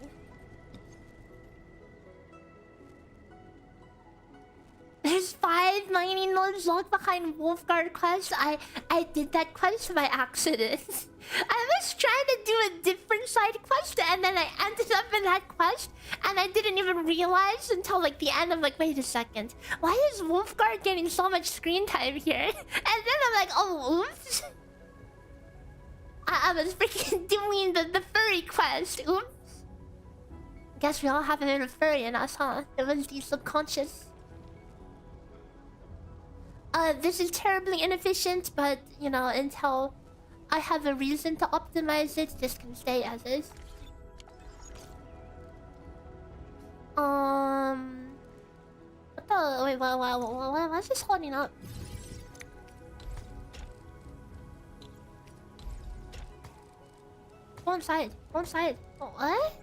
there's 5 mining nodes locked behind Wolfguard quest. I did that quest by accident. I was trying to do a different side quest and then I ended up in that quest and I didn't even realize until like the end. I'm like, wait a second, why is Wolfguard getting so much screen time here? And then I'm like, oh, oops. I was freaking doing the furry quest. Oops. Guess we all have a little furry in us, huh? It was the subconscious. This is terribly inefficient, but you know, until I have a reason to optimize it, this can stay as is. What the? Wait, why is this holding up? Go inside. Go inside. Oh, what?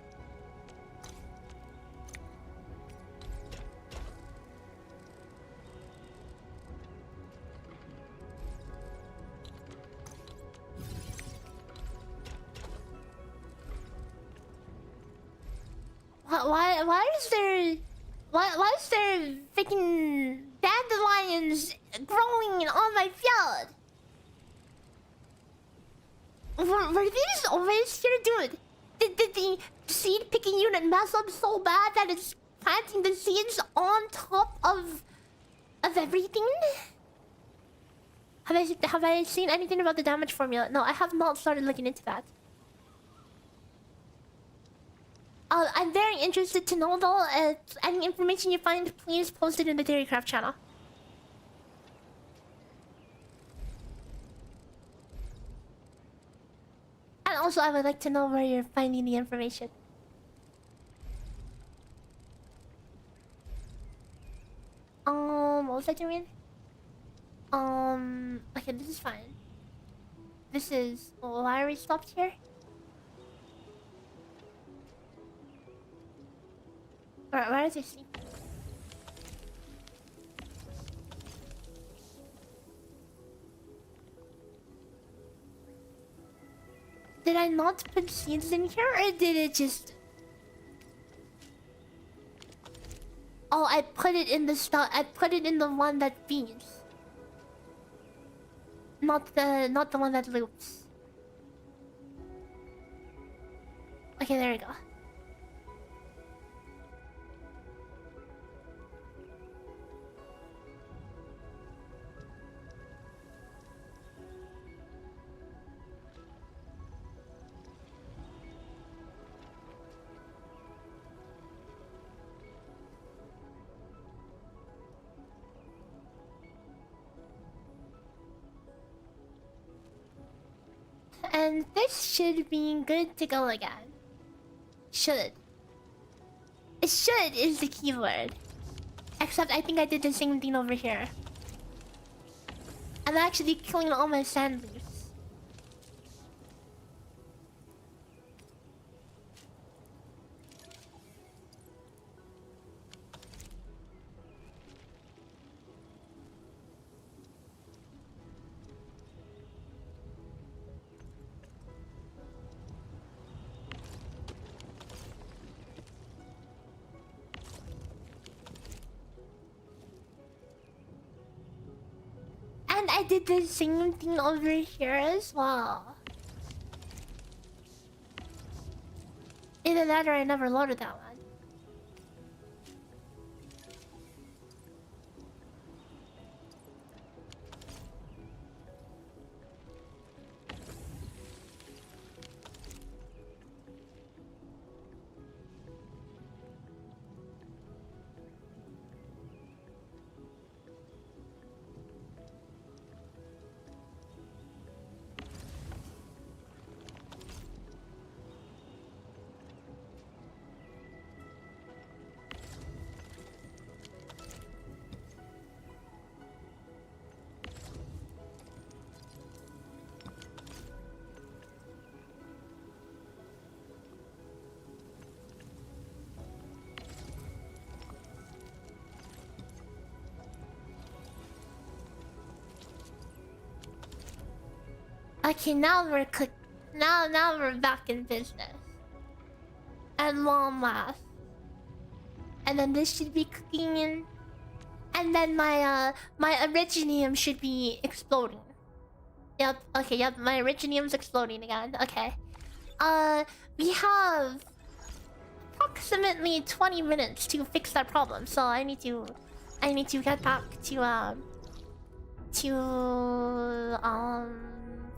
Why is there freaking dandelions growing on my field? Were these always here, dude? Did the seed picking unit mess up so bad that it's planting the seeds on top of everything? Have I seen anything about the damage formula? No, I have not started looking into that. I'm very interested to know though. Any information you find, please post it in the Theorycraft channel. And also, I would like to know where you're finding the information. What was I doing? Okay, this is fine. This is... Why are we stopped here? Where is this? Did I not put seeds in here, or did it just... Oh, I put it in the stuff. I put it in the one that feeds. Not the one that loops. Okay, there we go. And this should be good to go again. Should. Should is the keyword. Except I think I did the same thing over here. I'm actually killing all my sand leaves. I did the same thing over here as well. Either that or I never loaded that one. Okay, now we're cook. Now we're back in business. At long last. And then this should be cooking in And then my my Originium should be exploding. Yep, okay, yep, my Originium's exploding again. Okay. We have approximately 20 minutes to fix that problem, so I need to get back to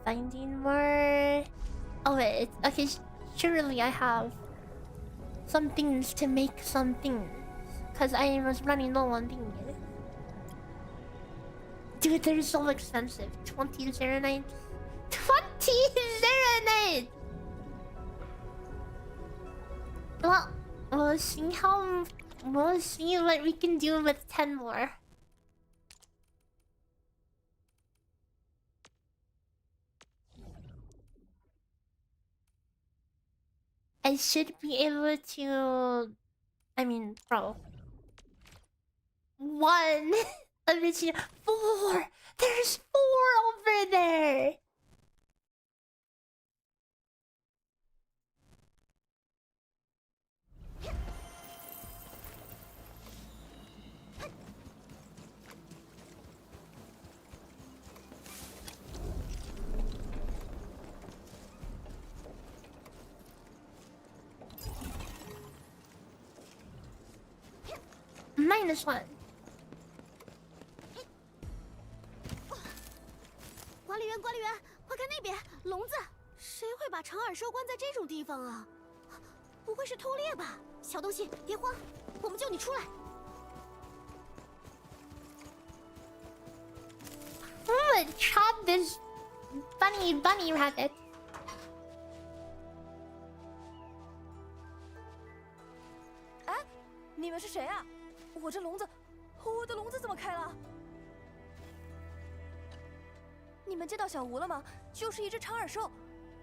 finding more. Oh wait, okay, surely I have some things to make some things, cause I was running low on things. Dude, they're so expensive. 20 Zeronites. 20 Zeronites! Well, we'll see what we can do with 10 more. I should be able to... I mean, bro. 1 original... 4! There's 4 over there! -1。管理员，管理员，快看那边，笼子！谁会把长耳兽关在这种地方啊？不会是偷猎吧？小东西，别慌，我们救你出来。I'm gonna trap this bunny rabbit. 哎，你们是谁啊？我的笼子怎么开了？你们见到小吴了吗？就是一只长耳兽，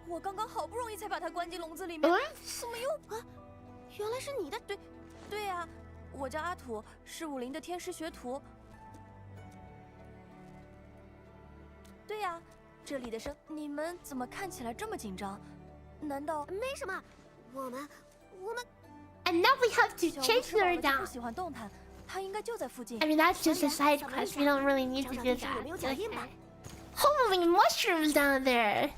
我刚刚好不容易才把它关进笼子里面，怎么又啊？原来是你的。对呀，我叫阿土，是武林的天师学徒。对呀，这里的你们怎么看起来这么紧张？难道没什么？我们。 And now we have to chase her down. 不喜欢动弹，他应该就在附近。I mean, that's just a side quest. We don't really need to do that. Okay. Holy mushrooms down there!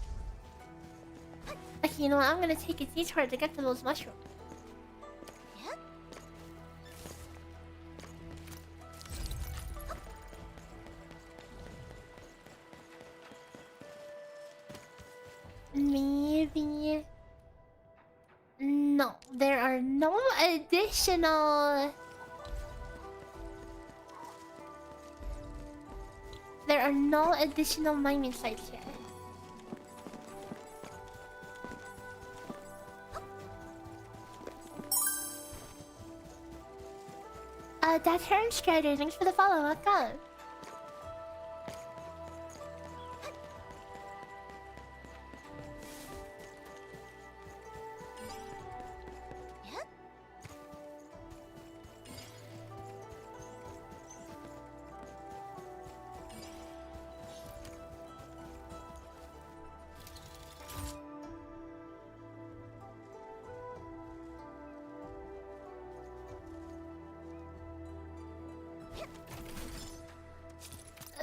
Okay, you know what? I'm gonna take a detour to get to those mushrooms. Maybe... No, there are no additional... There are no additional mining sites here. That Heron Strider, thanks for the follow, welcome.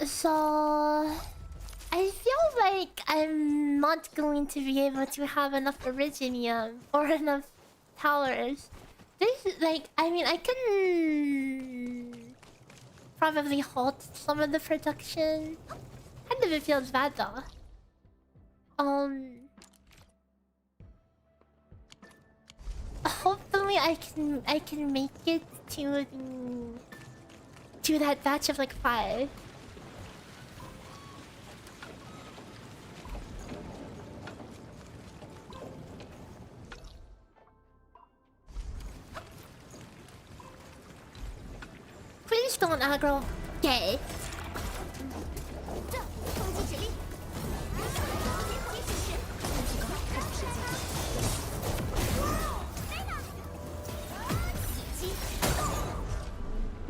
So... I feel like I'm not going to be able to have enough Originium or enough towers. This is like... I mean, I can... probably halt some of the production. Kind of it feels bad though. Hopefully I can make it to that batch of like 5. Please don't aggro gay.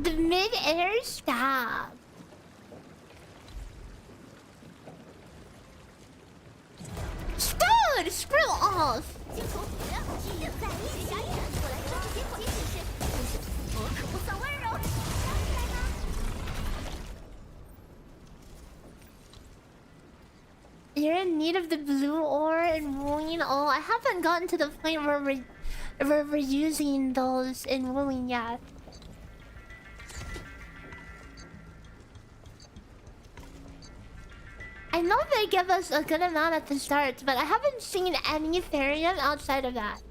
The mid-air stab. Dude, screw off. You're in need of the blue ore and wooling. Oh, I haven't gotten to the point where we're using those in wooling yet. I know they give us a good amount at the start, but I haven't seen any Therium outside of that.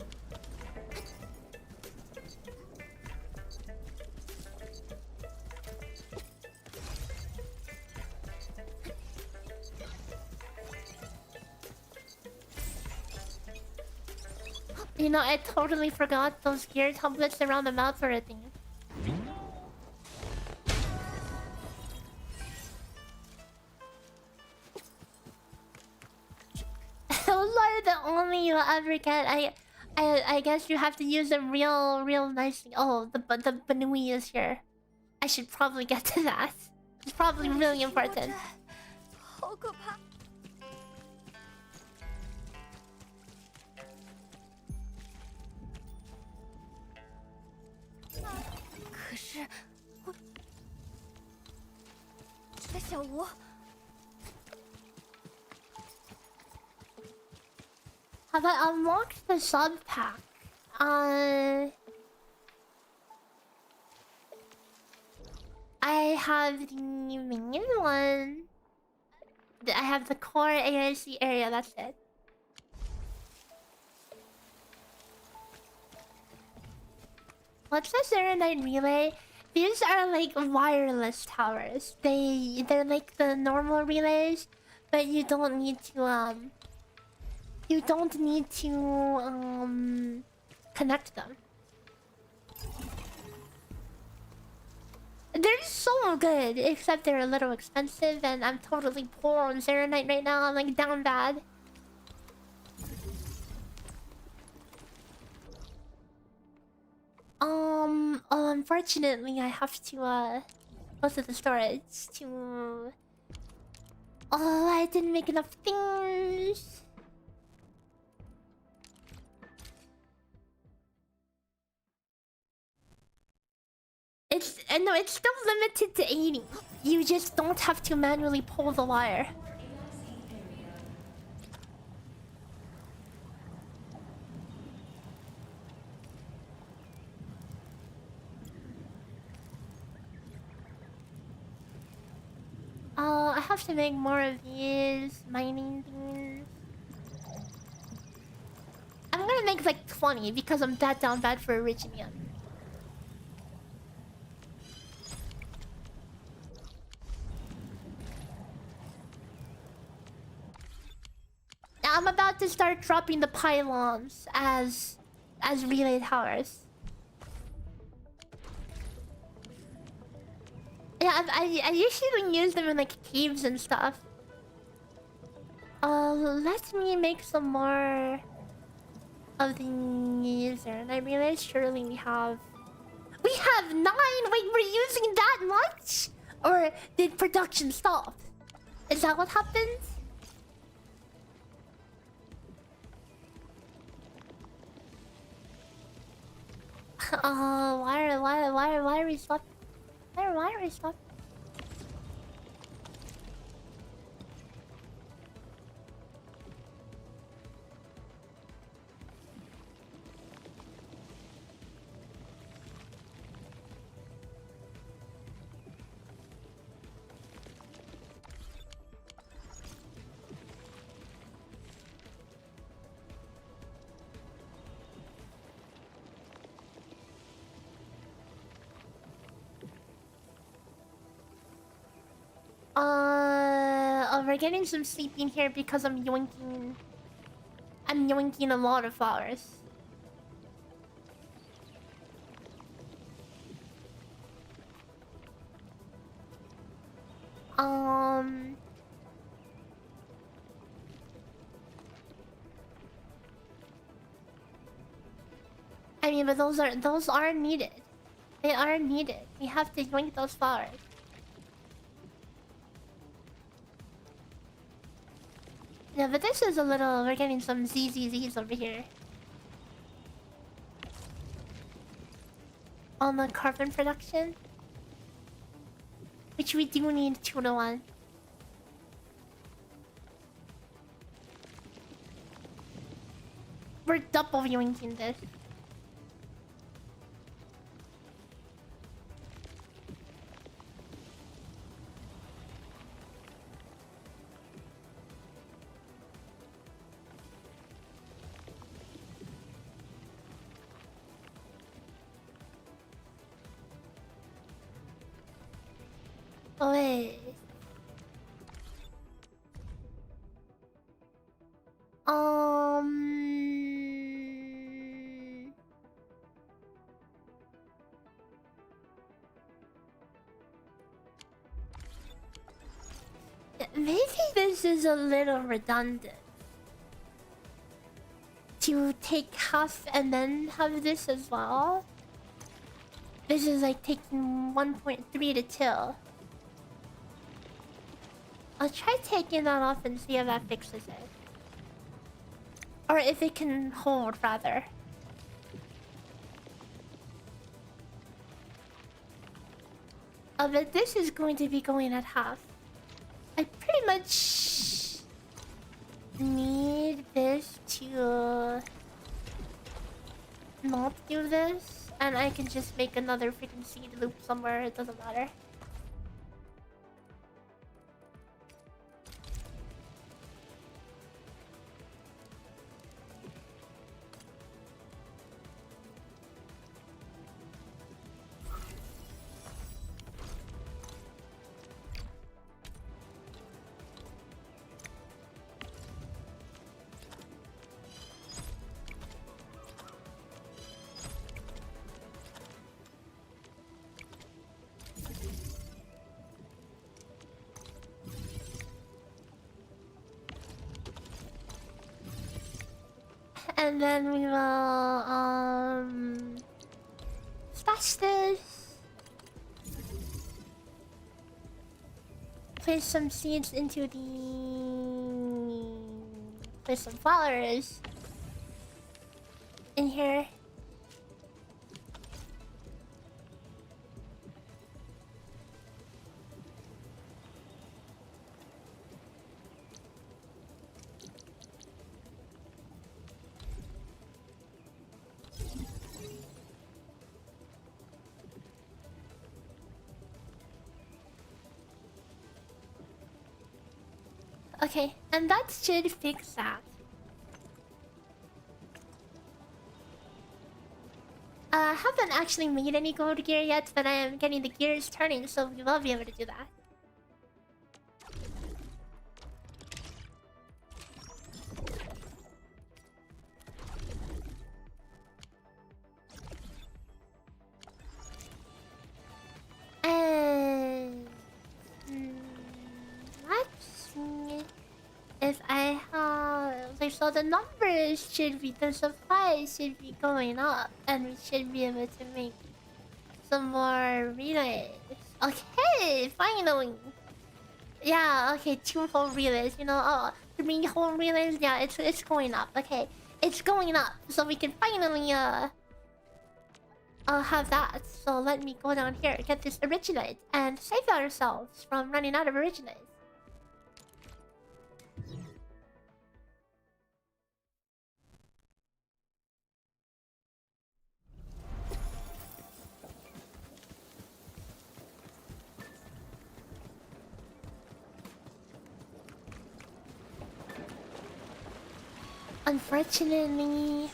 You know, I totally forgot those gear templates around the mouth for a thing. Those are the only you'll ever get. I guess you have to use them real nicely. Oh, the Banui is here. I should probably get to that. It's probably really important. Have I unlocked the sub pack? I have the main one. I have the core AIC area, that's it. What's the Serenite relay? These are like wireless towers. They're like the normal relays, but you don't need to connect them. They're so good, except they're a little expensive, and I'm totally poor on Serenite right now. I'm like down bad. Unfortunately, I have to go to the storage to. Oh, I didn't make enough things. No, it's still limited to 80. You just don't have to manually pull the wire. I have to make more of these mining things. I'm gonna make like 20 because I'm that down bad for Originium. I'm about to start dropping the pylons as relay towers. Yeah, I usually use them in like caves and stuff. Let me make some more of these. And I realize surely we have 9. Wait, we're using that much, or did production stop? Is that what happened? Why are we stopping? Why are we stopping? We're getting some sleep in here because I'm yoinking a lot of flowers. I mean, but those are needed. They are needed. We have to yoink those flowers. Yeah, but this is a little... We're getting some ZZZs over here. On the carbon production. Which we do need 2 to 1. We're double yoinking this. Oh, wait. Maybe this is a little redundant. To take half and then have this as well. This is like taking 1.3 to 2. I'll try taking that off and see if that fixes it. Or if it can hold, rather. But this is going to be going at half. I pretty much need this to not do this, and I can just make another freaking seed loop somewhere. It doesn't matter. And then we will stash this. Place some seeds into the... Place some flowers in here. Okay, and that should fix that. I haven't actually made any gold gear yet, but I am getting the gears turning, so we will be able to do that. And... let's see if I have... like, so the numbers should be... the supply should be going up, and we should be able to make some more relays. Okay, finally! Yeah, okay, 2 whole relays, you know, oh, 3 whole relays, yeah, it's going up, okay. It's going up, so we can finally, have that. So let me go down here, get this originate, and save ourselves from running out of originate. Unfortunately,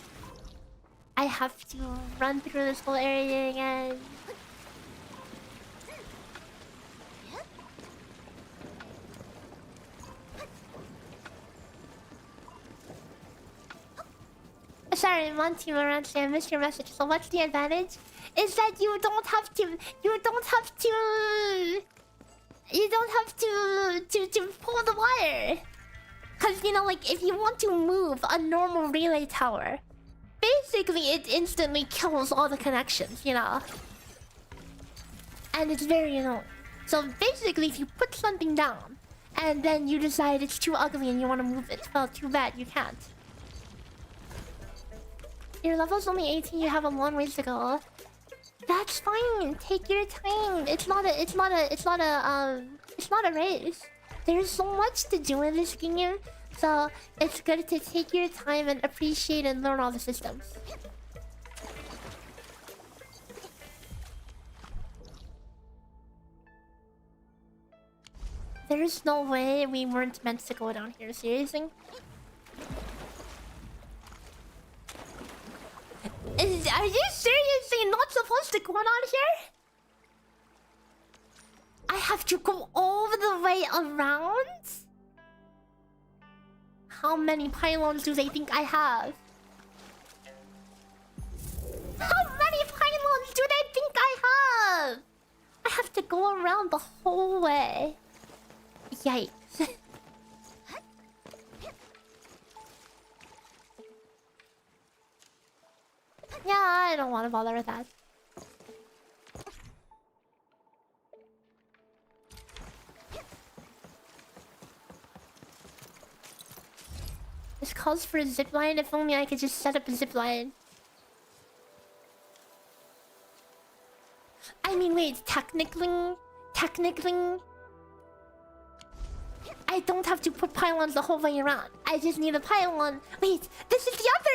I have to run through this whole area again. Sorry, Monty Moranci, I missed your message. So what's the advantage? Is that you don't have to pull the wire. Cause you know, like, if you want to move a normal relay tower, basically it instantly kills all the connections, you know. And it's very annoying. So basically, if you put something down and then you decide it's too ugly and you want to move it, well, too bad, you can't. Your level's only 18, you have a long ways to go. That's fine. Take your time. It's not a race. There's so much to do in this game. So it's good to take your time and appreciate and learn all the systems. There's no way we weren't meant to go down here, seriously? Are you seriously not supposed to go down here? I have to go all the way around? How many pylons do they think I have? How many pylons do they think I have? I have to go around the whole way. Yikes. Yeah, I don't want to bother with that. This calls for a zipline. If only I could just set up a zipline. I mean, wait, technically, I don't have to put pylons the whole way around. I just need a pylon. Wait, this is the other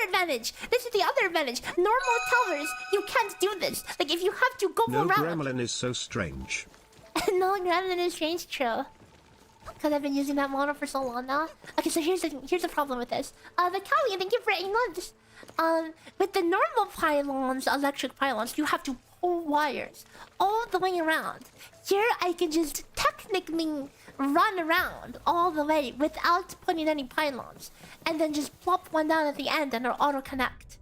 advantage. Normal towers, you can't do this. Like, if you have to go No around. gremlin is so strange. No gremlin is strange, true. Because I've been using that model for so long now. Okay, so here's the problem with this. The Callie, thank you for 8 months. With the normal pylons, electric pylons, you have to pull wires all the way around. Here, I can just technically run around all the way without putting any pylons, and then just plop one down at the end and it'll auto connect.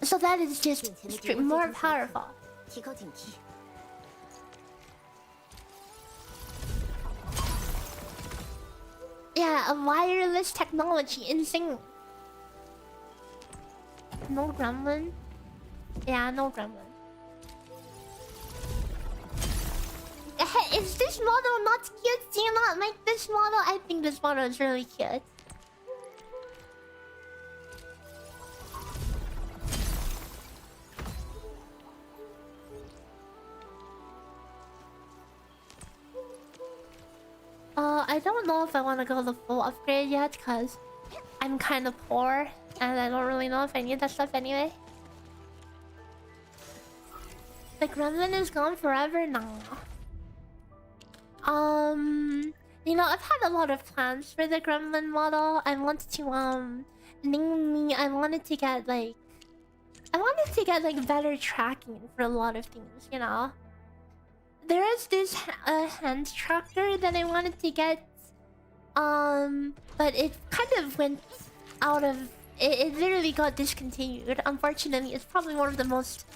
So that is just more powerful. Yeah, a wireless technology, insane. No gremlin. Yeah, no gremlin. Hey, is this model not cute? Do you not like this model? I think this model is really cute. I don't know if I want to go the full upgrade yet, because I'm kind of poor, and I don't really know if I need that stuff anyway. The gremlin is gone forever now. You know, I've had a lot of plans for the gremlin model. I wanted to, namely, I wanted to get, like, better tracking for a lot of things, you know? There is this hand tracker that I wanted to get, but it kind of went out of... It literally got discontinued. Unfortunately, it's probably one of the most...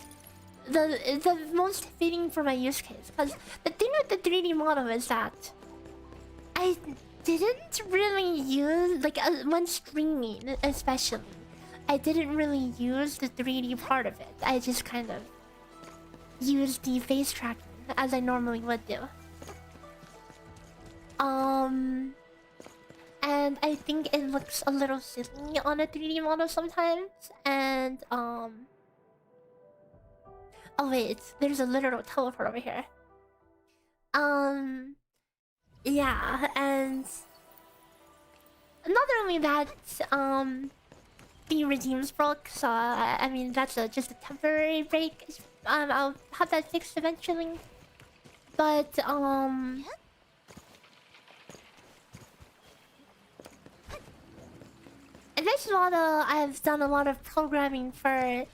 The most fitting for my use case. Because the thing with the 3D model is that I didn't really use... Like, when streaming, especially, I didn't really use the 3D part of it. I just kind of used the face tracking as I normally would do. And I think it looks a little silly on a 3D model sometimes. And oh wait, there's a literal teleport over here. Yeah, and not only that, the redeems broke, so I mean that's just a temporary break. I'll have that fixed eventually. But this model, I've done a lot of programming for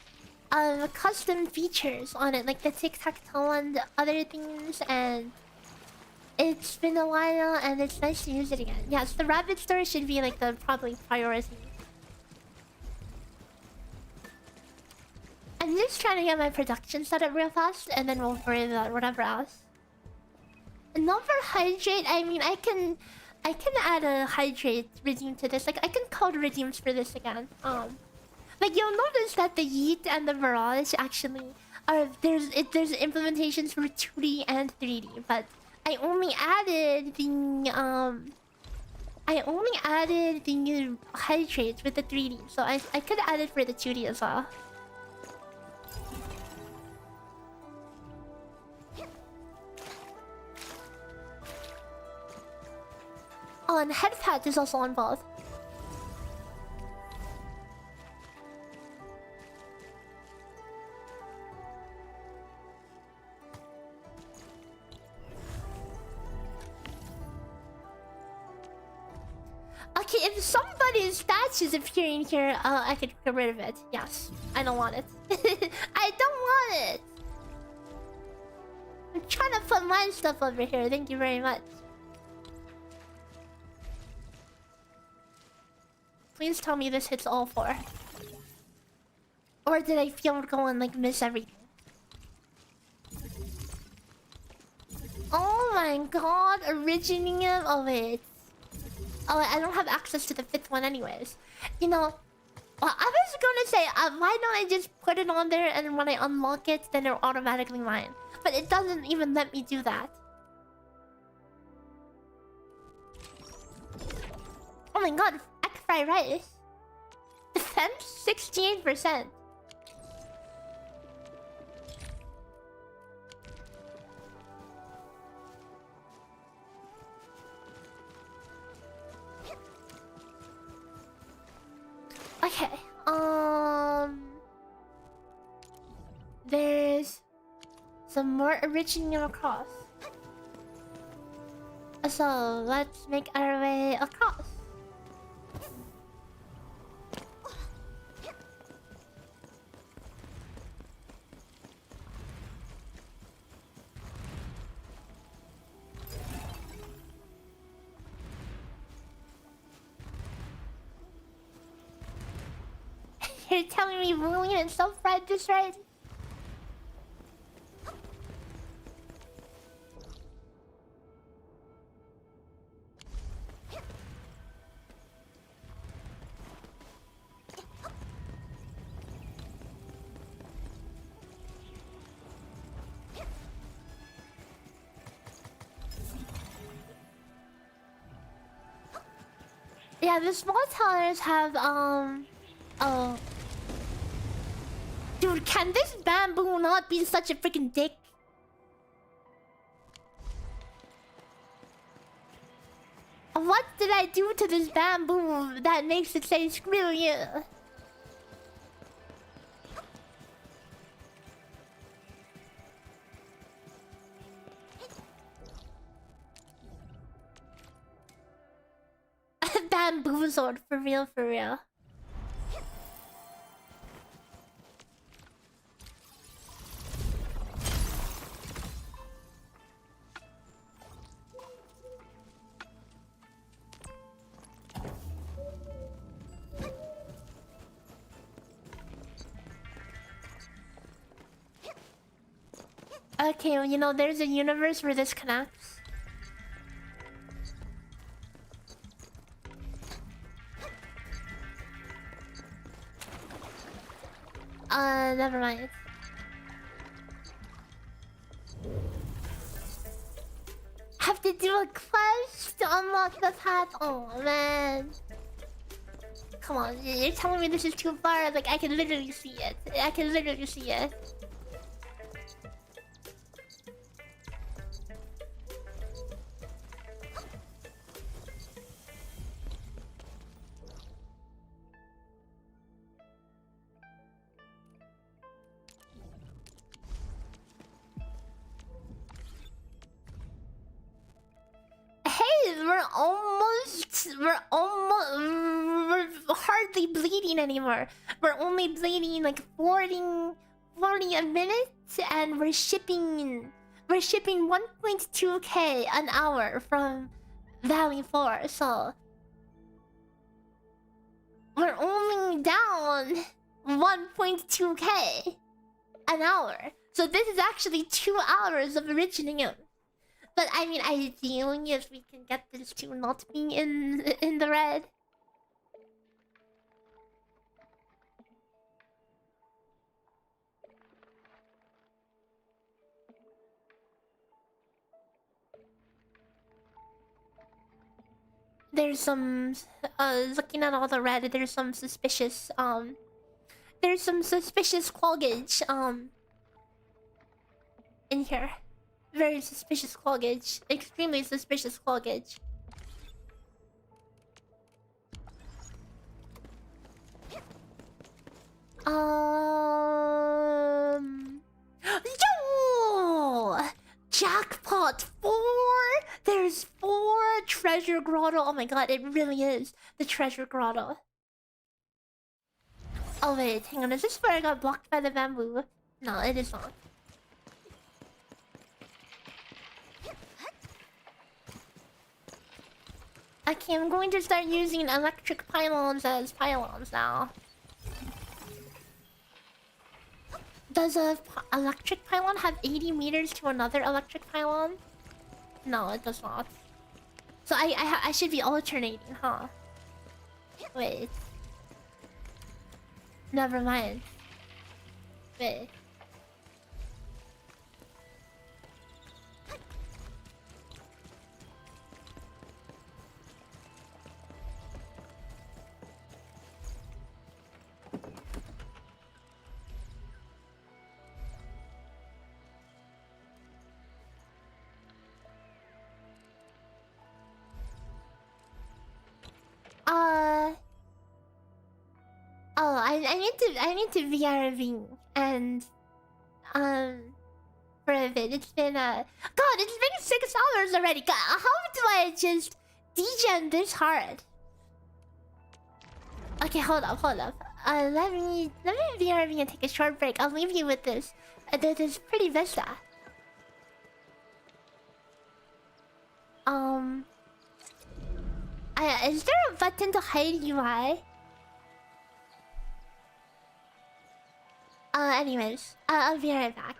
custom features on it, like the tic-tac-toe and other things, and it's been a while and it's nice to use it again. Yes, the rabbit store should be like the probably priority. I'm just trying to get my production set up real fast, and then we'll worry about whatever else. Number hydrate, I mean, I can add a hydrate redeem to this. Like, I can code redeems for this again. Like, you'll notice that the Yeet and the Mirage actually are... There's implementations for 2D and 3D, but I only added the new hydrates with the 3D, so I could add it for the 2D as well. Oh, and head patch is also involved. Okay, if somebody's stats is appearing here, I could get rid of it. Yes, I don't want it. I don't want it. I'm trying to put my stuff over here. Thank you very much. Please tell me this hits all 4. Or did I feel we're going like miss everything? Oh my god, originium. Oh wait. Oh, I don't have access to the 5th one anyways. You know, well, I was gonna say, why don't I just put it on there and when I unlock it, then it'll automatically mine. But it doesn't even let me do that. Oh my god, egg fried rice. Defense 68%. Okay, there's some more original across. So let's make our way across. You're telling me WULING and self-read this right? Yeah, the small towers have oh. Dude, can this bamboo not be such a freaking dick? What did I do to this bamboo that makes it say screw you? Bamboozled, for real, for real. Okay, well, you know, there's a universe where this connects. Never mind. Have to do a quest to unlock the path. Oh man. Come on, you're telling me this is too far? Like, I can literally see it. I can literally see it. We're hardly bleeding anymore. We're only bleeding like 40 a minute, and we're shipping 1.2k an hour from Valley 4, so we're only down 1.2k an hour. So this is actually 2 hours of originating. But I mean, ideally, if we can get this to not be in the red. There's some looking at all the red, there's some suspicious claw gauge in here. Very suspicious claw gauge. Extremely suspicious claw gauge. Yo! Jackpot 4! There's 4 treasure grotto. Oh my god, it really is the treasure grotto. Oh wait, hang on. Is this where I got blocked by the bamboo? No, it is not. Okay, I'm going to start using electric pylons as pylons now. Does a electric pylon have 80 meters to another electric pylon? No, it does not. So I should be alternating, huh? Wait. Never mind. Wait. Oh, I need to VRV and for a bit. It's been God, it's been 6 hours already. God, how do I just degen this hard? Okay, hold up. Let me VRV and take a short break. I'll leave you with this. This is pretty vista. Is there a button to hide UI? Anyways, I'll be right back.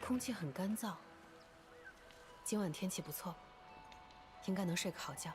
空气很干燥，今晚天气不错，应该能睡个好觉。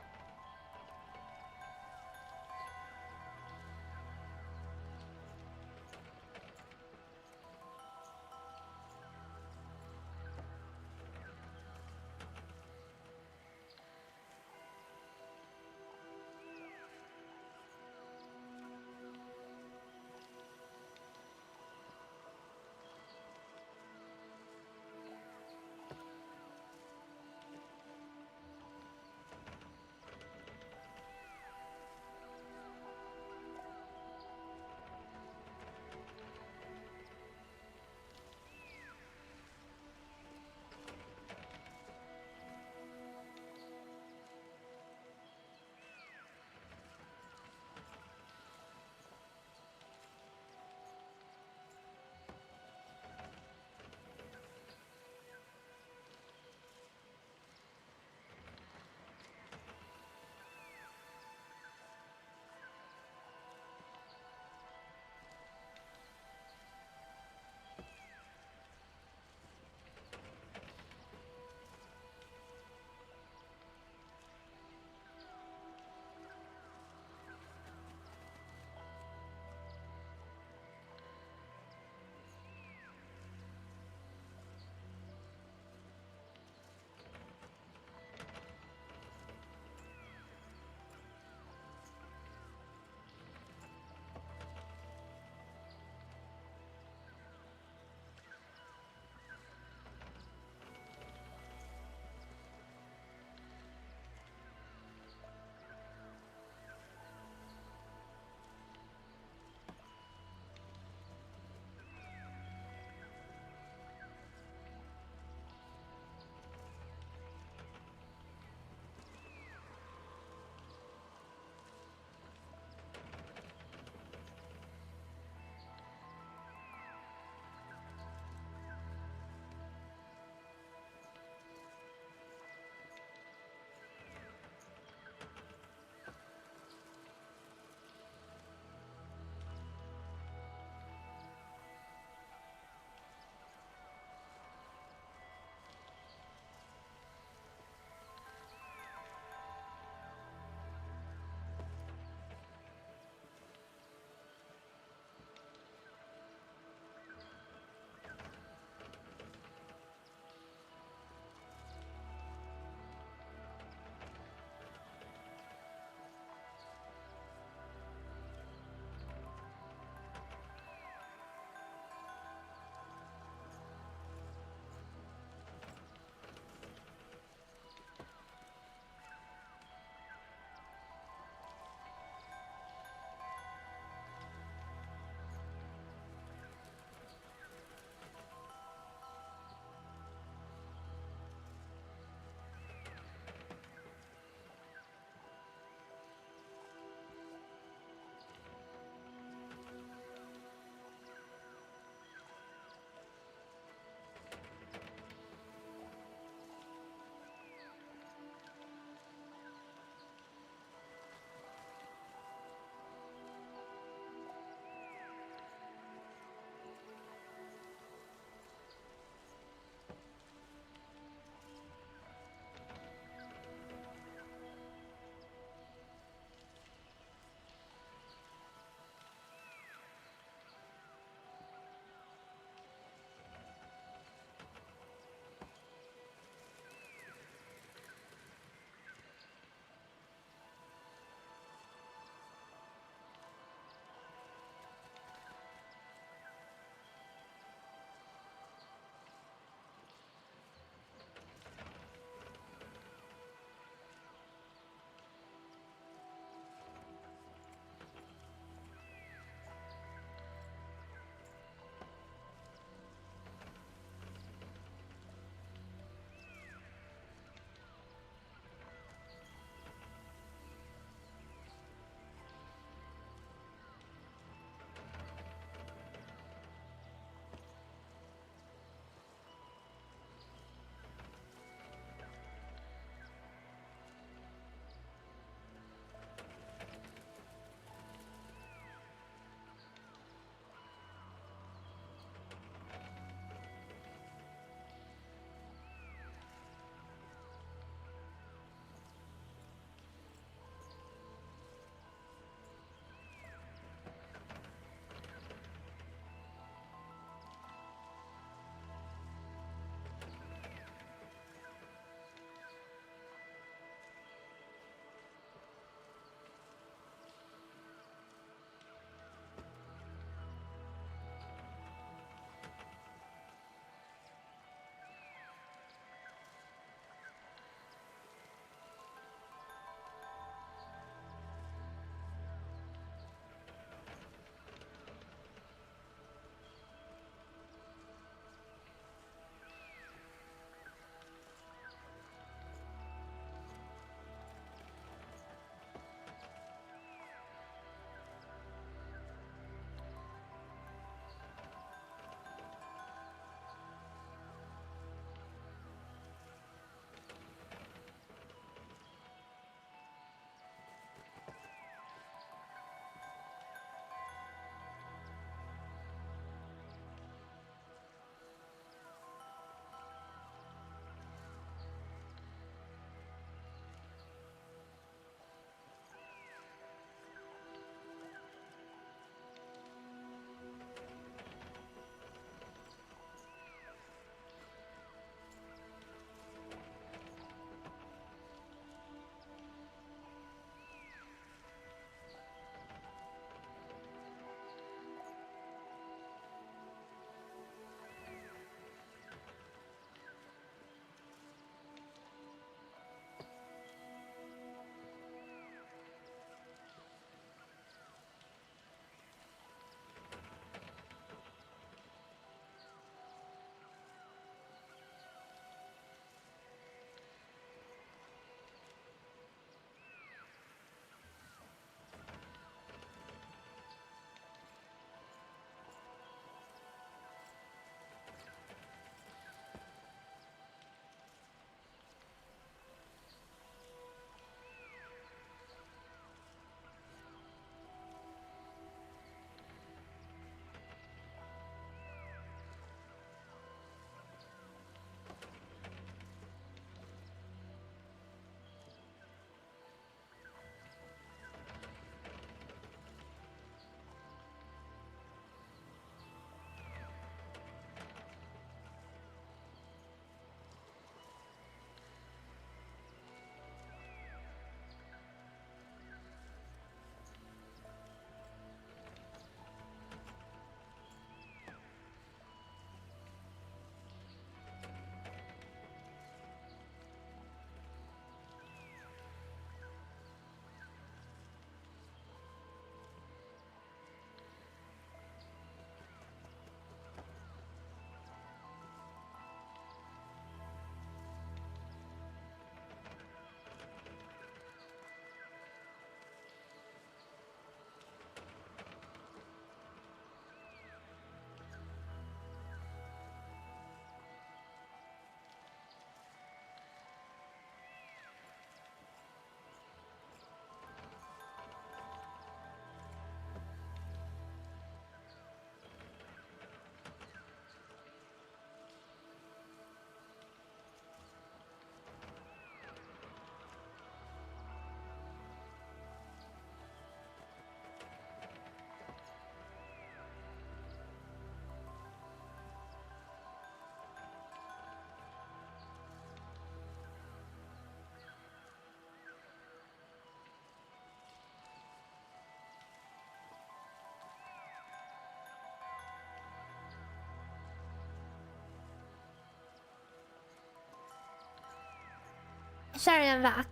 Sorry, I'm back.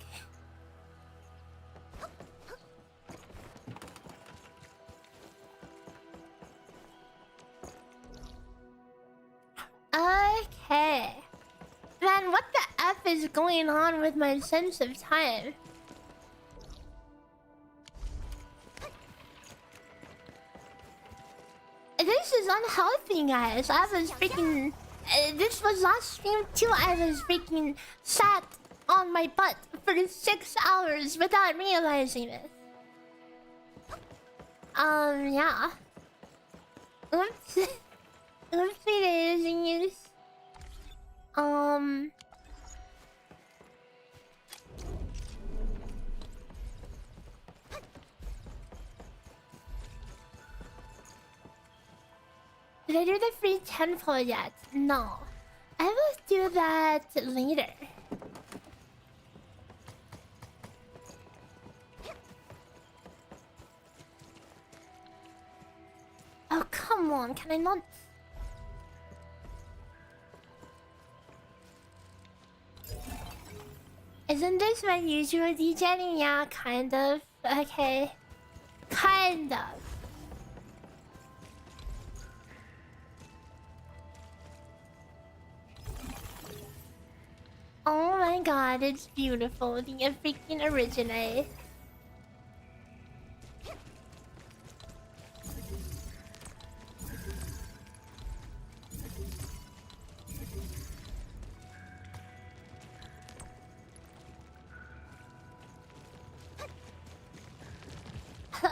Okay. Man, what the F is going on with my sense of time? This is unhealthy, guys. I was freaking... this was last stream too. I was freaking sat on my butt for 6 hours without realizing it. Yeah. Oops. Oopsie daisies. Did I do the free temple yet? No. I will do that later. Oh, come on. Can I not... Isn't this my usual DJing? Yeah, kind of. Okay. Kind of. Oh my god, it's beautiful. The freaking originate.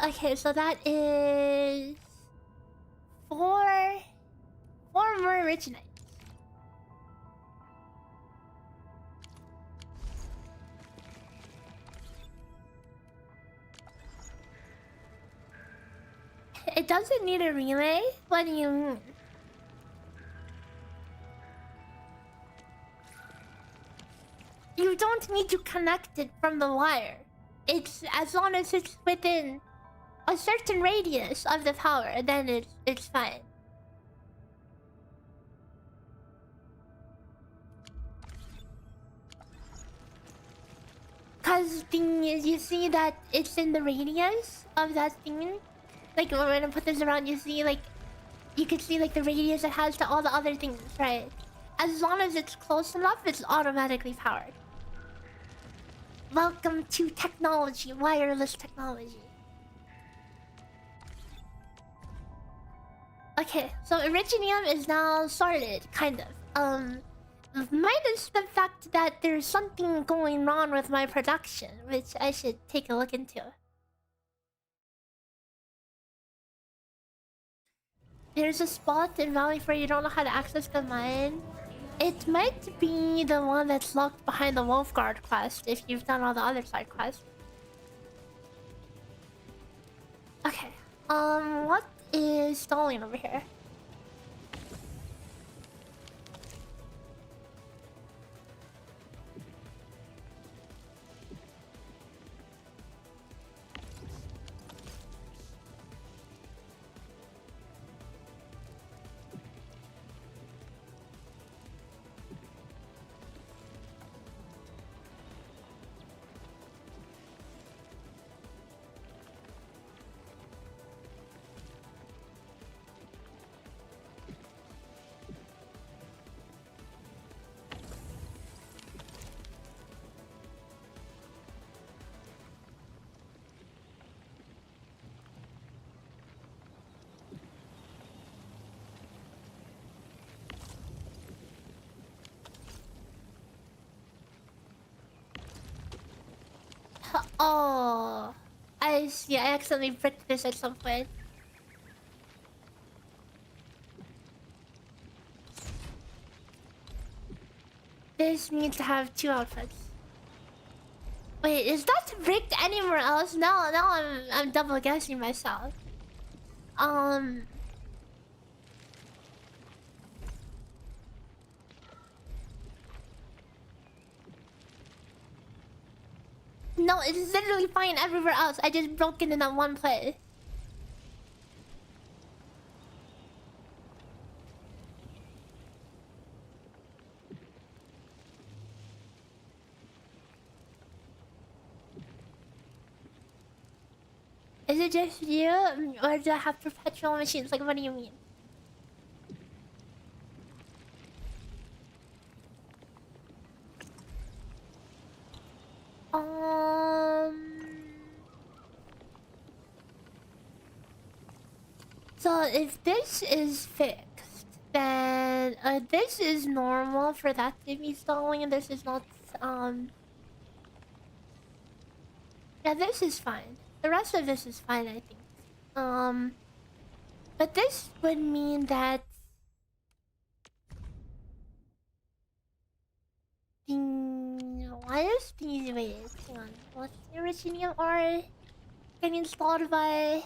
Okay, so that is four more originates. It doesn't need a relay? What do you mean? You don't need to connect it from the wire. It's as long as it's within a certain radius of the power, then it's fine. Cause thing is, you see that it's in the radius of that thing. Like when I put this around, you see like you can see like the radius it has to all the other things, right? As long as it's close enough, it's automatically powered. Welcome to technology, wireless technology. Okay, so Originium is now sorted, kind of. Minus the fact that there's something going on with my production, which I should take a look into. There's a spot in Valley where you don't know how to access the mine. It might be the one that's locked behind the Wolfguard quest if you've done all the other side quests. Okay. What is stalling over here? Oh, I see. I accidentally bricked this at some point. This needs to have 2 outfits. Wait, is that bricked anywhere else? No, I'm double guessing myself. No, it's literally fine everywhere else. I just broke it in that one place. Is it just you, or do I have perpetual machines? Like, what do you mean? So if this is fixed, then this is normal for that to be stalling, and this is not. Yeah, this is fine. The rest of this is fine, I think. But this would mean that why is the wait? Hang on. What's the original or getting installed by?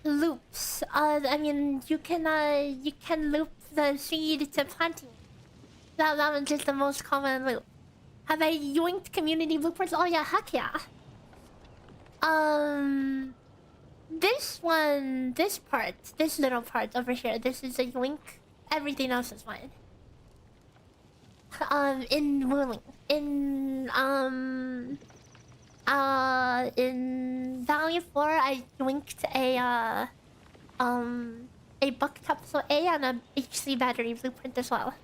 Loops. I mean, you can loop the seed to planting. That was just the most common loop. Have I yoinked community blueprints? Oh yeah, heck yeah. This one, this little part over here, this is a yoink. Everything else is fine. In WULING, in Valley 4, I yoinked a buck capsule A and a HC battery blueprint as well.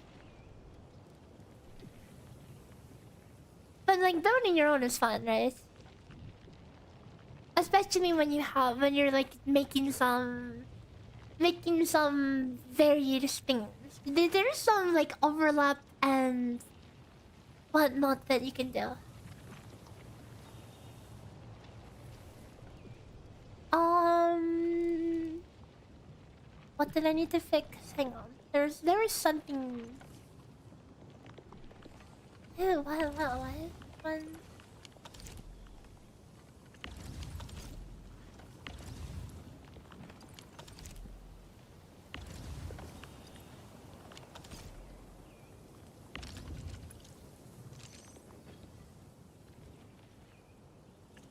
But like building your own is fun, right? Especially when you're like making some varied things. There's some like overlap and whatnot that you can do. What did I need to fix? Hang on. There was something. Ew, why? One.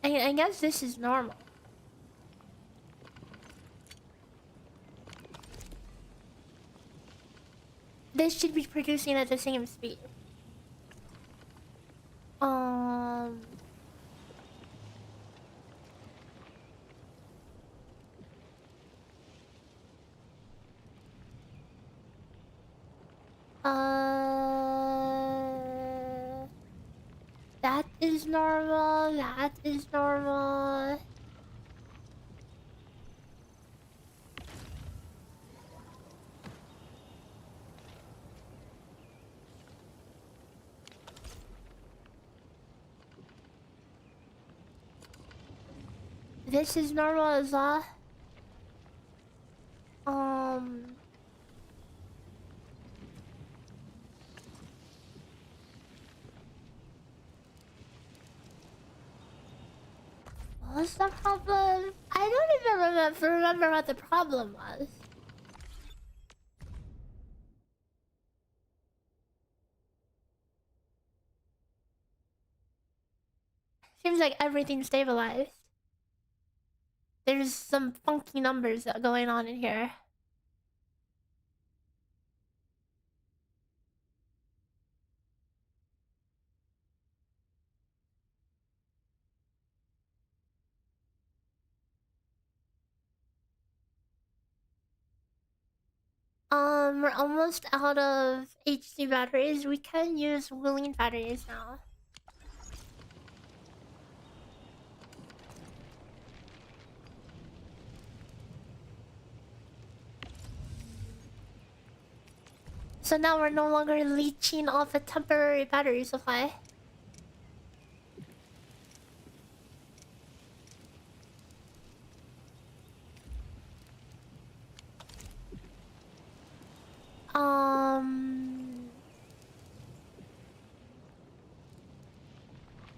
I guess this is normal. This should be producing at the same speed. That is normal. That is normal. This is normal as well. What was the problem? I don't even remember what the problem was. Seems like everything's stabilized. There's some funky numbers going on in here. We're almost out of HD batteries. We can use WULING batteries now. So now we're no longer leeching off a temporary battery supply.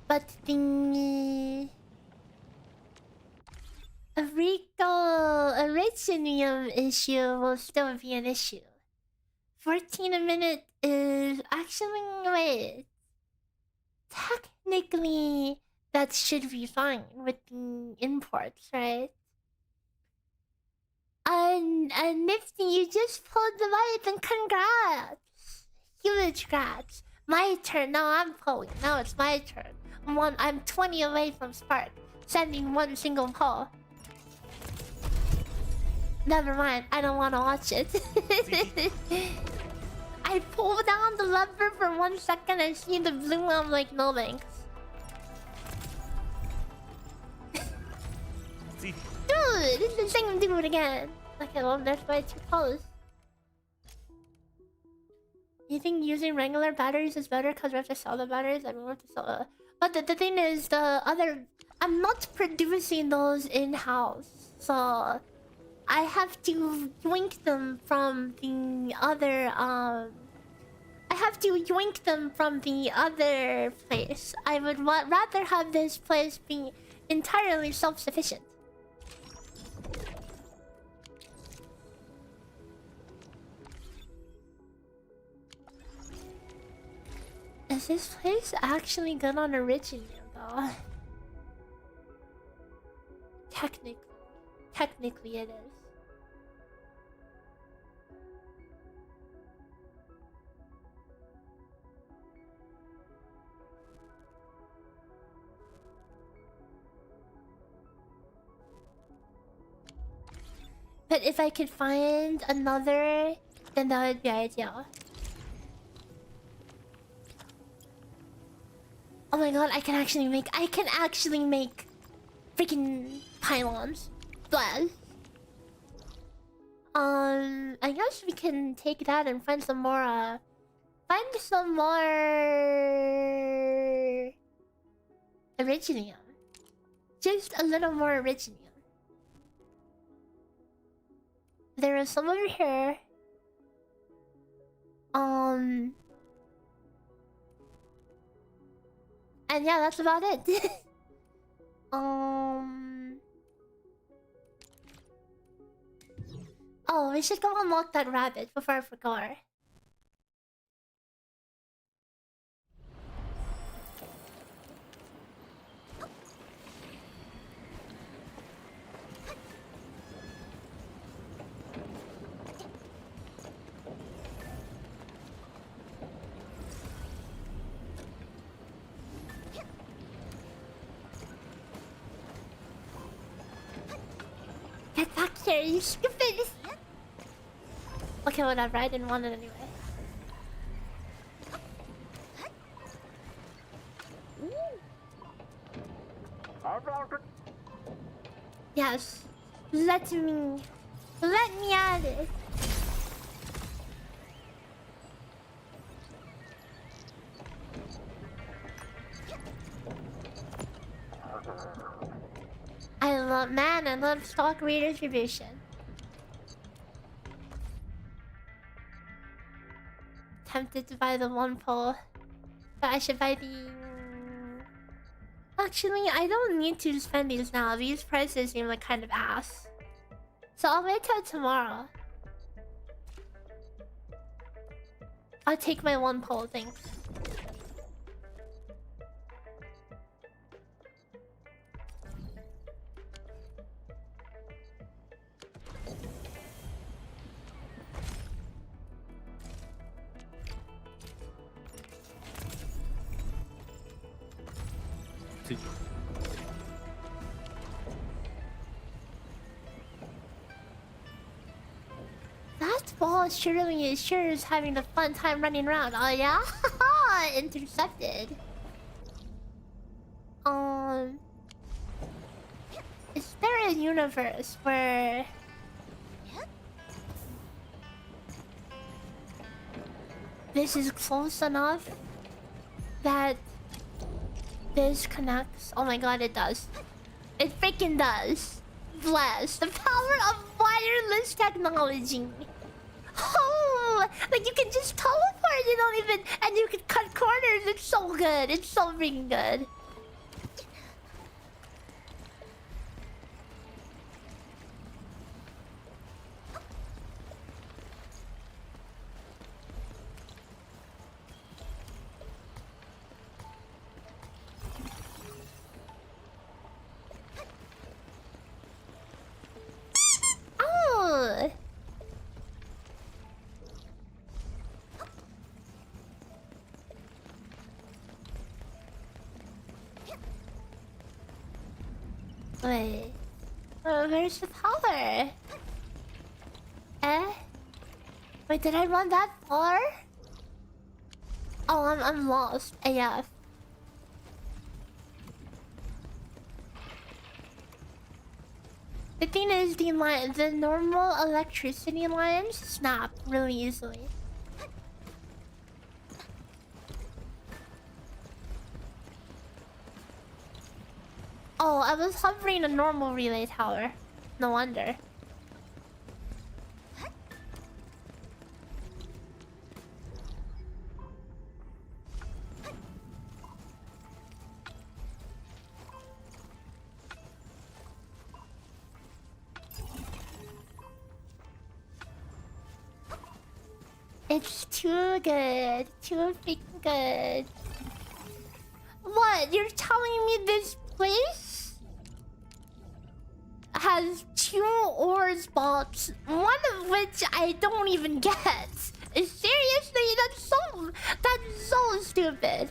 But the Iridium issue will still be an issue. 14 a minute is Actually, wait. Technically, that should be fine with the imports, right? And Nifty, you just pulled the right, and congrats! Huge congrats. My turn. Now I'm pulling. Now it's my turn. I'm 20 away from Spark, sending one single pull. Never mind. I don't want to watch it. I pull down the lever for 1 second and see the blue. I'm like, no thanks. Dude, it's the same dude again. Okay, well, there's my 2 pulls. You think using regular batteries is better because we have to sell the batteries? I mean, we have to sell. But the thing is, I'm not producing those in-house, so I have to yoink them from the other. I have to yoink them from the other place. I would rather have this place be entirely self-sufficient. Is this place actually good on Originium though? Technically it is. But if I could find another, then that would be ideal. Oh my god, I can actually make freaking pylons. But I guess we can take that and find some more Originium. Just a little more Originium. There is some over here. And yeah, that's about it. Oh, we should go unlock that rabbit before I forgot. Get back here, you stupid! Okay, whatever, I didn't want it anyway. Yes. Let me at it. I love stock redistribution. Tempted to buy the 1 pull, but I should buy the... Actually, I don't need to spend these now. These prices seem like kind of ass. So I'll wait till tomorrow. I'll take my 1 pull, thanks. That ball sure is having a fun time running around. Oh yeah? Intercepted. Is there a universe where this is close enough that this connects? Oh my god, it does. It freaking does. Bless the power of wireless technology. Oh, like you can just teleport. You don't even, and you can cut corners. It's so good. It's so freaking good. Wait. Where's the power? Eh? Wait, did I run that far? Oh, I'm lost. AF. The thing is, the normal electricity lines snap really easily. Oh, I was hovering a normal relay tower. No wonder. It's too good. Too freaking good. What? You're telling me this place has 2 ores box, one of which I don't even get? Seriously, that's so stupid.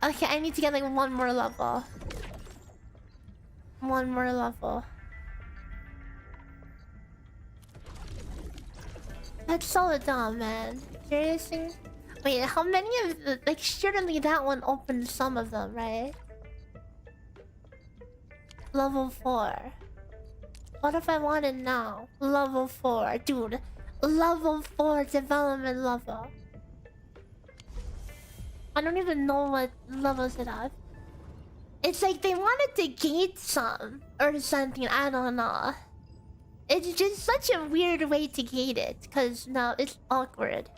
Okay, I need to get like one more level. One more level. That's so dumb, man. Seriously? Wait, how many of the... Like, surely that one opened some of them, right? Level 4. What if I want it now? Level 4. Dude, level 4 development level. I don't even know what levels it have. It's like they wanted to gate some or something. I don't know. It's just such a weird way to gate it, because now it's awkward.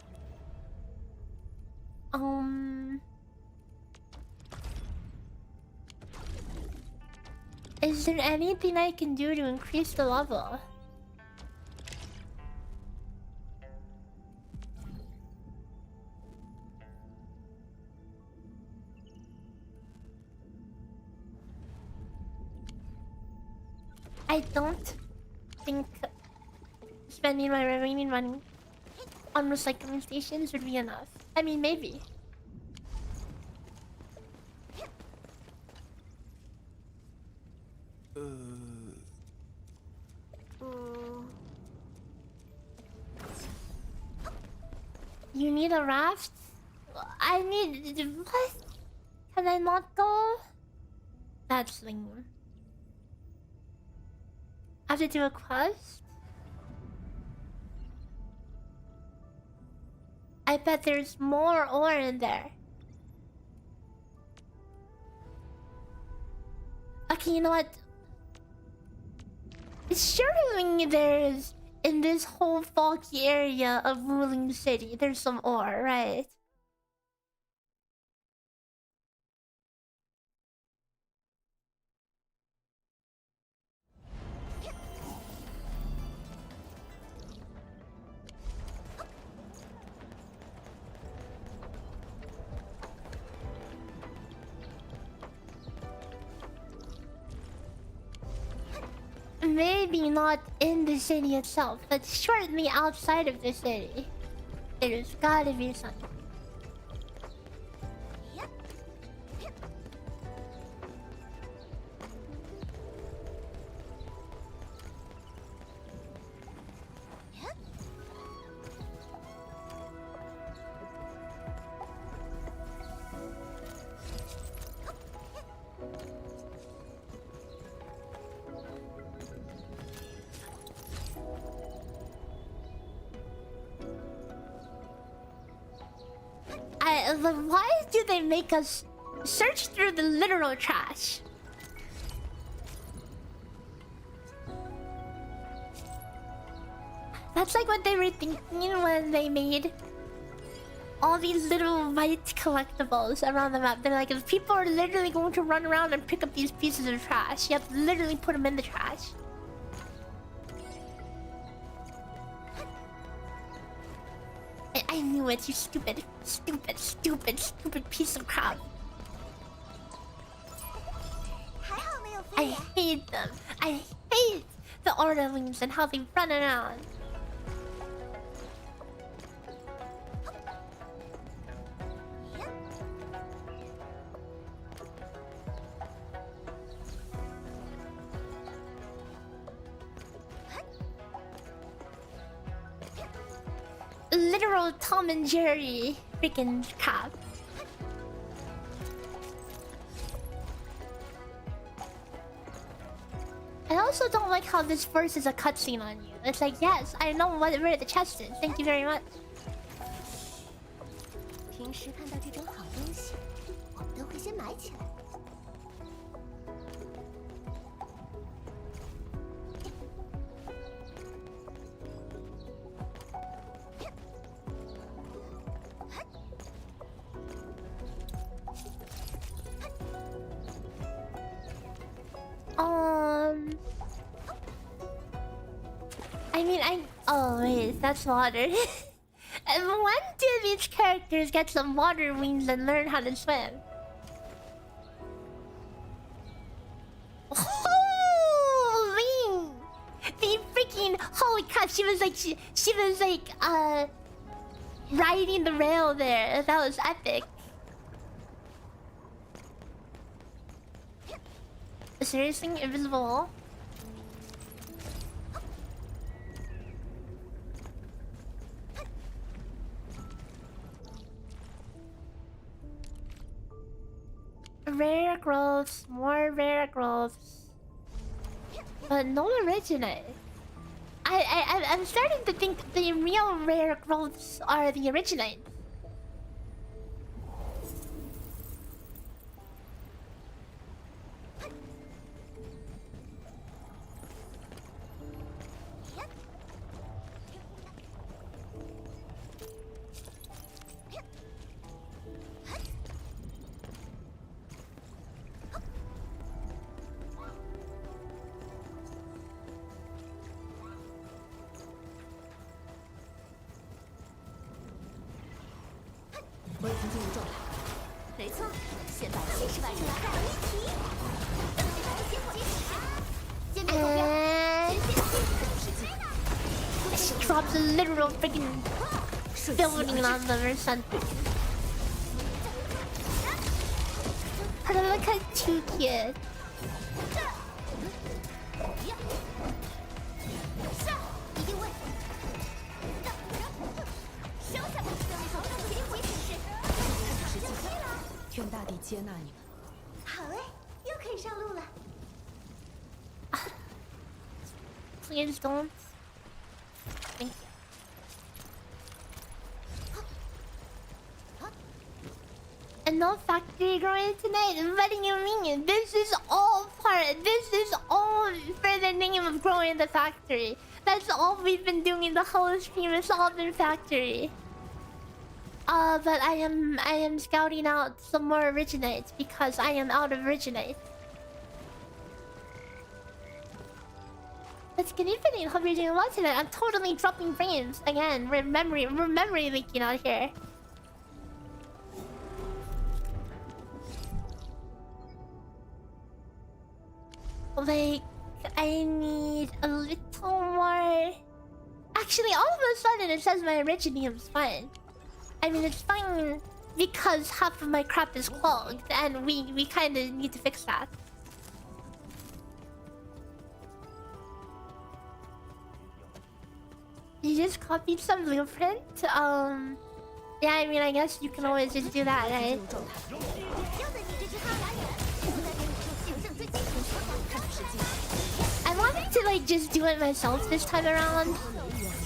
Is there anything I can do to increase the level? I don't think spending my remaining money on recycling stations would be enough. I mean, maybe. You need a raft? I need... What? Can I not go? That's lame. I have to do a quest? I bet there's more ore in there. Okay, you know what? Surely there's... In this whole foggy area of Wuling City, there's some ore, right? Maybe not in the city itself, but shortly outside of the city. There's gotta be something. Why do they make us search through the literal trash? That's like what they were thinking when they made all these little white collectibles around the map. They're like, if people are literally going to run around and pick up these pieces of trash, you have to literally put them in the trash. I knew it, you stupid piece of crap. I hate them. I hate the orderlings and how they run around. literal Tom and Jerry freaking crap. I also don't like how this forces a cutscene on you. It's like, yes, I know where the chest is. Thank you very much. 平时看到这种好东西，我们都会先买起来。I mean, oh wait, that's water. And when do these characters get some water wings and learn how to swim? Holy! The freaking holy crap! She was like riding the rail there. That was epic. Seriously, invisible. Rare growths, more rare growths, but no originate. I'm starting to think the real rare growths are the originate. She drops a literal freaking building on them or something. But I look how too cute. Please don't. Thank you. And no factory growing tonight. What do you mean? This is all part. This is all for the name of growing the factory. That's all we've been doing the whole stream. It's all been factory. But I am scouting out some more originates because I am out of originate. It's good evening. Hope you're doing well tonight. I'm totally dropping frames again. We're memory leaking out here. Like, I need a little more. Actually, all of a sudden it says my originium's fine. I mean, it's fine because half of my crap is clogged, and we kind of need to fix that. You just copied some blueprint? Yeah, I mean, I guess you can always just do that, right? I wanted to, like, just do it myself this time around.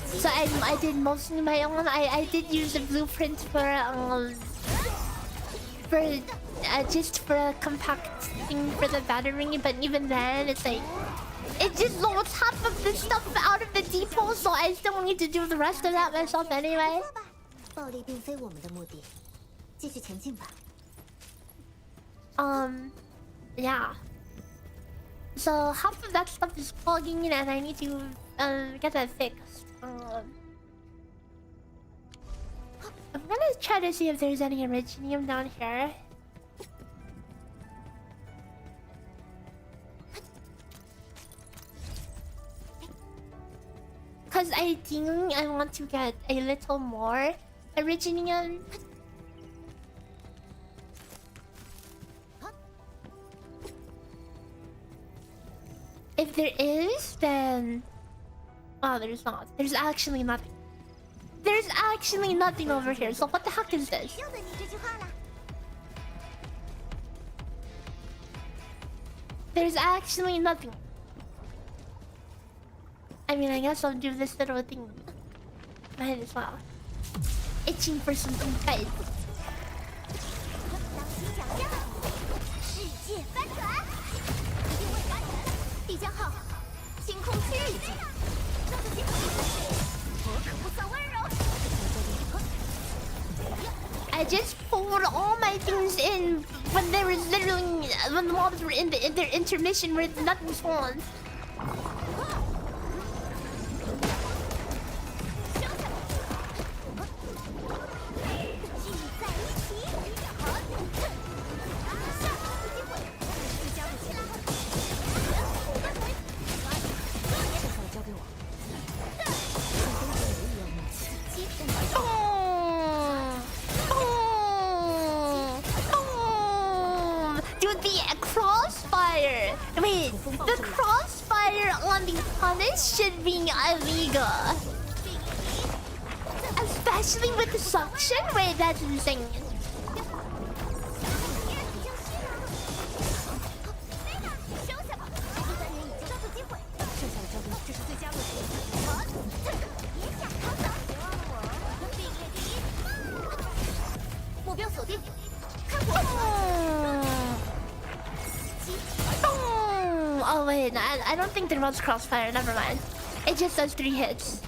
So I did mostly my own. I did use the blueprint for just for a compact thing for the battery, but even then, it's like... It just loads half of the stuff out of the depot, so I still need to do the rest of that myself anyway. Yeah. So half of that stuff is clogging and I need to get that fixed. I'm gonna try to see if there's any originium down here. Because ideally, I want to get a little more originium. If there is, then... Oh, there's not. There's actually nothing. There's actually nothing over here. So what the heck is this? There's actually nothing. I mean, I guess I'll do this little thing. Might as well. Itching for something tight. I just pulled all my things in when there was literally when the mobs were in their intermission where nothing spawned. Dude, the crossfire! Wait, the crossfire on the punish should be illegal. Especially with the suction? Wait, that's insane. Oh wait, I don't think there was crossfire, never mind. It just does 3 hits.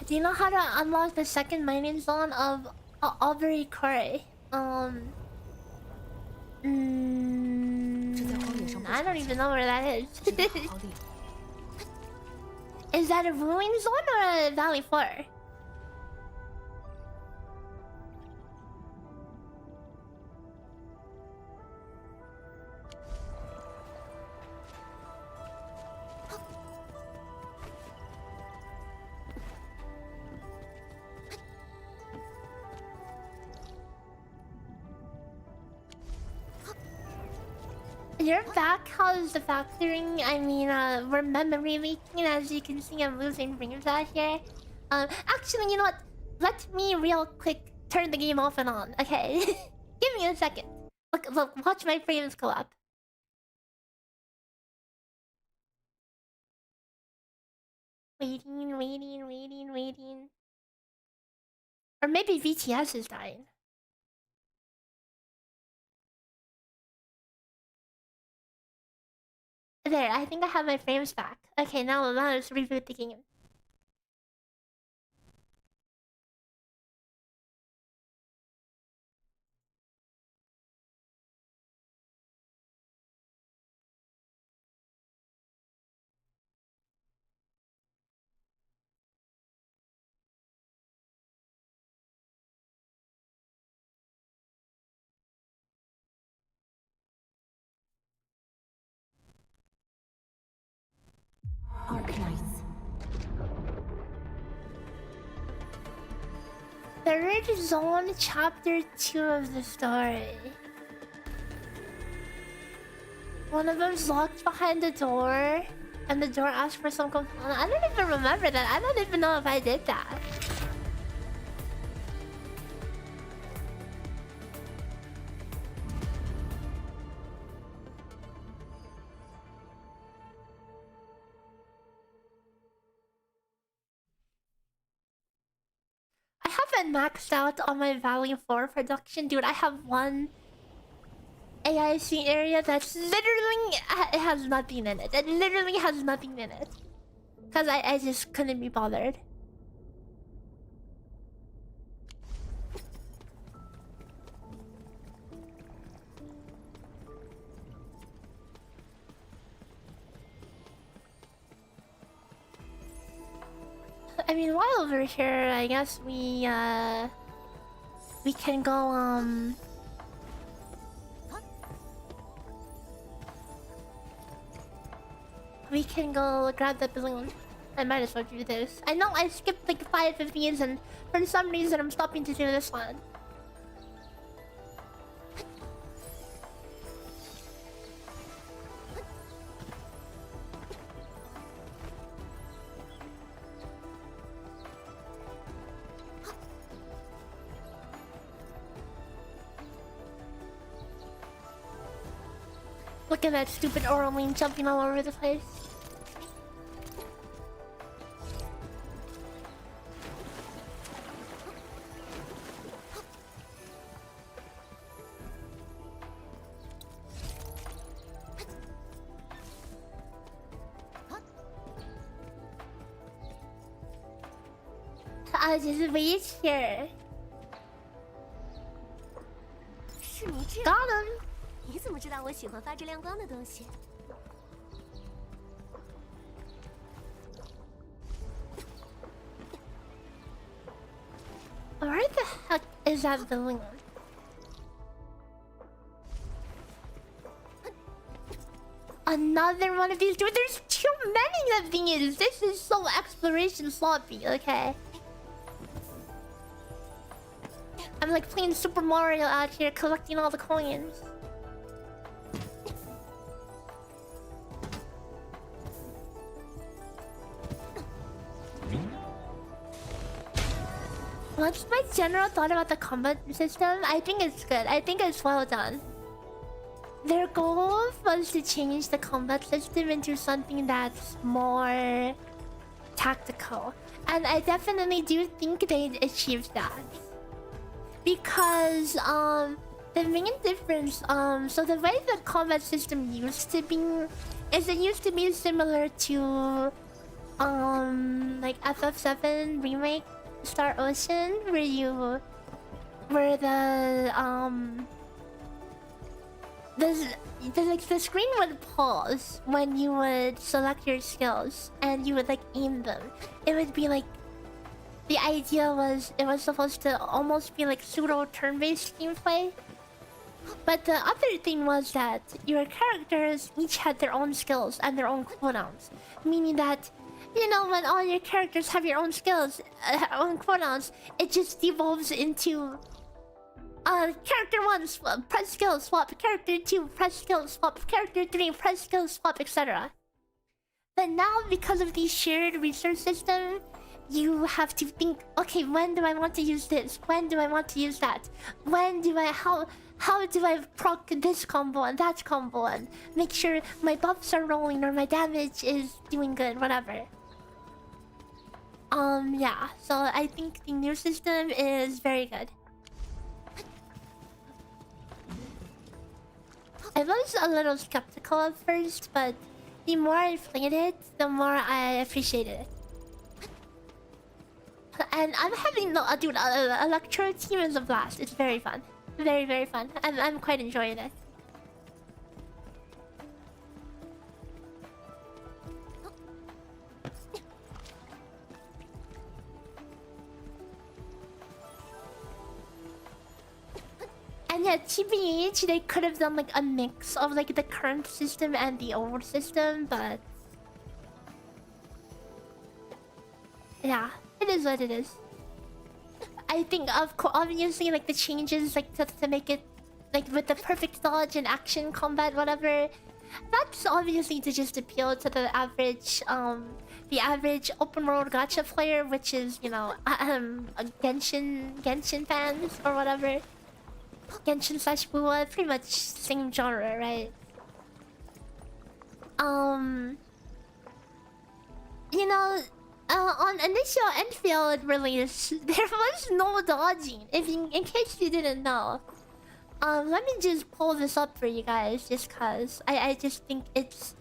Do you know how to unlock the second mining zone of Aubrey Quarry? I don't even know where that is. Is that a ruin zone or a Valley 4? Your back has the factoring. I mean, we're memory leaking. As you can see, I'm losing frames out here. Actually, you know what? Let me real quick turn the game off and on. Okay, give me a second. Look, watch my frames go up. Waiting. Or maybe VTS is dying. There, I think I have my frames back. Okay, now let's reboot the game. Arknights. Third zone, chapter 2 of the story. One of them's locked behind the door, and the door asks for some component. I don't even remember that. I don't even know if I did that. I haven't maxed out on my Valley 4 production, dude. I have one AIC area that's literally it has nothing in it. It literally has nothing in it. Cause I just couldn't be bothered. I mean, while we're here, I guess we can go we can go grab the balloon. I might as well do this. I know I skipped like 5 of these, and for some reason I'm stopping to do this one. Look at that stupid Oromine jumping all over the place. I'll just wait here. Got him. 你怎么知道我喜欢发着亮光的东西？ Where the heck is that balloon? Another one of these. Dude, there's too many of these. This is so exploration sloppy, okay? I'm like playing Super Mario out here collecting all the coins. What's my general thought about the combat system? I think it's good. I think it's well done. Their goal was to change the combat system into something that's more tactical. And I definitely do think they achieved that. Because the main difference, so the way the combat system used to be is it used to be similar to like FF7 remake Star Ocean, where the screen would pause when you would select your skills and you would like aim them. It would be like the idea was it was supposed to almost be like pseudo turn-based gameplay. But the other thing was that your characters each had their own skills and their own cooldowns, meaning that, you know, when all your characters have your own skills, own cooldowns, it just devolves into character 1 swap, press skill swap, character 2 press skill swap, character 3 press skill swap, etc. But now, because of the shared resource system, you have to think, okay, when do I want to use this? When do I want to use that? When do I how do I proc this combo and that combo and make sure my buffs are rolling or my damage is doing good, whatever. Yeah, so I think the new system is very good. I was a little skeptical at first, but the more I played it, the more I appreciated it. And I'm having the dude, Electro team is a blast. It's very fun, very very fun. I'm quite enjoying it. And yeah, TBH, they could have done like a mix of like the current system and the old system, but yeah, it is what it is. I think obviously like the changes like to make it like with the perfect dodge and action combat, whatever. That's obviously to just appeal to the average open world gacha player, which is, you know, Genshin fans or whatever. Genshin / Bua, pretty much same genre, right? You know, on initial Endfield release, there was no dodging. In case you didn't know, let me just pull this up for you guys, just cause I just think it's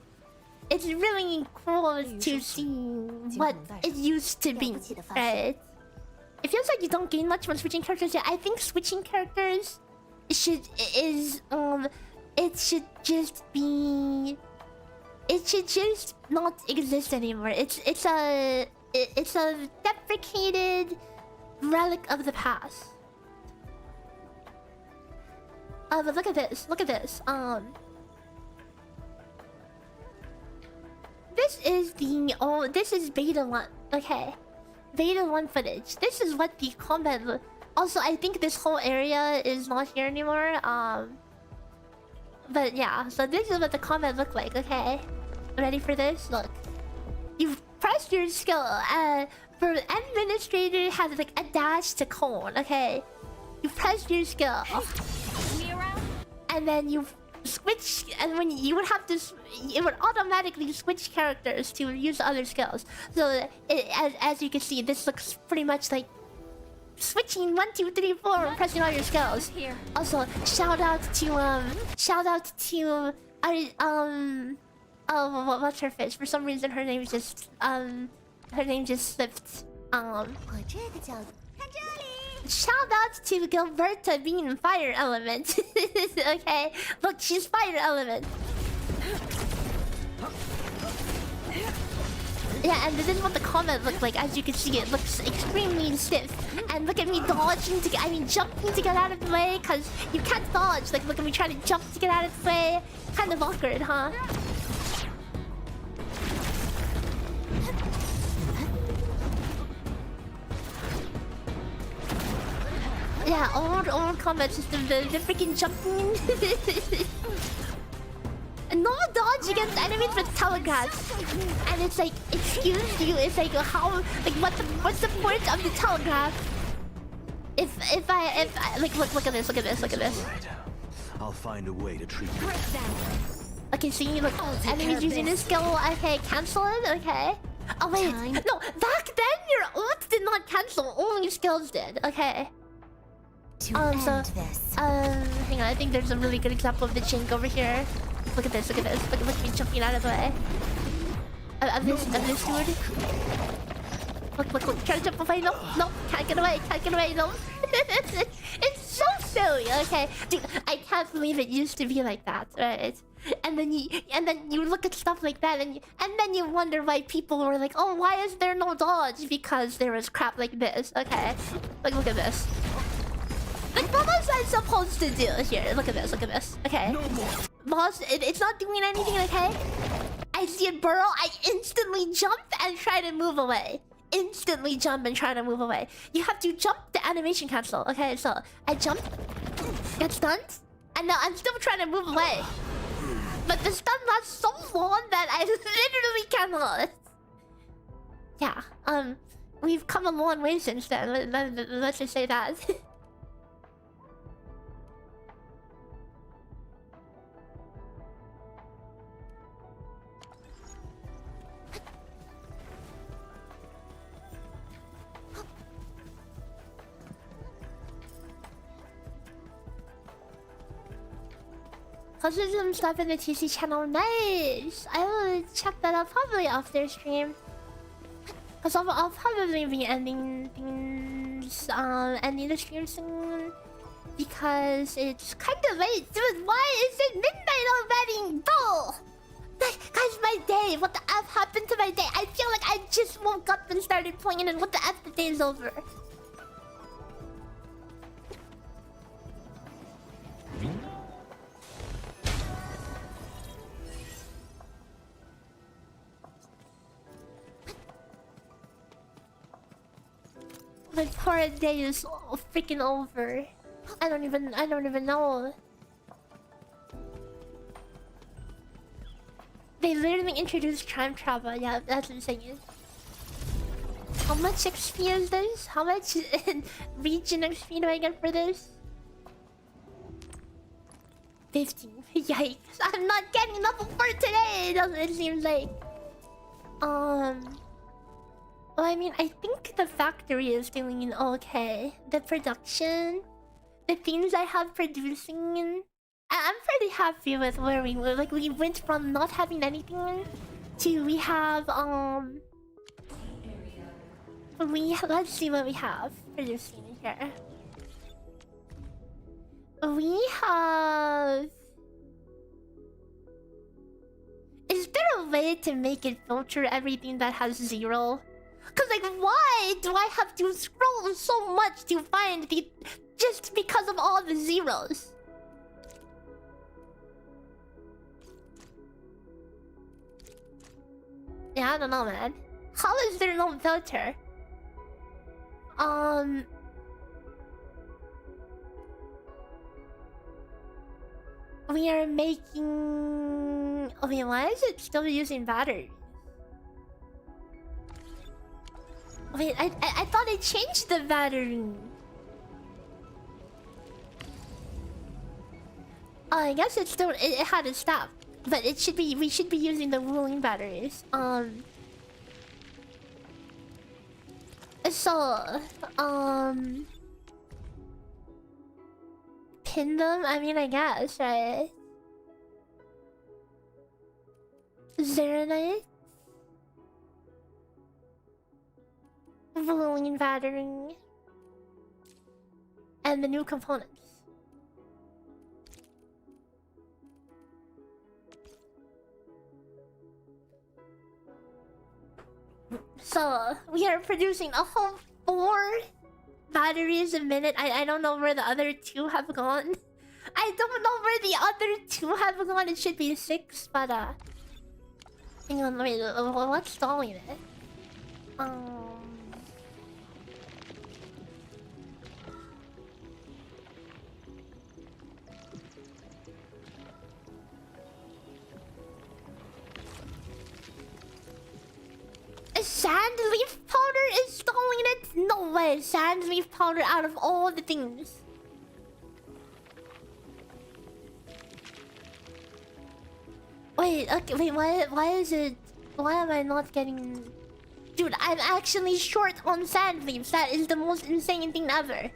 really cool to see what it used to be, right? It feels like you don't gain much when switching characters. Yeah, I think switching characters it should just not exist anymore. It's a deprecated relic of the past. But look at this. This is this is beta 1. Okay, beta 1 footage. This is what the combat also, I think this whole area is not here anymore. But yeah, so this is what the combat looked like. Okay, ready for this? Look, you press your skill. For administrator has like a dash to cone. Okay, you press your skill, and then you switch, and when you would have to, it would automatically switch characters to use other skills. So as you can see, this looks pretty much like switching 1, 2, 3, 4, and pressing all your skills. Also, shout out to oh, what's her face? For some reason, her name just slipped. Shout out to Gilberta being fire element. Okay, look, she's fire element. Yeah, and this is what the comment looked like. As you can see, it looks extremely stiff. And look at me dodging to get, jumping to get out of the way, because you can't dodge. Like, look at me trying to jump to get out of the way. Kind of awkward, huh? Yeah, old combat system, the freaking jumping. No dodge against enemies with telegraphs. And it's like, excuse you, it's like how, like what's the point of the telegraph? If I like look at this. Right. I'll find a way to treat you. Okay, see, look, enemies using this skill. Okay, cancel it. Okay. Oh wait, no, back then your ult did not cancel. Only skills did. Okay. Hang on, I think there's a really good example of the chink over here. Look at this. Look at me jumping out of the way. Of this dude. Look. Try to jump away. No. Can't get away. No. It's so silly. Okay, dude, I can't believe it used to be like that, right? And then you look at stuff like that, and then you wonder why people were like, oh, why is there no dodge? Because there was crap like this. Okay, look at this. Like, what was I supposed to do here? Look at this. Okay. No more. Boss, it's not doing anything, okay? I see it burrow, I instantly jump and try to move away. You have to jump the animation cancel. Okay, so I jump, get stunned, and now I'm still trying to move away. But the stun lasts so long that I literally cannot. Yeah, we've come a long way since then. Let's just say that. Also some stuff in the TC channel. Nice! I will check that out probably off their stream. Because I'll probably be ending things, ending the stream soon. Because it's kind of late. Dude, why is it midnight already? Bro! Guys, my day. What the F happened to my day? I feel like I just woke up and started playing, and what the F, the day's over. My poor day is freaking over. I don't even know. They literally introduced time travel. Yeah, that's insane. How much XP is this? How much region XP do I get for this? 15. Yikes! I'm not getting level 4 today. It seems like. Well, I mean, I think the factory is doing okay. The production, the things I have producing, I'm pretty happy with where we were. Like, we went from not having anything to we have let's see what we have producing here. We have. Is there a way to make it filter everything that has 0? Cause like, why do I have to scroll so much to find the... just because of all the zeros? Yeah, I don't know, man. How is there no filter? We are making... Okay, why is it still using batteries? Wait, I thought I changed the battery. I guess it's still it had to stop, but it should be we should be using the WULING batteries. So pin them. I mean, I guess, right? Zeronite, WULING battery, and the new components. So we are producing a whole 4 batteries a minute. I don't know where the other 2 have gone. I don't know where the other 2 have gone. It should be 6, but hang on, wait, what's stalling it? Sand leaf powder is stalling it? No way! Sand leaf powder out of all the things. Wait, okay, wait, why is it... Why am I not getting... Dude, I'm actually short on sand leaves. That is the most insane thing ever.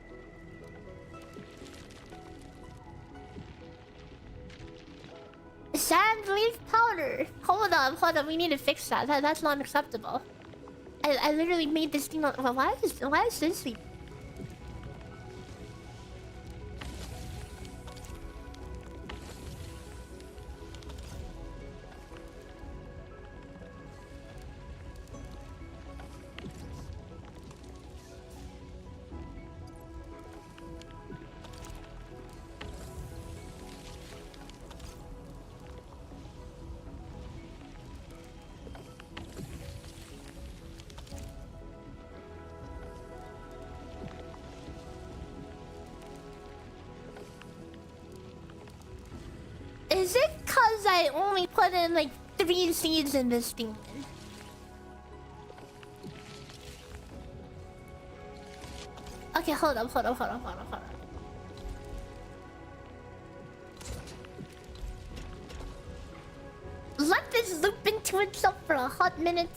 Sand leaf powder. Hold on, we need to fix that. That's not acceptable. I literally made this thing on... Well, why is this thing... Is it cause I only put in like 3 seeds in this thing? Okay, hold up. Let this loop into itself for a hot minute.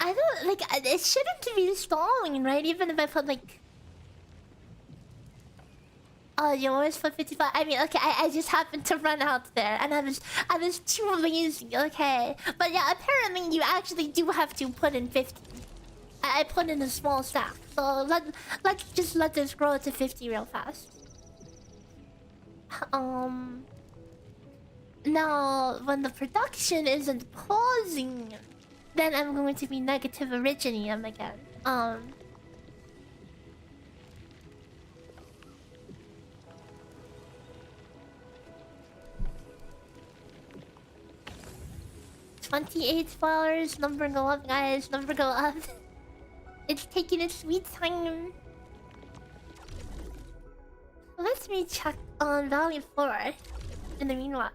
I don't like it shouldn't be stalling, right? Even if I put like you always put 55. I mean, okay, I just happened to run out there and I was too lazy, okay. But yeah, apparently you actually do have to put in 50. I put in a small stack. So let's just let this grow to 50 real fast. Now when the production isn't pausing, then I'm going to be negative originium again. 28 flowers, number go up, guys, number go up. It's taking its sweet time. Let me check on value 4 in the meanwhile.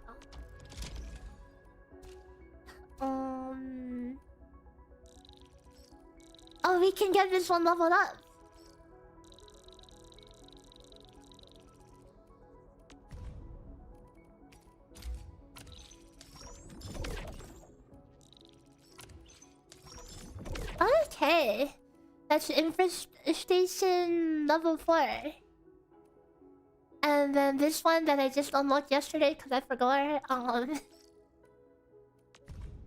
Oh, we can get this one leveled up. Okay. That's infestation level 4. And then this one that I just unlocked yesterday because I forgot.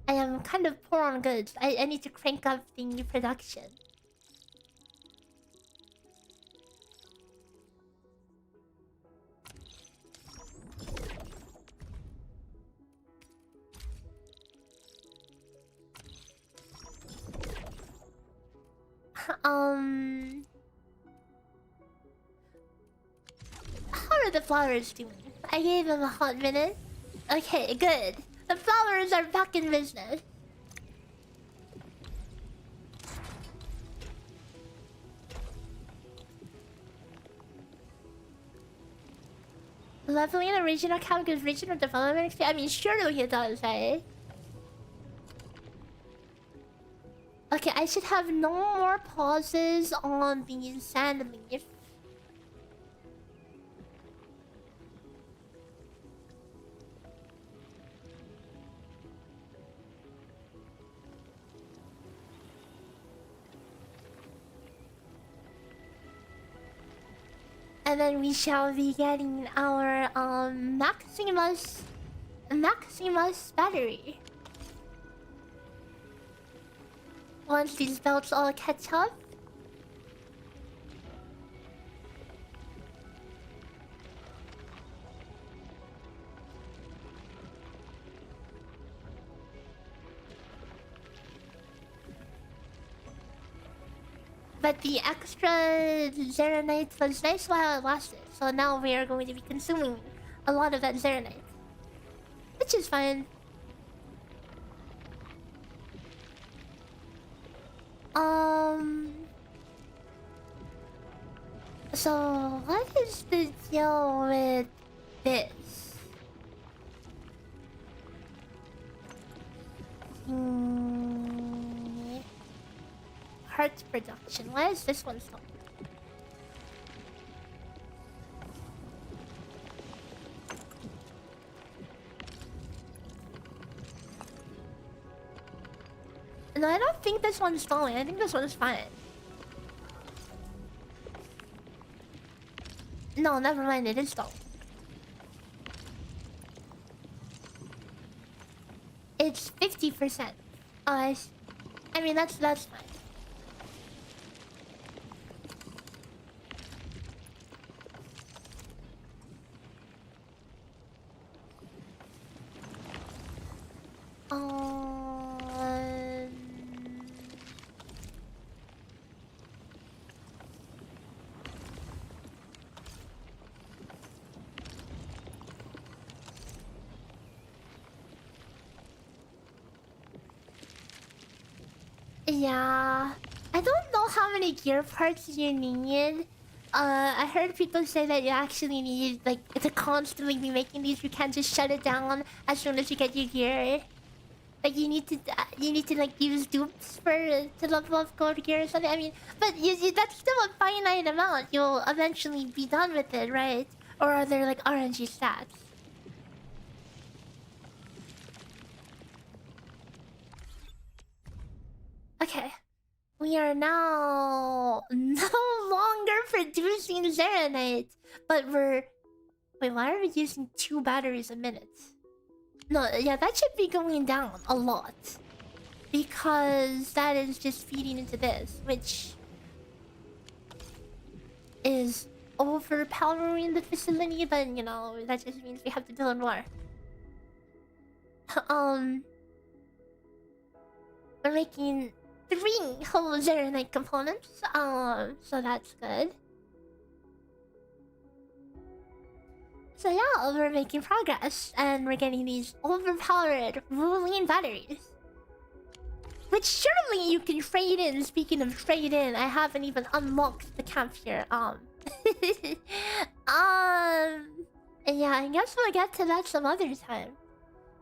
I am kind of poor on goods. I need to crank up the production. How are the flowers doing? I gave them a hot minute. Okay, good. The flowers are back in business. Leveling an original account gives regional development experience. I mean, surely it does, right? Okay, I should have no more pauses on the sand leaf. And then we shall be getting our Maximus battery. Once these belts all catch up. But the extra Zeronite was nice while it lasted, so now we are going to be consuming a lot of that Zeronite. Which is fine. So what is the deal with this? Heart production. Why is this one so? No, I don't think this one's stalling. I think this one's fine. No, never mind. It is stalling. It's 50%. I mean, that's fine. Yeah, I don't know how many gear parts you need. I heard people say that you actually need like to constantly be making these. You can't just shut it down as soon as you get your gear. Like you need to like use dupes to level up gold gear or something. I mean, but that's still a finite amount. You'll eventually be done with it, right? Or are there like RNG stats? Okay. We are now no longer producing Zeronite, but we're... Wait, why are we using 2 batteries a minute? No, yeah, that should be going down a lot. Because that is just feeding into this, which... is overpowering the facility, but you know, that just means we have to build more. We're making 3 whole Zeronite components, so that's good. So yeah, we're making progress, and we're getting these overpowered WULING batteries. Which surely you can trade in. Speaking of trade in, I haven't even unlocked the camp here. And yeah, I guess we'll get to that some other time.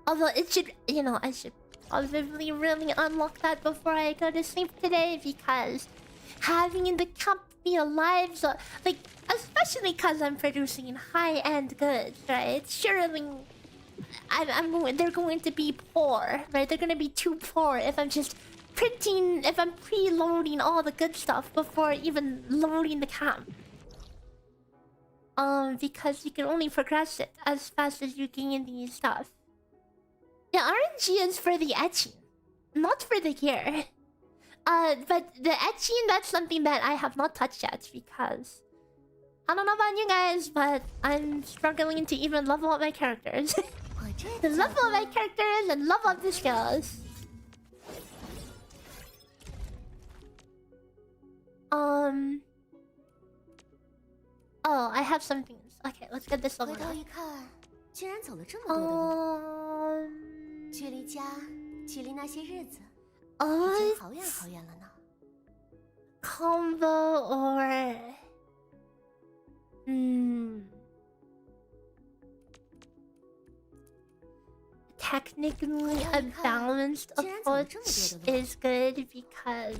Although it should, you know, I should probably really unlock that before I go to sleep today, because having the camp be alive, so like, especially because I'm producing high-end goods, right? Surely they're going to be poor, right? They're going to be too poor if I'm just printing, if I'm preloading all the good stuff before even loading the camp. Because you can only progress it as fast as you gain these stuff. Yeah, RNG is for the etching, not for the gear. But the etching, that's something that I have not touched yet, because I don't know about you guys, but I'm struggling to even level up my characters. To level up my characters and level up the skills. Oh, I have some things. Okay, let's get this level up. 居然走了这么多的路，距离家，距离那些日子，已经好远好远了呢。Combo or technically a balanced approach is good because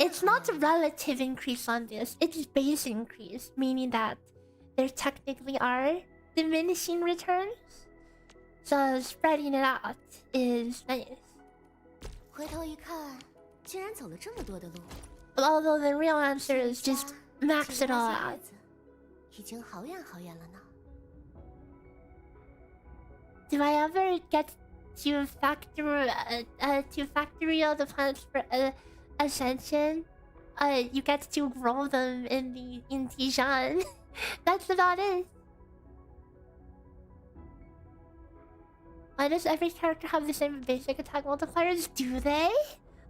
it's not a relative increase on this, it's base increase, meaning that there technically are diminishing returns. So spreading it out is nice. Although the real answer is just max it all out. Do I ever get to factory all the plants for Ascension? You get to grow them in Tijan. That's about it. Why does every character have the same basic attack multipliers? Do they?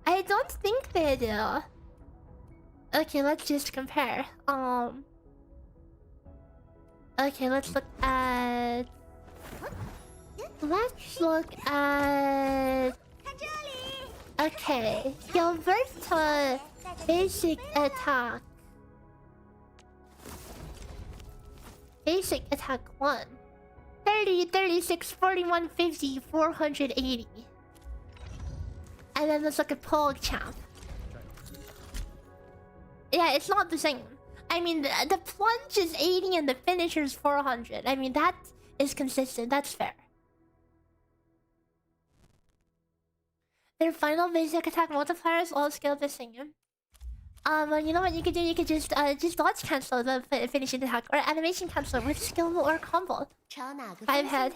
I don't think they do. Okay, let's just compare. Okay, let's look at... Okay, Gilberta basic attack. Basic attack 1. 30, 36, 41, 50, 480. And then let's look at PogChamp. Yeah, it's not the same. I mean, the plunge is 80 and the finisher is 400. I mean, that is consistent. That's fair. Their final basic attack multipliers all scale the same. You know what you could do? You could just dodge cancel the finishing attack or animation cancel with skill or combo. 5 head.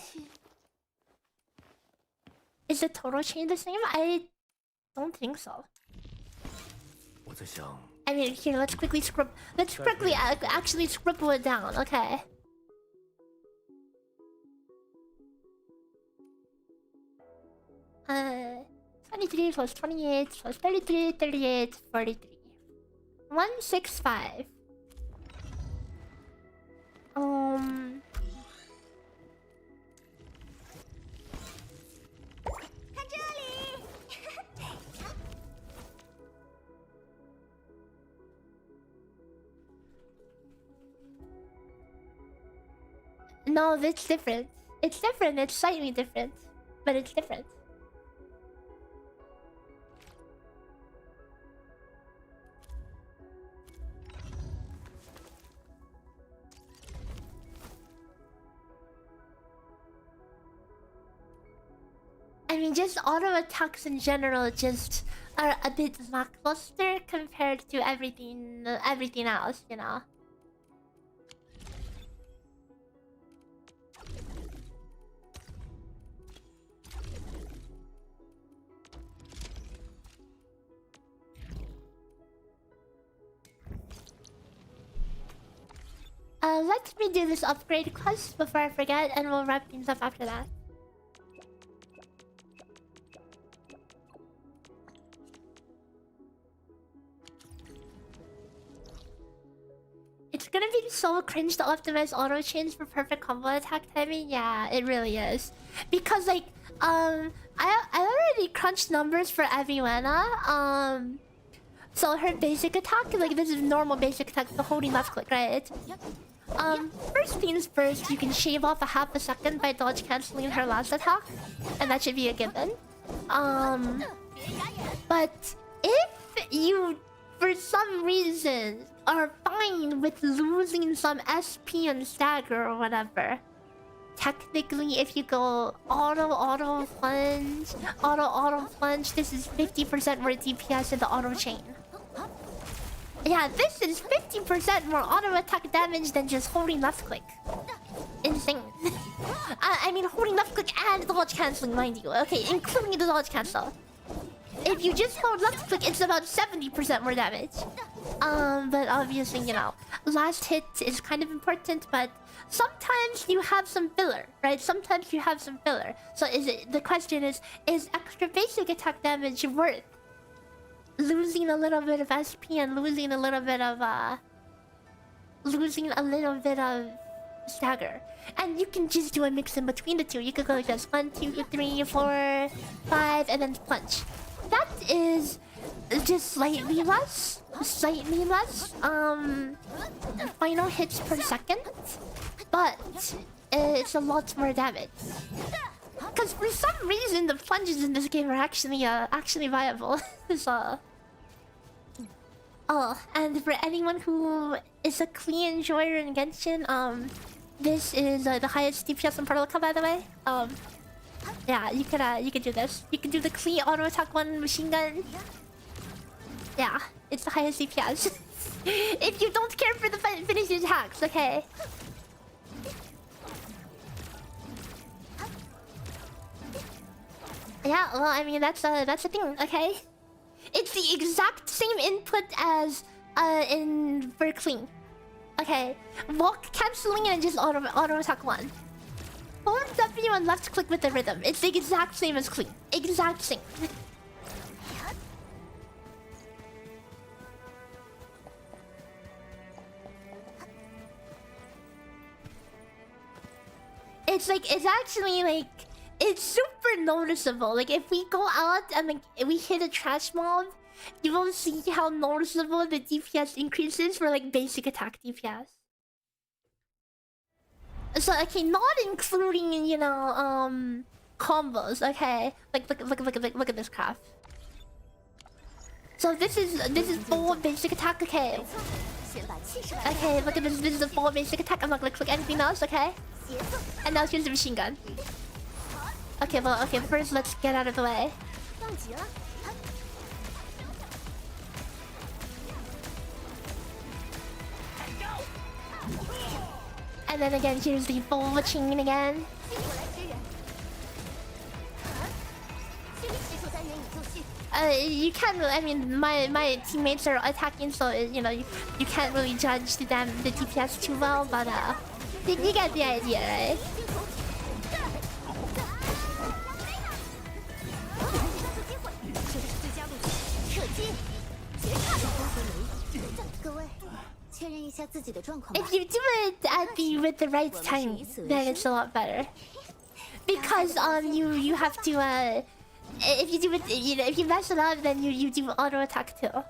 Is the total chain the same? I don't think so. I mean, here, let's quickly scribble. Let's quickly actually scribble it down. Okay. Uh, 23 plus 28 plus 33, 38, 43. 165. No, it's different. It's different. It's slightly different, but it's different. I mean, just auto attacks in general just are a bit lackluster compared to everything else, you know. Let me do this upgrade quest before I forget, and we'll wrap things up after that. It's gonna be so cringe to optimize auto chains for perfect combo attack timing. Yeah, it really is. Because like, I already crunched numbers for Aviana. So her basic attack, like this is normal basic attack, the holding left click, right? First things first, you can shave off a half a second by dodge canceling her last attack, and that should be a given. But if you, for some reason, are fine with losing some SP and stagger or whatever, technically if you go auto plunge, this is 50% more DPS in the auto chain. Yeah, this is 50% more auto attack damage than just holding left click. Insane. I mean, holding left click and dodge canceling, mind you. Okay, including the dodge cancel. If you just hold left click, it's about 70% more damage. But obviously, you know, last hit is kind of important, but sometimes you have some filler, right? Sometimes you have some filler. So the question is extra basic attack damage worth losing a little bit of SP and losing a little bit of stagger? And you can just do a mix in between the two. You could go like this: 1, 2, 3, 4, 5, and then punch. That is just slightly less. Final hits per second. But it's a lot more damage. Because for some reason the plunges in this game are actually viable. So. Oh, and for anyone who is a clean enjoyer in Genshin, this is the highest DPS in Protocol, by the way. Yeah, you could do this. You can do the clean auto attack one machine gun. Yeah, it's the highest DPS. If you don't care for the finished attacks, okay. Yeah, well, I mean that's the thing, okay. It's the exact same input as for clean. Okay, walk canceling and just auto attack one. Hold W and left click with the rhythm. It's the exact same as clean. Exact same. It's actually like, it's super noticeable. Like if we go out and like we hit a trash mob, you will see how noticeable the DPS increases for like basic attack DPS. So okay, not including, you know, combos. Okay, like look at this graph. So this is full basic attack. Okay. Okay, look at this. This is a full basic attack. I'm not gonna click anything else. Okay. And now here's the machine gun. Okay, well, okay. First, let's get out of the way. And then again, here's the full chain again. You can't really, I mean, my teammates are attacking, so you know you can't really judge the DPS too well, but you get the idea, right? If you do it with the right timing, then it's a lot better. Because you have to if you do it, you know, if you mess it up, then you do auto attack too.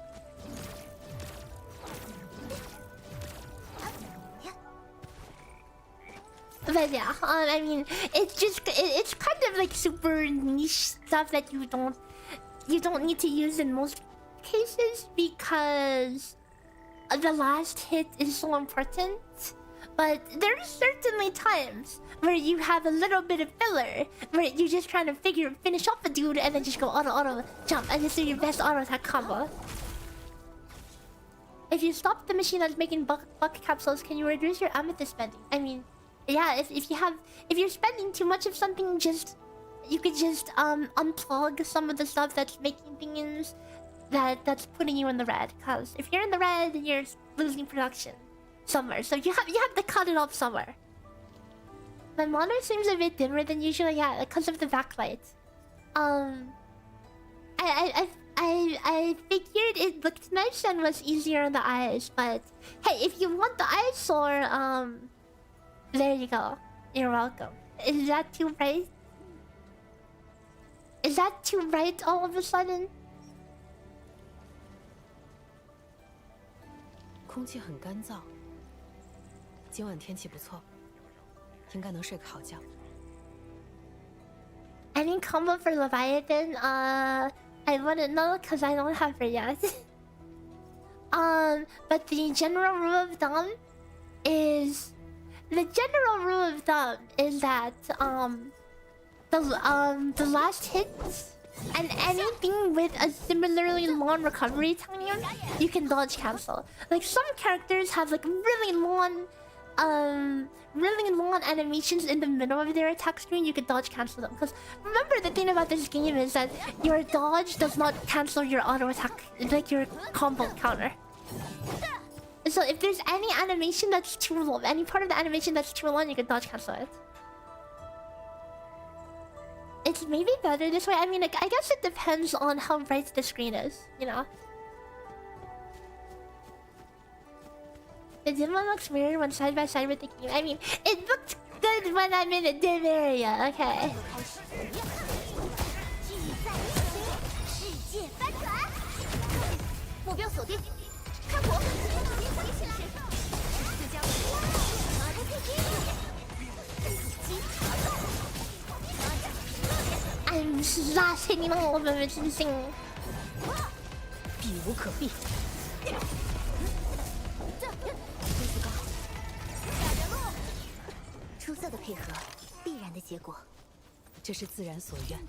But yeah, I mean, it's kind of like super niche stuff that you don't need to use in most cases because the last hit is so important. But there's certainly times where you have a little bit of filler, where you're just trying to finish off a dude and then just go auto jump and just do your best auto attack combo. If you stop the machine that's making buck capsules, can you reduce your amethyst spending? I mean, yeah, if you're spending too much of something, you could just unplug some of the stuff that's making things that's putting you in the red. Cause if you're in the red, then you're losing production somewhere. So you have to cut it off somewhere. My monitor seems a bit dimmer than usual, yeah, because of the backlight. I figured it looked nice and was easier on the eyes, but hey, if you want the eyesore, there you go. You're welcome. Is that too bright? Is that too bright all of a sudden? 空气很干燥，今晚天气不错，应该能睡个好觉。Any combo for Leviathan? I wouldn't know because I don't have her yet. But the general rule of thumb is that the last hits and anything with a similarly long recovery time, you can dodge cancel. Like some characters have like really long animations in the middle of their attack screen. You can dodge cancel them. Because remember, the thing about this game is that your dodge does not cancel your auto attack, like your combo counter. So if there's any animation that's too long, any part of the animation that's too long, you can dodge cancel it. It's maybe better this way. I mean, like, I guess it depends on how bright the screen is, you know? The dim one looks weird when side by side with the game. I mean, it looks good when I'm in a dim area, okay. slash hitting all of them. It's insane. 避无可避。出色的配合，必然的结果。这是自然所愿。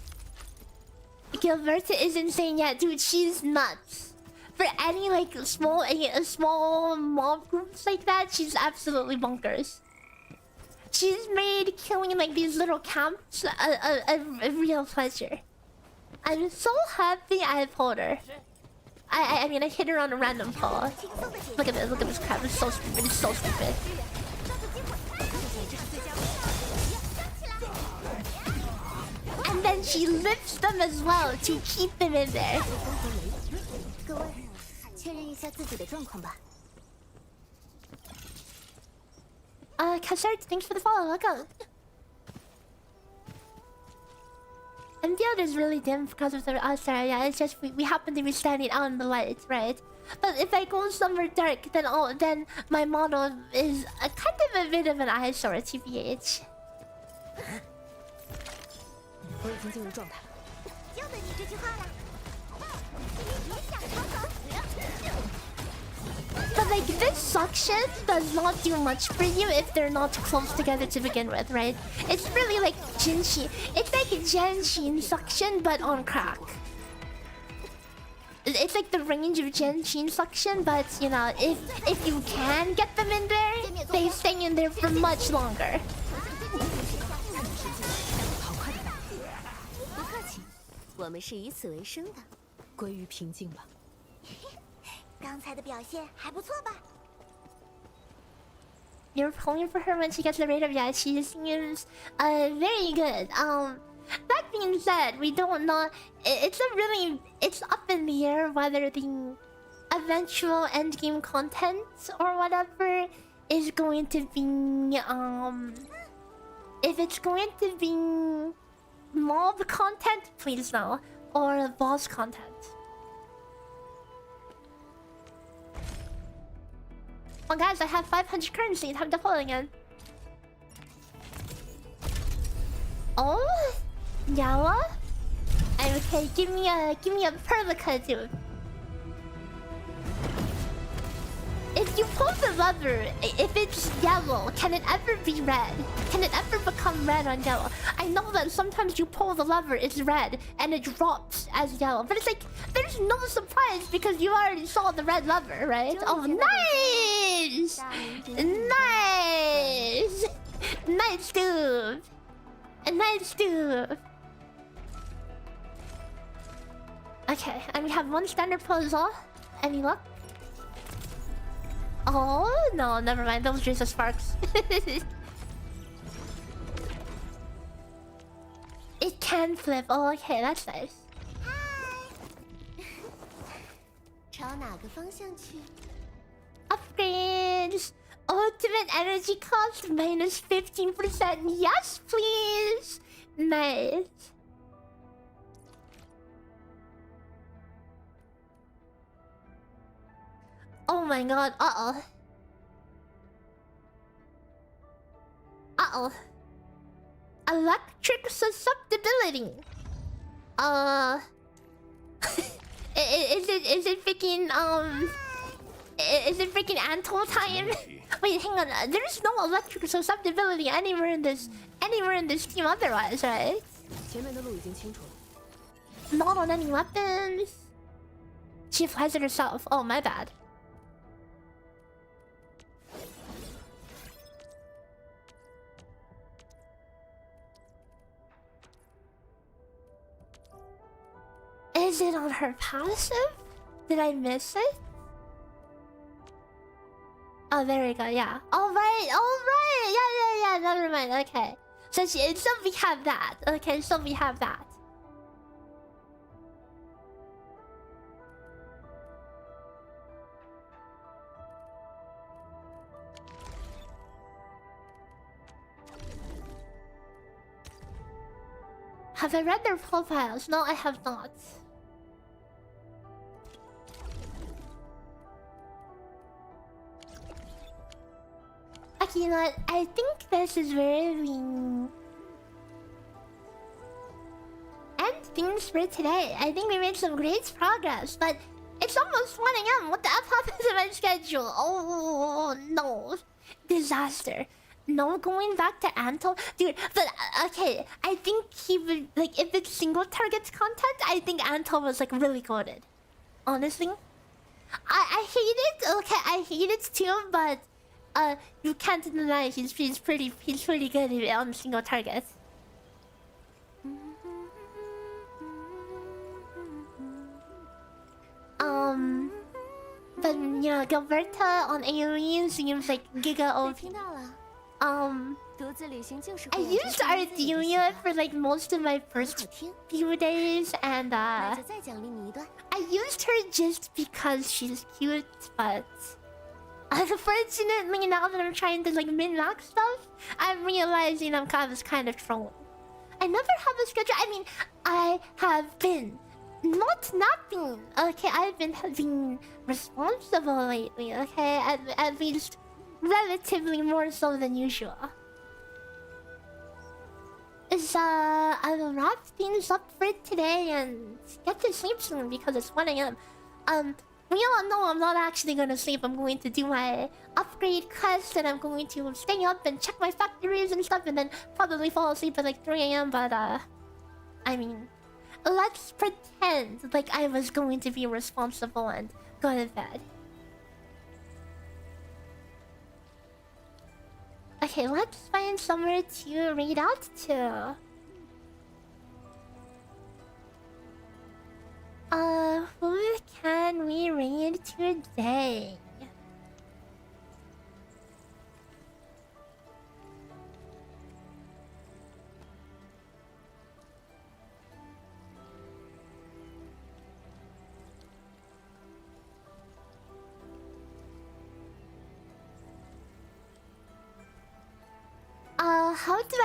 Gilberta is insane, yeah, dude. She's nuts. For any like small mob groups like that, she's absolutely bonkers. She's made killing like these little camps a real pleasure. I'm so happy I pulled her. I mean, I hit her on a random pull. Look at this crap. It's so stupid. It's so stupid. And then she lifts them as well to keep them in there. 各位，确认一下自己的状况吧。Cassard, thanks for the follow. Welcome. Endfield is really dim because of the sorry, yeah, it's just we happen to be standing out in the light, right? But if I go somewhere dark, then my model is a kind of a bit of an eyesore, TBH. 我已经进入状态。就等你这句话了。别想逃走！ But like this suction does not do much for you if they're not close together to begin with, right? It's really like Genshin. It's like Genshin suction but on crack. It's like the range of Genshin suction, but you know, if you can get them in there, they stay in there for much longer. 不客气，我们是以此为生的。归于平静吧。刚才的表现还不错吧？ You're pulling for her when she gets the rate of yeah, she seems very good. That being said, we don't know. It's up in the air whether the eventual endgame content or whatever is going to be if it's going to be mob content, please no, or boss content. Oh guys, I have 500 currency. Time to pull again. Oh, yellow. Okay, give me a perlica, dude. If you pull the lever, if it's yellow, can it ever be red? Can it ever become red on yellow? I know that sometimes you pull the lever, it's red, and it drops as yellow. But it's like, there's no surprise because you already saw the red lever, right? Oh, nice! Nice! Nice, dude! Nice, dude! Okay, and we have one standard puzzle. Any luck? Oh, no, never mind. Those are just the sparks. It can flip. Oh, okay, that's nice. 朝哪个方向去？ Upgrades! Ultimate energy cost minus 15%. Yes, please! Nice. Oh my god, uh-oh. Uh-oh. Electric susceptibility. Is it freaking is it freaking Anto time? Wait, hang on. There's no electric susceptibility anywhere in this team otherwise, right? 前面的路已经清楚了。 Not on any weapons. She applies it herself. Oh, my bad. Is it on her passive? Did I miss it? Oh, there we go. Yeah. All right. Yeah. Never mind. Okay. So we have that. Okay. So we have that. Have I read their profiles? No, I have not. Okay, you know what? I think this is where we end things for today. I think we made some great progress, but it's almost 1 a.m. What the F happened to my schedule? Oh no. Disaster. No going back to Anto? Dude, but okay, I think he would, like, if it's single targets content, I think Anto was like really goated. Honestly. I hate it, okay, I hate it too, but you can't deny he's pretty good on single targets. But you know, Gilberta on AoE seems like giga OP. I used Ardelia for like most of my first few days, and I used her just because she's cute, but unfortunately now that I'm trying to like min-max stuff, I'm realizing I'm kind of trolling. I never have a schedule. I mean, I have been not napping. Okay, I've been being responsible lately. Okay, at least relatively more so than usual. I will wrap things up for today and get to sleep soon because it's 1 a.m. We all know I'm not actually gonna sleep. I'm going to do my upgrade quest and I'm going to stay up and check my factories and stuff and then probably fall asleep at like 3 a.m. But I mean, let's pretend like I was going to be responsible and go to bed. Okay, let's find somewhere to read out to. Who can we read today? How do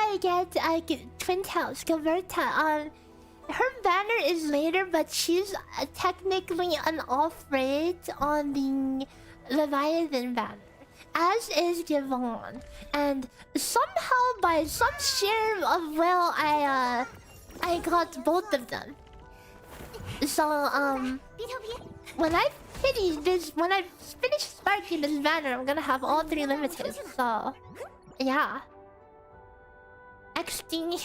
I get Twin Tails, Gilberta? Her banner is later, but she's technically an off-rate on the Leviathan banner, as is Yvonne. And somehow, by some share of will, I got both of them. So when I finish sparking this banner, I'm gonna have all 3 limited. So yeah. XD.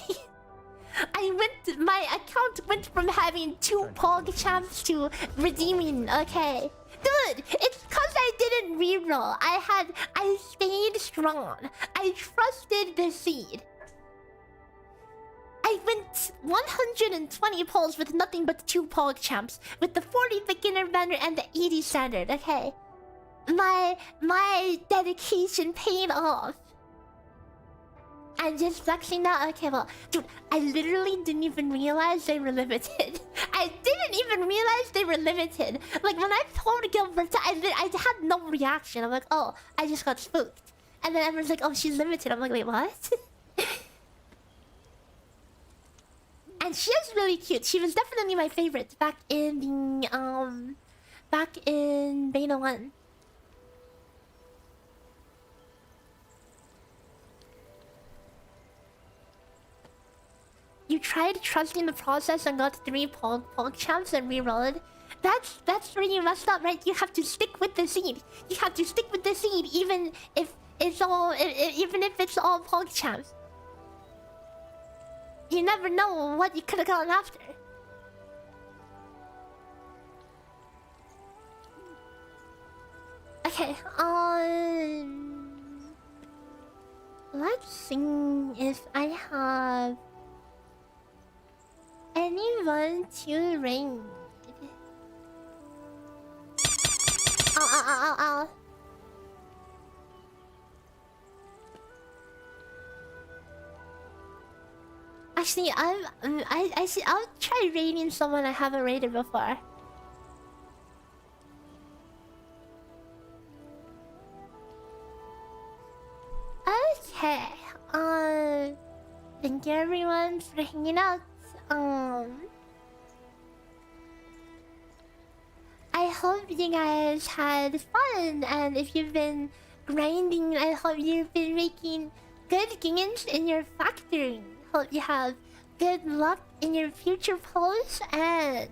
My account went from having 2 Pog champs to redeeming. Okay, dude, it's cause I didn't reroll. I stayed strong. I trusted the seed. I went 120 polls with nothing but 2 Pog champs, with the 40 beginner banner and the 80 standard. Okay, my dedication paid off. I'm just flexing now. Okay, well, dude, I literally didn't even realize they were limited. I didn't even realize they were limited. Like, when I told Gilberta, I had no reaction. I'm like, oh, I just got spooked. And then everyone's like, oh, she's limited. I'm like, wait, what? And she is really cute. She was definitely my favorite back in the, back in Beta 1. You tried trusting the process and got 3 Pog champs and rerolled. That's where you messed up, right? You have to stick with the seed. You have to stick with the seed even if it's all Pog champs. You never know what you could have gone after. Okay, let's see if I have anyone to raid. Ow. Actually, I'll try raiding someone I haven't raided before. Okay. Thank you everyone for hanging out. I hope you guys had fun, and if you've been grinding, I hope you've been making good gains in your factory. Hope you have good luck in your future posts, and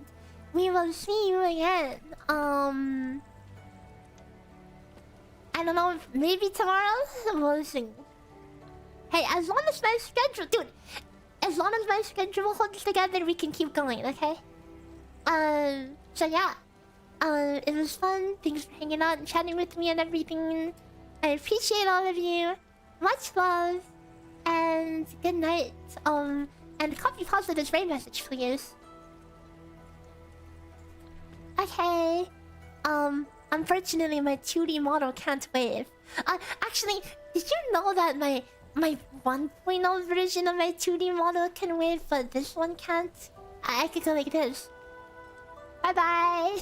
we will see you again. I don't know, maybe tomorrow? We'll see. Hey, as long as my schedule... Dude, as long as my schedule holds together, we can keep going, okay? So yeah. It was fun. Thanks for hanging out and chatting with me and everything. I appreciate all of you. Much love. And good night. And copy pasta this raid message, please. Okay. Unfortunately, my 2D model can't wave. Actually, did you know that my 1.0 version of my 2D model can wave, but this one can't? I could go like this. Bye-bye.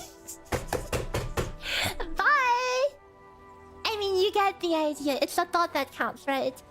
Bye! I mean, you get the idea. It's the thought that counts, right?